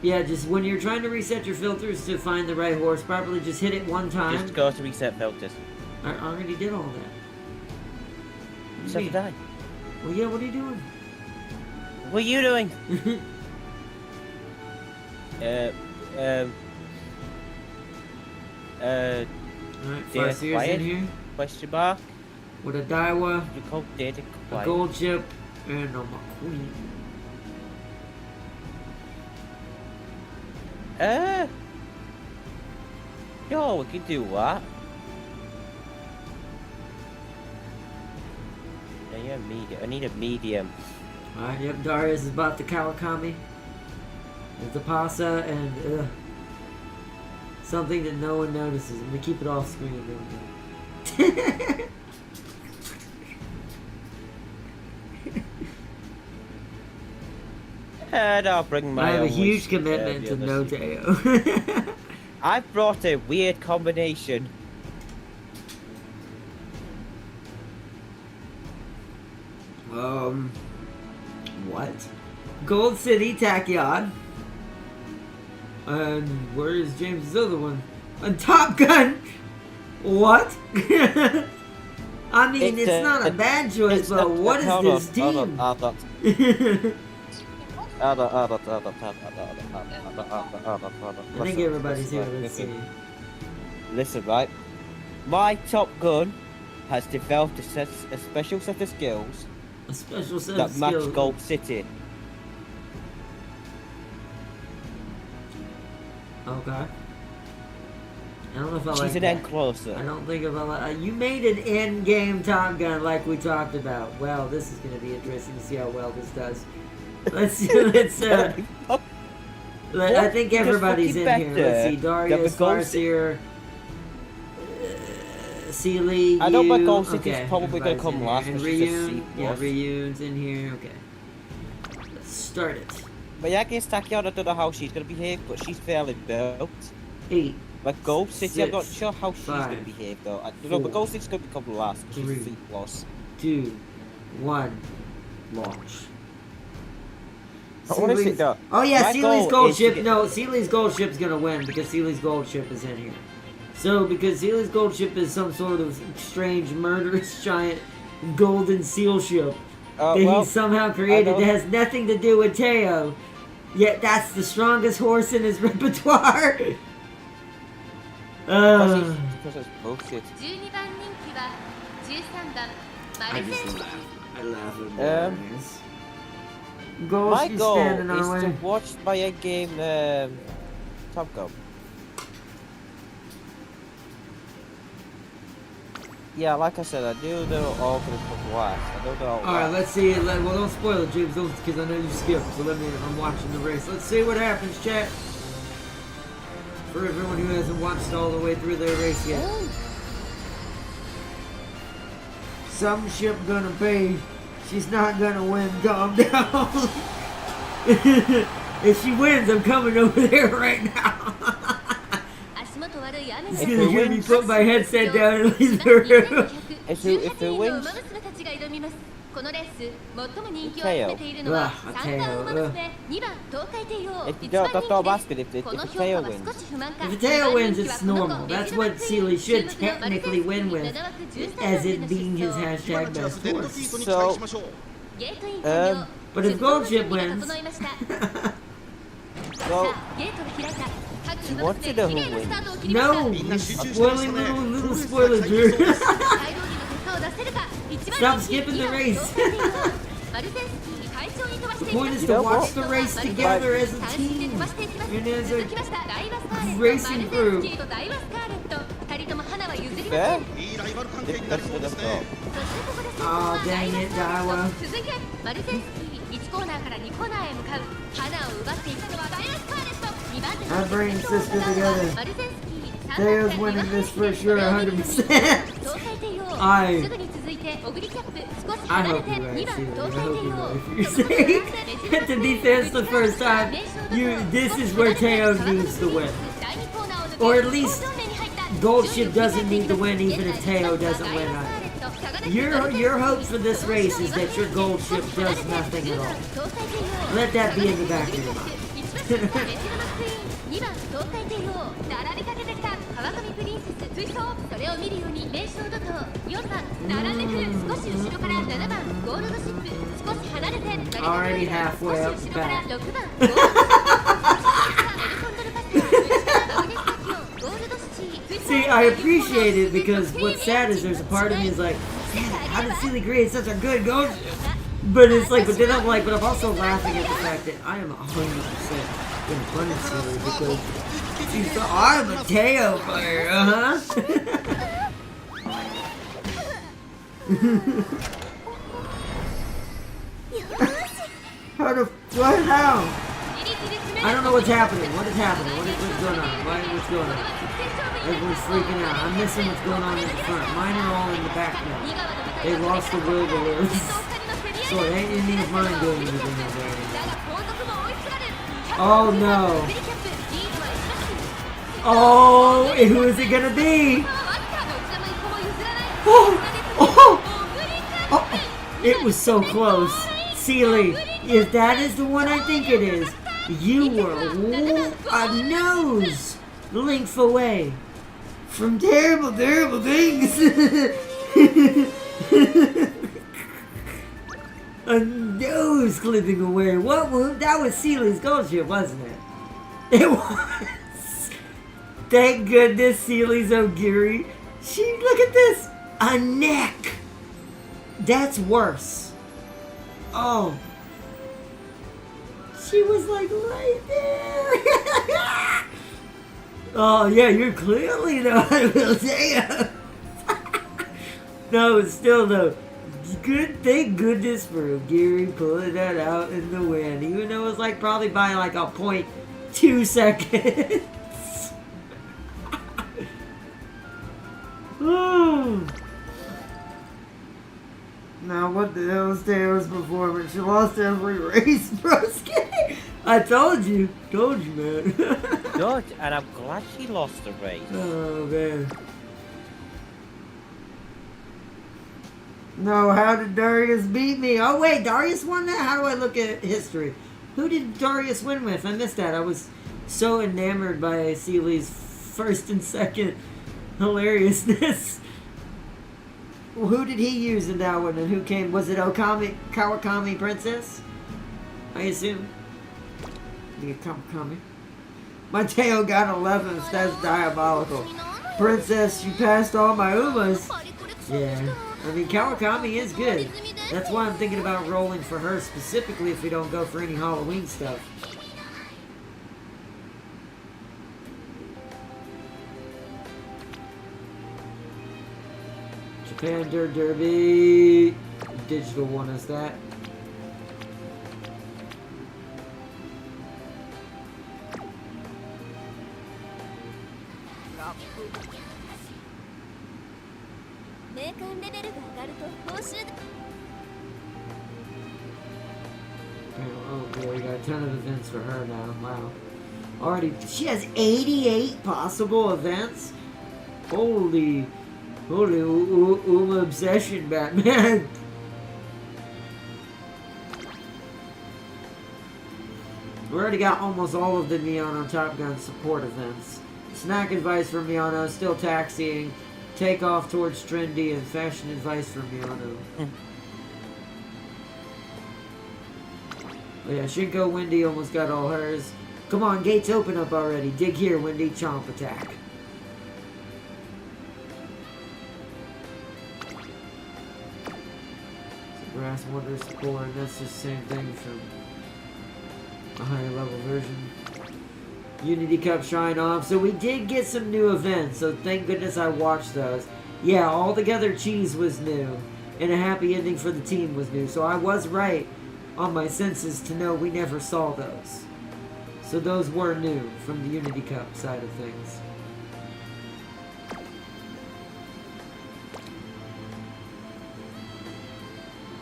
Yeah, just when you're trying to reset your filters to find the right horse properly, just hit it one time. Just go to reset filters. I already did all that. So did I. Well, yeah, what are you doing? What are you doing? Alright, Data Farseer's in quiet? here Question mark? with a Daiwa, You call data a quiet? gold chip, and a McQueen. Yo, we can do what? Yeah, medium. I need a medium. Alright, yep, Darius is about to Kawakami. There's the Pasa and something that no one notices. I'm gonna keep it off screen. And I'll bring my I have a own huge list, commitment the to others. Noteo. I've brought a weird combination. What? Gold City Tachyon. And where is James' other one? And Top Gun. What? I mean, it's not a bad choice, but what is this team? I I think everybody's here. Let's see. Listen, right? My Top Gun has developed a special set of skills A special set that of match skills. Gold City. Okay. I don't know if I She's like an that. end closer. I don't think if I like. You made an end-game Top Gun like we talked about. Well, this is going to be interesting to see how well this does. Let's I think everybody's in here. Let's see. Darius, Farseer, Sealy, I know my you. Gold City's Okay, probably gonna everybody's come in here. last, And but she's a Ryun, C+. yeah, Ryun's in here. Okay. Let's start it. But yeah, against Tachyon, I don't know how she's going to behave, but she's fairly built. 8, But Gold City, I'm not Six, sure how she's going five, to behave though. I don't know, but four, Gold City's going to become last because she's three, C+. 2, 1, launch. What is it though? Oh yeah, My Sealy's goal gold is to ship. get- No, Sealy's gold ship's gonna win because Sealy's gold ship is in here. So because Sealy's gold ship is some sort of strange murderous giant golden seal ship that he somehow created that has nothing to do with Teo. Yet that's the strongest horse in his repertoire. Because it's bullshit. 12番人気は13番マ I ル just セン laugh. I laugh at this. My Ghost is goal standing is our to way. watch my endgame Top Gun. Yeah, like I said, I knew they were all going to come last. I know they're all Alright, last. let's see. Well, don't spoil it, James, because I know you skipped. So I'm watching the race. Let's see what happens, chat. For everyone who hasn't watched all the way through their race yet. Some ship gonna pay. She's not gonna win. Calm down. If she wins, I'm coming over there right now. It's gonna hear me put my headset down and leave the room. If who wins? Teo. Don't ask it if Teo wins. If Teo wins, it's normal. That's what Sealy should technically win with, as it being his hashtag best horse. So, but if Goldship wins, so, do you want to know who wins? no, you're spoiling little spoiler, Drew. Stop skipping the race. The point is to watch the race together as a team and as a racing crew. Fair? Oh, dang it, Daiwa. Our brains sister together. Teo's winning this for sure, 100%. I hope you're right, Sealy. I hope you're right. If you're saying at the defense the first time, this is where Teo needs to win. Or at least Goldship doesn't need to win even if Teo doesn't win either. Your hope for this race is that your Goldship does nothing at all. Let that be in the back of your mind. Already halfway up the back. See, I appreciate it because what's sad is there's a part of me is like, man, how did Sealy create such a good Goldship? But it's like, but then I'm like, but I'm also laughing at the fact that I am 100% gonna punish Sealy because she's the, I'm a Teo player, How the, what, how? I don't know what's happening. What is happening? What's going on? What's going on? Everyone's freaking out. I'm missing what's going on in the front. Mine are all in the back now. They lost the will to live. So it ain't in these mine doing anything over there. Oh no. Oh, who is it gonna be? Oh, oh, oh, it was so close. Sealy, if that is the one I think it is, you were a nose length away from terrible, terrible things. A nose clipping away. What? That was Sealy's Goldship, wasn't it? It was. Thank goodness Sealy's Ogiri. Look at this. A neck. That's worse. Oh. She was like right there. Oh yeah, you're clearly not a Teo. No, it's still though. Good, thank goodness for Ogiri pulling that out in the wind, even though it was like probably by like a 0.2 seconds. Oh. Now what the hell is Teo's performance? She lost every race, broski. I told you, man. Good, and I'm glad she lost the race. Oh man. No, how did Darius beat me? Oh wait, Darius won that? How do I look at history? Who did Darius win with? I missed that. I was so enamored by Sealy's first and second hilariousness. Well, who did he use in that one and who came? Was it Kawakami Princess? I assume. Yeah, Kawakami. My Teo got 11th. That's diabolical. Princess, you passed all my Umas. Yeah. I mean, Kawakami is good. That's why I'm thinking about rolling for her specifically if we don't go for any Halloween stuff. Japan Dirt Derby. Digital won us that. Oh boy, we got a ton of events for her now. Wow. Already, she has 88 possible events? Holy Uma obsession, Batman. We already got almost all of the Miyano Top Gun support events. Snack advice for Miyano, still taxiing. Take off towards Trendy, and fashion advice for Miyano. Oh yeah, Shinko Wendy almost got all hers. Come on, gates open up already. Dig here, Wendy. Chomp attack. Grass Wonder Spore, and that's just the same thing from a higher level version. Unity Cup Shrine off. So we did get some new events, so thank goodness I watched those. Yeah, Altogether Cheese was new, and a happy ending for the team was new. So I was right on my senses to know we never saw those. So those were new from the Unity Cup side of things.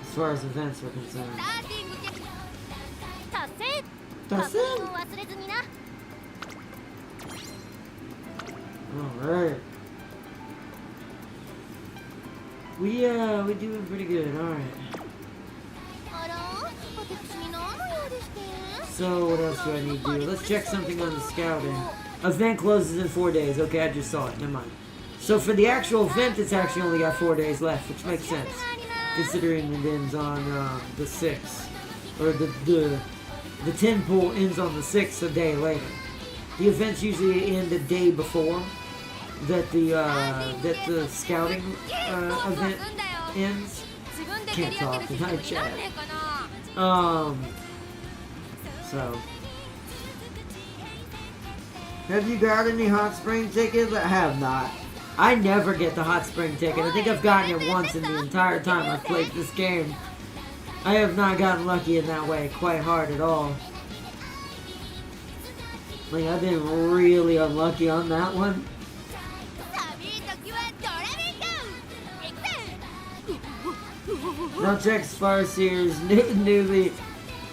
As far as events were concerned. That's it. Alright. We doing pretty good, alright. So what else do I need to do? Let's check something on the scouting. Event closes in 4 days. Okay, I just saw it. Never mind. So for the actual event, it's actually only got 4 days left, which makes sense, considering it ends on the 6th, or the 10 pool ends on the 6th a day later. The events usually end the day before that the scouting event ends. Can't talk tonight, chat. So, have you got any hot spring tickets? I have not. I never get the hot spring ticket. I think I've gotten it once in the entire time I've played this game. I have not gotten lucky in that way quite hard at all. Like, I've been really unlucky on that one. Now check Farseer's newly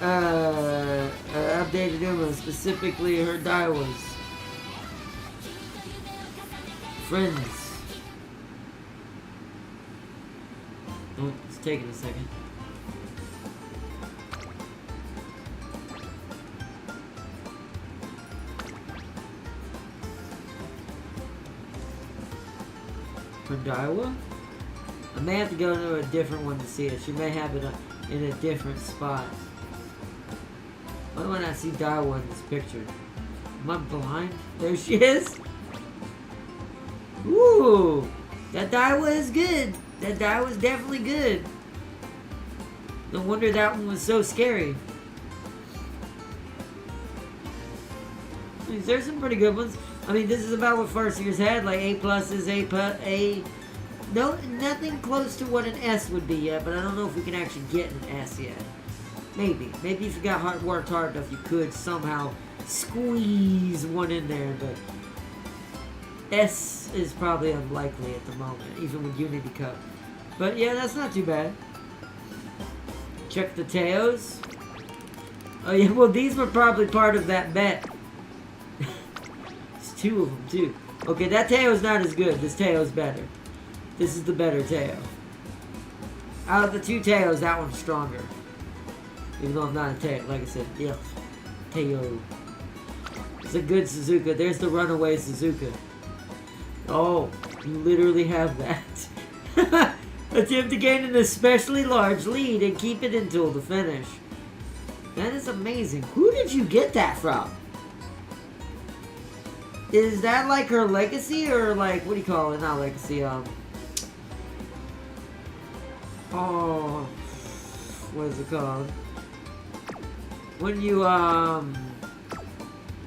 updated Uma, specifically her Daiwas. Friends. Oh, it's taking a second. Her Daiwa? I may have to go to a different one to see it. She may have it in a different spot. Why do I not see Daiwa in this picture? Am I blind? There she is! Ooh! That Daiwa is good! That Daiwa is definitely good! No wonder that one was so scary. There's some pretty good ones. I mean, this is about what Farseer's had, like A+, no, nothing close to what an S would be yet, but I don't know if we can actually get an S yet. Maybe. Maybe if you worked hard enough, you could somehow squeeze one in there, but S is probably unlikely at the moment, even with Unity Cup. But yeah, that's not too bad. Check the Teos. Oh yeah, well these were probably part of that bet. It's two of them too. Okay, that Teo's not as good. This Teo's better. This is the better Teo. Out of the two Teos, that one's stronger. Even though I'm not a Teo. Like I said, yeah. Teo. It's a good Suzuka. There's the runaway Suzuka. Oh, you literally have that. Attempt to gain an especially large lead and keep it until the finish. That is amazing. Who did you get that from? Is that like her legacy or like, what do you call it? Not legacy, oh, what is it called? When you,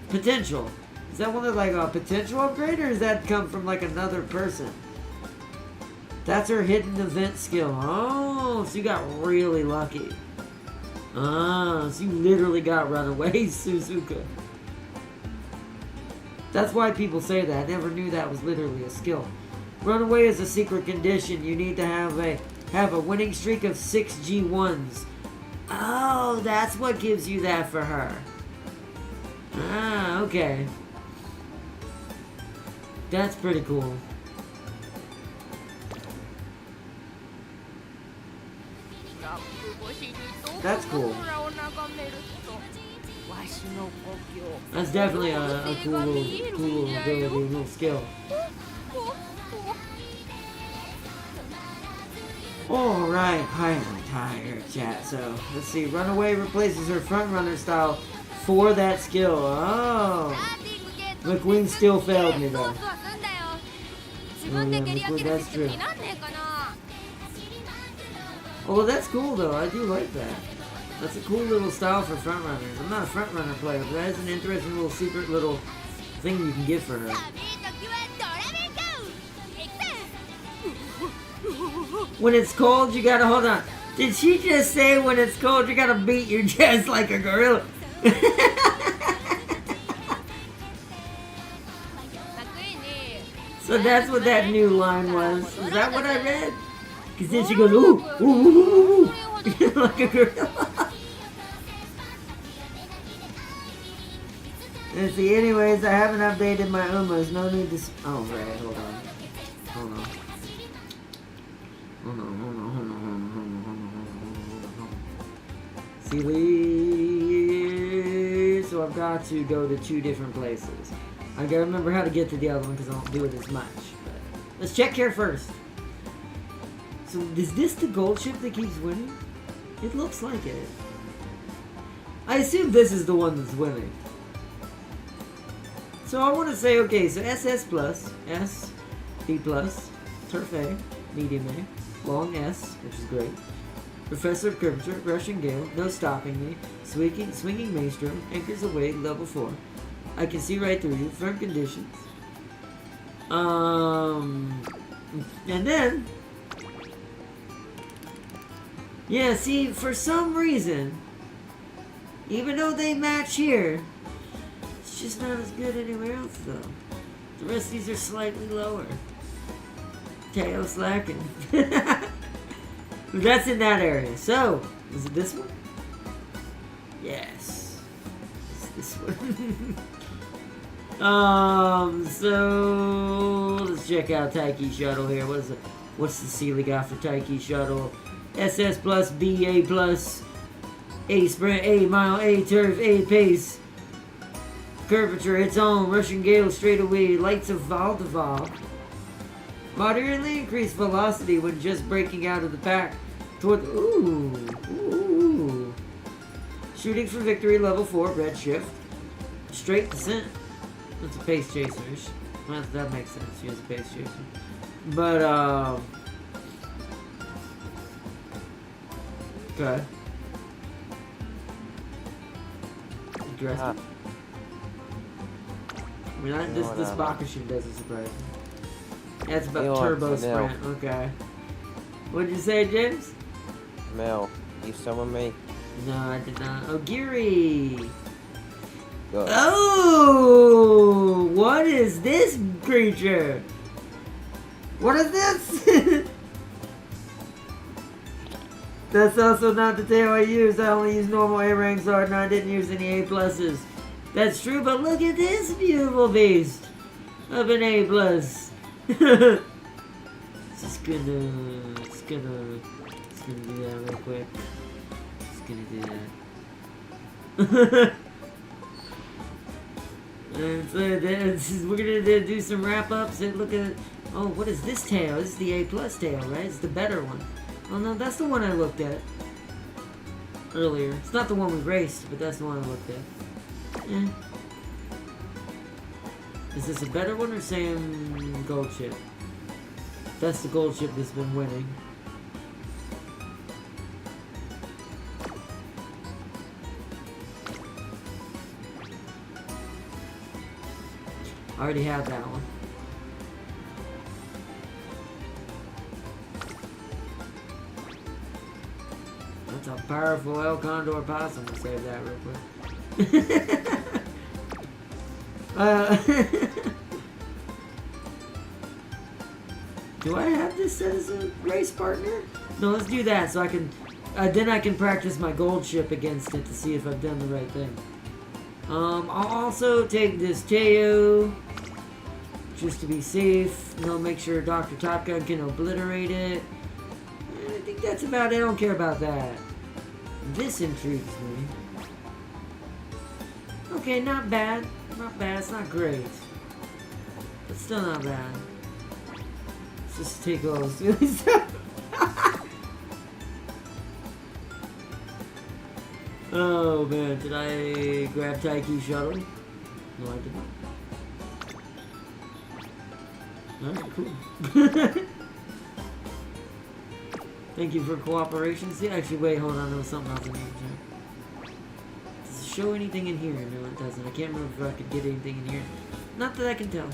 potential. Is that one of like a potential upgrade or does that come from like another person? That's her hidden event skill. Oh, so you got really lucky. Ah, so you literally got Runaway Suzuka. That's why people say that. I never knew that was literally a skill. Runaway is a secret condition. You need to have a winning streak of 6 G1s. Oh, that's what gives you that for her. Ah, okay. That's pretty cool. That's cool. That's definitely a cool little ability, a little skill. Alright, I'm tired, chat. So, let's see. Runaway replaces her front runner style for that skill. Oh. McQueen still failed me, though. Oh, yeah, McQueen, that's true. Oh, well, that's cool, though. I do like that. That's a cool little style for front runners. I'm not a front runner player, but that is an interesting little secret little thing you can get for her. When it's cold, you gotta hold on. Did she just say when it's cold, you gotta beat your chest like a gorilla? So that's what that new line was. Is that what I read? Because then she goes, ooh, ooh, ooh, ooh, like a gorilla. Let's see, anyways, I haven't updated my Umas. No need to. Oh, right, hold on. Hold on. See, so I've got to go to 2 different places. I gotta remember how to get to the other one because I don't do it as much. But let's check here first. So is this the gold ship that keeps winning? It looks like it. I assume this is the one that's winning. So I want to say, okay, so SS plus, S, B plus, Turf A, Medium A, Long S, which is great. Professor of Curvature, Rushing Gale, No Stopping Me, Swinging Maelstrom, Anchors Away, Level 4. I Can See Right Through You, Firm Conditions. And then, yeah, see, for some reason, even though they match here, it's just not as good anywhere else, though. The rest of these are slightly lower. Tail slacking. But that's in that area. So, is it this one? Yes. It's this one. So let's check out Taiki Shuttle here. What's the Sealy got for Taiki Shuttle? SS plus, B, A plus, A sprint, A mile, A turf, A pace. Curvature, its own, Russian Gale, straightaway, lights of Valdeval. Moderately increased velocity when just breaking out of the pack. Toward, ooh. Shooting for victory, level 4, red shift. Straight descent. That's a pace chaser. Well, that makes sense. She has a pace chaser. But, okay. Interesting. I mean, this Bakushin doesn't surprise me. That's about turbo sprint. Okay. What did you say, James? Mel, you summon me? No, I did not. Oh, Geary! Good. Oh! What is this creature? What is this? That's also not the tail I used. I only used normal A ranks art and I didn't use any A pluses. That's true, but look at this beautiful beast of an A plus. Just gonna do that real quick. Just gonna do that. And so we're gonna do some wrap ups and look at. Oh, what is this tail? This is the A plus tail, right? It's the better one. Oh no, that's the one I looked at earlier. It's not the one we raced, but that's the one I looked at. Eh. Is this a better one or same gold chip? That's the gold chip that's been winning. I already have that one. That's a powerful El Condor possum. We'll save that real quick. Do I have this set as a race partner? No, let's do that so I can... then I can practice my gold ship against it to see if I've done the right thing. I'll also take this Teo, just to be safe. Make sure Dr. Top Gun can obliterate it. And I think that's about it. I don't care about that. This intrigues me. Okay, not bad. Not bad. It's not great. But still not bad. Let's just take all this silly stuff. Oh man, did I grab Taiki Shuttle? No, I did not. Alright, cool. Thank you for cooperation. See, actually, wait, hold on, there was something else I need to check. Does it show anything in here? No, it doesn't. I can't remember if I could get anything in here. Not that I can tell.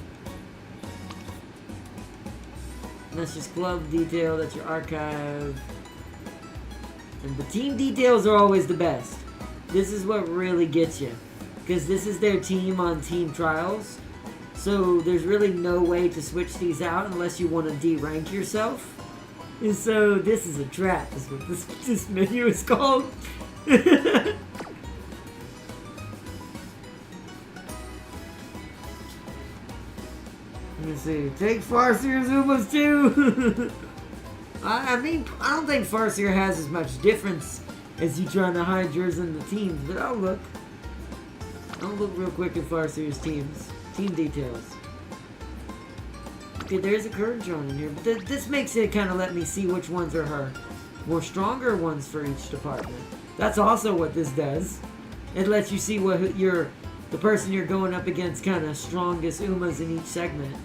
And that's just glove detail, that's your archive. And the team details are always the best. This is what really gets you. Because this is their team on team trials. So there's really no way to switch these out unless you want to D-rank yourself. And so this is a trap, is what this menu is called. Let me see. Take Farseer's Umas too! I mean, I don't think Farseer has as much difference as you trying to hide yours in the teams, but I'll look. I'll look real quick at Farseer's teams. Team details. Okay, there's a Kernjon in here, but this makes it kind of let me see which ones are her more stronger ones for each department. That's also what this does. It lets you see what the person you're going up against kind of strongest Umas in each segment.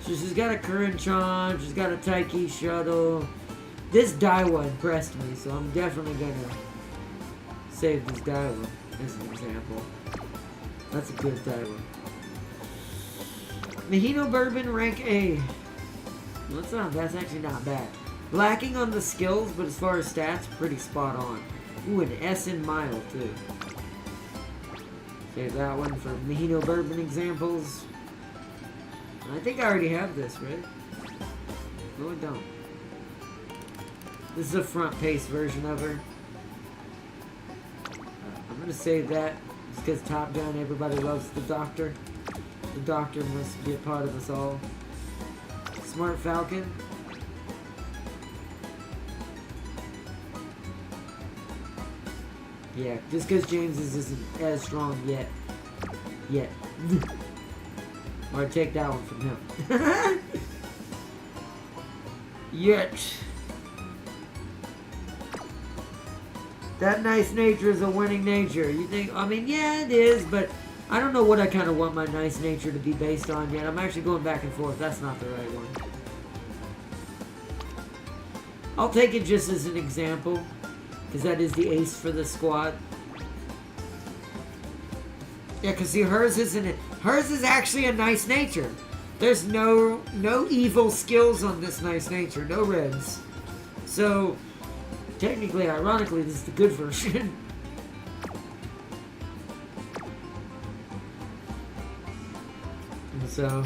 So she's got a Kernjon, she's got a Taiki Shuttle. This Daiwa impressed me, so I'm definitely gonna save this Daiwa as an example. That's a good Daiwa. Mahino Bourbon rank A. Well, that's actually not bad. Lacking on the skills, but as far as stats, pretty spot on. Ooh, an S in Mile too. Save that one for Mahino Bourbon examples. I think I already have this, right? No, I don't. This is a front-paced version of her. I'm gonna save that just because Top Gun, everybody loves the Doctor. The Doctor must be a part of us all. Smart Falcon. Yeah, just because James isn't as strong yet. Or take that one from him. Yet. That nice nature is a winning nature. You think, I mean, yeah, it is, but I don't know what I kind of want my nice nature to be based on yet. I'm actually going back and forth. That's not the right one. I'll take it just as an example, because that is the ace for the squad. Yeah, because see, hers isn't it. Hers is actually a nice nature. There's no evil skills on this nice nature. No reds. So, technically, ironically, this is the good version. And so,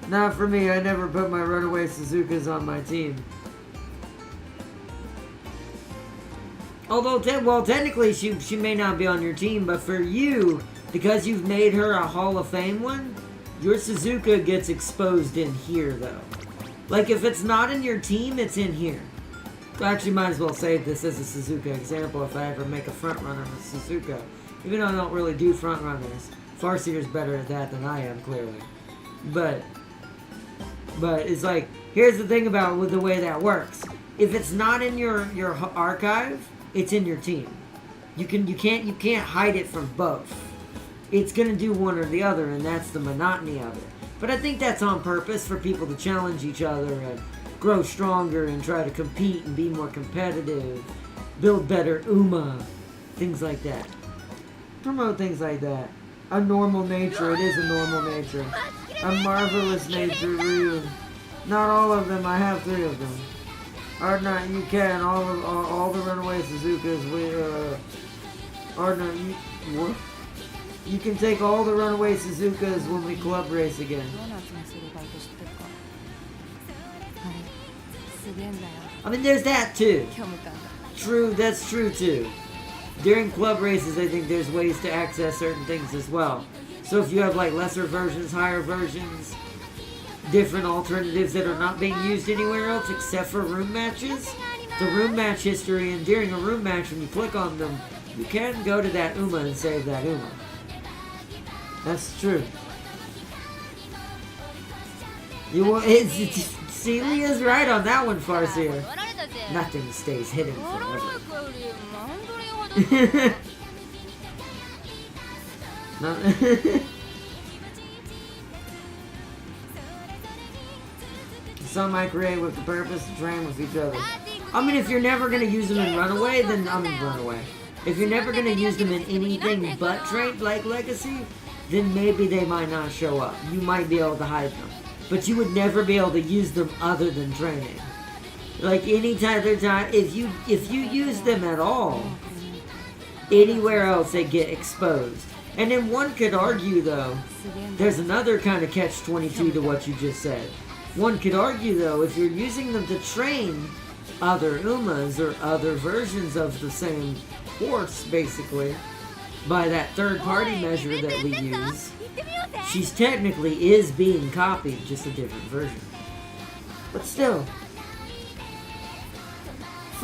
not for me. I never put my runaway Suzukas on my team. Although, well, technically, she may not be on your team, but for you, because you've made her a Hall of Fame one, your Suzuka gets exposed in here, though. Like, if it's not in your team, it's in here. So I actually might as well save this as a Suzuka example if I ever make a front runner with Suzuka. Even though I don't really do front runners. Farseer's better at that than I am, clearly. But it's like, here's the thing about with the way that works. If it's not in your archive, it's in your team. You can't hide it from both. It's gonna do one or the other, and that's the monotony of it. But I think that's on purpose for people to challenge each other and grow stronger and try to compete and be more competitive, build better Uma, things like that. Promote things like that. A normal nature, it is a normal nature. A marvelous nature, Ryu. Not all of them, I have 3 of them. Or not, you can. All the runaway Suzukas, or no, what? You can take all the runaway Suzukas when we club race again. I mean, there's that too. True, that's true too. During club races, I think there's ways to access certain things as well. So if you have like lesser versions, higher versions, different alternatives that are not being used anywhere else except for room matches, the room match history, and during a room match when you click on them, you can go to that Uma and save that Uma. That's true. Celia's right on that one, Farseer. Nothing stays hidden forever. Some I create with the purpose to train with each other. I mean, if you're never going to use them in Runaway, then I'm in Runaway. If you're never going to use them in anything but Train, like Legacy, then maybe they might not show up. You might be able to hide them. But you would never be able to use them other than training. Like any other time, if you use them at all, anywhere else they get exposed. And then one could argue though, there's another kind of catch-22 to what you just said. One could argue though, if you're using them to train other Umas or other versions of the same horse, basically, by that third-party measure that we use, she's technically is being copied, just a different version. But still.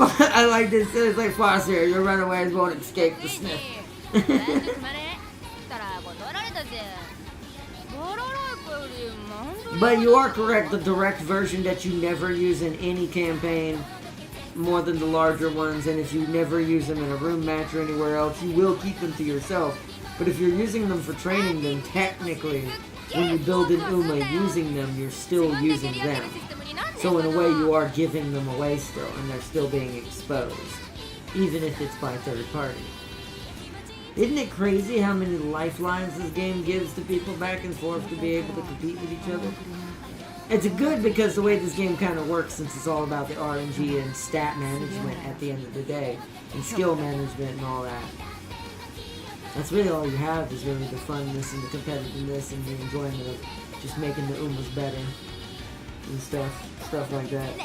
I like this. It's like Foster, your runaways won't escape the sniff. But you are correct, the direct version that you never use in any campaign more than the larger ones, and if you never use them in a room match or anywhere else, you will keep them to yourself. But if you're using them for training, then technically, when you build an Uma using them, you're still using them. So in a way, you are giving them away still, and they're still being exposed, even if it's by third party. Isn't it crazy how many lifelines this game gives to people back and forth to be able to compete with each other? It's good because the way this game kind of works, since it's all about the RNG and stat management at the end of the day, and skill management and all that. That's really all you have, is really the funness and the competitiveness and the enjoyment of just making the Umas better and stuff like that.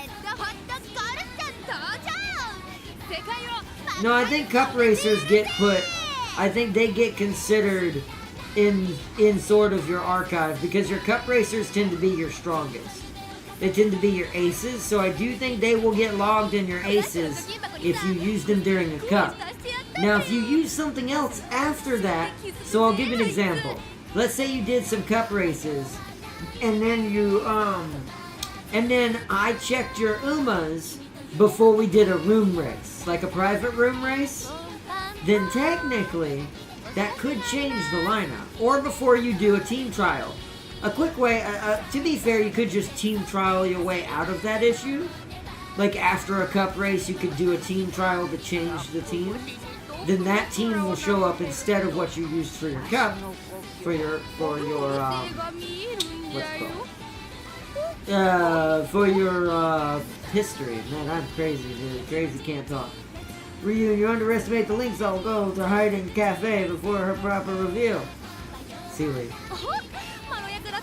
No, I think Cup Racers get put, I think they get considered in sort of your archive, because your Cup Racers tend to be your strongest. They tend to be your aces, so I do think they will get logged in your aces if you use them during a cup. Now, if you use something else after that, so I'll give you an example. Let's say you did some Cup races, and then and then I checked your Umas before we did a room race, like a private room race, then technically, that could change the lineup. Or before you do a team trial. A quick way, to be fair, you could just team trial your way out of that issue. Like after a cup race, you could do a team trial to change the team. Then that team will show up instead of what you used for your cup, for your for your history. Man, I'm crazy, dude. Crazy can't talk. Ryu, you underestimate the Link's all go to hide in cafe before her proper reveal. Sealy.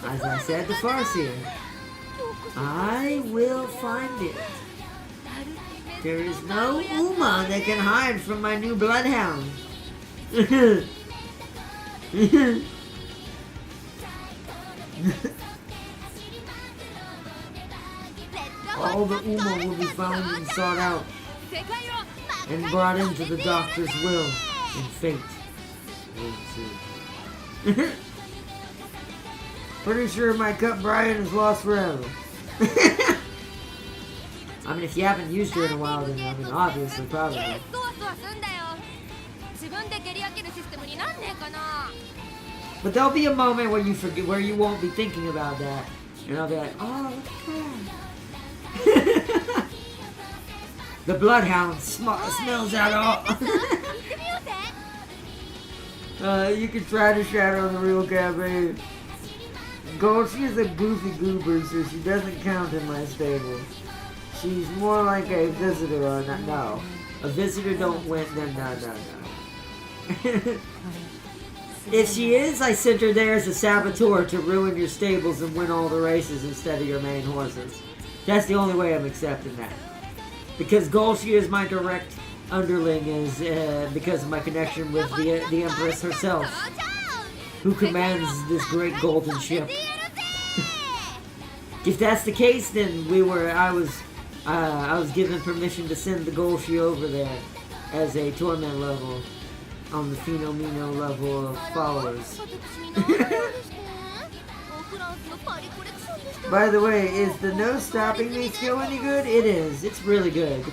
As I said to Farseer, I will find it. There is no Uma that can hide from my new bloodhound. All the Uma will be found and sought out and brought into the doctor's will and fate. Pretty sure my cup Brian is lost forever. I mean, if you haven't used her in a while, then I mean, obviously, probably. But there'll be a moment where you forget, where you won't be thinking about that, and I'll be like, oh, look at that. The bloodhound smells out all. You can try to shadow the real cafe. Gold, she is a goofy goober, so she doesn't count in my stable. She's more like a visitor or not. No. A visitor don't win. No. If she is, I sent her there as a saboteur to ruin your stables and win all the races instead of your main horses. That's the only way I'm accepting that. Because Golshi is my direct underling is because of my connection with the Empress herself, who commands this great golden ship. If that's the case, then I was given permission to send the Golshi over there as a torment level on the Phenomeno level of followers. By the way, is the no stopping me skill any good? It is. It's really good.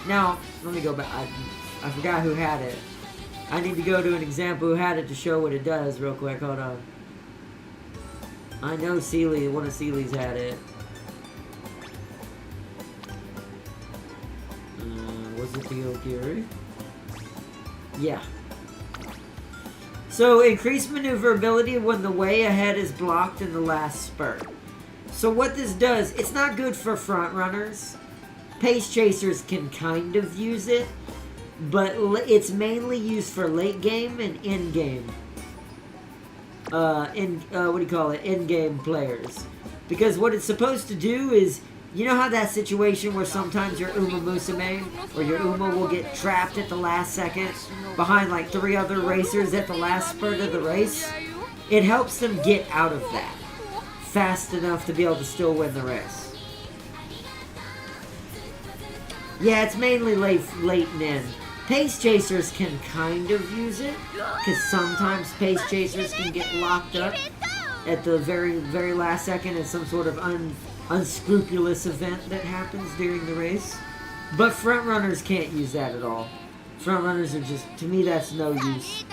Now, let me go back. I forgot who had it. I need to go to an example who had it to show what it does real quick. Hold on. I know Sealy, one of Sealy's had it. Was it the Ogiri? Yeah. So, increased maneuverability when the way ahead is blocked in the last spurt. So what this does, it's not good for front runners. Pace chasers can kind of use it, but it's mainly used for late game and end game. End game players. Because what it's supposed to do is, you know how that situation where sometimes your Umamusume or your Uma will get trapped at the last second behind like 3 other racers at the last spurt of the race? It helps them get out of that fast enough to be able to still win the race. Yeah, it's mainly late and end. Pace chasers can kind of use it, because sometimes pace chasers can get locked up at the very, very last second in some sort of unscrupulous event that happens during the race. But front runners can't use that at all. Front runners are just, to me, that's no use.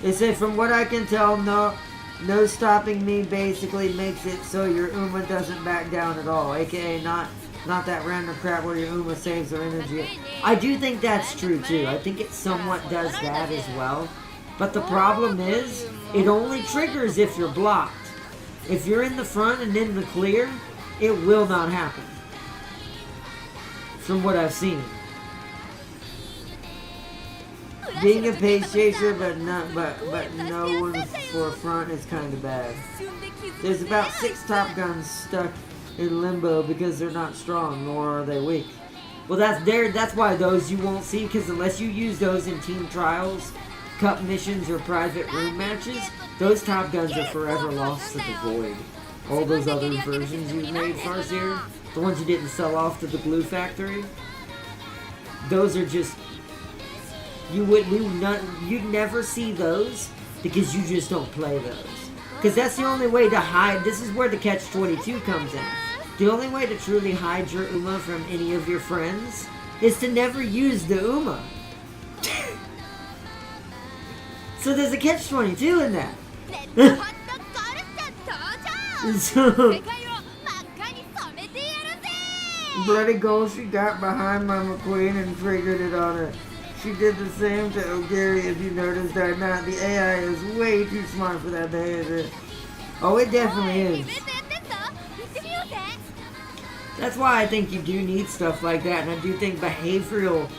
They say, from what I can tell, no stopping me basically makes it so your Uma doesn't back down at all. AKA not that random crap where your Uma saves her energy. I do think that's true too. I think it somewhat does that as well. But the problem is, it only triggers if you're blocked. If you're in the front and in the clear, it will not happen. From what I've seen. Being a pace chaser, but no one for a front is kind of bad. There's about 6 Top Guns stuck in limbo because they're not strong, nor are they weak. Well, that's why those you won't see, because unless you use those in team trials, cup missions, or private room matches, those Top Guns are forever lost to the void. All those other versions you've made, Farseer, the ones you didn't sell off to the glue factory, those are just... You'd never see those because you just don't play those. Because that's the only way to hide. This is where the catch-22 comes in. The only way to truly hide your Uma from any of your friends is to never use the Uma. So there's a catch-22 in that. So, Bloody Golshi got behind Mama Queen and triggered it on her. She did the same to Ogiri, if you noticed or not. The AI is way too smart for that behavior. Oh, it definitely is. That's why I think you do need stuff like that, and I do think behavioral,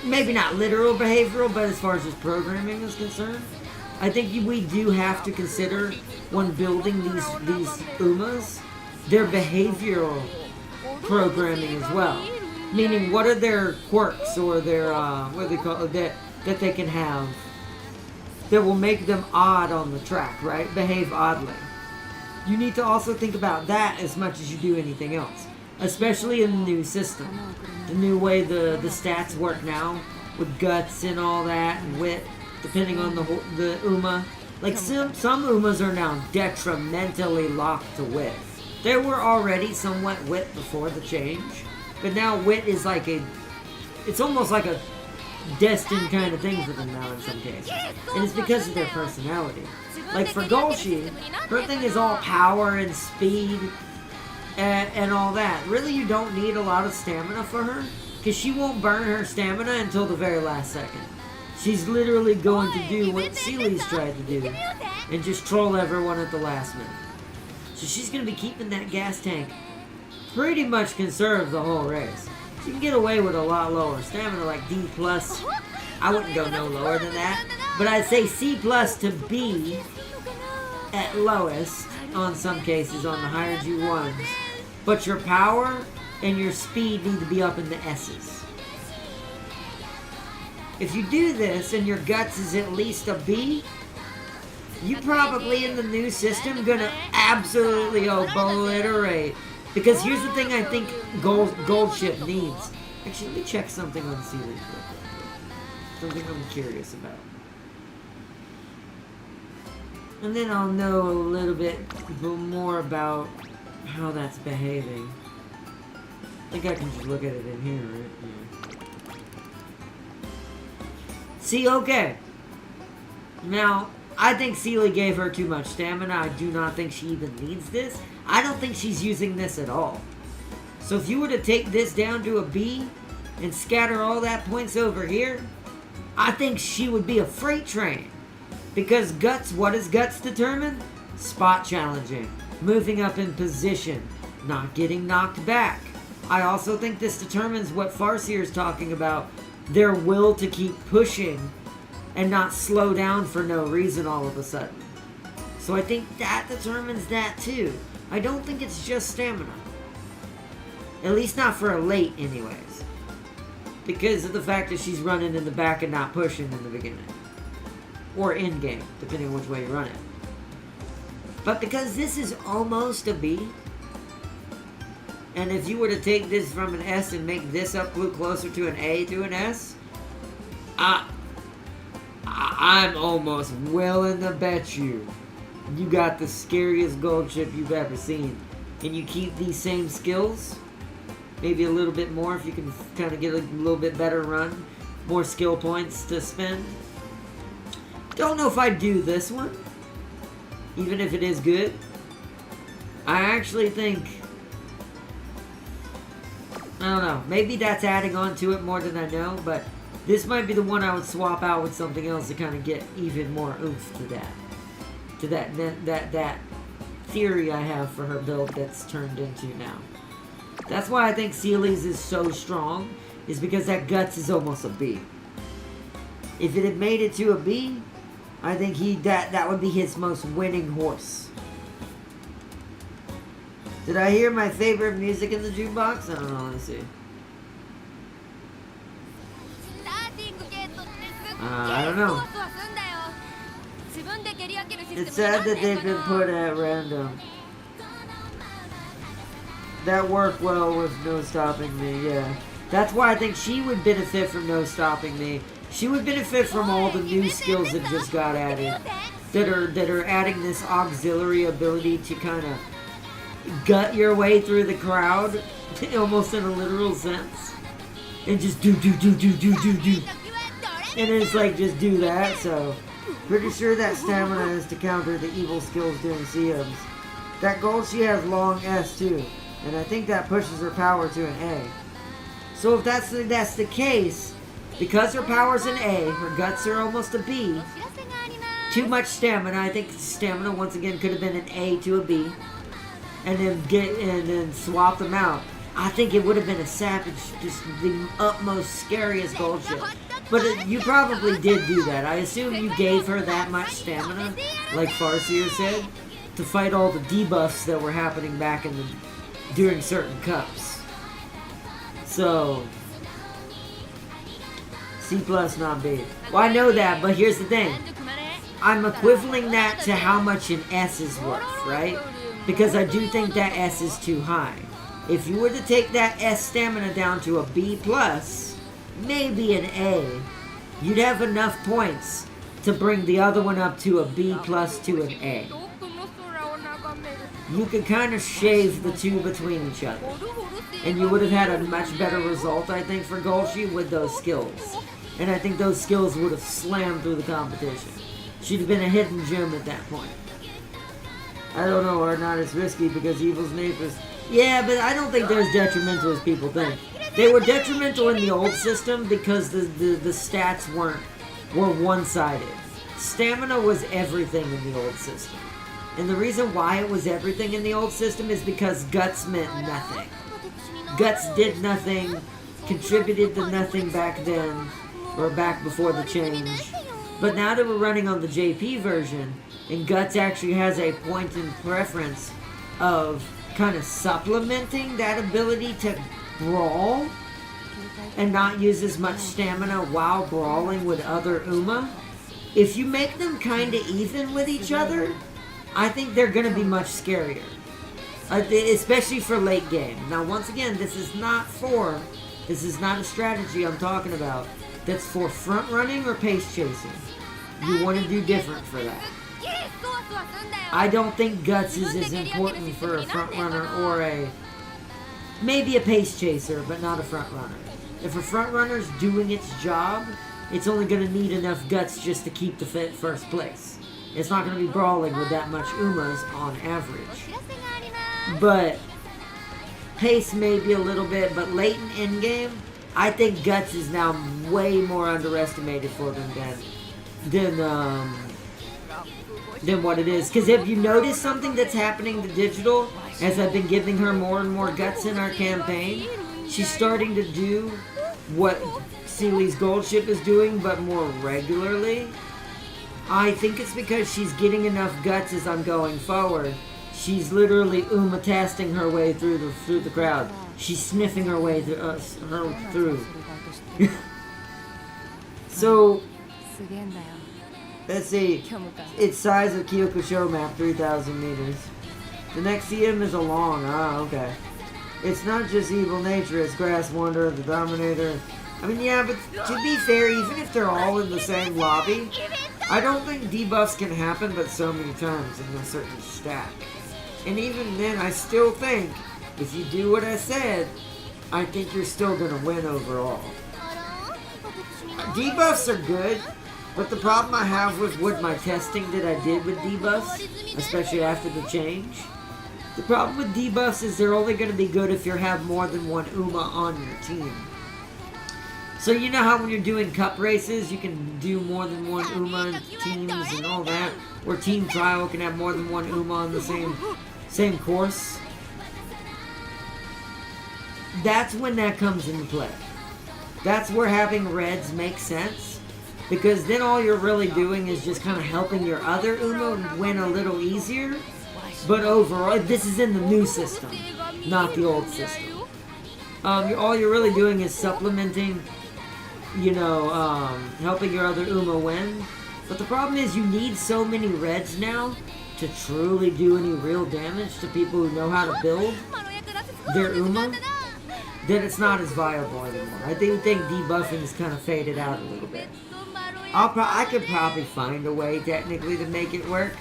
maybe not literal behavioral, but as far as just programming is concerned, I think we do have to consider when building these Umas, their behavioral programming as well. Meaning, what are their quirks or their, what do they call it, that they can have that will make them odd on the track, right? Behave oddly. You need to also think about that as much as you do anything else. Especially in the new system. The new way the stats work now, with guts and all that, and wit, depending on the Uma. Like, some Umas are now detrimentally locked to wit. They were already somewhat wit before the change. But now wit is like it's almost like a destined kind of thing for them now in some cases. And it's because of their personality. Like for Golshi, her thing is all power and speed and all that. Really, you don't need a lot of stamina for her, because she won't burn her stamina until the very last second. She's literally going to do what Seely's tried to do, and just troll everyone at the last minute. So she's going to be keeping that gas tank pretty much conserved the whole race. She can get away with a lot lower stamina, like D+. I wouldn't go no lower than that. But I'd say C+ to B at lowest on some cases on the higher G1s. But your power and your speed need to be up in the S's. If you do this and your guts is at least a B, you probably in the new system gonna absolutely obliterate. Because here's the thing I think Gold Ship needs. Actually, let me check something on Sealy real quick. Something I'm curious about. And then I'll know a little bit more about how that's behaving. I think I can just look at it in here, right? Yeah. See, okay. Now, I think Sealy gave her too much stamina. I do not think she even needs this. I don't think she's using this at all. So if you were to take this down to a B and scatter all that points over here, I think she would be a freight train. Because Guts, what does Guts determine? Spot challenging, moving up in position, not getting knocked back. I also think this determines what Farseer is talking about, their will to keep pushing and not slow down for no reason all of a sudden. So I think that determines that too. I don't think it's just stamina. At least not for a late anyways. Because of the fact that she's running in the back and not pushing in the beginning. Or in game, depending on which way you run it. But because this is almost a B, and if you were to take this from an S and make this up closer to an A to an S, I'm almost willing to bet you got the scariest gold chip you've ever seen. And you keep these same skills, maybe a little bit more if you can kind of get a little bit better run, more skill points to spend. Don't know if I'd do this one, even if it is good. I actually think, I don't know, maybe that's adding on to it more than I know, but this might be the one I would swap out with something else to kind of get even more oomph to that. To that theory I have for her build that's turned into now. That's why I think Sealy's is so strong, is because that Guts is almost a B. If it had made it to a B, I think that would be his most winning horse. Did I hear my favorite music in the jukebox? I don't know, let me see. I don't know. It's sad that they've been put at random. That worked well with No Stopping Me, yeah. That's why I think she would benefit from No Stopping Me. She would benefit from all the new skills that just got added. That are adding this auxiliary ability to kind of gut your way through the crowd, almost in a literal sense. And just do. And it's like, just do that, so... Pretty sure that stamina is to counter the evil skills during CMs. That gold, she has long S too, and I think that pushes her power to an A. So if that's the case, because her power's an A, her guts are almost a B, too much stamina, I think stamina once again could have been an A to a B, and then swap them out. I think it would have been a savage, just the utmost scariest gold ship. But you probably did do that. I assume you gave her that much stamina, like Farseer said, to fight all the debuffs that were happening back during certain cups. So, C+, not B. Well, I know that, but here's the thing. I'm equivaling that to how much an S is worth, right? Because I do think that S is too high. If you were to take that S stamina down to a B+, maybe an A, you'd have enough points to bring the other one up to a B+ to an A. You could kind of shave the two between each other. And you would have had a much better result, I think, for Golshi with those skills. And I think those skills would have slammed through the competition. She'd have been a hidden gem at that point. I don't know, or not as risky because Evil's Napus. Yeah, but I don't think they're as detrimental as people think. They were detrimental in the old system because the stats were one-sided. Stamina was everything in the old system. And the reason why it was everything in the old system is because guts meant nothing. Guts did nothing, contributed to nothing back then, or back before the change. But now that we're running on the JP version, and Guts actually has a point in preference of kind of supplementing that ability to brawl, and not use as much stamina while brawling with other Uma, if you make them kind of even with each other, I think they're going to be much scarier. Especially for late game. Now, once again, this is not a strategy I'm talking about. That's for front running or pace chasing. You want to do different for that. I don't think Guts is as important for a front runner or maybe a pace chaser, but not a front runner. If a front runner's doing its job, it's only going to need enough Guts just to keep the first place. It's not going to be brawling with that much Umas on average. But pace maybe a little bit, but late in endgame, I think Guts is now way more underestimated for them than what it is. Because if you notice something that's happening to Digital, as I've been giving her more and more Guts in our campaign, she's starting to do what Seely's Gold Ship is doing, but more regularly. I think it's because she's getting enough Guts as I'm going forward. She's literally Uma-tasting her way through the crowd. She's sniffing her way through. So, let's see. Its size of Kyokusho map, 3,000 meters. The next CM is a long. Ah, okay. It's not just evil nature, it's Grass Wonder, the Dominator. I mean, yeah, but to be fair, even if they're all in the same lobby, I don't think debuffs can happen but so many times in a certain stack. And even then, I still think, if you do what I said, I think you're still going to win overall. Debuffs are good, but the problem I have with my testing that I did with debuffs, especially after the change, the problem with debuffs is they're only going to be good if you have more than one Uma on your team. So you know how when you're doing cup races, you can do more than one Uma teams and all that? Or Team Trial can have more than one Uma on the same course? That's when that comes into play. That's where having reds makes sense. Because then all you're really doing is just kind of helping your other Uma win a little easier. But overall, this is in the new system, not the old system. All you're really doing is supplementing, helping your other Uma win. But the problem is you need so many reds now to truly do any real damage to people who know how to build their Uma, that it's not as viable anymore. I do think debuffing's kind of faded out a little bit. I could probably find a way technically to make it work,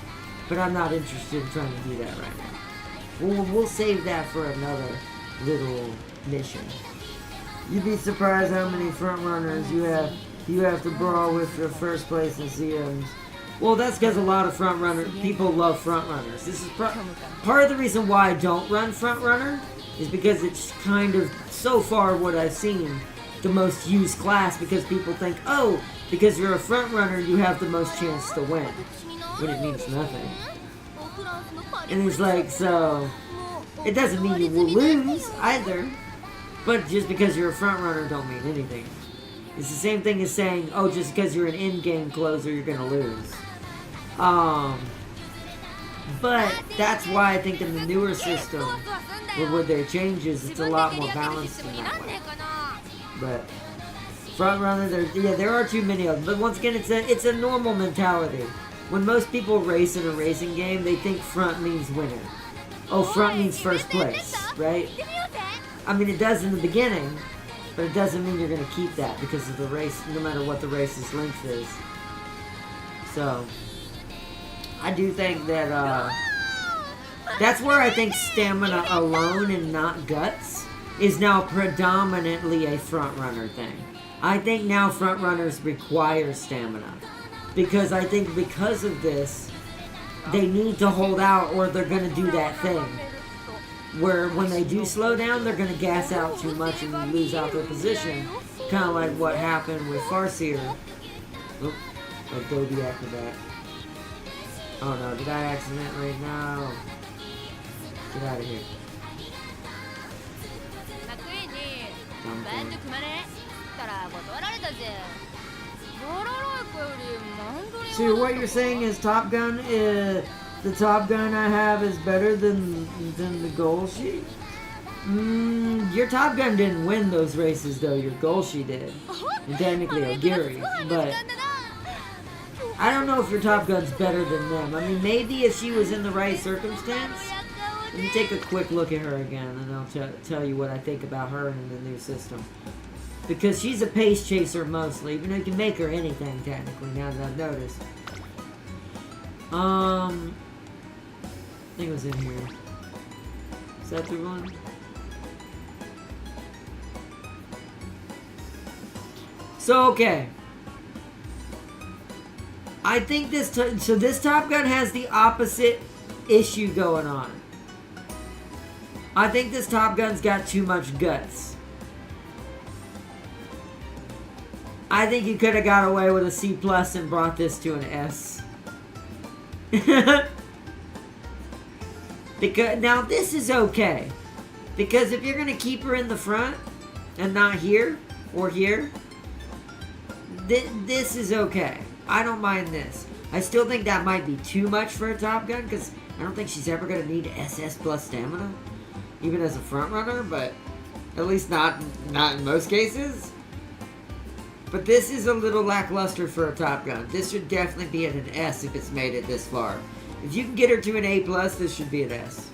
but I'm not interested in trying to do that right now. We'll save that for another little mission. You'd be surprised how many front runners you have to brawl with for first place in CMs. Well, that's because a lot of people love front runners. This is part of the reason why I don't run front runner is because it's kind of, so far what I've seen, the most used class, because people think, oh, because you're a front runner, you have the most chance to win, when it means nothing. And it's like, so, it doesn't mean you will lose either, but just because you're a front runner don't mean anything. It's the same thing as saying, oh, just because you're an in-game closer, you're gonna lose. But that's why I think in the newer system, with their changes, it's a lot more balanced in that way. But front runner, there are too many of them. But once again, it's a normal mentality. When most people race in a racing game, they think front means winner. Oh, front means first place, right? I mean, it does in the beginning, but it doesn't mean you're going to keep that because of the race, no matter what the race's length is. So, I do think that, that's where I think stamina alone and not guts is now predominantly a front runner thing. I think now front runners require stamina. Because I think because of this, they need to hold out or they're going to do that thing. Where when they do slow down, they're going to gas out too much and lose out their position. Kind of like what happened with Farseer. Like Gobi Acrobat. Oh no, did I accidentally? No. Get out of here. かっこいいね。バンド組まれたら断られたぜ。バラライカよりマンドリン So what you're saying is Top Gun is the Top Gun I have is better than the Gold Sheet? Your Top Gun didn't win those races though, your Gold Sheet did. And technically Ogiri, but I don't know if your Top Gun's better than them. I mean, maybe if she was in the right circumstance. Let me take a quick look at her again, and I'll tell you what I think about her in the new system. Because she's a pace chaser mostly, even though you can make her anything technically, now that I've noticed. I think it was in here. Is that the one? So, okay. I think this Top Gun has the opposite issue going on. I think this Top Gun's got too much guts. I think you could have got away with a C+ and brought this to an S. Because now this is okay. Because if you're gonna keep her in the front and not here or here, this is okay. I don't mind this. I still think that might be too much for a Top Gun because I don't think she's ever gonna need SS plus stamina. Even as a front runner, but at least not in most cases. But this is a little lackluster for a Top Gun. This should definitely be at an S if it's made it this far. If you can get her to an A+, this should be an S.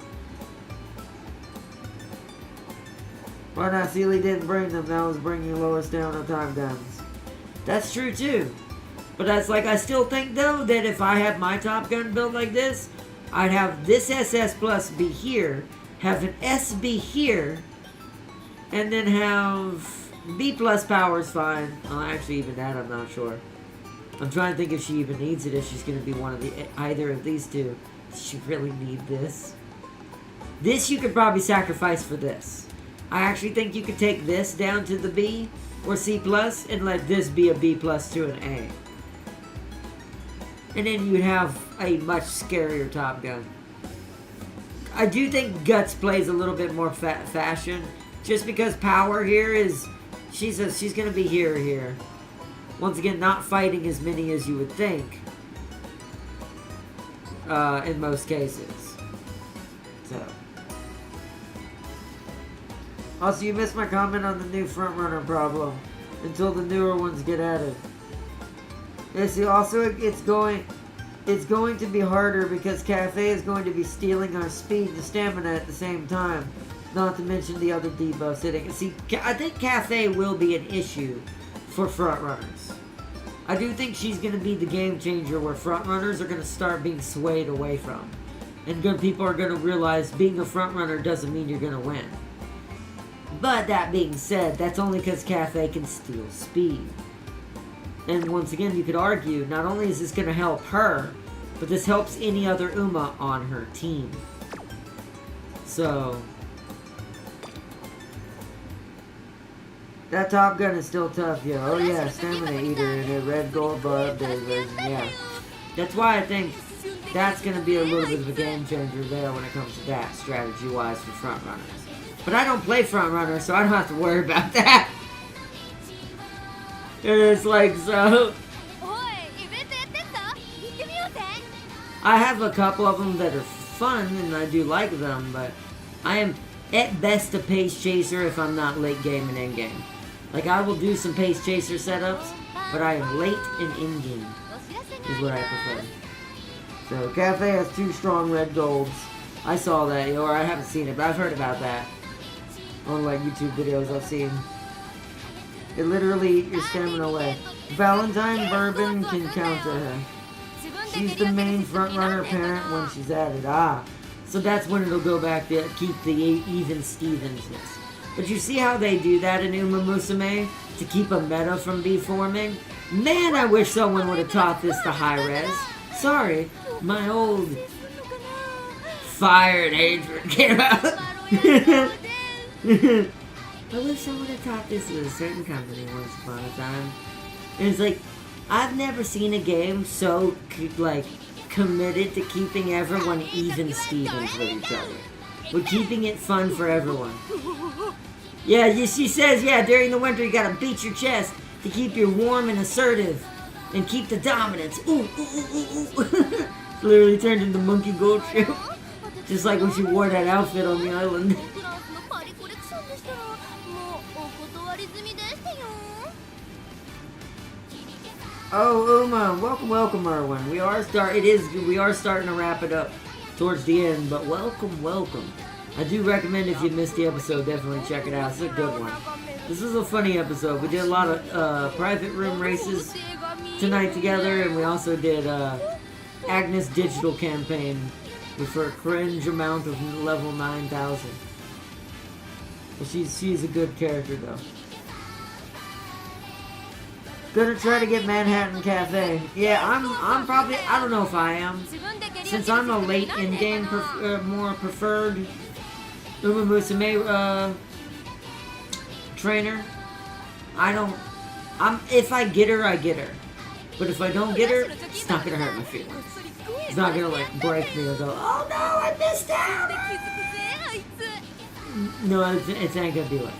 Why not? Sealy didn't bring them. That was bringing lowest down on Top Guns. That's true too. But that's like, I still think though that if I had my Top Gun built like this, I'd have this SS Plus be here, have an S be here, and then have B plus power's fine. Oh, actually, even that I'm not sure. I'm trying to think if she even needs it, if she's going to be one of either of these two. Does she really need this? This you could probably sacrifice for this. I actually think you could take this down to the B or C plus and let this be a B plus to an A. And then you'd have a much scarier Top Gun. I do think Guts plays a little bit more fashion, just because power here is, she's gonna be here. Once again, not fighting as many as you would think, in most cases. So. Also, you missed my comment on the new frontrunner problem. Until the newer ones get added. Yeah, see, also it's going to be harder because Cafe is going to be stealing our speed and stamina at the same time. Not to mention the other debuffs hitting. See, I think Cafe will be an issue for frontrunners. I do think she's going to be the game changer where frontrunners are going to start being swayed away from. And people are going to realize being a frontrunner doesn't mean you're going to win. But that being said, that's only because Cafe can steal speed. And once again, you could argue, not only is this going to help her, but this helps any other Uma on her team. So, that Top Gun is still tough, yo. Oh yeah, Stamina Eater and a red gold bar update version, yeah. That's why I think that's going to be a little bit of a game changer there when it comes to that, strategy-wise for frontrunners. But I don't play frontrunner, so I don't have to worry about that. It's like, so... I have a couple of them that are fun, and I do like them, but I am, at best, a pace chaser if I'm not late game and end game. Like, I will do some pace chaser setups, but I am late and in game, is what I prefer. So, Cafe has 2 strong red golds. I saw that, or I haven't seen it, but I've heard about that. On, like, YouTube videos I've seen. It literally eats your stamina away. Valentine Bourbon can counter her. She's the main frontrunner parent when she's added. Ah, so that's when it'll go back to keep the even Stevensness. But you see how they do that in Umamusume to keep a meta from forming? Man, I wish someone would have taught this to high res. Sorry, my old fire and hatred came out. I wish someone had taught this with a certain company once upon a time. And it's like, I've never seen a game so, like, committed to keeping everyone even Stevens with each other. We're keeping it fun for everyone. Yeah, she says, yeah, during the winter you gotta beat your chest to keep you warm and assertive. And keep the dominance. Ooh, ooh, ooh, ooh, ooh. Literally turned into Monkey Gold Shoe. Just like when she wore that outfit on the island. Oh, Uma, welcome, Erwin. We are starting to wrap it up towards the end, but welcome. I do recommend if you missed the episode, definitely check it out. It's a good one. This was a funny episode. We did a lot of private room races tonight together, and we also did Agnes digital campaign with her cringe amount of level 9,000. Well, she's a good character though. Gonna try to get Manhattan Cafe. Yeah, I'm probably, I don't know if I am. Since I'm a late in-game more preferred Umamusume trainer, if I get her, I get her. But if I don't get her, it's not gonna hurt my feelings. It's not gonna like break me or go, oh no, I missed out! No, it ain't gonna be like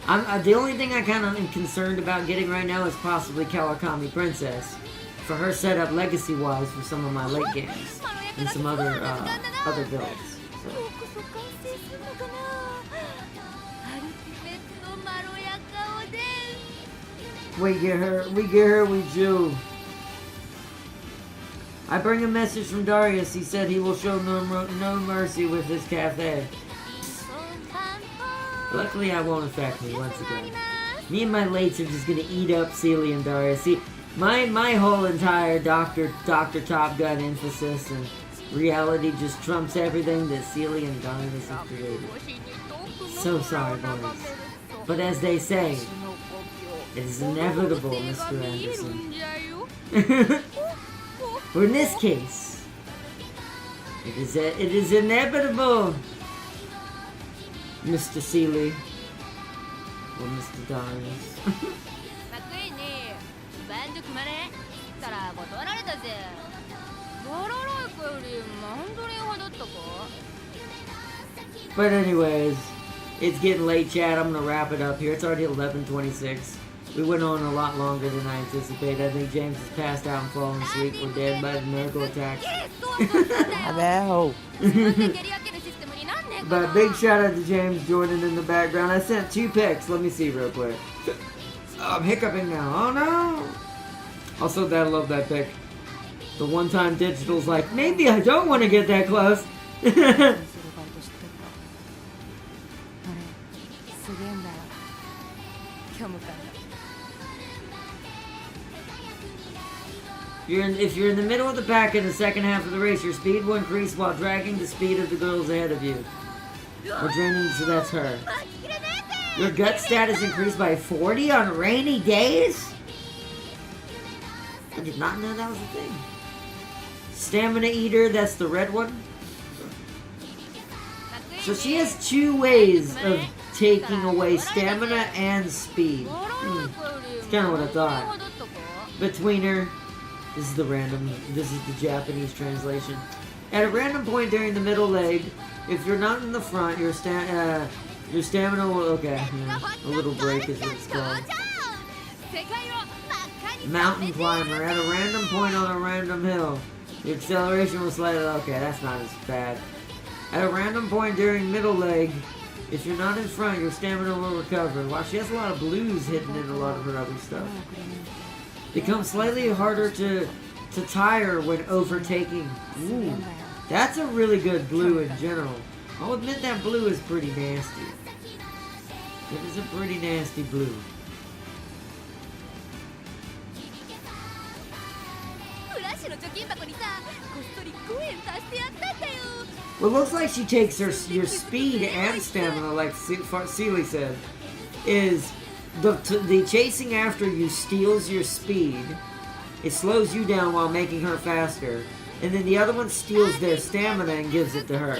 that. The only thing I kind of am concerned about getting right now is possibly Kawakami Princess. For her setup legacy-wise for some of my late games. And some other builds. So. We get her, we do. I bring a message from Darius. He said he will show no mercy with his cafe. Luckily, I won't affect me once again. Me and my lates are just gonna eat up Sealy and Darius. See, my whole entire Dr. Top Gun emphasis and reality just trumps everything that Sealy and Darius have created. So sorry, boys. But as they say, it is inevitable, Mr. Anderson. Or in this case, it is inevitable, Mr. Sealy. Or Mr. Darius. But anyways, it's getting late, chat. I'm gonna wrap it up here. It's already 11:26. We went on a lot longer than I anticipated. I think James has passed out and fallen asleep. We're dead by the miracle attack. But big shout out to James joining in the background. I sent 2 pics. Let me see real quick. I'm hiccuping now. Oh no! Also, I love that pic. The one-time digital's like, maybe I don't want to get that close. If you're in the middle of the pack in the second half of the race, your speed will increase while dragging the speed of the girls ahead of you. Or draining, so that's her. Your gut stat is increased by 40 on rainy days? I did not know that was a thing. Stamina Eater, that's the red one. So she has 2 ways of taking away stamina and speed. It's kind of what I thought. Between her, this is the Japanese translation. At a random point during the middle leg, if you're not in the front, your stamina will, a little break is what it's called. Mountain climber, at a random point on a random hill. The acceleration will slightly, that's not as bad. At a random point during middle leg, if you're not in front, your stamina will recover. Wow, she has a lot of blues hidden in a lot of her other stuff. Becomes slightly harder to tire when overtaking. Ooh, that's a really good blue in general. I'll admit that blue is pretty nasty. It is a pretty nasty blue. Well, it looks like she takes your speed and stamina, like Sealy said. Is the chasing after you steals your speed. It slows you down while making her faster. And then the other one steals their stamina and gives it to her.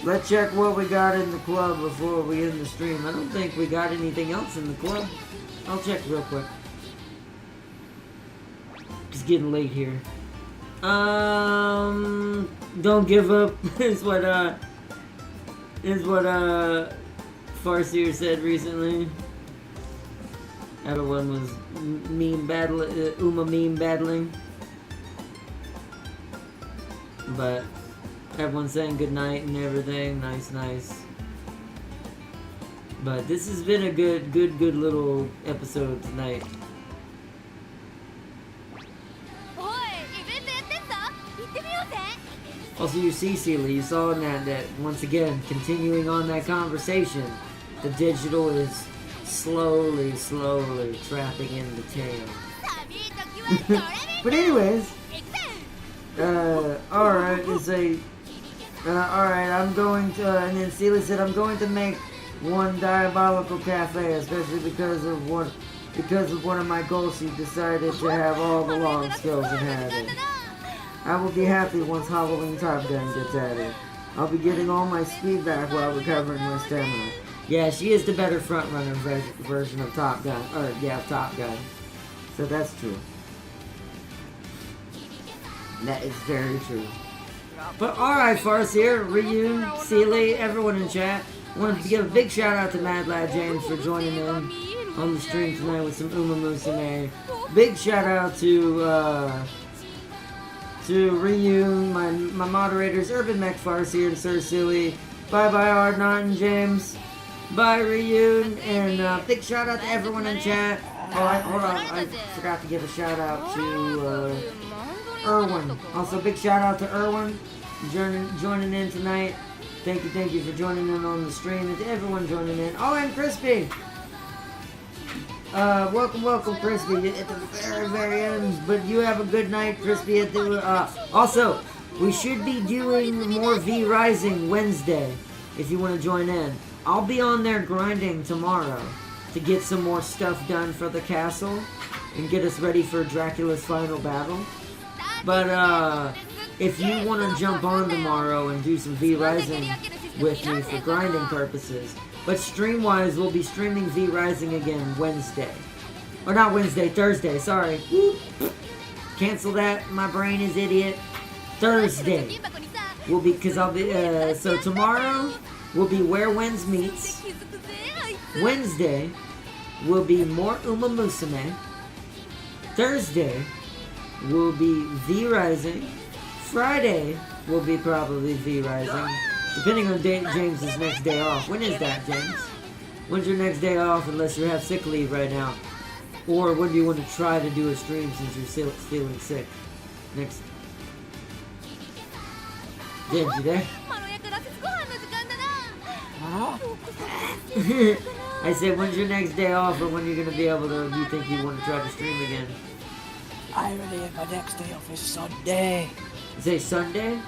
Let's check what we got in the club before we end the stream. I don't think we got anything else in the club. I'll check real quick. It's getting late here. Don't give up is what Farseer said recently. Everyone was meme battling. But everyone's saying goodnight and everything. Nice. But this has been a good little episode tonight. Also, you see, Sealy, you saw in that once again, continuing on that conversation, the digital is slowly trapping in the tail. But anyways, alright, alright, I'm going to, and then Sealy said, I'm going to make one diabolical cafe, especially because of one of my goals. She decided to have all the long skills and had it. I will be happy once Halloween Top Gun gets added. I'll be getting all my speed back while recovering my stamina. Yeah, she is the better frontrunner version of Top Gun. Top Gun. So that's true. That is very true. But alright, Farseer, Ryu, Sealy, everyone in chat. I wanted to give a big shout out to Mad Lad James for joining in on the stream tonight with some Umamusume. Big shout out to Ryu, my moderators, Urban Mech Farseer and Sir Silly. Bye Ardnot and James. Bye Ryu, and big shout out to everyone in chat. Hold on, I forgot to give a shout out to Erwin. Also big shout out to Erwin joining in tonight. Thank you for joining in on the stream, and to everyone joining in. Oh, and Crispy! Welcome, Crispy, at the very end. But you have a good night, Crispy. Also, we should be doing more V Rising Wednesday, if you want to join in. I'll be on there grinding tomorrow to get some more stuff done for the castle and get us ready for Dracula's final battle. But, if you want to jump on tomorrow and do some V Rising with me for grinding purposes. But stream-wise, we'll be streaming V Rising again Wednesday. Or not Wednesday, Thursday, sorry. Cancel that, my brain is idiot. Thursday. Will be, because I'll be, so tomorrow will be Where Winds Meets. Wednesday will be more Umamusume. Thursday will be V Rising. Friday will be probably V Rising. Depending on James's next day off. When is that, James? When's your next day off unless you have sick leave right now? Or when do you want to try to do a stream since you're feeling sick? Next. James, you there? I said, when's your next day off, or when you're going to be able to, do you think you want to try to stream again? I believe my next day off is Sunday. You say Sunday?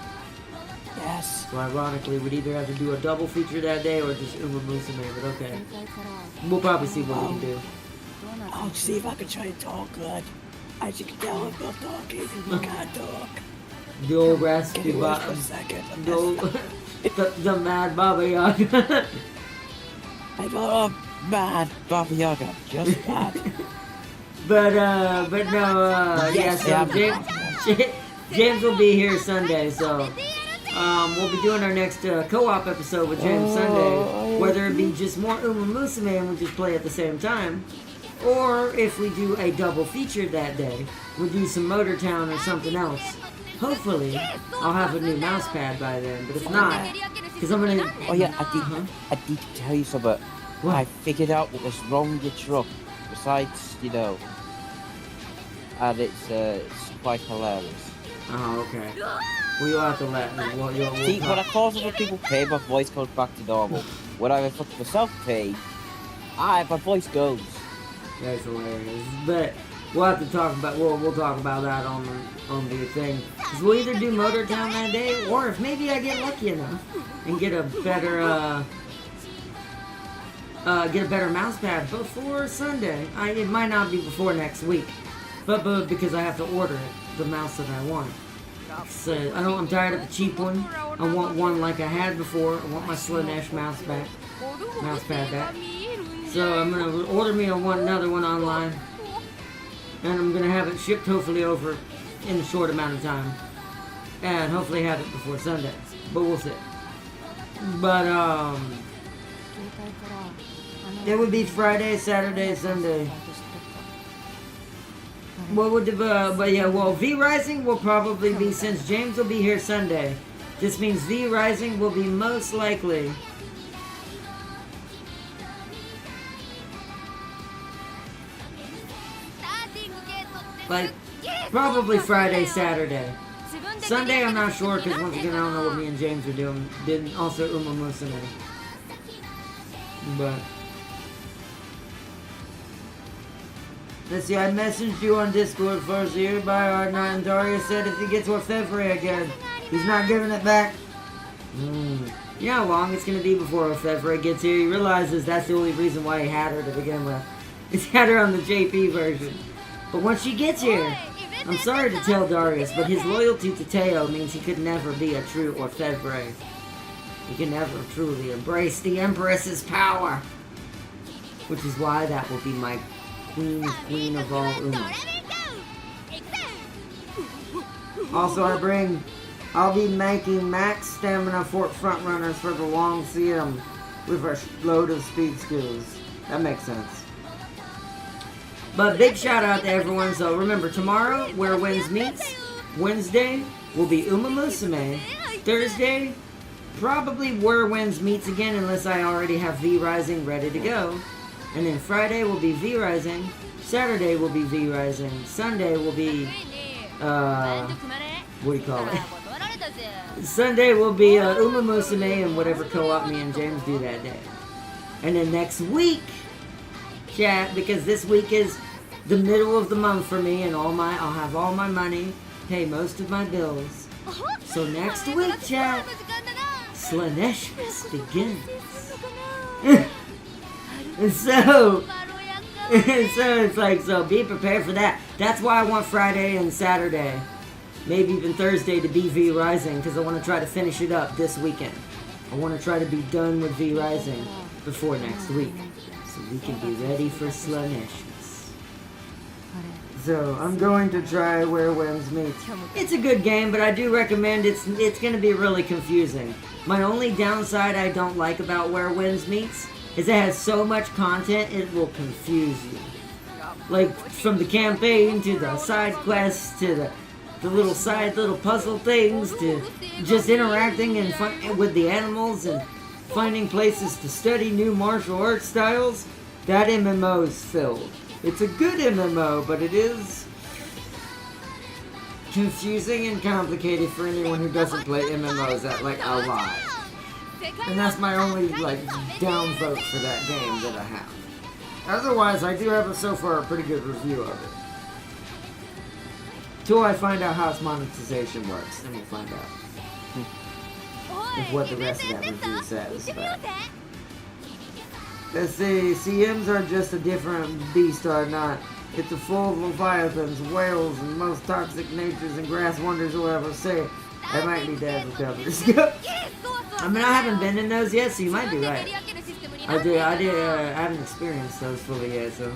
Yes. So ironically, we'd either have to do a double feature that day or just Umamusume, but okay. We'll probably see what we can do. I'll see if I can try to talk good. As you can tell, I'm not talking. I can't talk. The old raspy bottom. The mad Baba Yaga. I'm not a mad Baba Yaga, just mad. but no, yes, yeah, so James will be here Sunday, so we'll be doing our next co-op episode with James Sunday, whether it be just more Umamusume and we just play at the same time, or if we do a double feature that day, we'll do some Motor Town or something else. Hopefully, I'll have a new mouse pad by then, but if not, because I'm gonna... Oh yeah, I need to tell you something. What? I figured out what was wrong with your truck, besides, you know, and it's quite hilarious. Oh, okay. Well, you'll have to let me. We'll see, when I cause other people pain, my voice goes back to normal. When I fuck myself pain, my voice goes. That's hilarious. But we'll have to talk about. We'll talk about that on the thing. Cause we'll either do Motor Town that day, or if maybe I get lucky enough and get a better mouse pad before Sunday. It might not be before next week, but because I have to order it, the mouse that I want. So I'm tired of the cheap one. I want one like I had before. I want my Slanesh mouse pad back. So I'm gonna order me another one online. And I'm gonna have it shipped hopefully over in a short amount of time. And hopefully have it before Sunday. But we'll see. But, it would be Friday, Saturday, Sunday. What would but yeah, well, V Rising will probably be, since James will be here Sunday, this means V Rising will be most likely like probably Friday, Saturday. Sunday I'm not sure, because once again I don't know what me and James are doing. Then also Umamusume. But let's see, I messaged you on Discord first here by Art Knight, and Daria said if he gets Orfevre again, he's not giving it back. You know how long it's gonna be before Orfevre gets here? He realizes that's the only reason why he had her to begin with. He had her on the JP version. But once she gets here, I'm sorry to tell Darius, but his loyalty to Teo means he could never be a true Orfevre. He can never truly embrace the Empress's power. Which is why that will be my queen of all Uma. Also, I'll be making max stamina fort front runners for the long CM with a load of speed skills. That makes sense. But big shout out to everyone. So remember, tomorrow, Where Winds Meets. Wednesday will be Umamusume. Thursday, probably Where Winds Meets again, unless I already have V Rising ready to go. And then Friday will be V Rising. Saturday will be V Rising. Sunday will be, what do you call it? Sunday will be Umamusume and whatever co-op me and James do that day. And then next week, chat, because this week is the middle of the month for me, and I'll have all my money, pay most of my bills. So next week, chat, Slaneshmas begins. And so it's like, so be prepared for that. That's why I want Friday and Saturday, maybe even Thursday, to be V Rising, because I want to try to finish it up this weekend. I want to try to be done with V Rising before next week, so we can be ready for Slaneshmas. So I'm going to try Where Winds Meet. It's a good game, but I do recommend it's going to be really confusing. My only downside I don't like about Where Winds Meets is it has so much content, it will confuse you. Like, from the campaign, to the side quests, to the little puzzle things, to just interacting and with the animals, and finding places to study new martial arts styles. That MMO is filled. It's a good MMO, but it is confusing and complicated for anyone who doesn't play MMOs at, like, a lot. And that's my only, like, downvote for that game that I have. Otherwise, I do have so far a pretty good review of it. Till I find out how its monetization works, then we'll find out what the rest of that review says. But let's see, CMs are just a different beast, are not. It's a full of leviathans, whales, and most toxic natures and grass wonders will ever say. That might be dead for covers. I mean, I haven't been in those yet, so you might be right. I haven't experienced those fully yet, so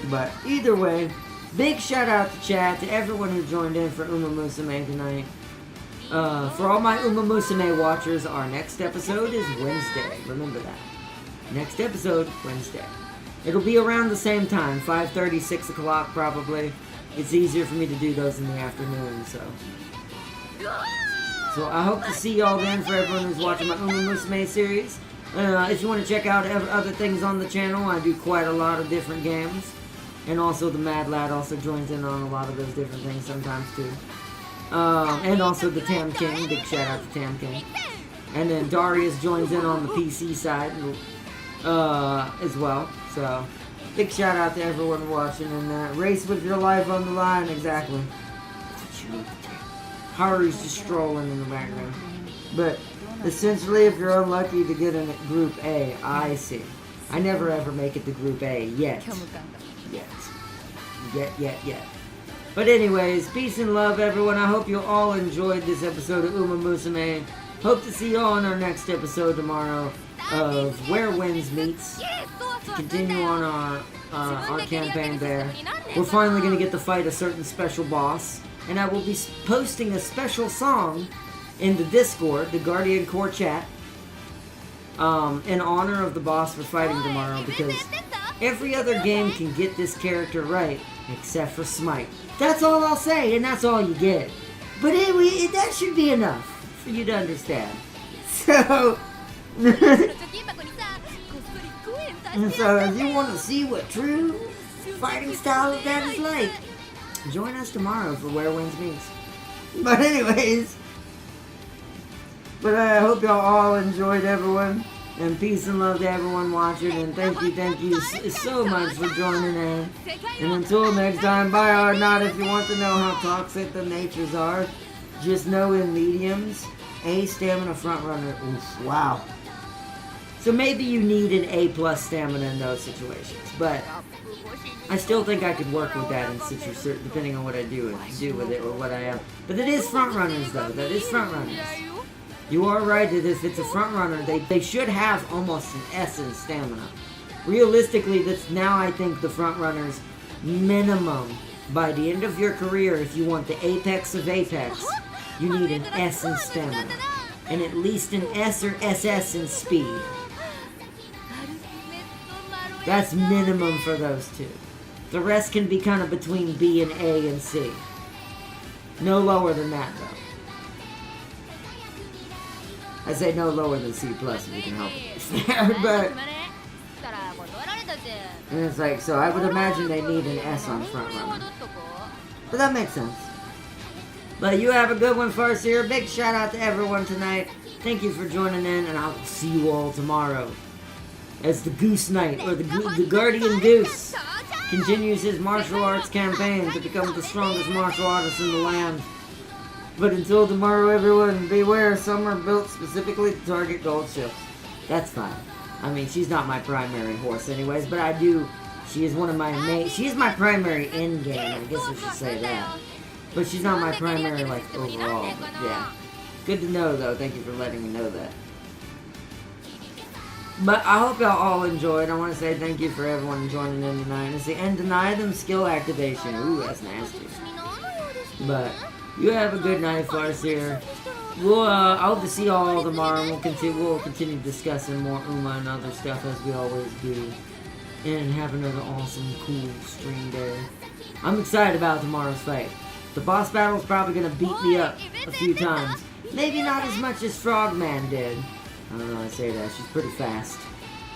But either way, big shout out to chat, to everyone who joined in for Umamusume tonight. For all my Umamusume watchers, our next episode is Wednesday. Remember that. Next episode, Wednesday. It'll be around the same time, 5:30, 6 o'clock probably. It's easier for me to do those in the afternoon, so I hope to see y'all then, for everyone who's watching my Umamusume series. If you want to check out other things on the channel, I do quite a lot of different games. And also the Mad Lad also joins in on a lot of those different things sometimes too. And also the Tam King, big shout out to Tam King. And then Darius joins in on the PC side as well. So big shout out to everyone watching, and race with your life on the line, exactly. That's what you need to do. Haru's just strolling in the background. But essentially, if you're unlucky to get in Group A, I see. I never ever make it to Group A yet. Yet. But anyways, peace and love, everyone. I hope you all enjoyed this episode of Umamusume. Hope to see you all in our next episode tomorrow of Where Winds Meets. continue on our campaign there. We're finally going to get to fight a certain special boss, and I will be posting a special song in the Discord, the Guardian Core chat, in honor of the boss we're fighting tomorrow, because every other game can get this character right, except for Smite. That's all I'll say, and that's all you get. But anyway, that should be enough for you to understand. So, so if you want to see what true fighting style of that is like, join us tomorrow for Where Wins Meets. But anyways, I hope y'all all enjoyed, everyone. And peace and love to everyone watching. And thank you so much for joining in. And until next time, bye or not. If you want to know how toxic the natures are, just know in mediums, A stamina front runner. Oof, wow. So maybe you need an A+ stamina in those situations. But I still think I could work with that in situations, depending on what I do with it or what I am. But it is front runners though. That is front runners. You are right that if it's a front runner, they should have almost an S in stamina. Realistically, that's now I think the front runners minimum by the end of your career, if you want the apex of apex, you need an S in stamina and at least an S or SS in speed. That's minimum for those two. The rest can be kind of between B and A and C. No lower than that though. I say no lower than C+ if you can help it. But, and it's like, so I would imagine they need an S on front runner. But that makes sense. But you have a good one, Farseer. Big shout out to everyone tonight. Thank you for joining in, and I'll see you all tomorrow. As the Goose Knight, or the Guardian Goose, continues his martial arts campaign to become the strongest martial artist in the land. But until tomorrow, everyone, beware, some are built specifically to target gold ships. That's fine. I mean, she's not my primary horse anyways, but she is one of my main, she is my primary in-game, I guess I should say that. But she's not my primary, like, overall, but yeah. Good to know, though, thank you for letting me know that. But I hope y'all all enjoyed. I want to say thank you for everyone joining in tonight. And deny them skill activation. Ooh, that's nasty. But you have a good night, Farseer. I hope to see y'all tomorrow. We'll continue discussing more Uma and other stuff as we always do. And have another awesome, cool stream day. I'm excited about tomorrow's fight. The boss battle is probably going to beat me up a few times. Maybe not as much as Frogman did. I don't know how to say that. She's pretty fast.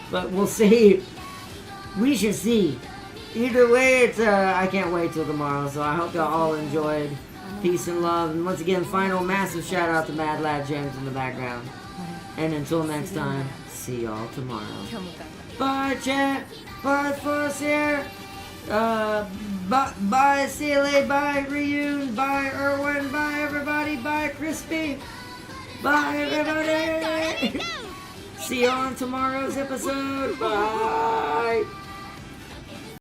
But we'll see. We shall see. Either way, it's I can't wait till tomorrow. So I hope y'all all enjoyed. Peace and love. And once again, final massive shout out to Mad Lad James in the background. And until next time, see y'all tomorrow. Bye, chat. Bye, Farseer. Bye, Sealy. Bye, Ryun. Bye, Erwin. Bye, everybody. Bye, Crispy. Bye, everybody. See you on tomorrow's episode. Bye.